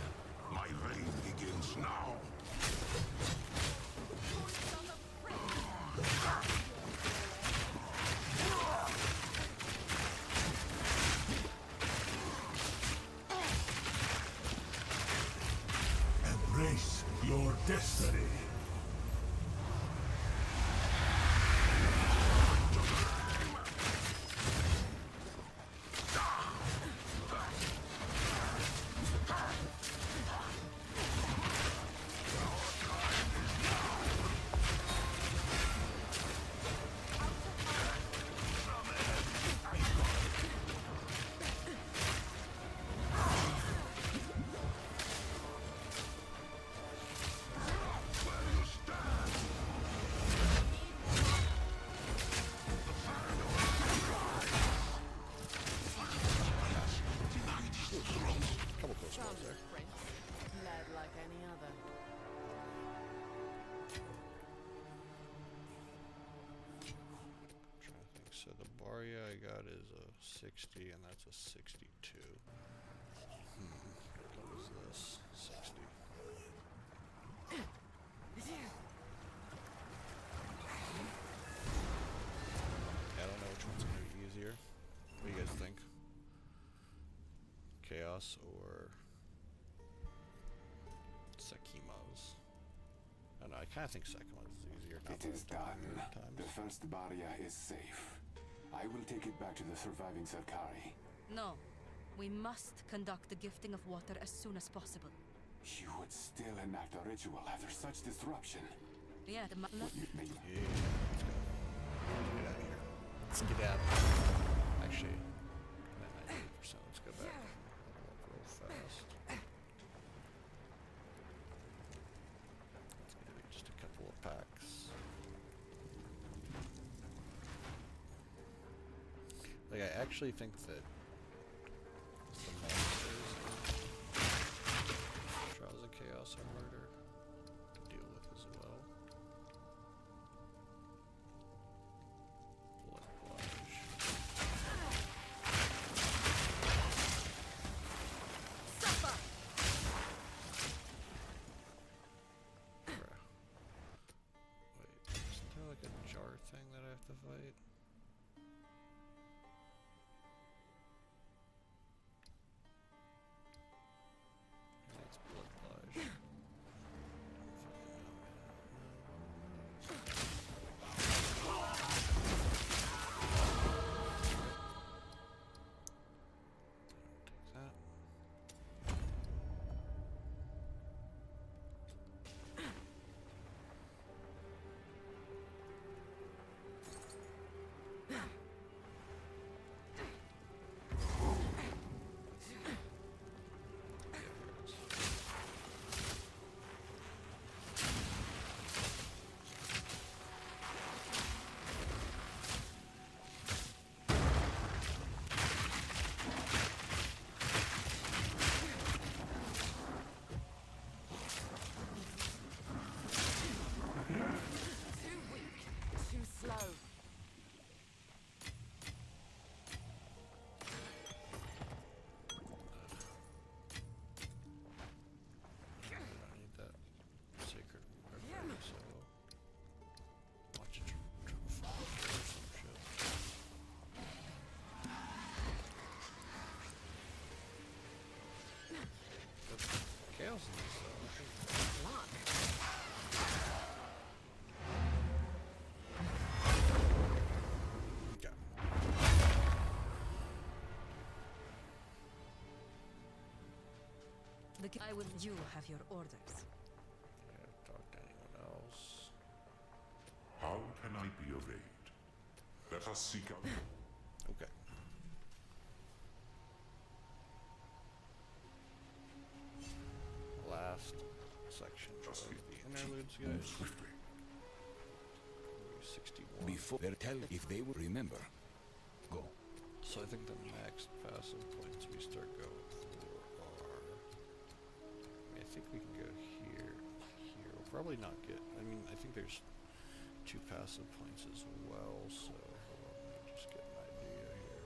My reign begins now. Embrace your destiny. so the Barya I got is a 60, and that's a 62. What was this? 60. I don't know which one's going to be easier. What do you guys think? Chaos or Sekima's? I don't know, I kind of think Sekima's is easier. It is done. The first barrier is safe. I will take it back to the surviving Sarkari. No. We must conduct the gifting of water as soon as possible. You would still enact a ritual after such disruption? Yeah, the What you mean? Let's get out. Actually, I'm at 98%. Let's go back and level up real fast. It's gonna be just a couple of packs. Like, I actually think that the monsters in Trials of Chaos are harder to deal with as well. Blood Plunge. Suffer! Bruh. Wait, isn't there like a jar thing that I have to fight? That's Blood Plunge. Take that. Too weak, too slow. I don't need that sacred weapon, so watch it try to fall or some shit. But chaos in this though, I think. Okay. I will. You have your orders. Yeah, talk to anyone else. How can I be of aid? Let us seek out. Okay. Last section of the interludes, guys. Swiftly. 61. Before they tell if they will remember. Go. So I think the next passive points we start going for are... I mean, I think we can go here, here. We'll probably not get... I mean, I think there's 2 passive points as well, so hold on, let me just get an idea here.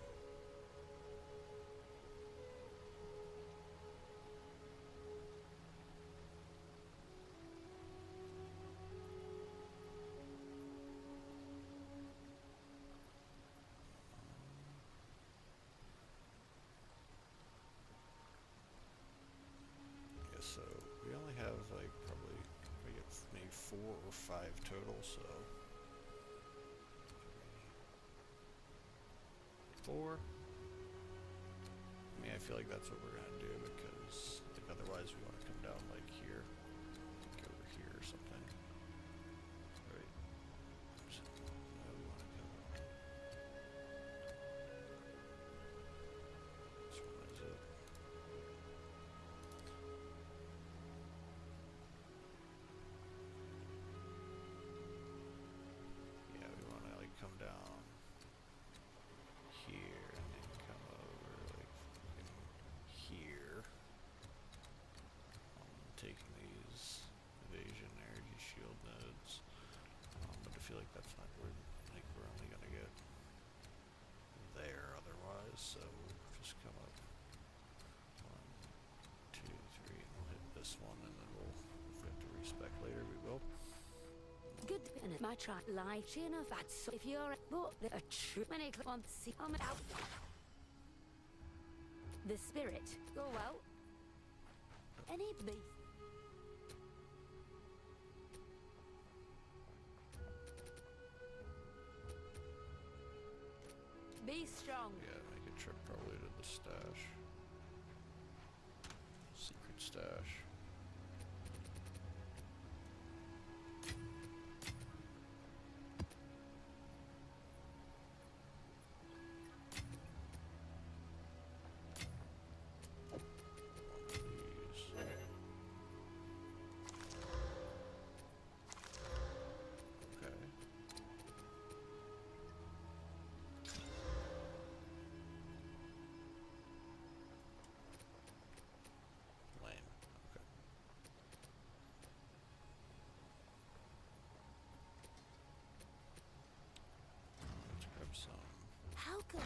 Yeah, so we only have like probably we get maybe 4 or 5 total, so 4. I mean, I feel like that's what we're gonna do because like otherwise we want to come down like here, like over here or something. Right? So, no, we want to go. Which one is it? Yeah, we want to like come down here and then come over like fucking here. Take I try light enough. That's if you're a true many want to see out. The spirit. Go well. Any beast. Be strong. Yeah, make a trip probably to the stash. Secret stash. How come?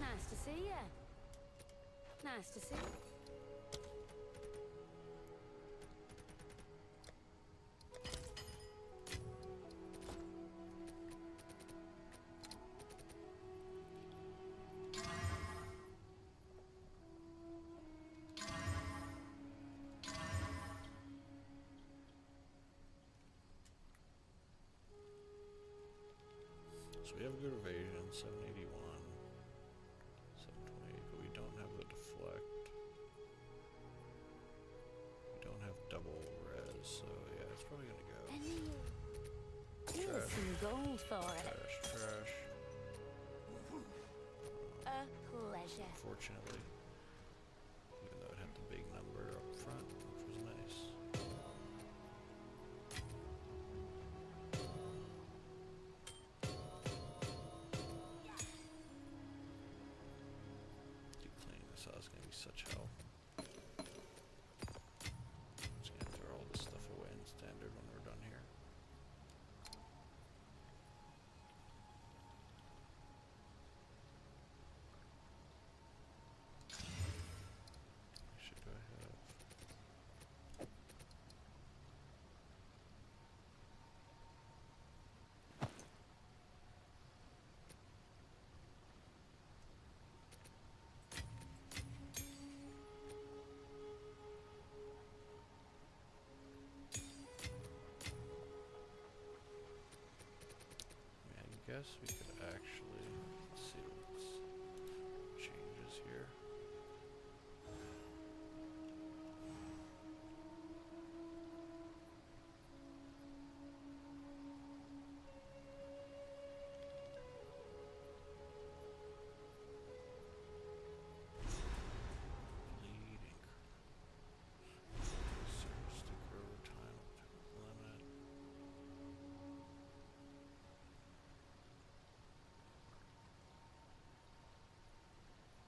Nice to see ya. Nice to see you. So we have a good evasion, 781, 728, but we don't have the deflect. We don't have double res, so yeah, it's probably gonna go. Here's some gold for it. Trash. A pleasure. Unfortunately, even though it had the big number up front, which was nice. It's gonna be such hell. Just gonna throw all this stuff away in standard when we're done here. Actually, do I have? I guess we could actually, let's see what changes here. Bleeding. Service to grow time up to limit.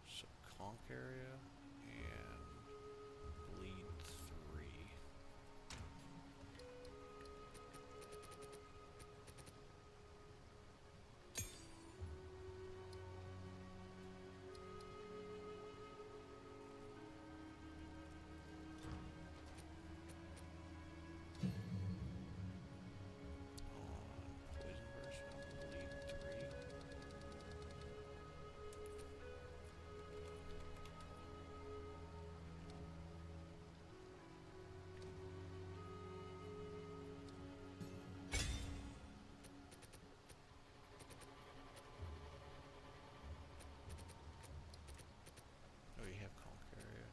So conk area and bleed 3. Poison burst and bleed 3. Oh, you have conk area.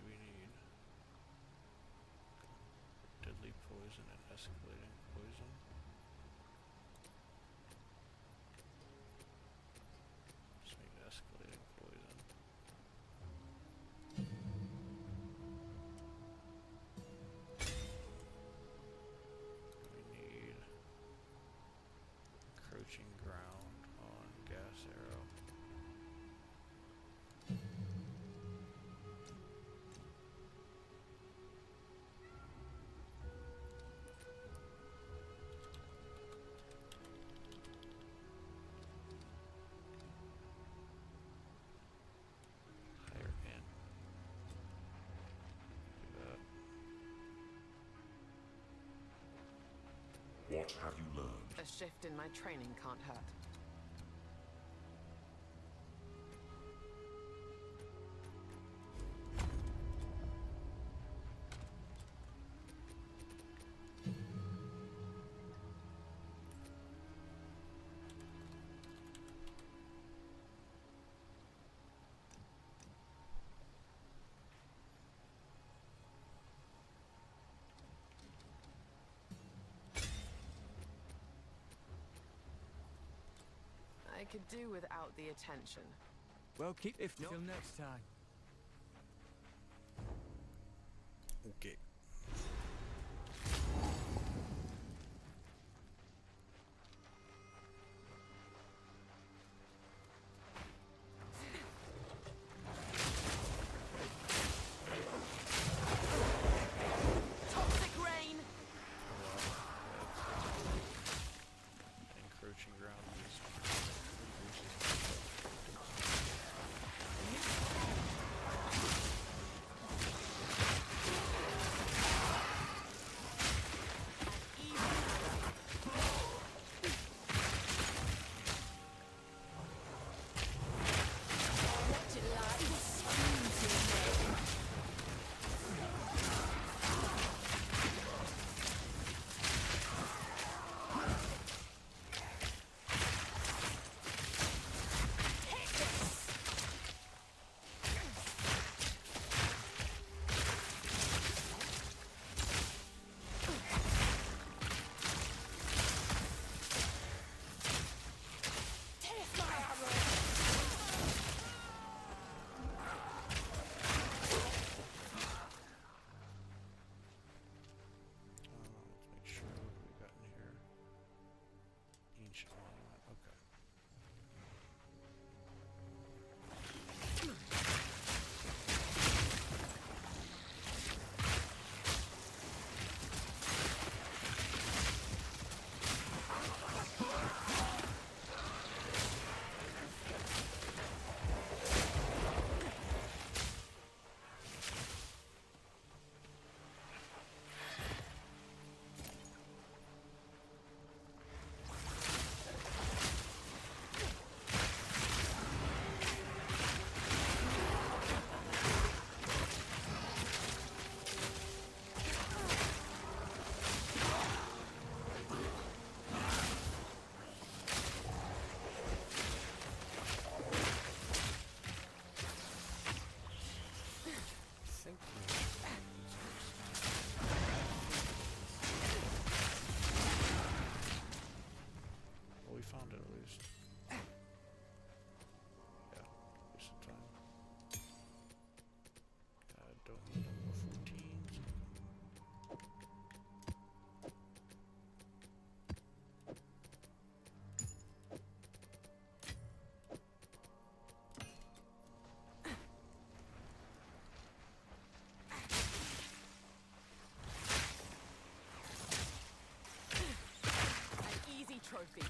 We need deadly poison and escalating poison. Just need escalating poison. We need encroaching ground on gas arrow. A shift in my training can't hurt. I could do without the attention. Well, keep if not till next time. Okay. Toxic rain. Encroaching ground is trophy.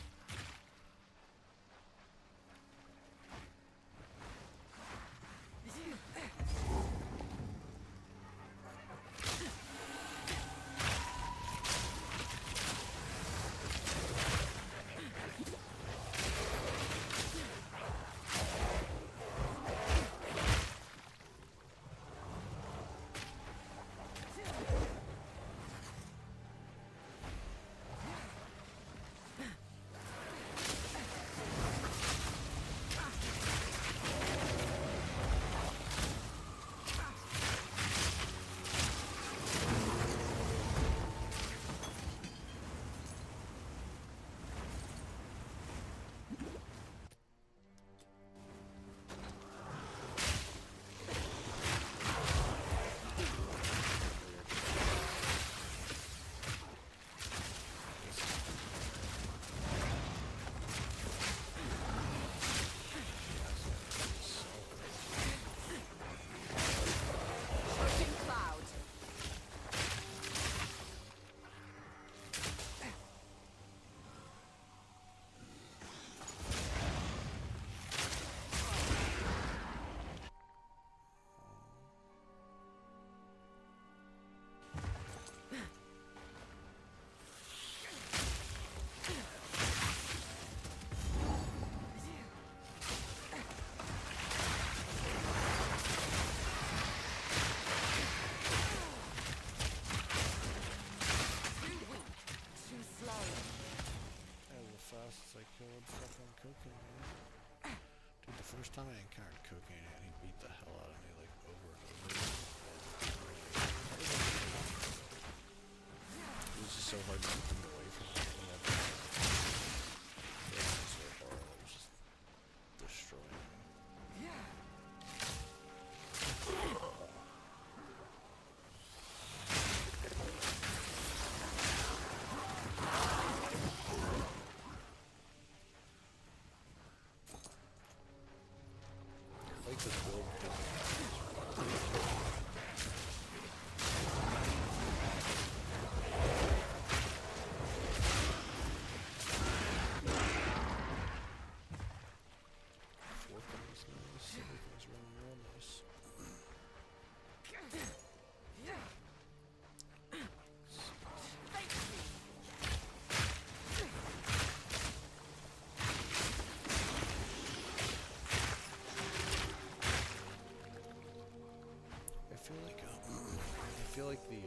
so hard to keep them away from me. So far, I was just destroying them. I like this build because everything's running real nice. I feel like the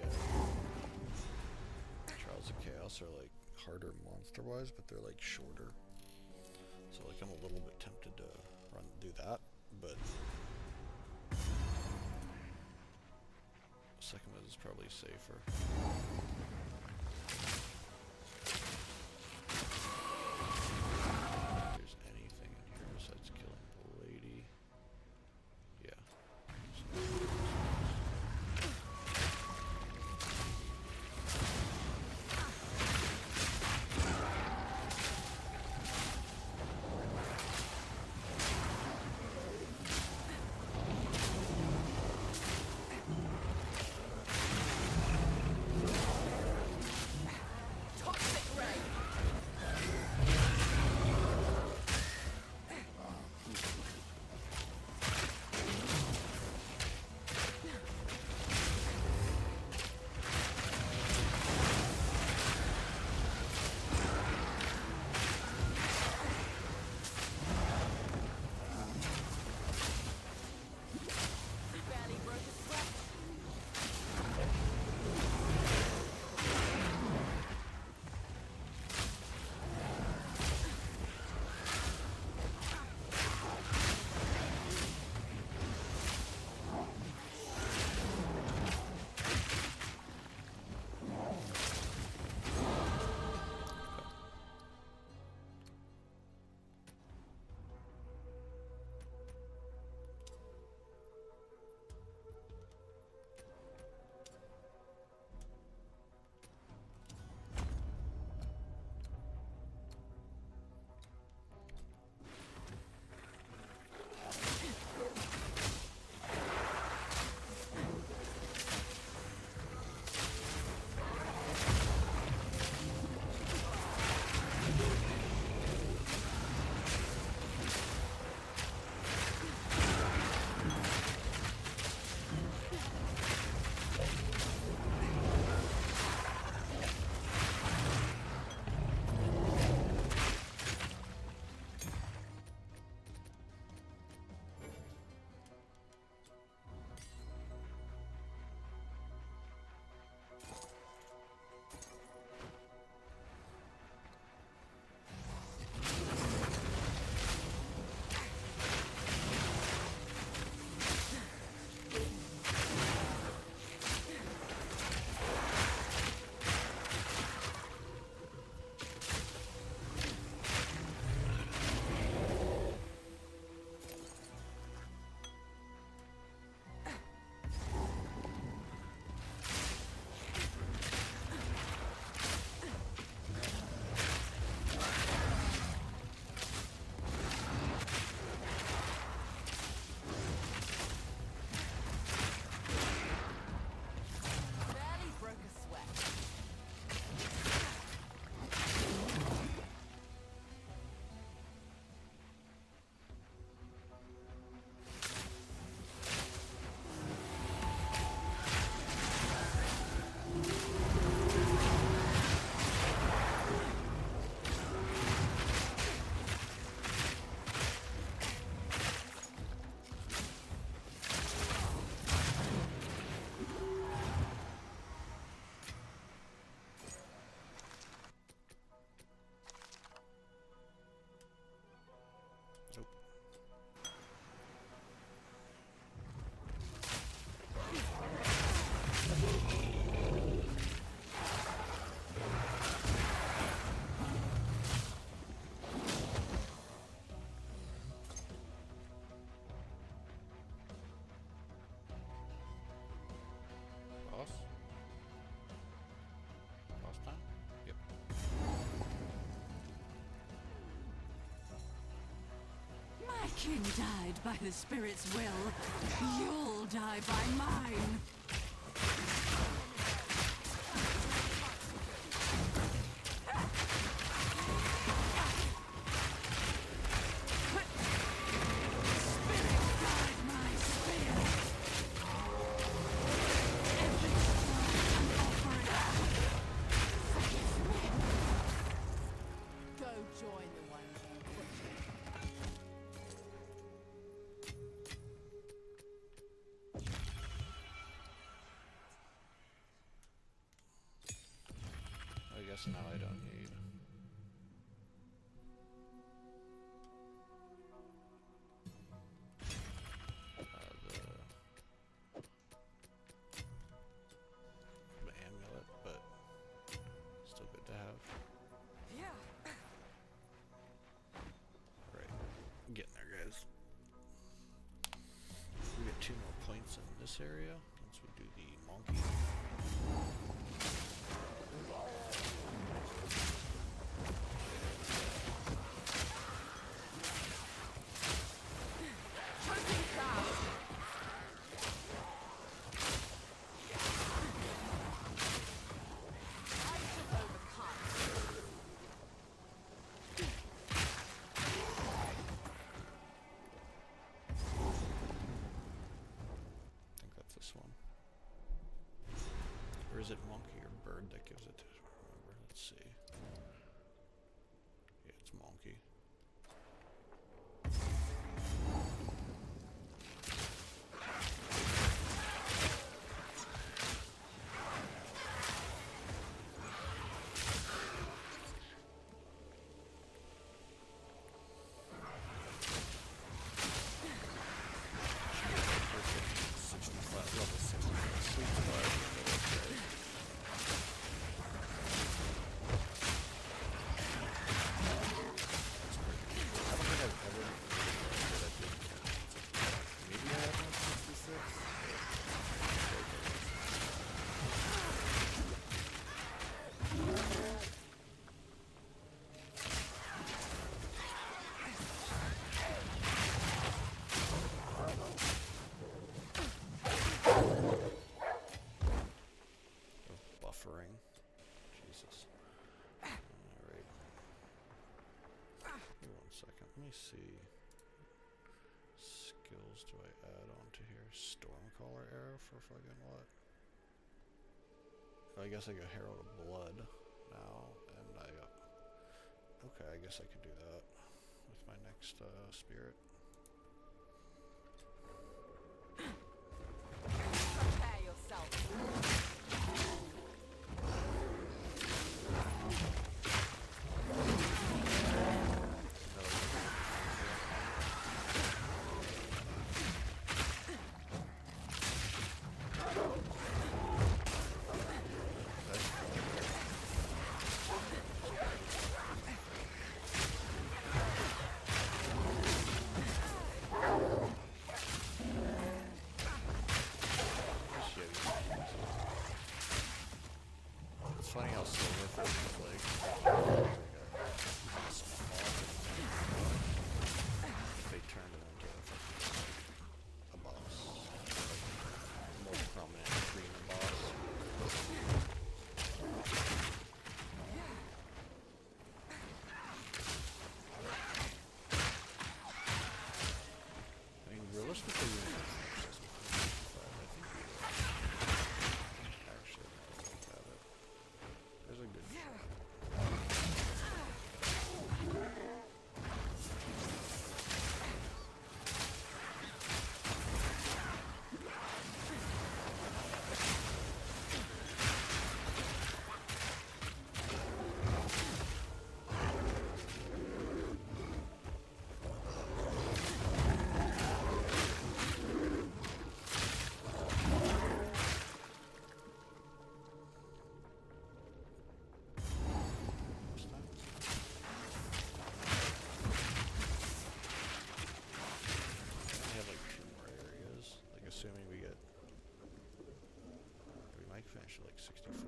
Trials of Chaos are like harder monster-wise, but they're like shorter. So like I'm a little bit tempted to do that, but second one is probably safer. If there's anything in here besides killing the lady. Yeah. king died by the spirit's will. You'll die by mine. Go join the ones who butchered. I guess now I don't need. The amulet, but still good to have. Yeah. Right, I'm getting there, guys. We get 2 more points in this area once we do the monkey. I think that's this one. Or is it monkey or bird that gives it to us? Remember, let's see. Yeah, it's monkey. Level 65 sweet spot. Okay. I don't think I've ever that I did maybe I have 166. Buffering. Jesus. Alright. Give me 1 second. Let me see. Skills do I add onto here? Stormcaller arrow for fucking what? I guess I got Herald of Blood now, and I okay, I guess I could do that with my next spirit. Prepare yourself. It's funny how silver things like they turned it into a boss, like more prominent green boss. I mean, realistically, we don't finish this with 55. I think we will. Actually, now that I look at it, there's a good shot. We have like 2 more areas, like assuming we get, we might finish at like 64.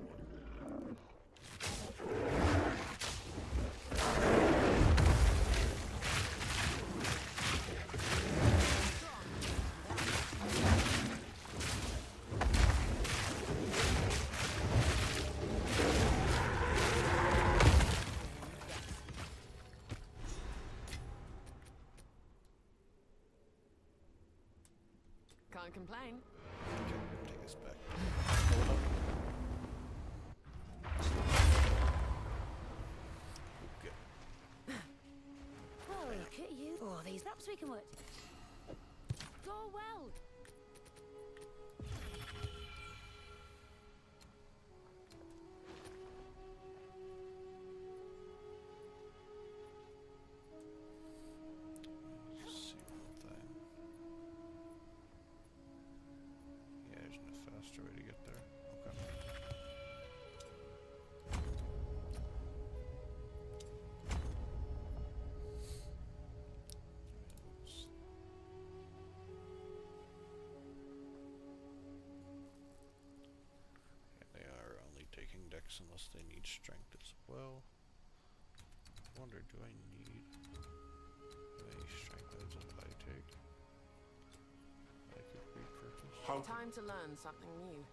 complain. Okay, take us back. Okay. Well, look at you. Oh, these perhaps we can work. Go well. Let's see one thing. Yeah, there's no faster way to get there. Okay. Yeah, they are only taking dex unless they need strength as well. I wonder, do I need any strength items that I take? I could repurpose. Time to learn something new.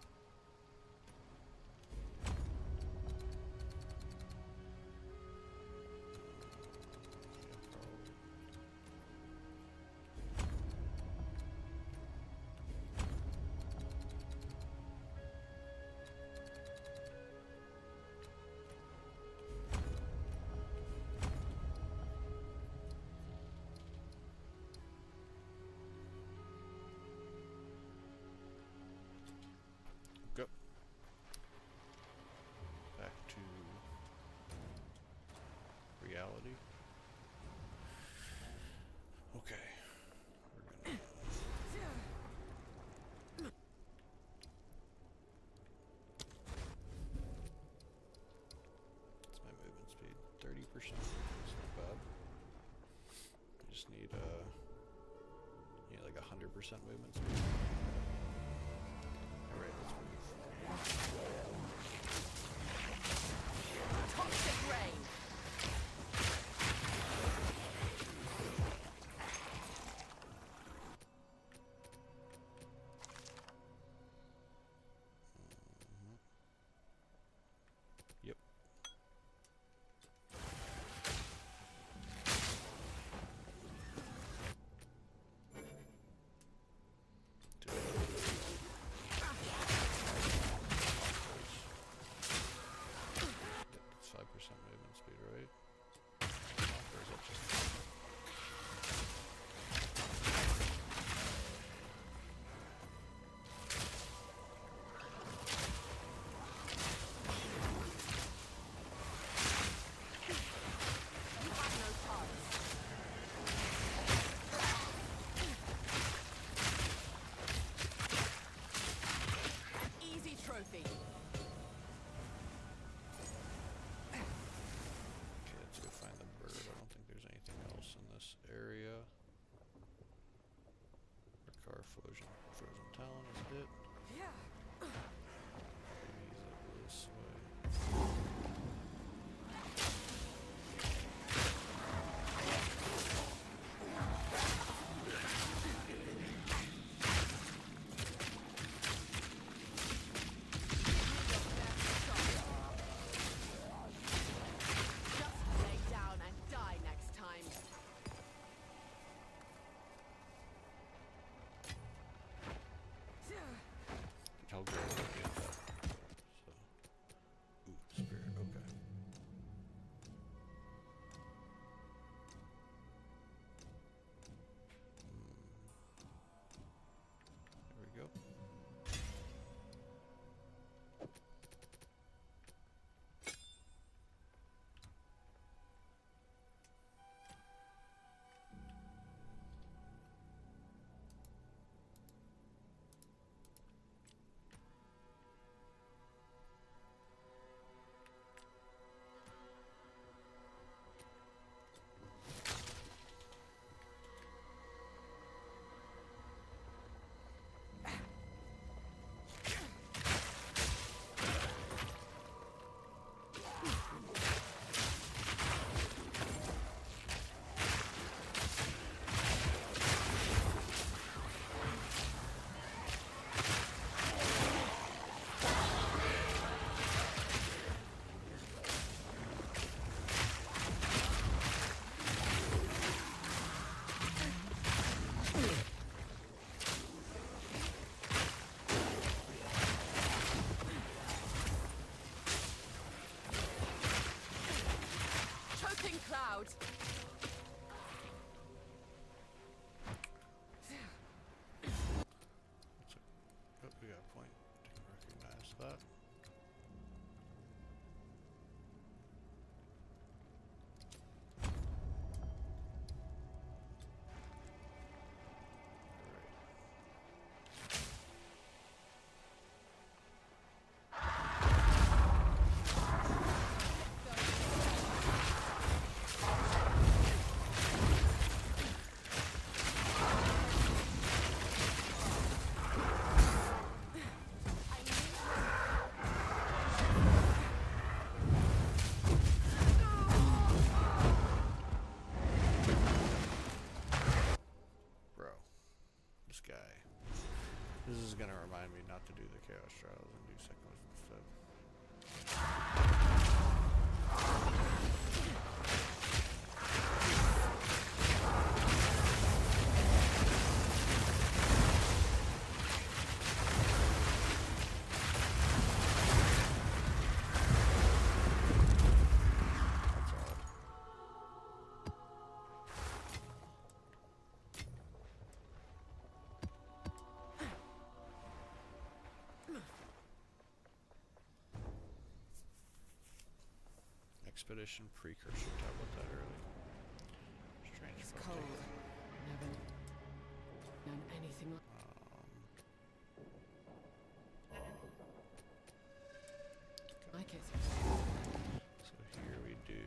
Go. Back to reality. Okay. We're gonna What's my movement speed? 30%. That's not bad. I just need like 100% movement speed. Alright, let's move. Toxic rain. Yep. To road. Oh, we got a point. Didn't recognize that. This is gonna remind me not to do the Chaos Trials and do Sequence instead. Expedition Precursor, talk about that early. Strange. It's cold. Never known anything like like it. So here we do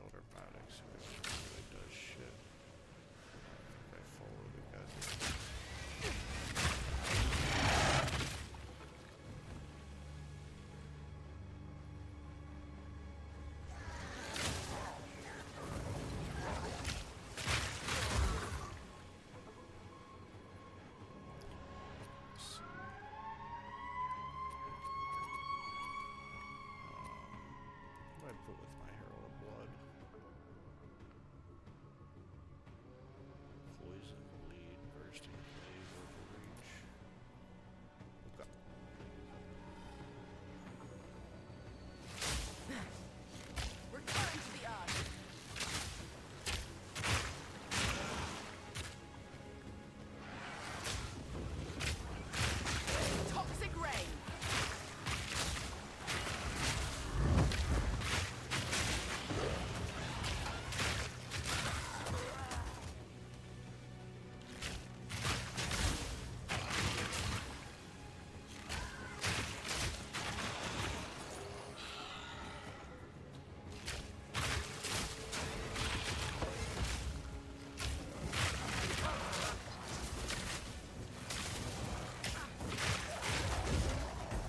Elder Products, which really does shit. I follow the guys. What do I put with my Herald of Blood? Poison, Bleed, Bursting Blaze, Overreach. Okay. Return to the earth. Toxic rain.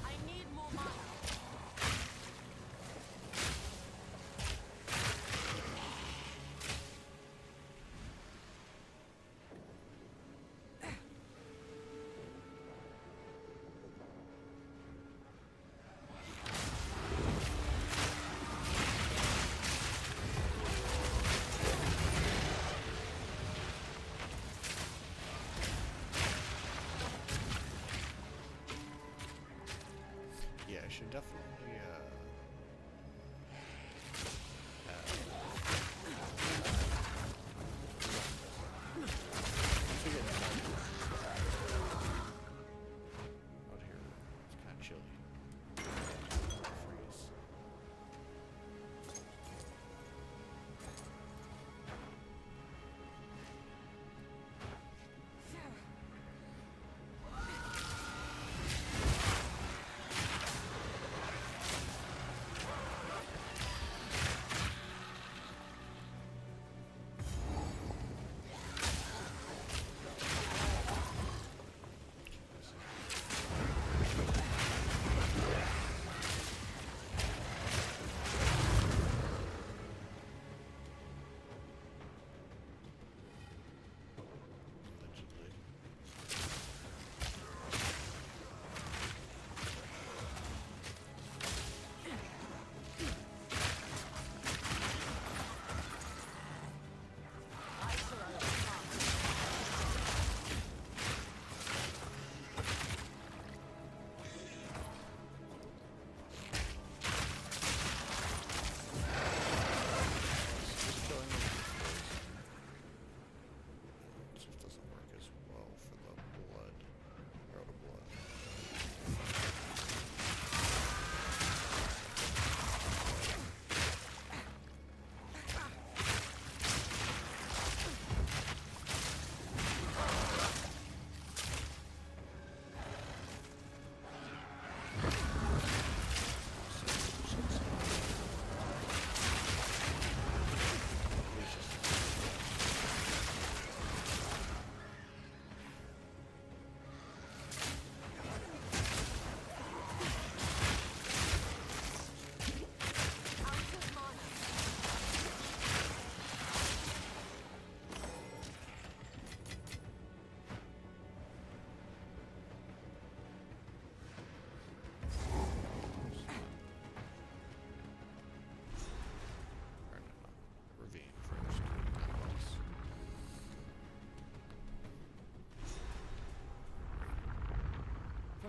I need more mana. Yeah, I should definitely, out here, it's kind of chilly. Freeze.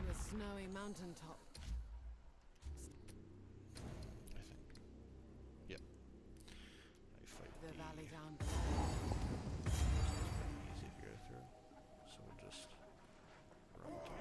on a snowy mountaintop. I think. Yep. I fight The valley down easy to go through. So we'll just run top.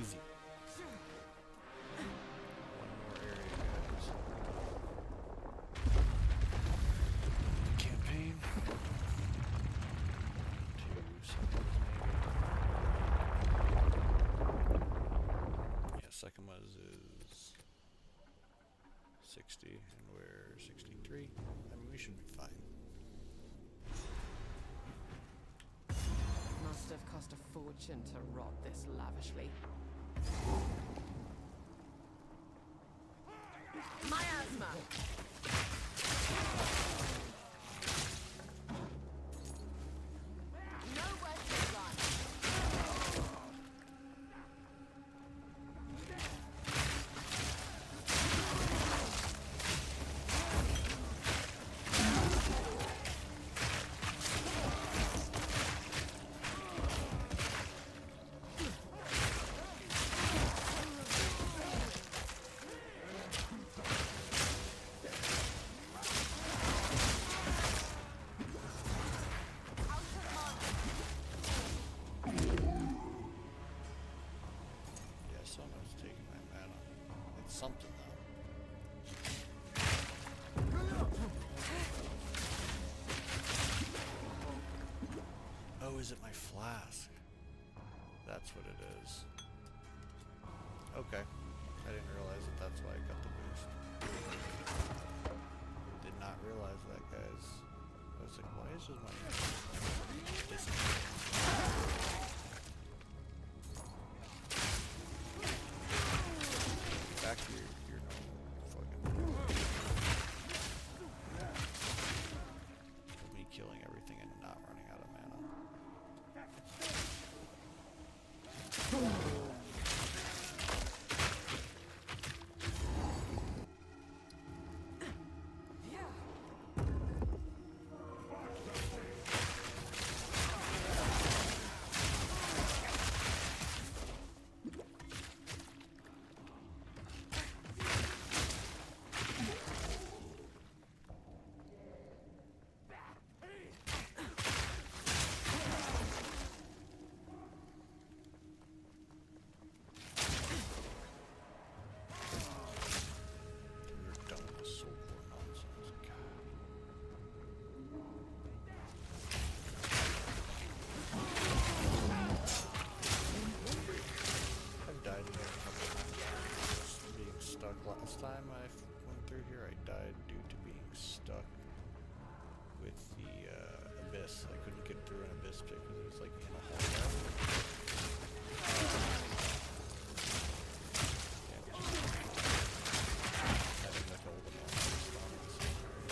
Easy. One more area, guys. Campaign. 2 seconds, maybe. Yeah, second was is 60, and we're 63. I mean, we should be fine. Must have cost a fortune to rot this lavishly. Miasma! Nowhere to run. Yeah, someone's taking my mana. It's something though. Oh, is it my flask? That's what it is. Okay. I didn't realize that that's why I got the boost. Did not realize that, guys. I was like, why is this my this back to your normal fucking me killing everything and not running out of mana. We're done with this soul core nonsense. God. I've died here a couple times. Just being stuck. Last time I went through here, I died due to being stuck with the abyss. I couldn't get through an abyss because it was like in a hole. Having like all the monsters spawn in the same area.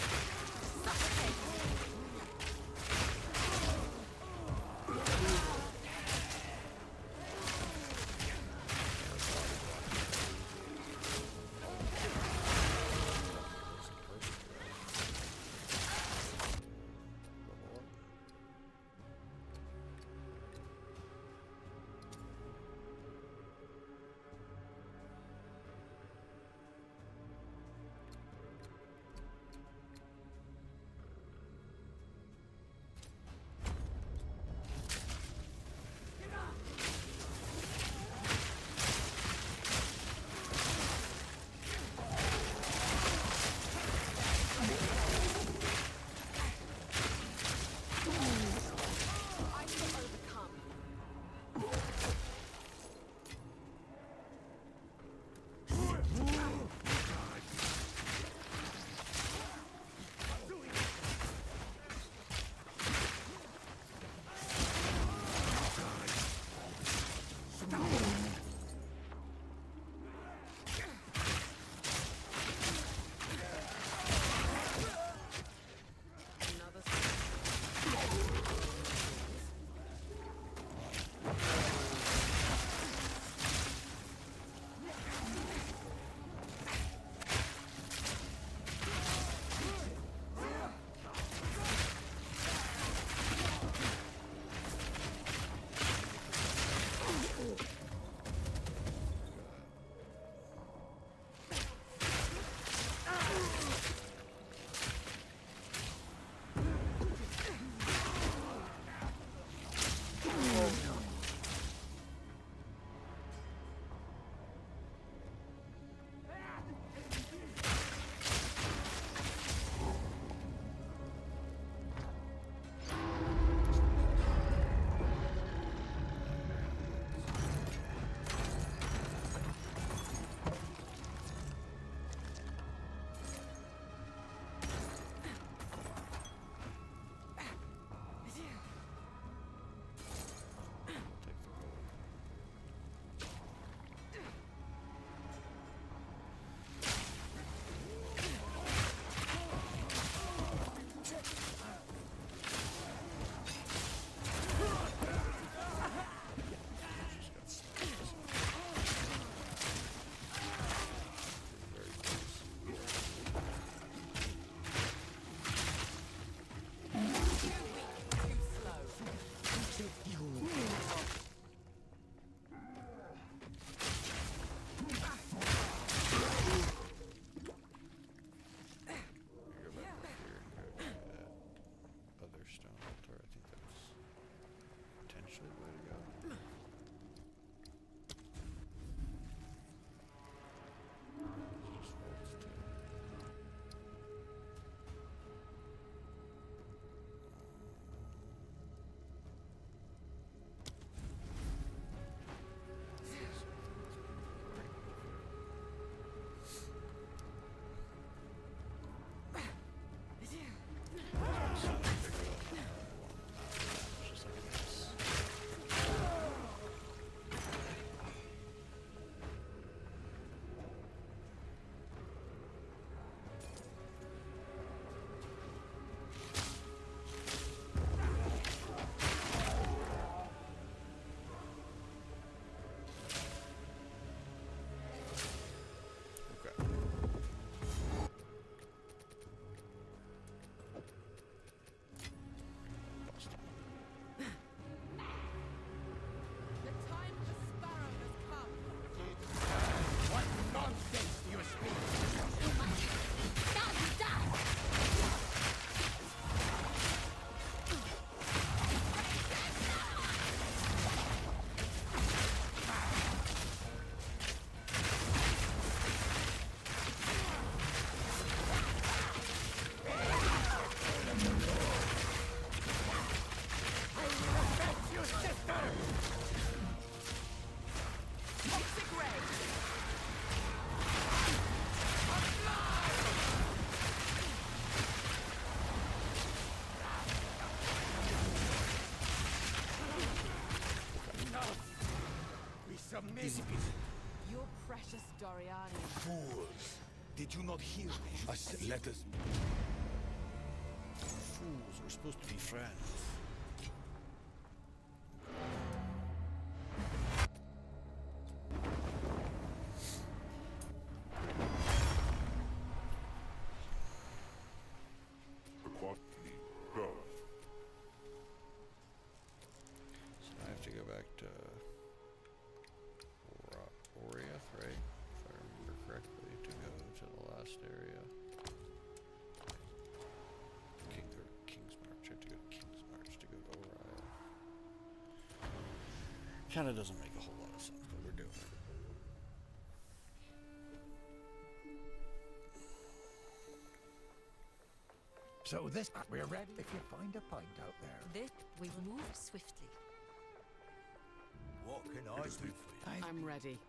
Doriani. Fools! Did you not hear me? I said, let us... Fools, we're supposed to be friends. The quantity. Go. So I have to go back to Oriath, right? If I remember correctly, to go to the last area. King's March. I have to go to King's March to go to Oriath. Kinda doesn't make a whole lot of sense, but we're doing it. So this, we're ready if you find a pint out there. This, we will move swiftly. What can I do for you? I'm ready.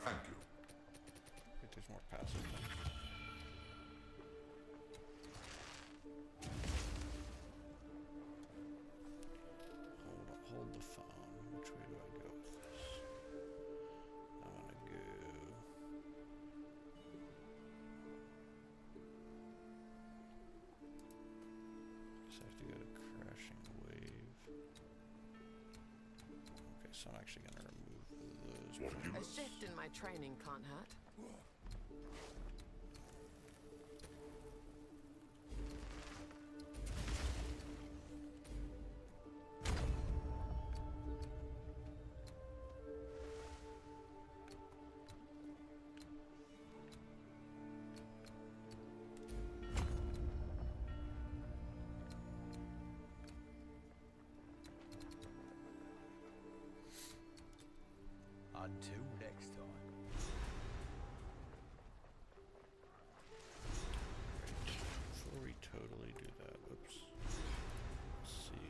Thank you. Wait, there's more passive ones. Hold the phone. Which way do I go with this? I'm gonna go. Guess I have to go to Crashing Wave. Okay, so I'm actually gonna remove those. A shift in my training can't hurt. Until next time. Before we totally do that, oops. Let's see.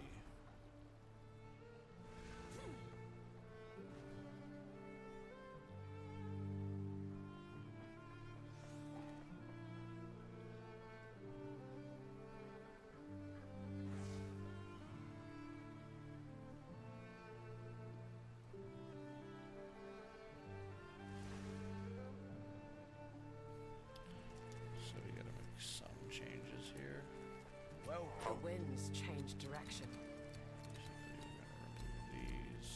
So we gotta make some changes here. Well, The winds change direction. Basically, we're gonna remove these.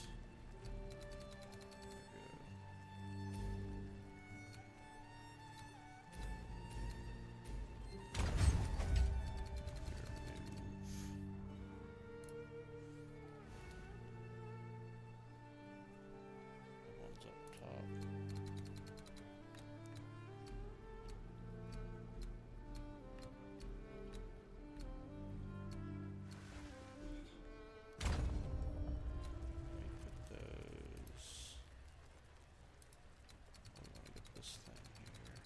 The ones up top. Let me put those. I want to get this thing here.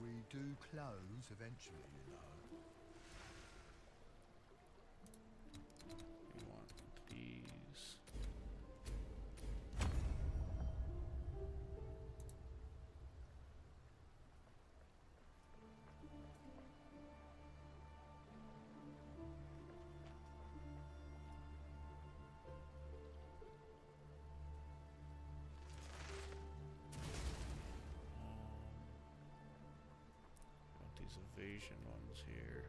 we do close eventually, you know. We want these. Want these evasion ones here.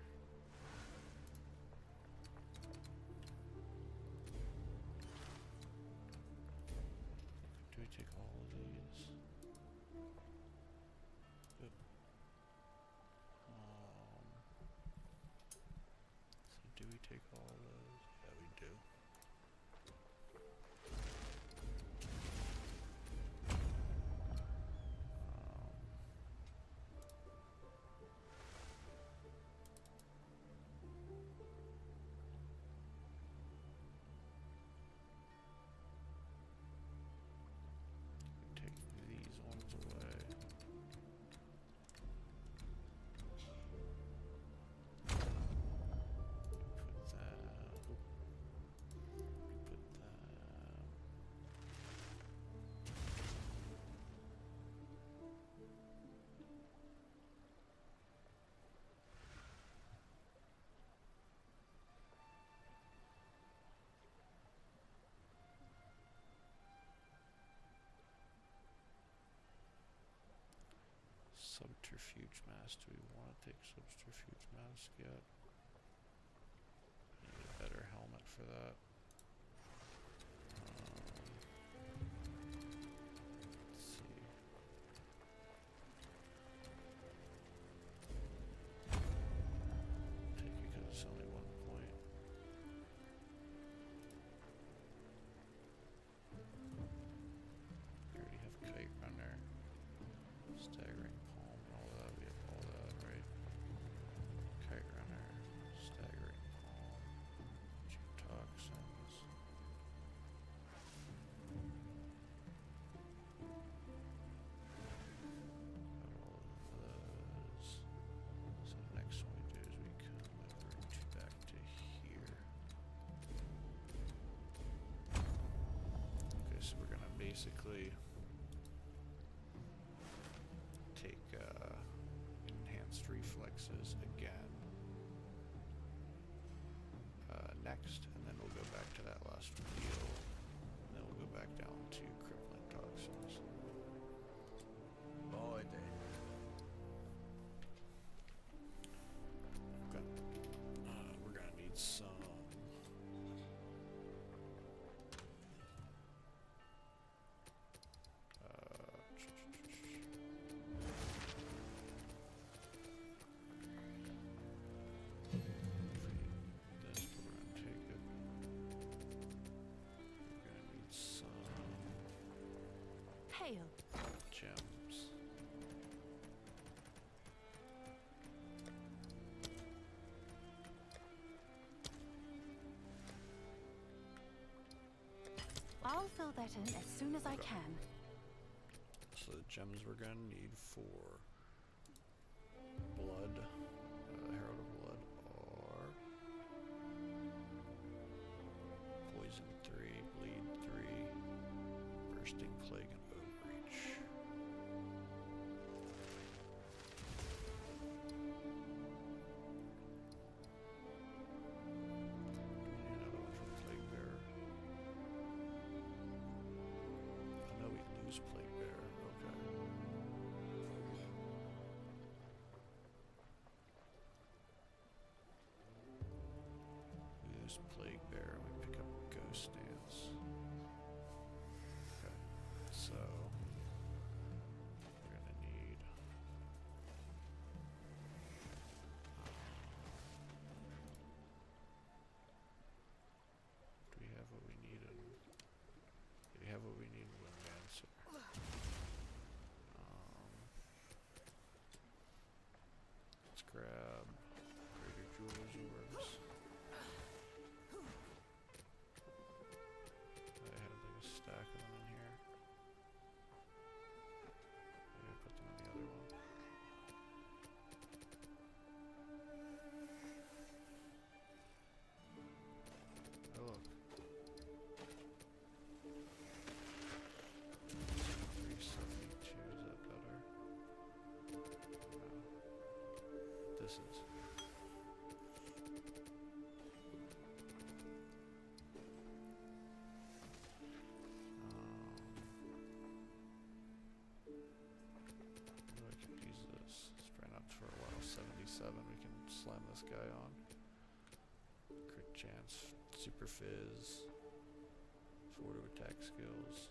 Do we take all of these? Yep. So do we take all of those? Yeah, we do. Take these ones away. Put that. mask. Do we want to take subterfuge mask yet? Need a better helmet for that. Let's see. Take it because it's only 1 point. We already have Kite Runner, Staggering Palm, and all that. We have all that, right? Kite Runner, Staggering Palm, Geotoxins. Got all of those. So the next one we do is we come over to back to here. Okay, so we're gonna basically take enhanced reflexes again next, and then we'll go back to that last deal, and then we'll go back down to crippling toxins. Boy, then. Okay. We're gonna need some this, but we're gonna take it. We're gonna need some Hail. gems. I'll fill that in as soon as I can. So the gems we're gonna need for blood, Herald of Blood, are Poison 3, Bleed 3, Bursting Plague, and Overreach. Do we need another one for Plague Bearer? I know we lose Plague Bearer, okay. We lose Plague Bearer, we pick up Ghost Dance. Okay, so we're gonna need do we have what we need in do we have what we need in Windmancer? Let's grab Greater Jeweler's Orbs. I had like a stack of them in here. Maybe I put them in the other one. Oh look. 372, is that better? No. This is. Maybe I can use this. It's been up for a while. 77. We can slam this guy on. Crit chance. Super fizz. 4 to attack skills.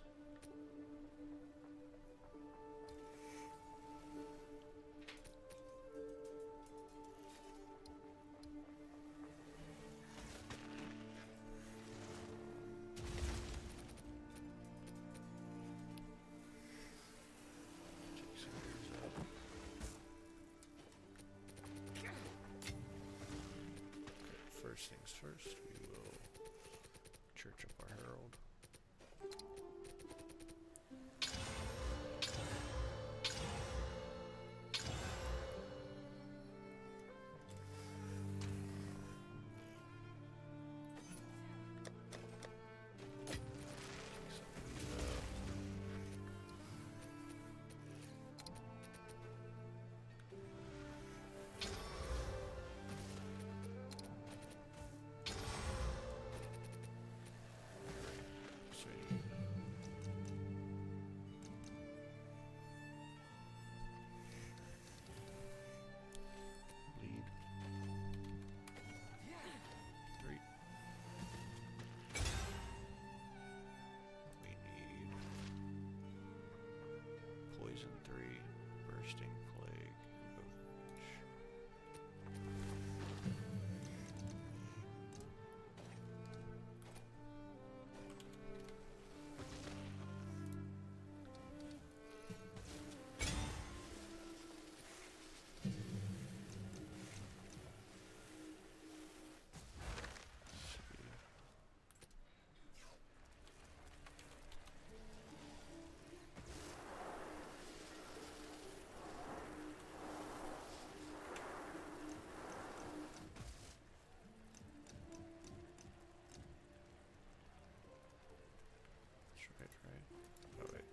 Take some of these out. Okay, first things first, we will church up our herald. Bursting Plague, and Overreach. Right. Oh wait.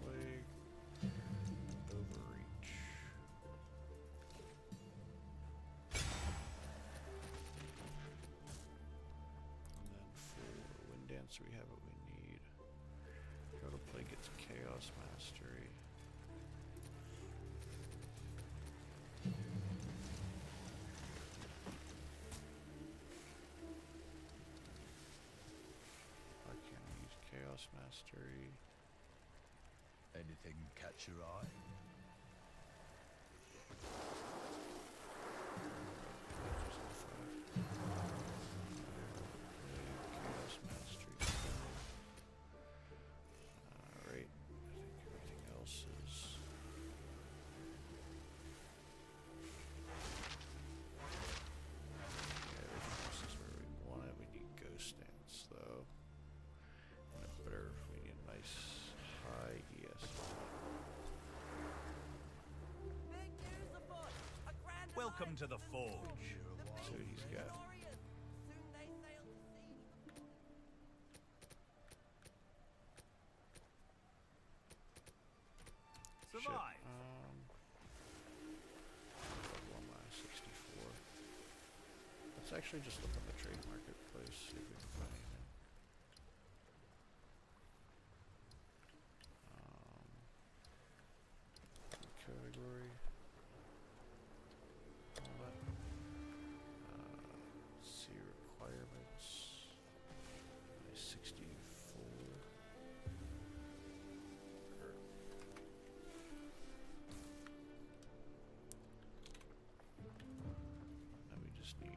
Plague, Overreach. And then for Wind Dance, we have what we need. Go to Plague gets Chaos Mastery. Chaos Mastery. Anything catch your eye? Chaos Mastery. Alright, I think everything else is... Yeah, everything else is where we want it. We need Ghost Dance though. We need a nice high ES. Welcome to the Forge. So he's got. Survive. One last 64. Let's actually just look on the trade marketplace, see if we can find anything. Category. See requirements. 64. Now we just need.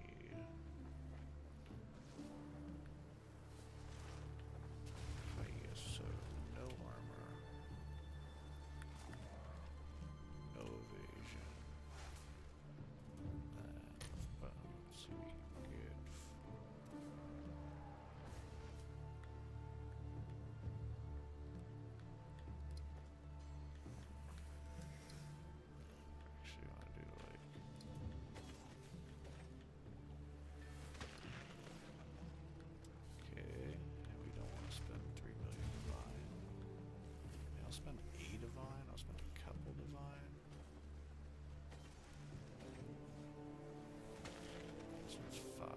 So no armor. No evasion. Let's see what we can get. Actually, want to do like. Okay, and we don't want to spend 3 million divine. I'll spend 8 divine. I'll spend a couple divine. This one's 5.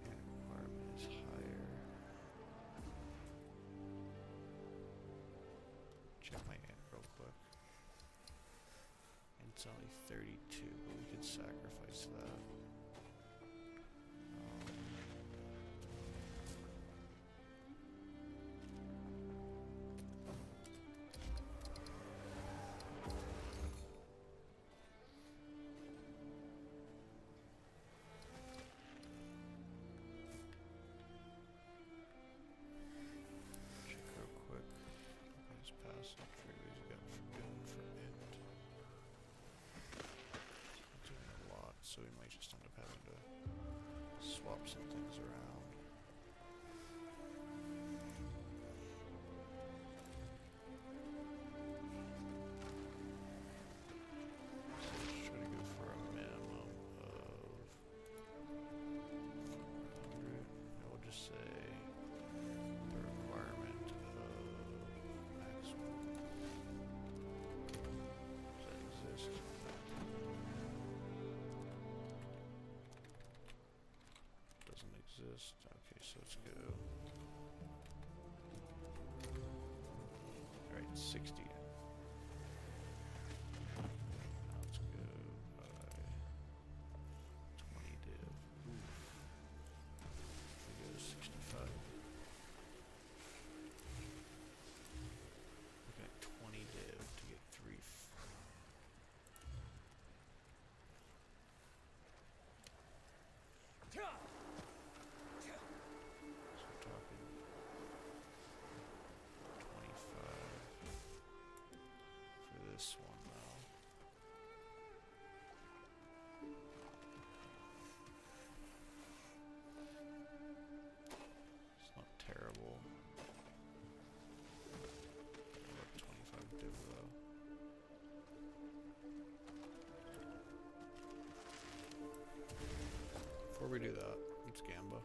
And requirement is higher. Check my int real quick. It's only 32, but we could sacrifice that. Check real quick. His passive triggers got forgiven for int. Doing a lot, so we might just end up having to swap some things around. So let's try to go for a minimum of 400. And we'll just say the requirement of maximum. Does that exist? Doesn't exist. Okay, so let's go. Alright, 60 in. Now let's go by 20. Before we do that, it's Gamba.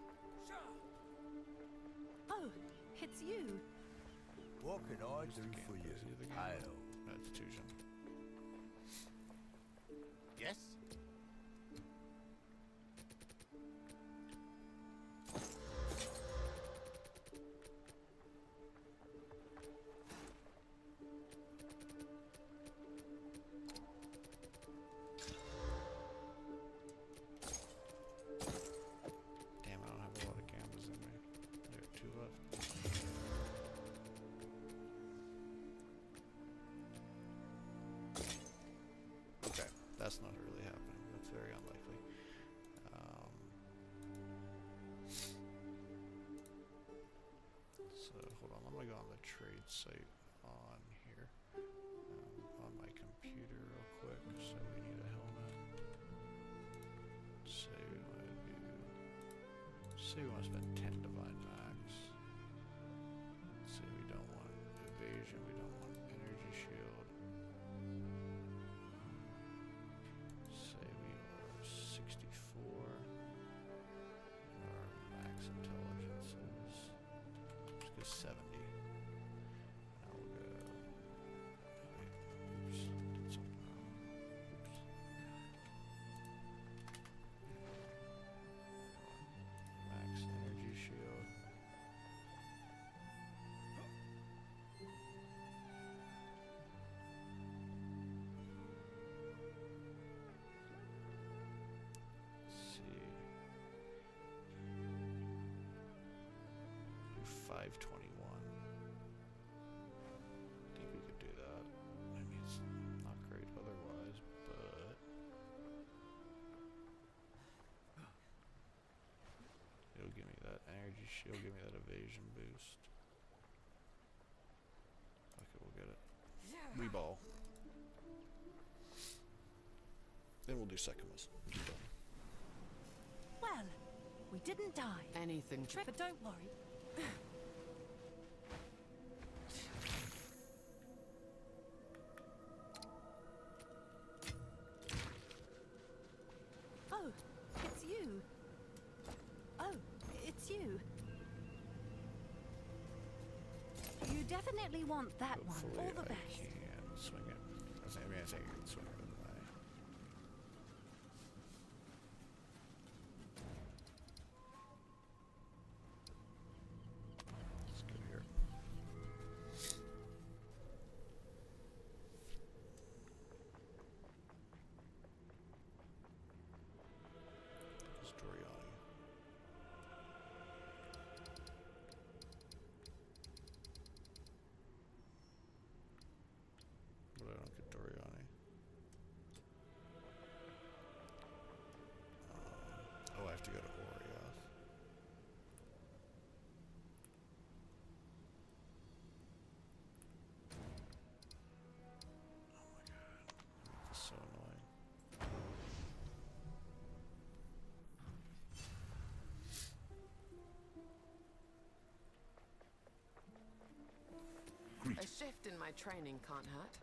Oh, it's you. What can I do for you? Hail. That's Tujan. Yes? Damn, I don't have a lot of Gambas in me. There are 2 left. Okay, that's not really happening. That's very unlikely. So, hold on. I'm going to go on the trade site on here. On my computer real quick. So we need a helmet. Say we want to do... Say we want to spend 10 divine max. Say we don't want evasion. We don't want energy shield. Say we are 64. And our max intelligence is... Let's go 70. Now we'll go... Oops, did something wrong. Oops. Max energy shield. Let's see. Do 521. I think we could do that. I mean, it's not great otherwise, but it'll give me that energy shield, give me that evasion boost. Okay, we'll get it. Reball. Then we'll do Sekimas. Done. Well, we didn't die. Anything. But don't worry. Oh, it's you. Oh, it's you. You definitely want that Hopefully one. All the I best. can swing it. I think I can swing it with my... Let's go here. It's Doriani. But I don't get Doriani. Oh, I have to go to Oriath. Oh my god. This is so annoying. A shift in my training can't hurt.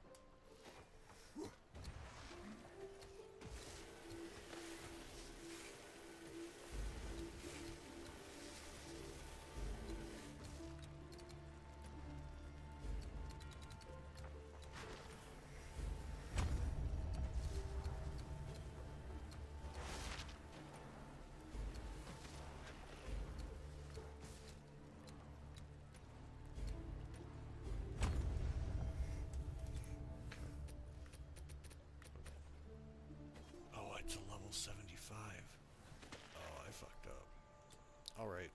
Oh, it's a level 75. Oh, I fucked up. Alright.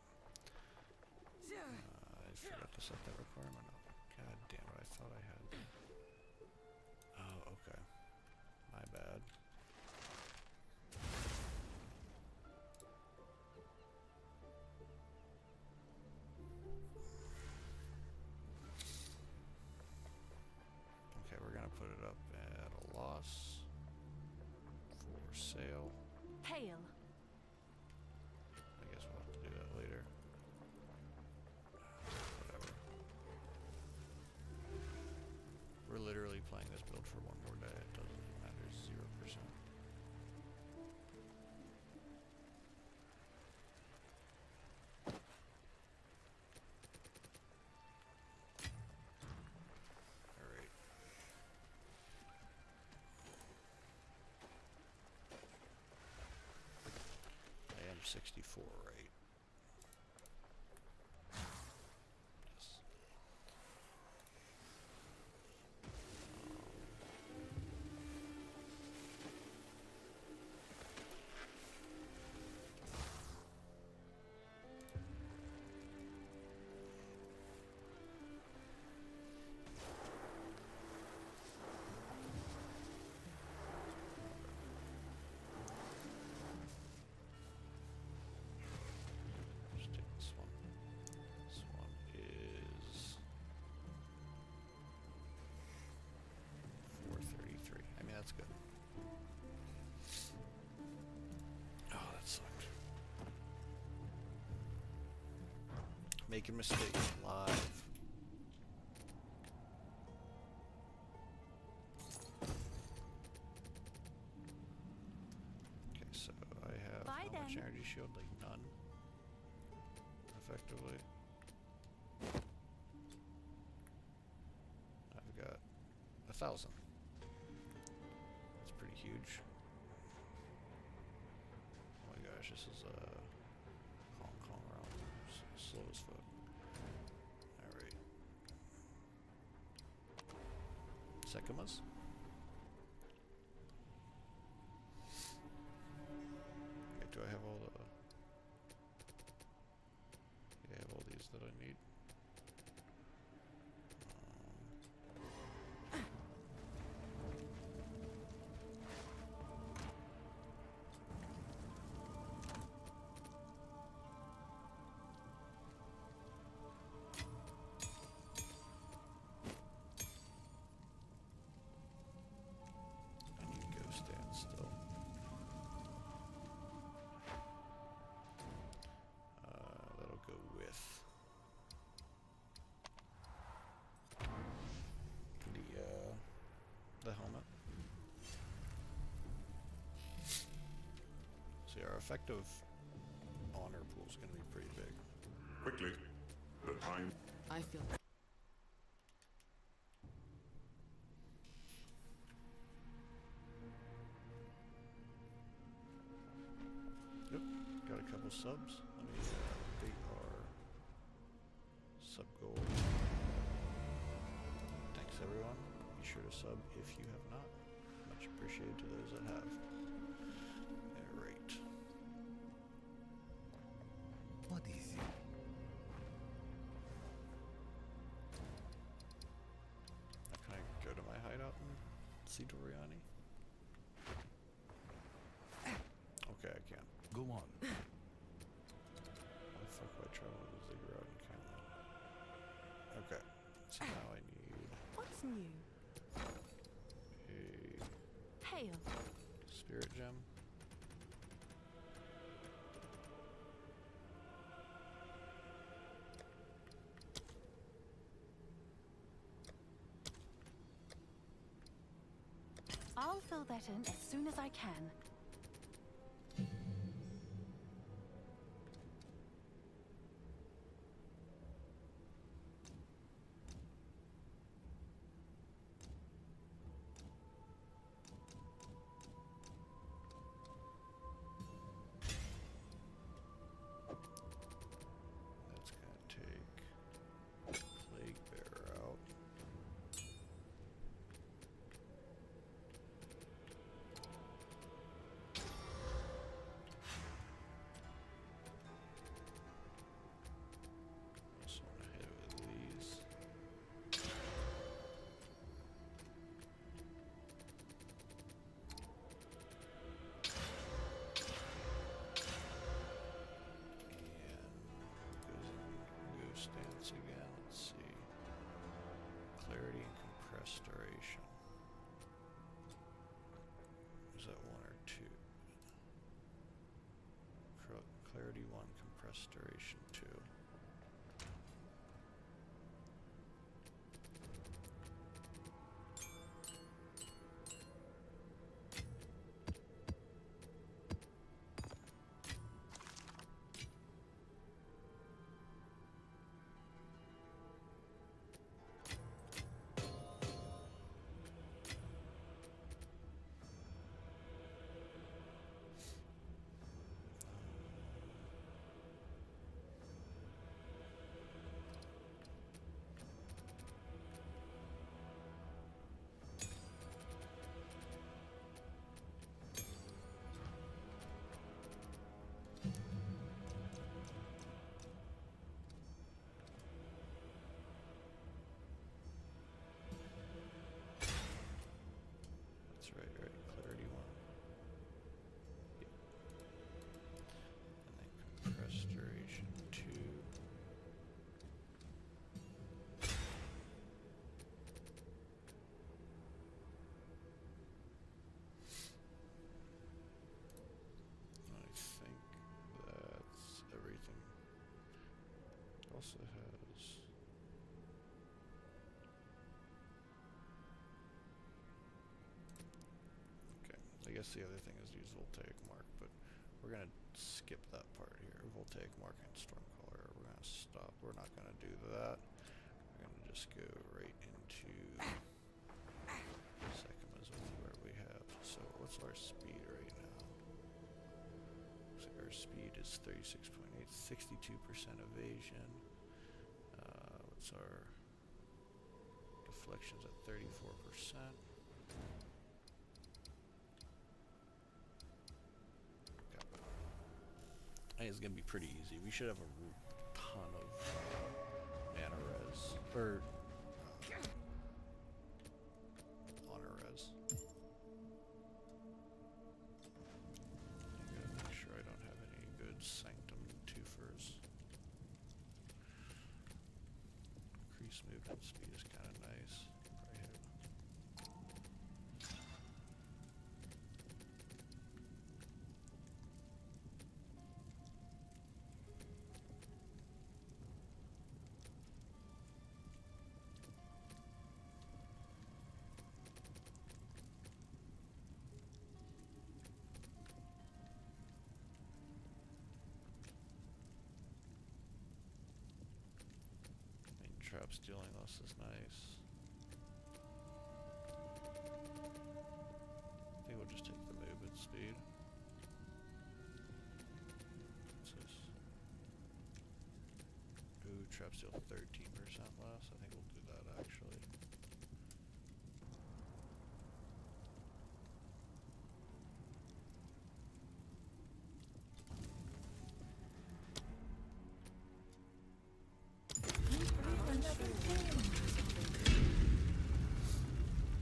I forgot to set that requirement up. God damn it, I thought I had. Oh, okay. My bad. Okay, we're gonna put it up at a loss. For sale. Hail. I guess we'll have to do that later. Whatever. We're literally playing this build for one more day. It doesn't matter. 0%. 64, right? Yes. Just take this one. This one is 433. I mean, that's good. Oh, that sucked. Making mistakes live. Okay, so I have Bye how much then. energy shield? Like none. Effectively. I've got 1,000. That's pretty huge. Oh my gosh, this is Hong Kong round. Slow as fuck. Alright. Sekimas? Okay, do I have all the... Yeah, I have all these that I need. I need Ghost Dance still. That'll go with the helmet. See, our effective honor pool is going to be pretty big. Quickly. The time. I feel Yep, got a couple subs. Let me update our sub goal. Thanks everyone. Be sure to sub if you have not. Much appreciated to those that have. Alright. What is it? Can I go to my hideout and see Doriani? Okay, I can. Go on. Why the fuck would I travel to Ziggurat and Canyon? Okay, so now I need What's new? a Hail. spirit gem. I'll fill that in as soon as I can. That's gonna take Plague Bearer out. Also wanna hit it with these. Ghost Dance again. Let's see. Clarity and compressed duration. Is that one or two? Clarity 1, compressed duration 2. guess the other thing is use Voltaic Mark, but we're gonna skip that part here. Voltaic Mark and Stormcaller. We're gonna stop. We're not gonna do that. We're gonna just go right into Sekima's with where we have. So what's our speed right now? Looks like our speed is 36.8, 62% evasion. What's our deflections at 34%? I think it's gonna be pretty easy. We should have a ton of mana res, or honor res. I gotta make sure I don't have any good Sanctum twofers. Increase movement speed is kind of nice. Probably hit. Trap stealing us is nice. I think we'll just take the movement speed. What's this? Ooh, trap steal 13% less. I think we'll do that actually.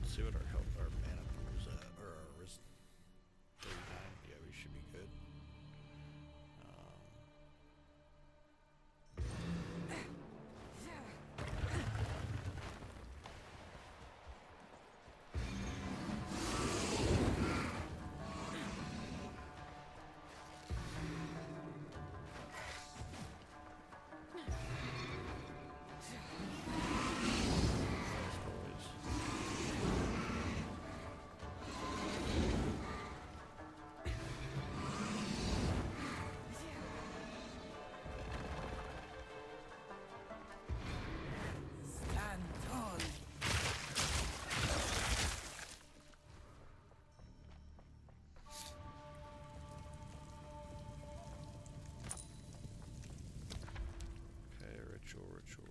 Let's see what our health, our mana pool's at, or our risk. 39. Yeah, we should be good.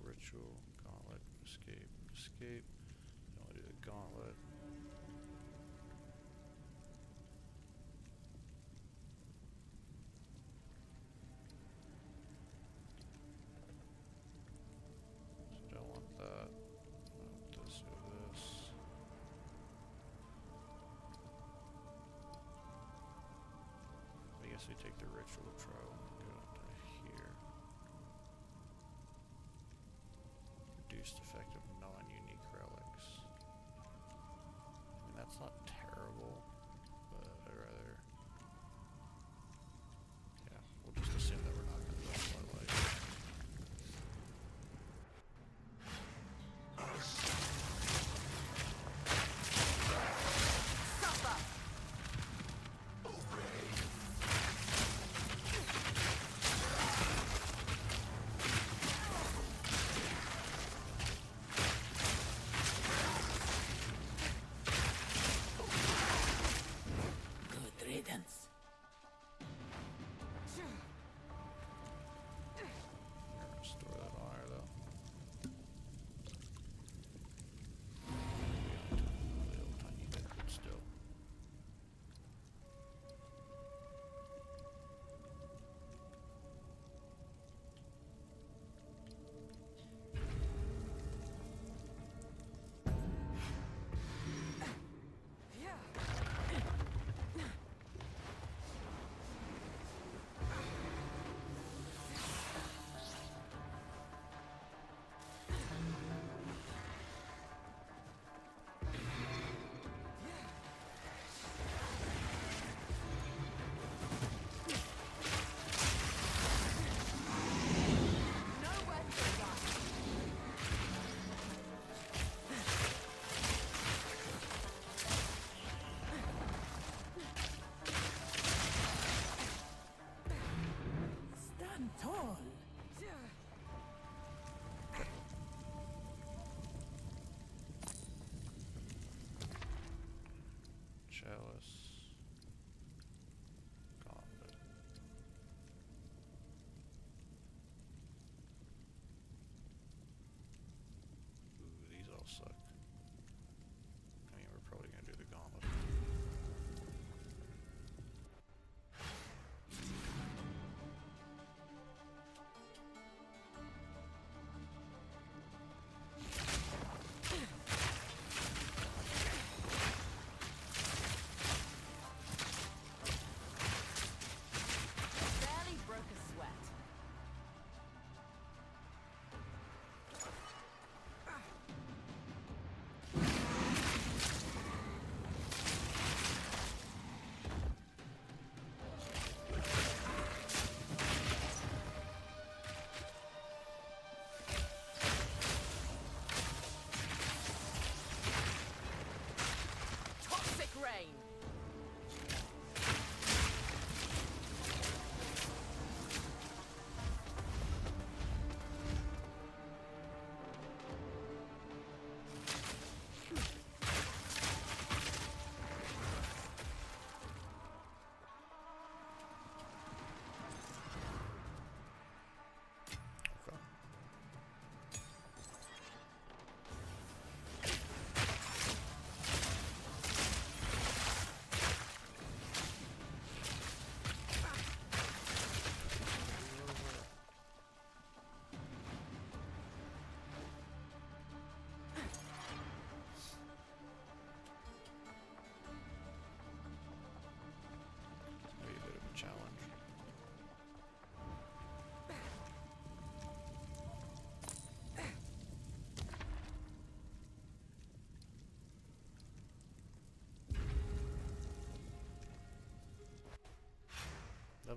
Ritual, gauntlet, escape. Don't want to do the gauntlet. So don't want that. This or this. I guess we take the ritual trial and go into here. Reduced effect of non-unique relics. I mean, that's not terrible, but I'd rather... Yeah, we'll just assume that we're not going to go Twilight.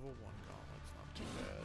level 1 gauntlets, not too bad.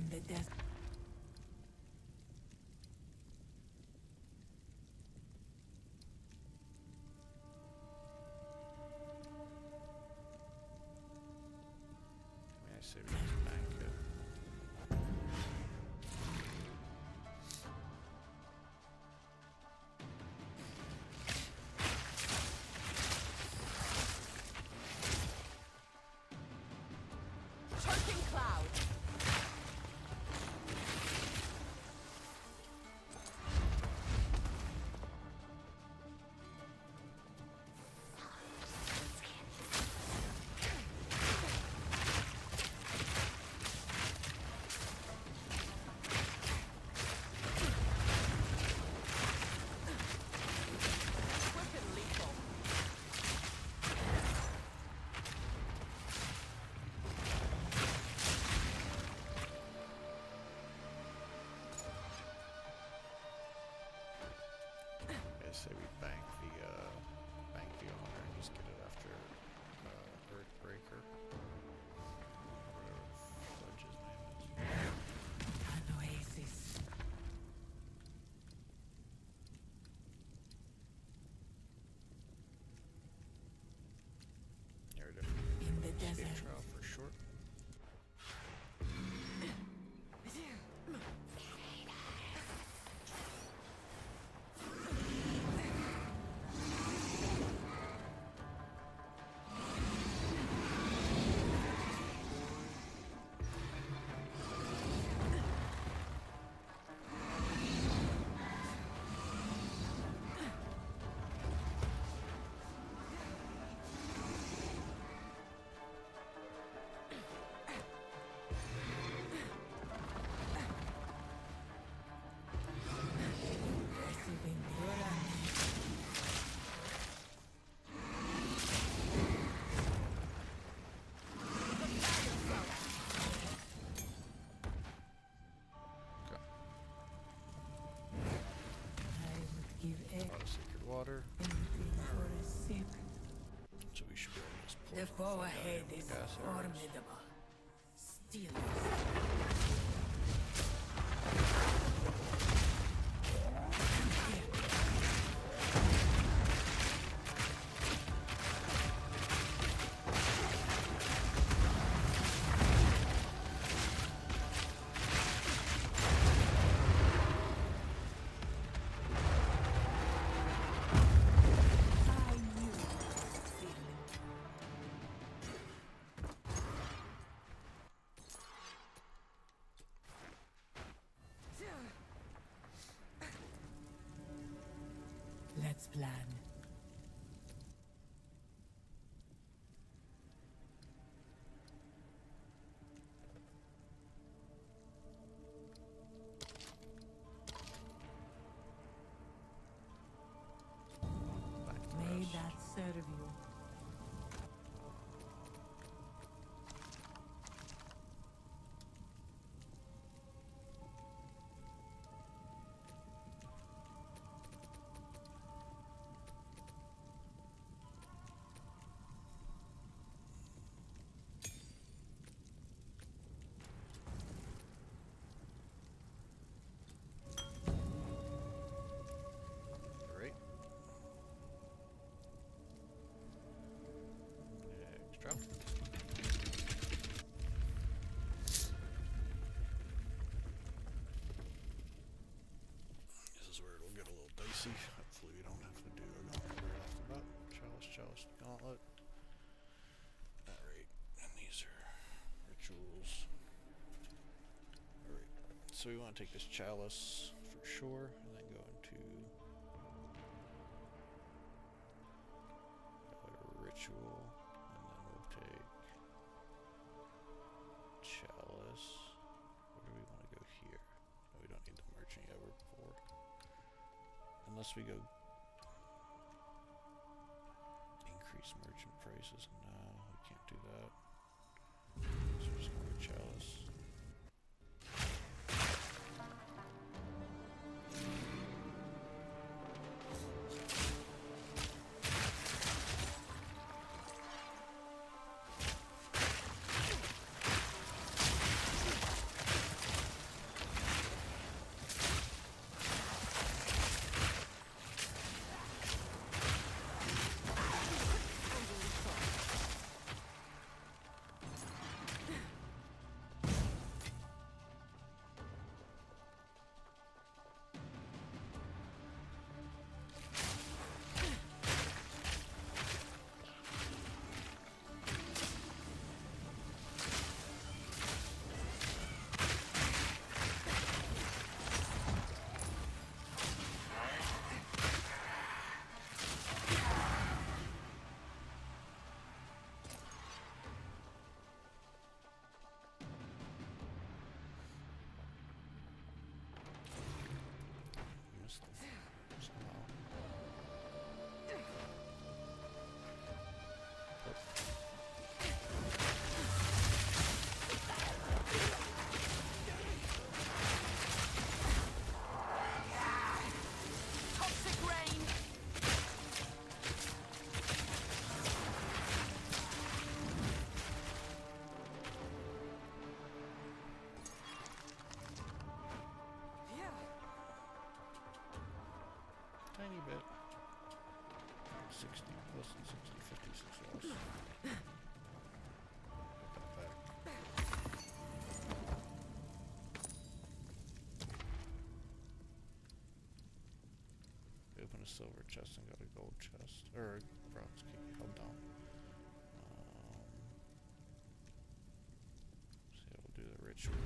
The desert. I say we just bank it. Choking cloud. Say we bank the honor and just get it after Earthbreaker. Whatever Fudge's name is. An oasis. Narrative. In the desert. Escape trial for short. Go ahead, it's gas areas. formidable. Steal Let's plan. May that serve you. Great. Extra. This is where it'll get a little dicey. Hopefully we don't have to do a gauntlet right off the bat. Chalice, gauntlet. Alright, and these are rituals. Alright, so we want to take this chalice for sure, and then go into ritual, and then we'll take chalice. Where do we want to go here? Oh, we don't need the merchant yet, we're poor. Unless we go increase merchant prices. No, we can't do that. So we're just going to chalice. Tiny bit. 60, less than 60, 56 loss. Put that back. We opened a silver chest and got a gold chest. Or a bronze key. Held down. So yeah, we'll do the ritual.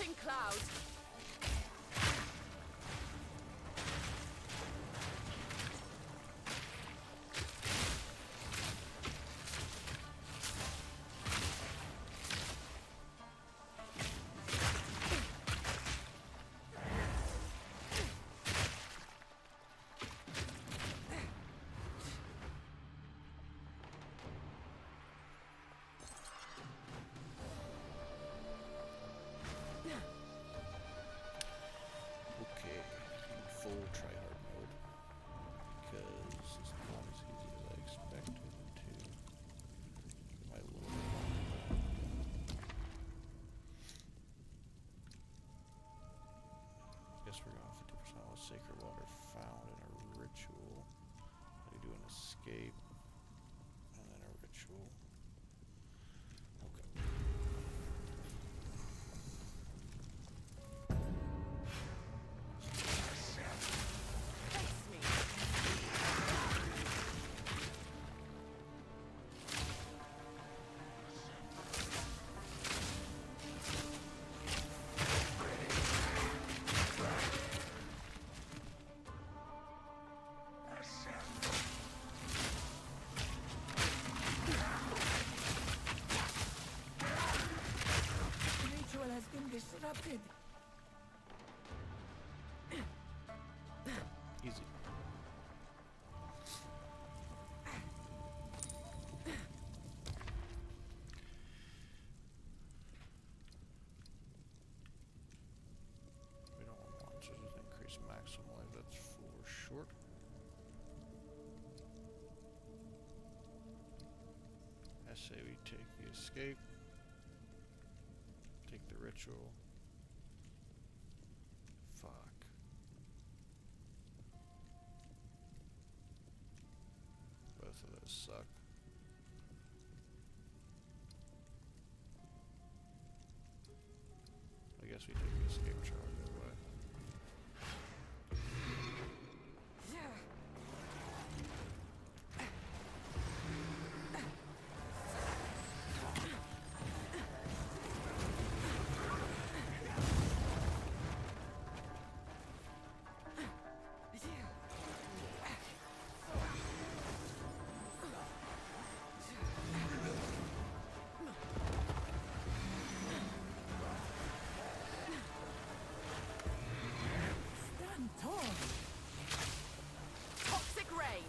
Dropping cloud. Okay, full tryhard mode, because it's not as easy as I expected to. My little guess we're going 50% with sacred water found in a ritual. How do you do an escape? And then a ritual. Okay. The ritual has been disrupted. Easy. We don't want monsters with increased maximum life, that's for sure. I say we take the escape, take the ritual. Fuck. Both of those suck. I guess we take the escape charge that way. Stand tall. Toxic rain.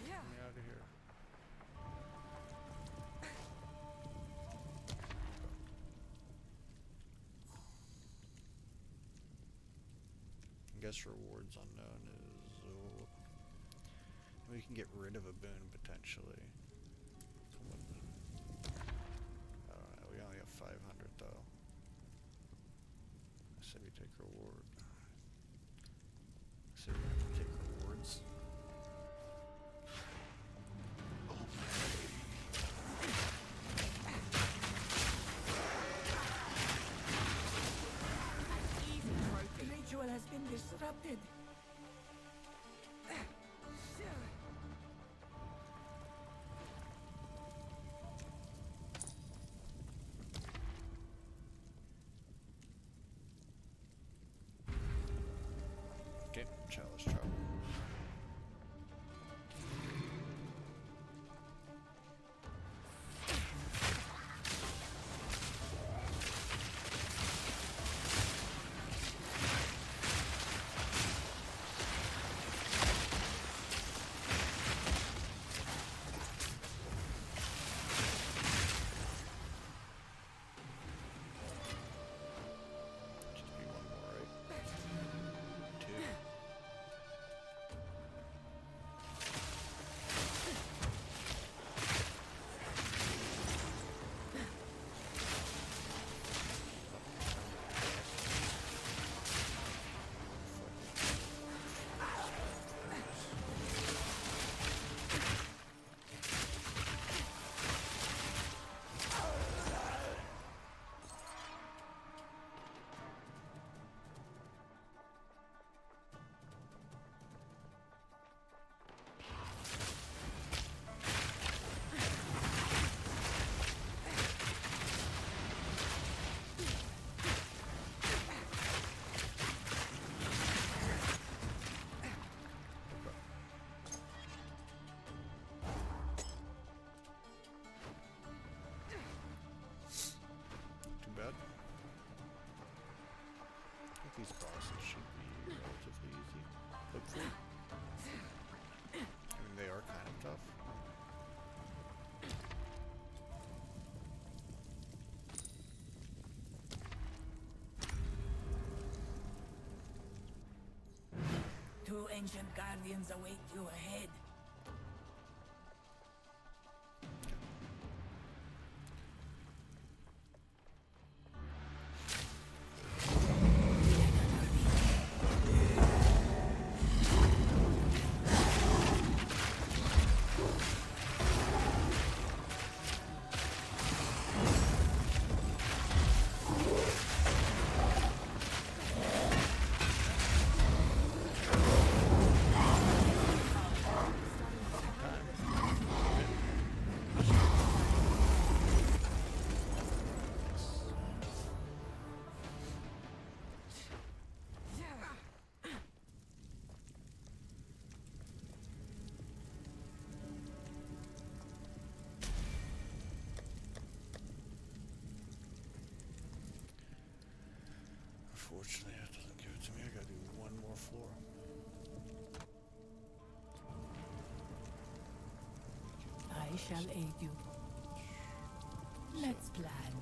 Get me out of here. I guess rewards unknown is we can get rid of a boon potentially. I don't know, we only have 500 though. I said we take reward. I said we have to take rewards. The ritual has been disrupted. Okay, chalice travel. These bosses should be relatively easy, hopefully. I mean, they are kind of tough. Two ancient guardians await you ahead. Unfortunately, that doesn't give it to me. I gotta do one more floor. I shall aid you. Let's plan.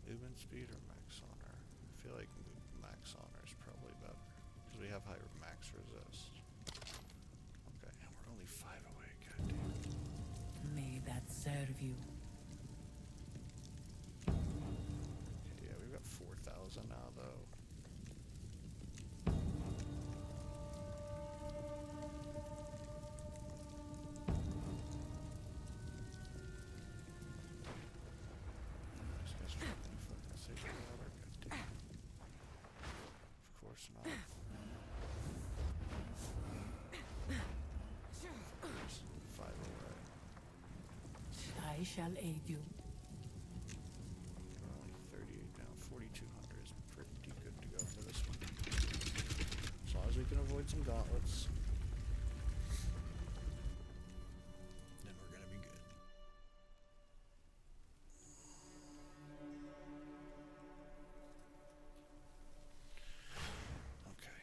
Movement speed or max honor? I feel like max honor is probably better because we have higher max resist. Okay, and we're only 5 away. Goddamn. May that serve you. Okay, yeah, we've got 4,000 now though. I shall aid you. We're only 38 now. 4,200 is pretty good to go for this one. As long as we can avoid some gauntlets, then we're gonna be good. Okay.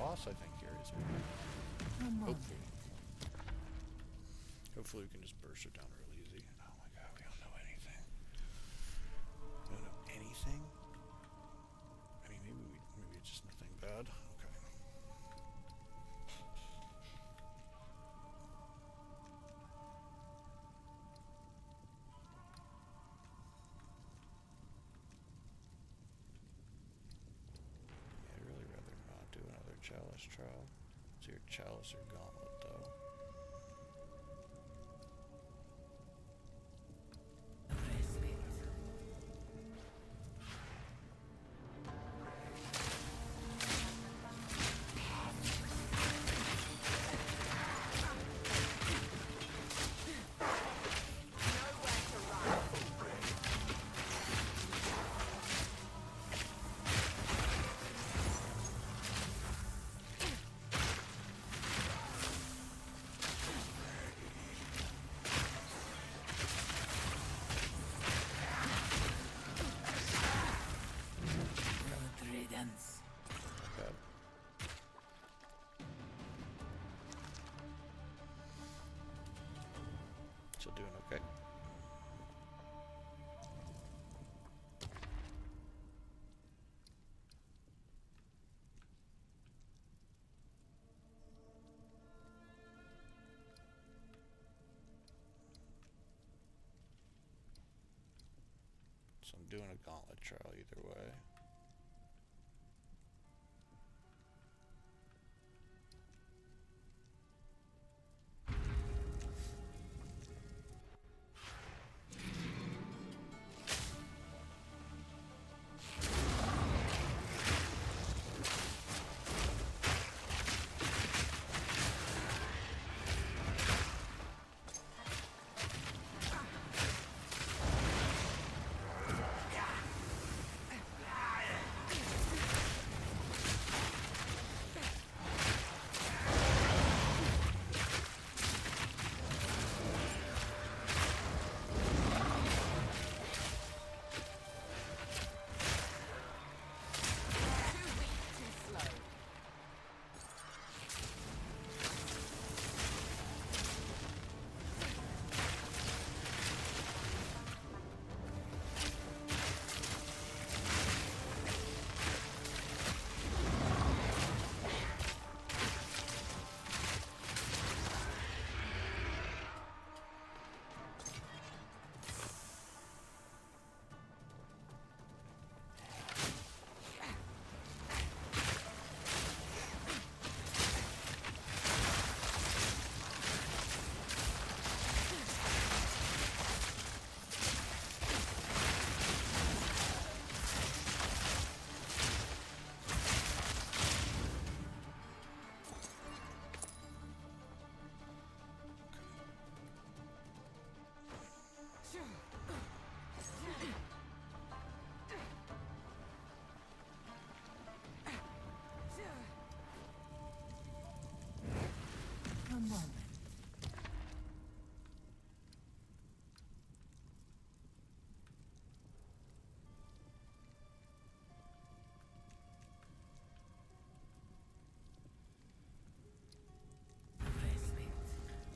boss, I think here is. Hopefully. Hopefully we can just burst it down real easy. Oh my god, we don't know anything. We don't know anything? I mean, maybe it's just nothing bad. Okay. I'd really rather not do another chalice trial. It's your chalice or gauntlet, though. Still doing okay. So I'm doing a gauntlet trial either way.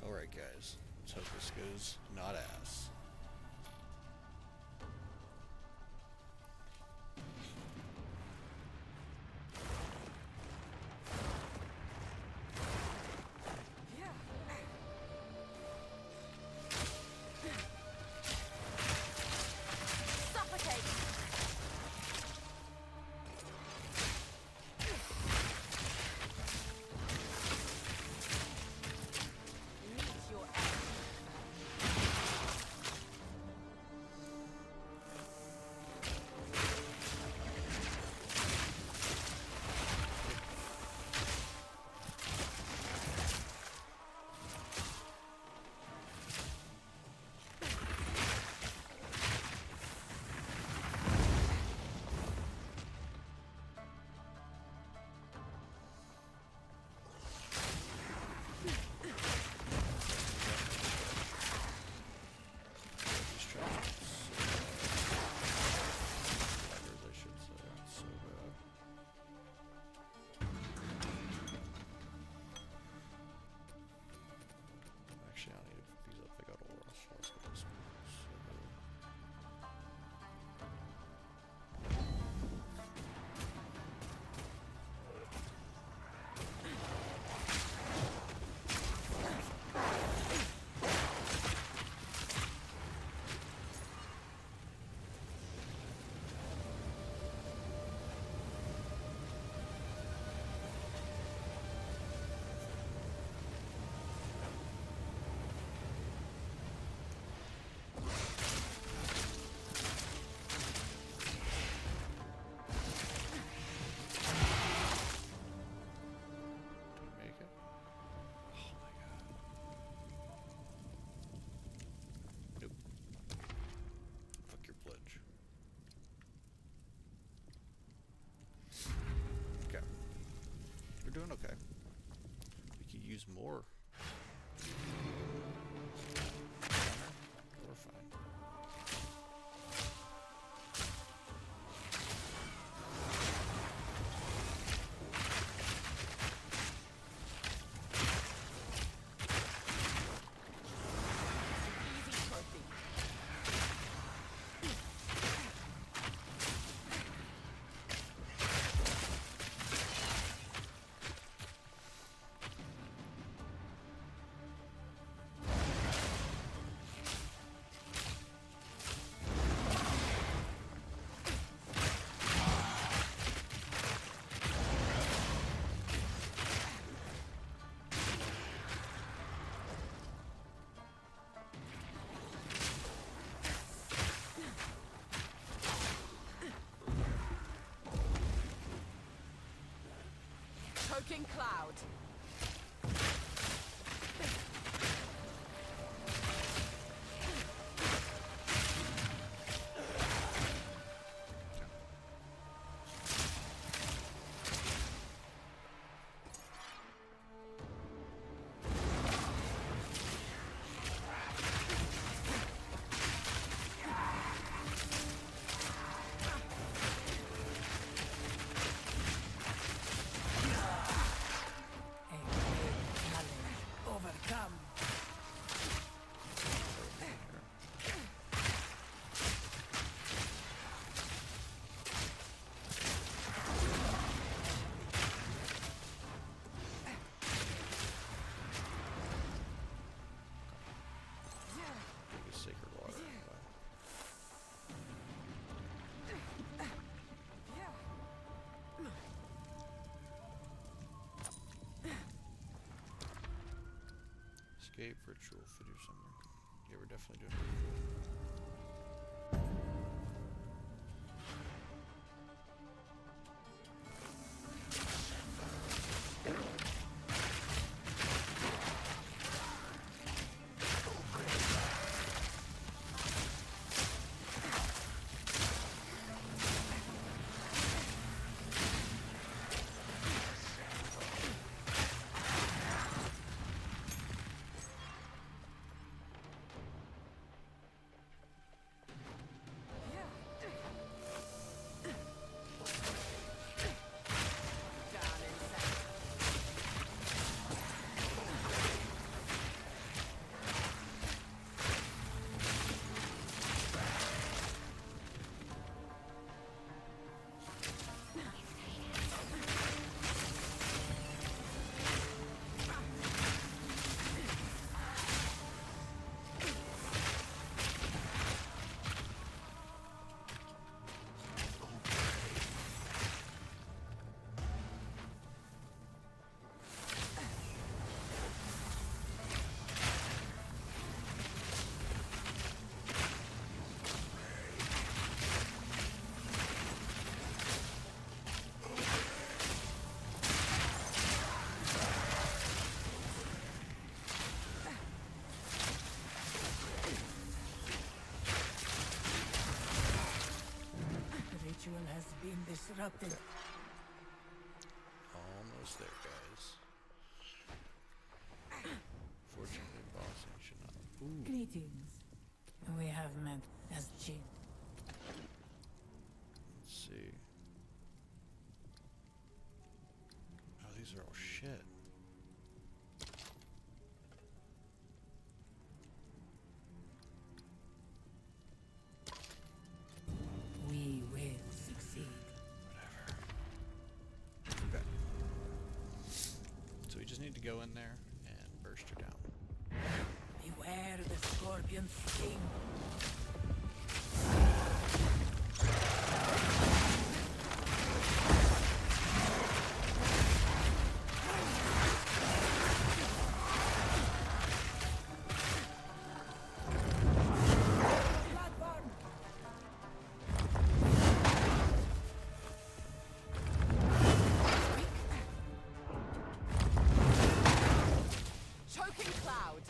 Alright guys, let's hope this goes not ass. We're doing okay. We could use more. We're fine. Choking cloud. Overcome. Maybe sacred water. Escape ritual figure somewhere. Yeah, we're definitely doing ritual. Ritual has been disrupted. Almost there, guys. Fortunately, bossing should not. Ooh. Greetings. We have met as Jin. Let's see. Oh, these are all shit. We will succeed. Okay. So we just need to go in there and burst her down. Beware the scorpion sting. Choking cloud.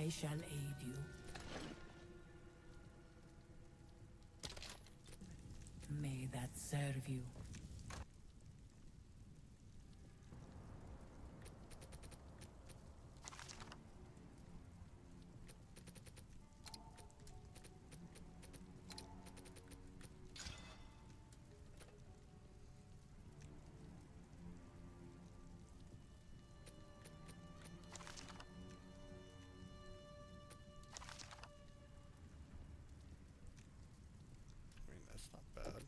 I shall aid you. May that serve you. I mean, that's not bad.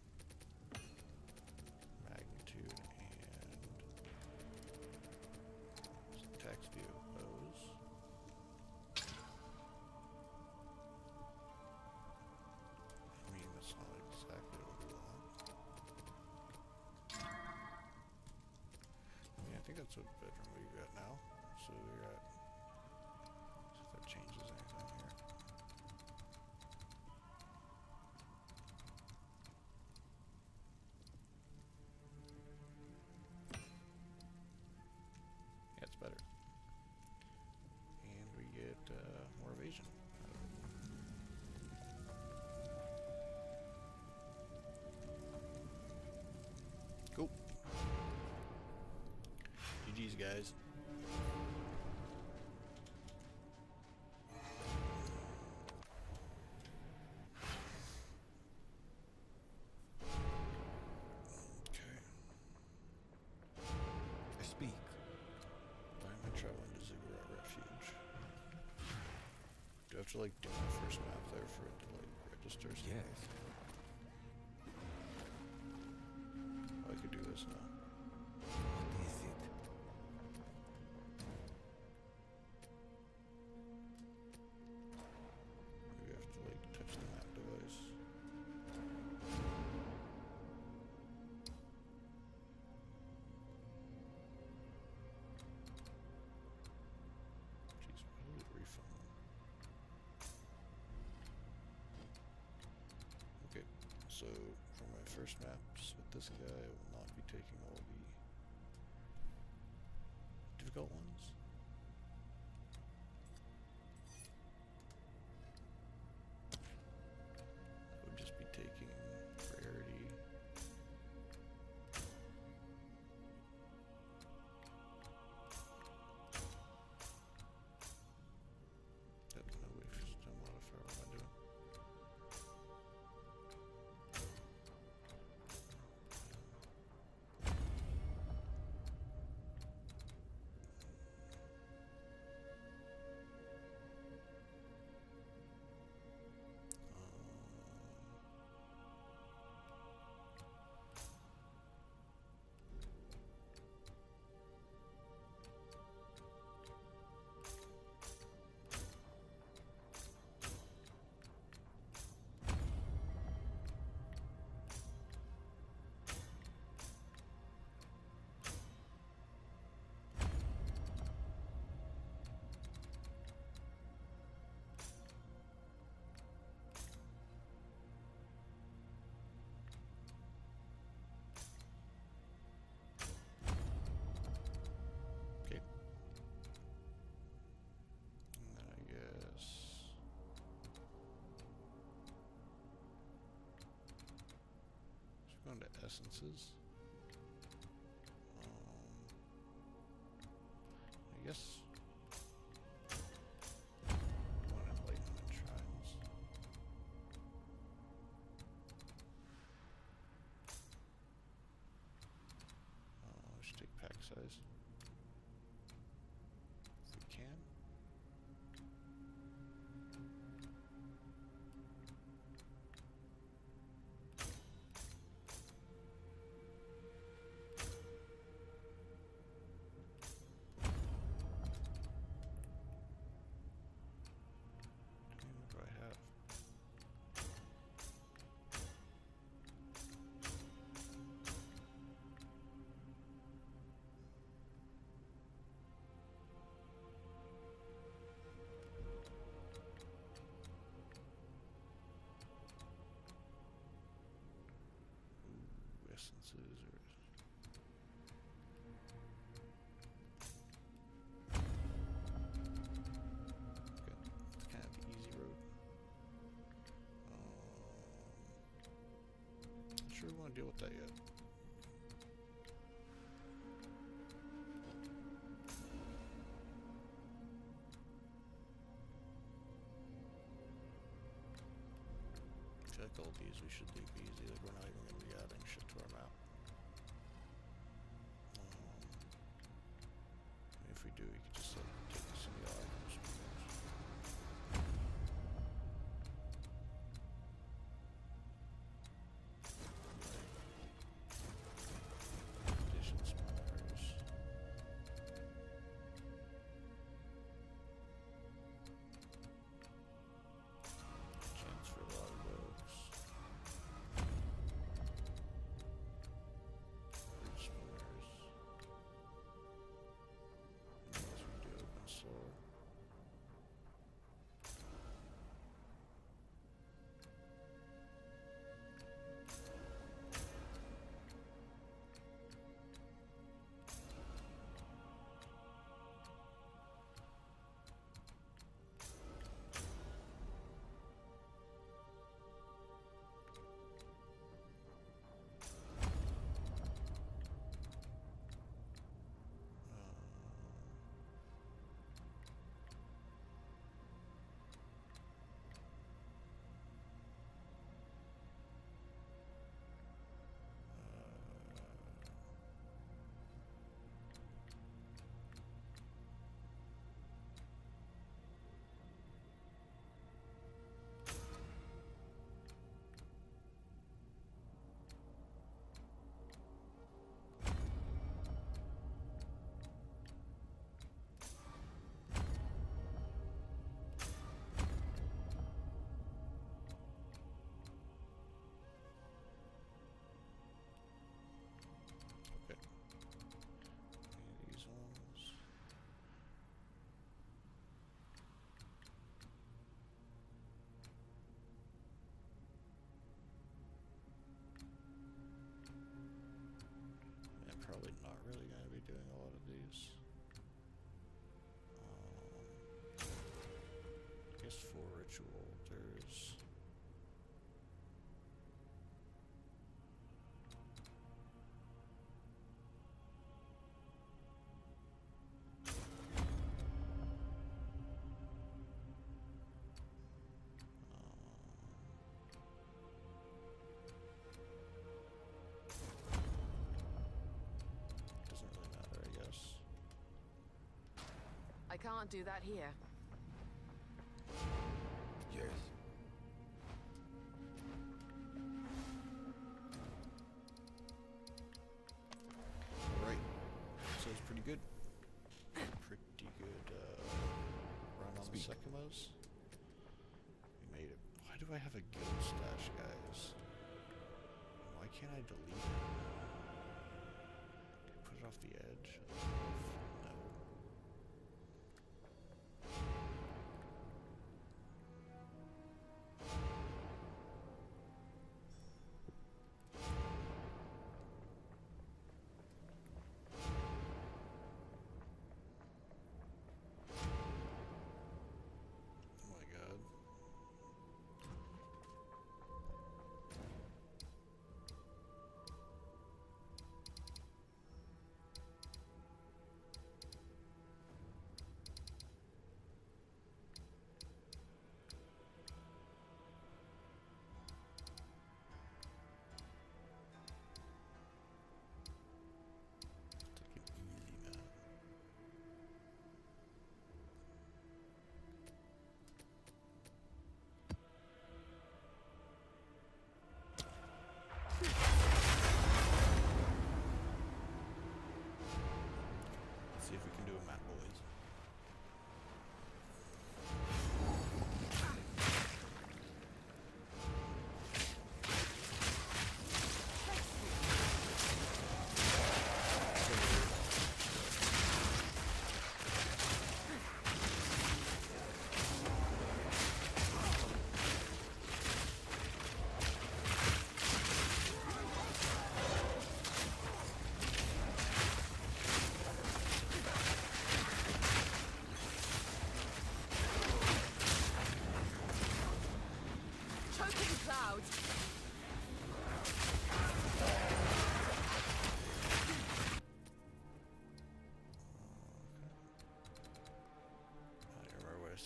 Magnitude and attack speed of bows. I mean, that's not exactly what we want. Yeah, I think that's what bedroom we got now. So we're at. See if that changes anything here. Yeah, it's better. And we get more evasion out of it. Cool. GG's, guys. Okay. Speak. Why am I traveling to Ziggurat Refuge? Do I have to like do my first map there for it to like register? Yes. Oh, I could do this now. What is it? Maybe I have to like touch the map device. Jeez, why did it refund? Okay, so for my first maps with this guy, I will not be taking all the difficult ones. I would just be taking rarity. No wave system modifier, what am I doing? Okay. And then I guess we're going to essences. I guess one enlightenment shrines. I should take pack size. If we can. What do I have? deal with that yet. I feel like all these we should leave easy, like we're not even going to be adding shit to our map. If we do, we could just like take this in the items. Addition spawners. Chance for a lot of those. Bridge spinners. Unless we do open soul. Okay. These ones. I'm probably not really going to be doing a lot of these. I guess for ritual, there's. Doesn't really matter, I guess. I can't do that here. Yes. Alright. So it's pretty good. Pretty good run on the Sekimos. We made it. Why do I have a guild stash, guys? Why can't I delete it? Put it off the edge? No. Oh my god. Take it easy, man. Let's see if we can do a map, boys.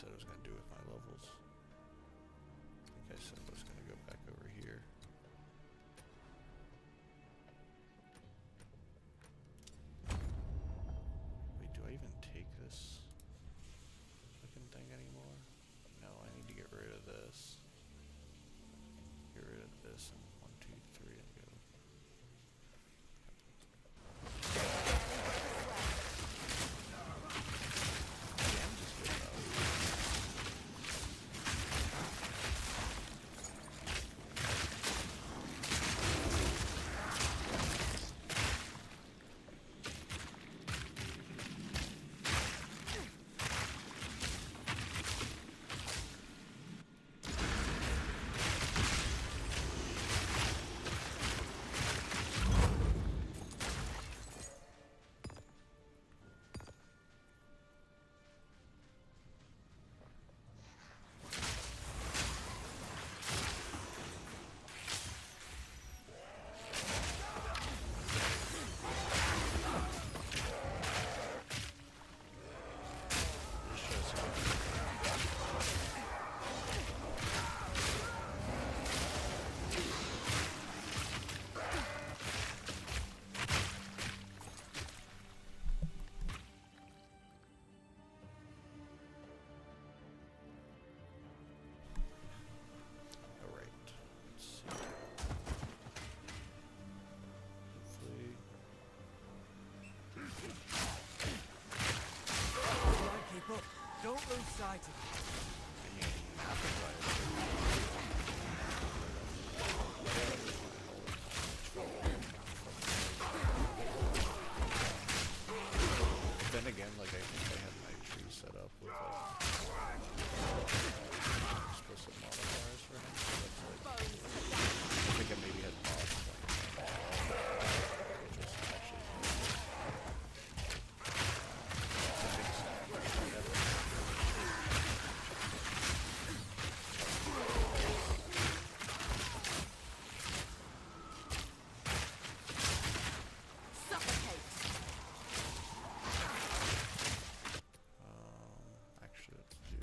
said I was going to do with my levels. I think I said I was going to go back over here. Wait, do I even take this fucking thing anymore? No, I need to get rid of this. Get rid of this and 1, 2, 3 and go. Don't lose sight of it. Then again, like I think I had my tree set up with explicit modifiers for him. So that's like, I think I maybe had mods which was actually actually let's do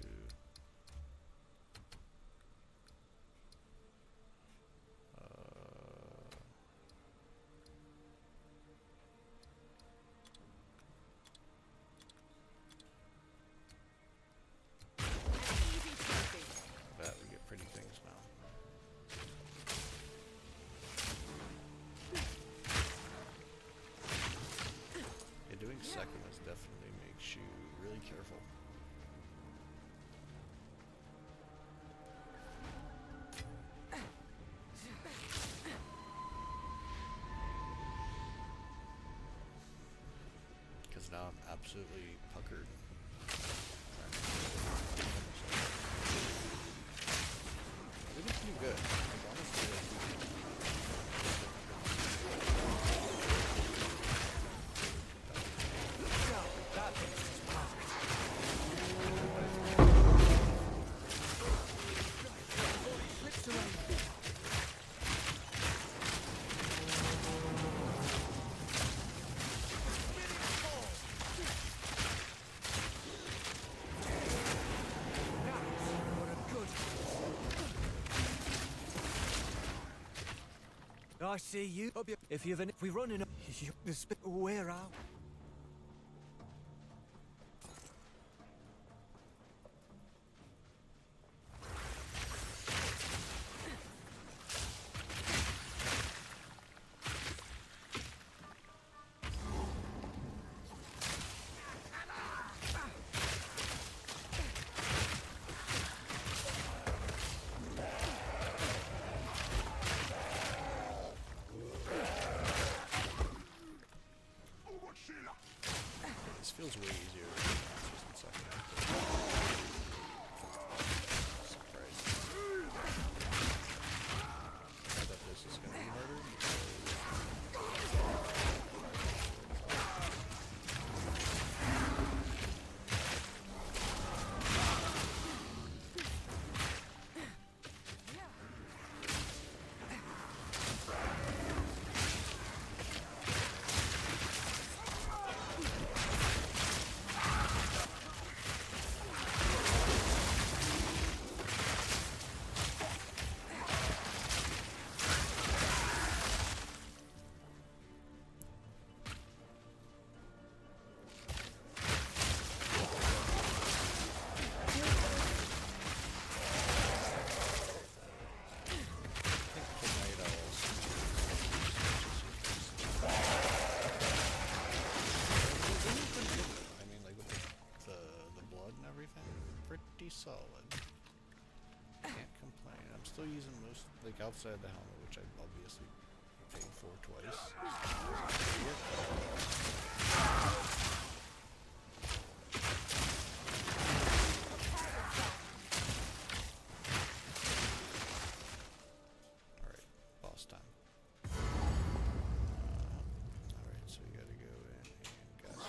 that we get pretty things now. Yeah, doing second is definitely makes you really careful. Because now I'm absolutely puckered. We did pretty good. Like, honestly, I see you. If we run in, we're out. This feels way easier than Masters and Second. Surprised. I thought this was gonna be harder. solid. Can't complain. I'm still using most, like, outside the helmet, which I obviously paid for twice. Alright, boss time. Alright, so we gotta go in and gas.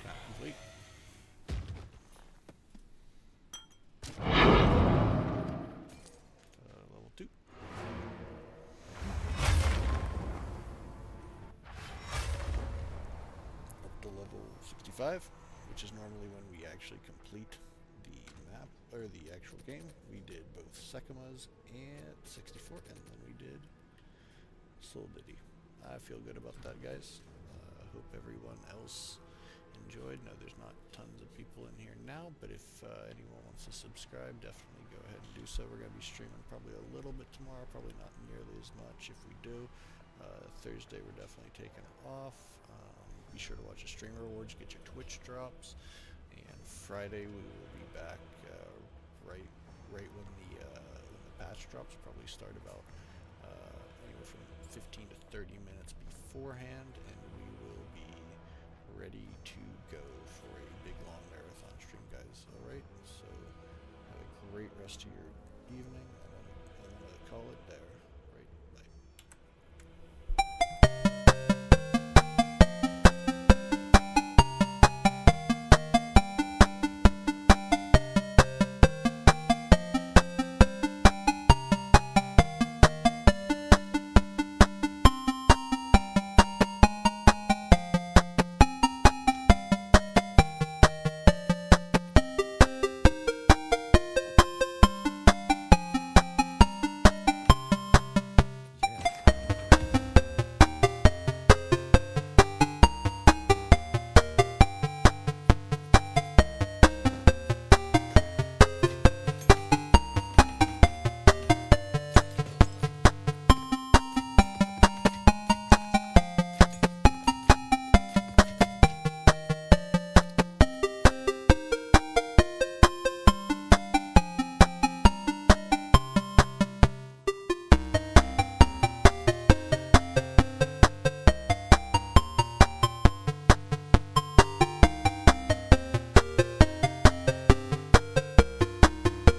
Snap complete. Level 2. Up to level 65, which is normally when we actually complete the map, or the actual game. We did both Sekimas and 64, and then we did Soul Diddy. I feel good about that, guys. Hope everyone else enjoyed. No, there's not tons of people in here now, but if anyone wants to subscribe, definitely go ahead and do so. We're going to be streaming probably a little bit tomorrow, probably not nearly as much if we do. Thursday we're definitely taking off. Be sure to watch the Stream Rewards, get your Twitch drops, and Friday we will be back right when the patch drops. Probably start about anywhere from 15 to 30 minutes beforehand, and we will be ready to go for a big long marathon stream, guys. Alright, so have a great rest of your evening, and I'm gonna call it there.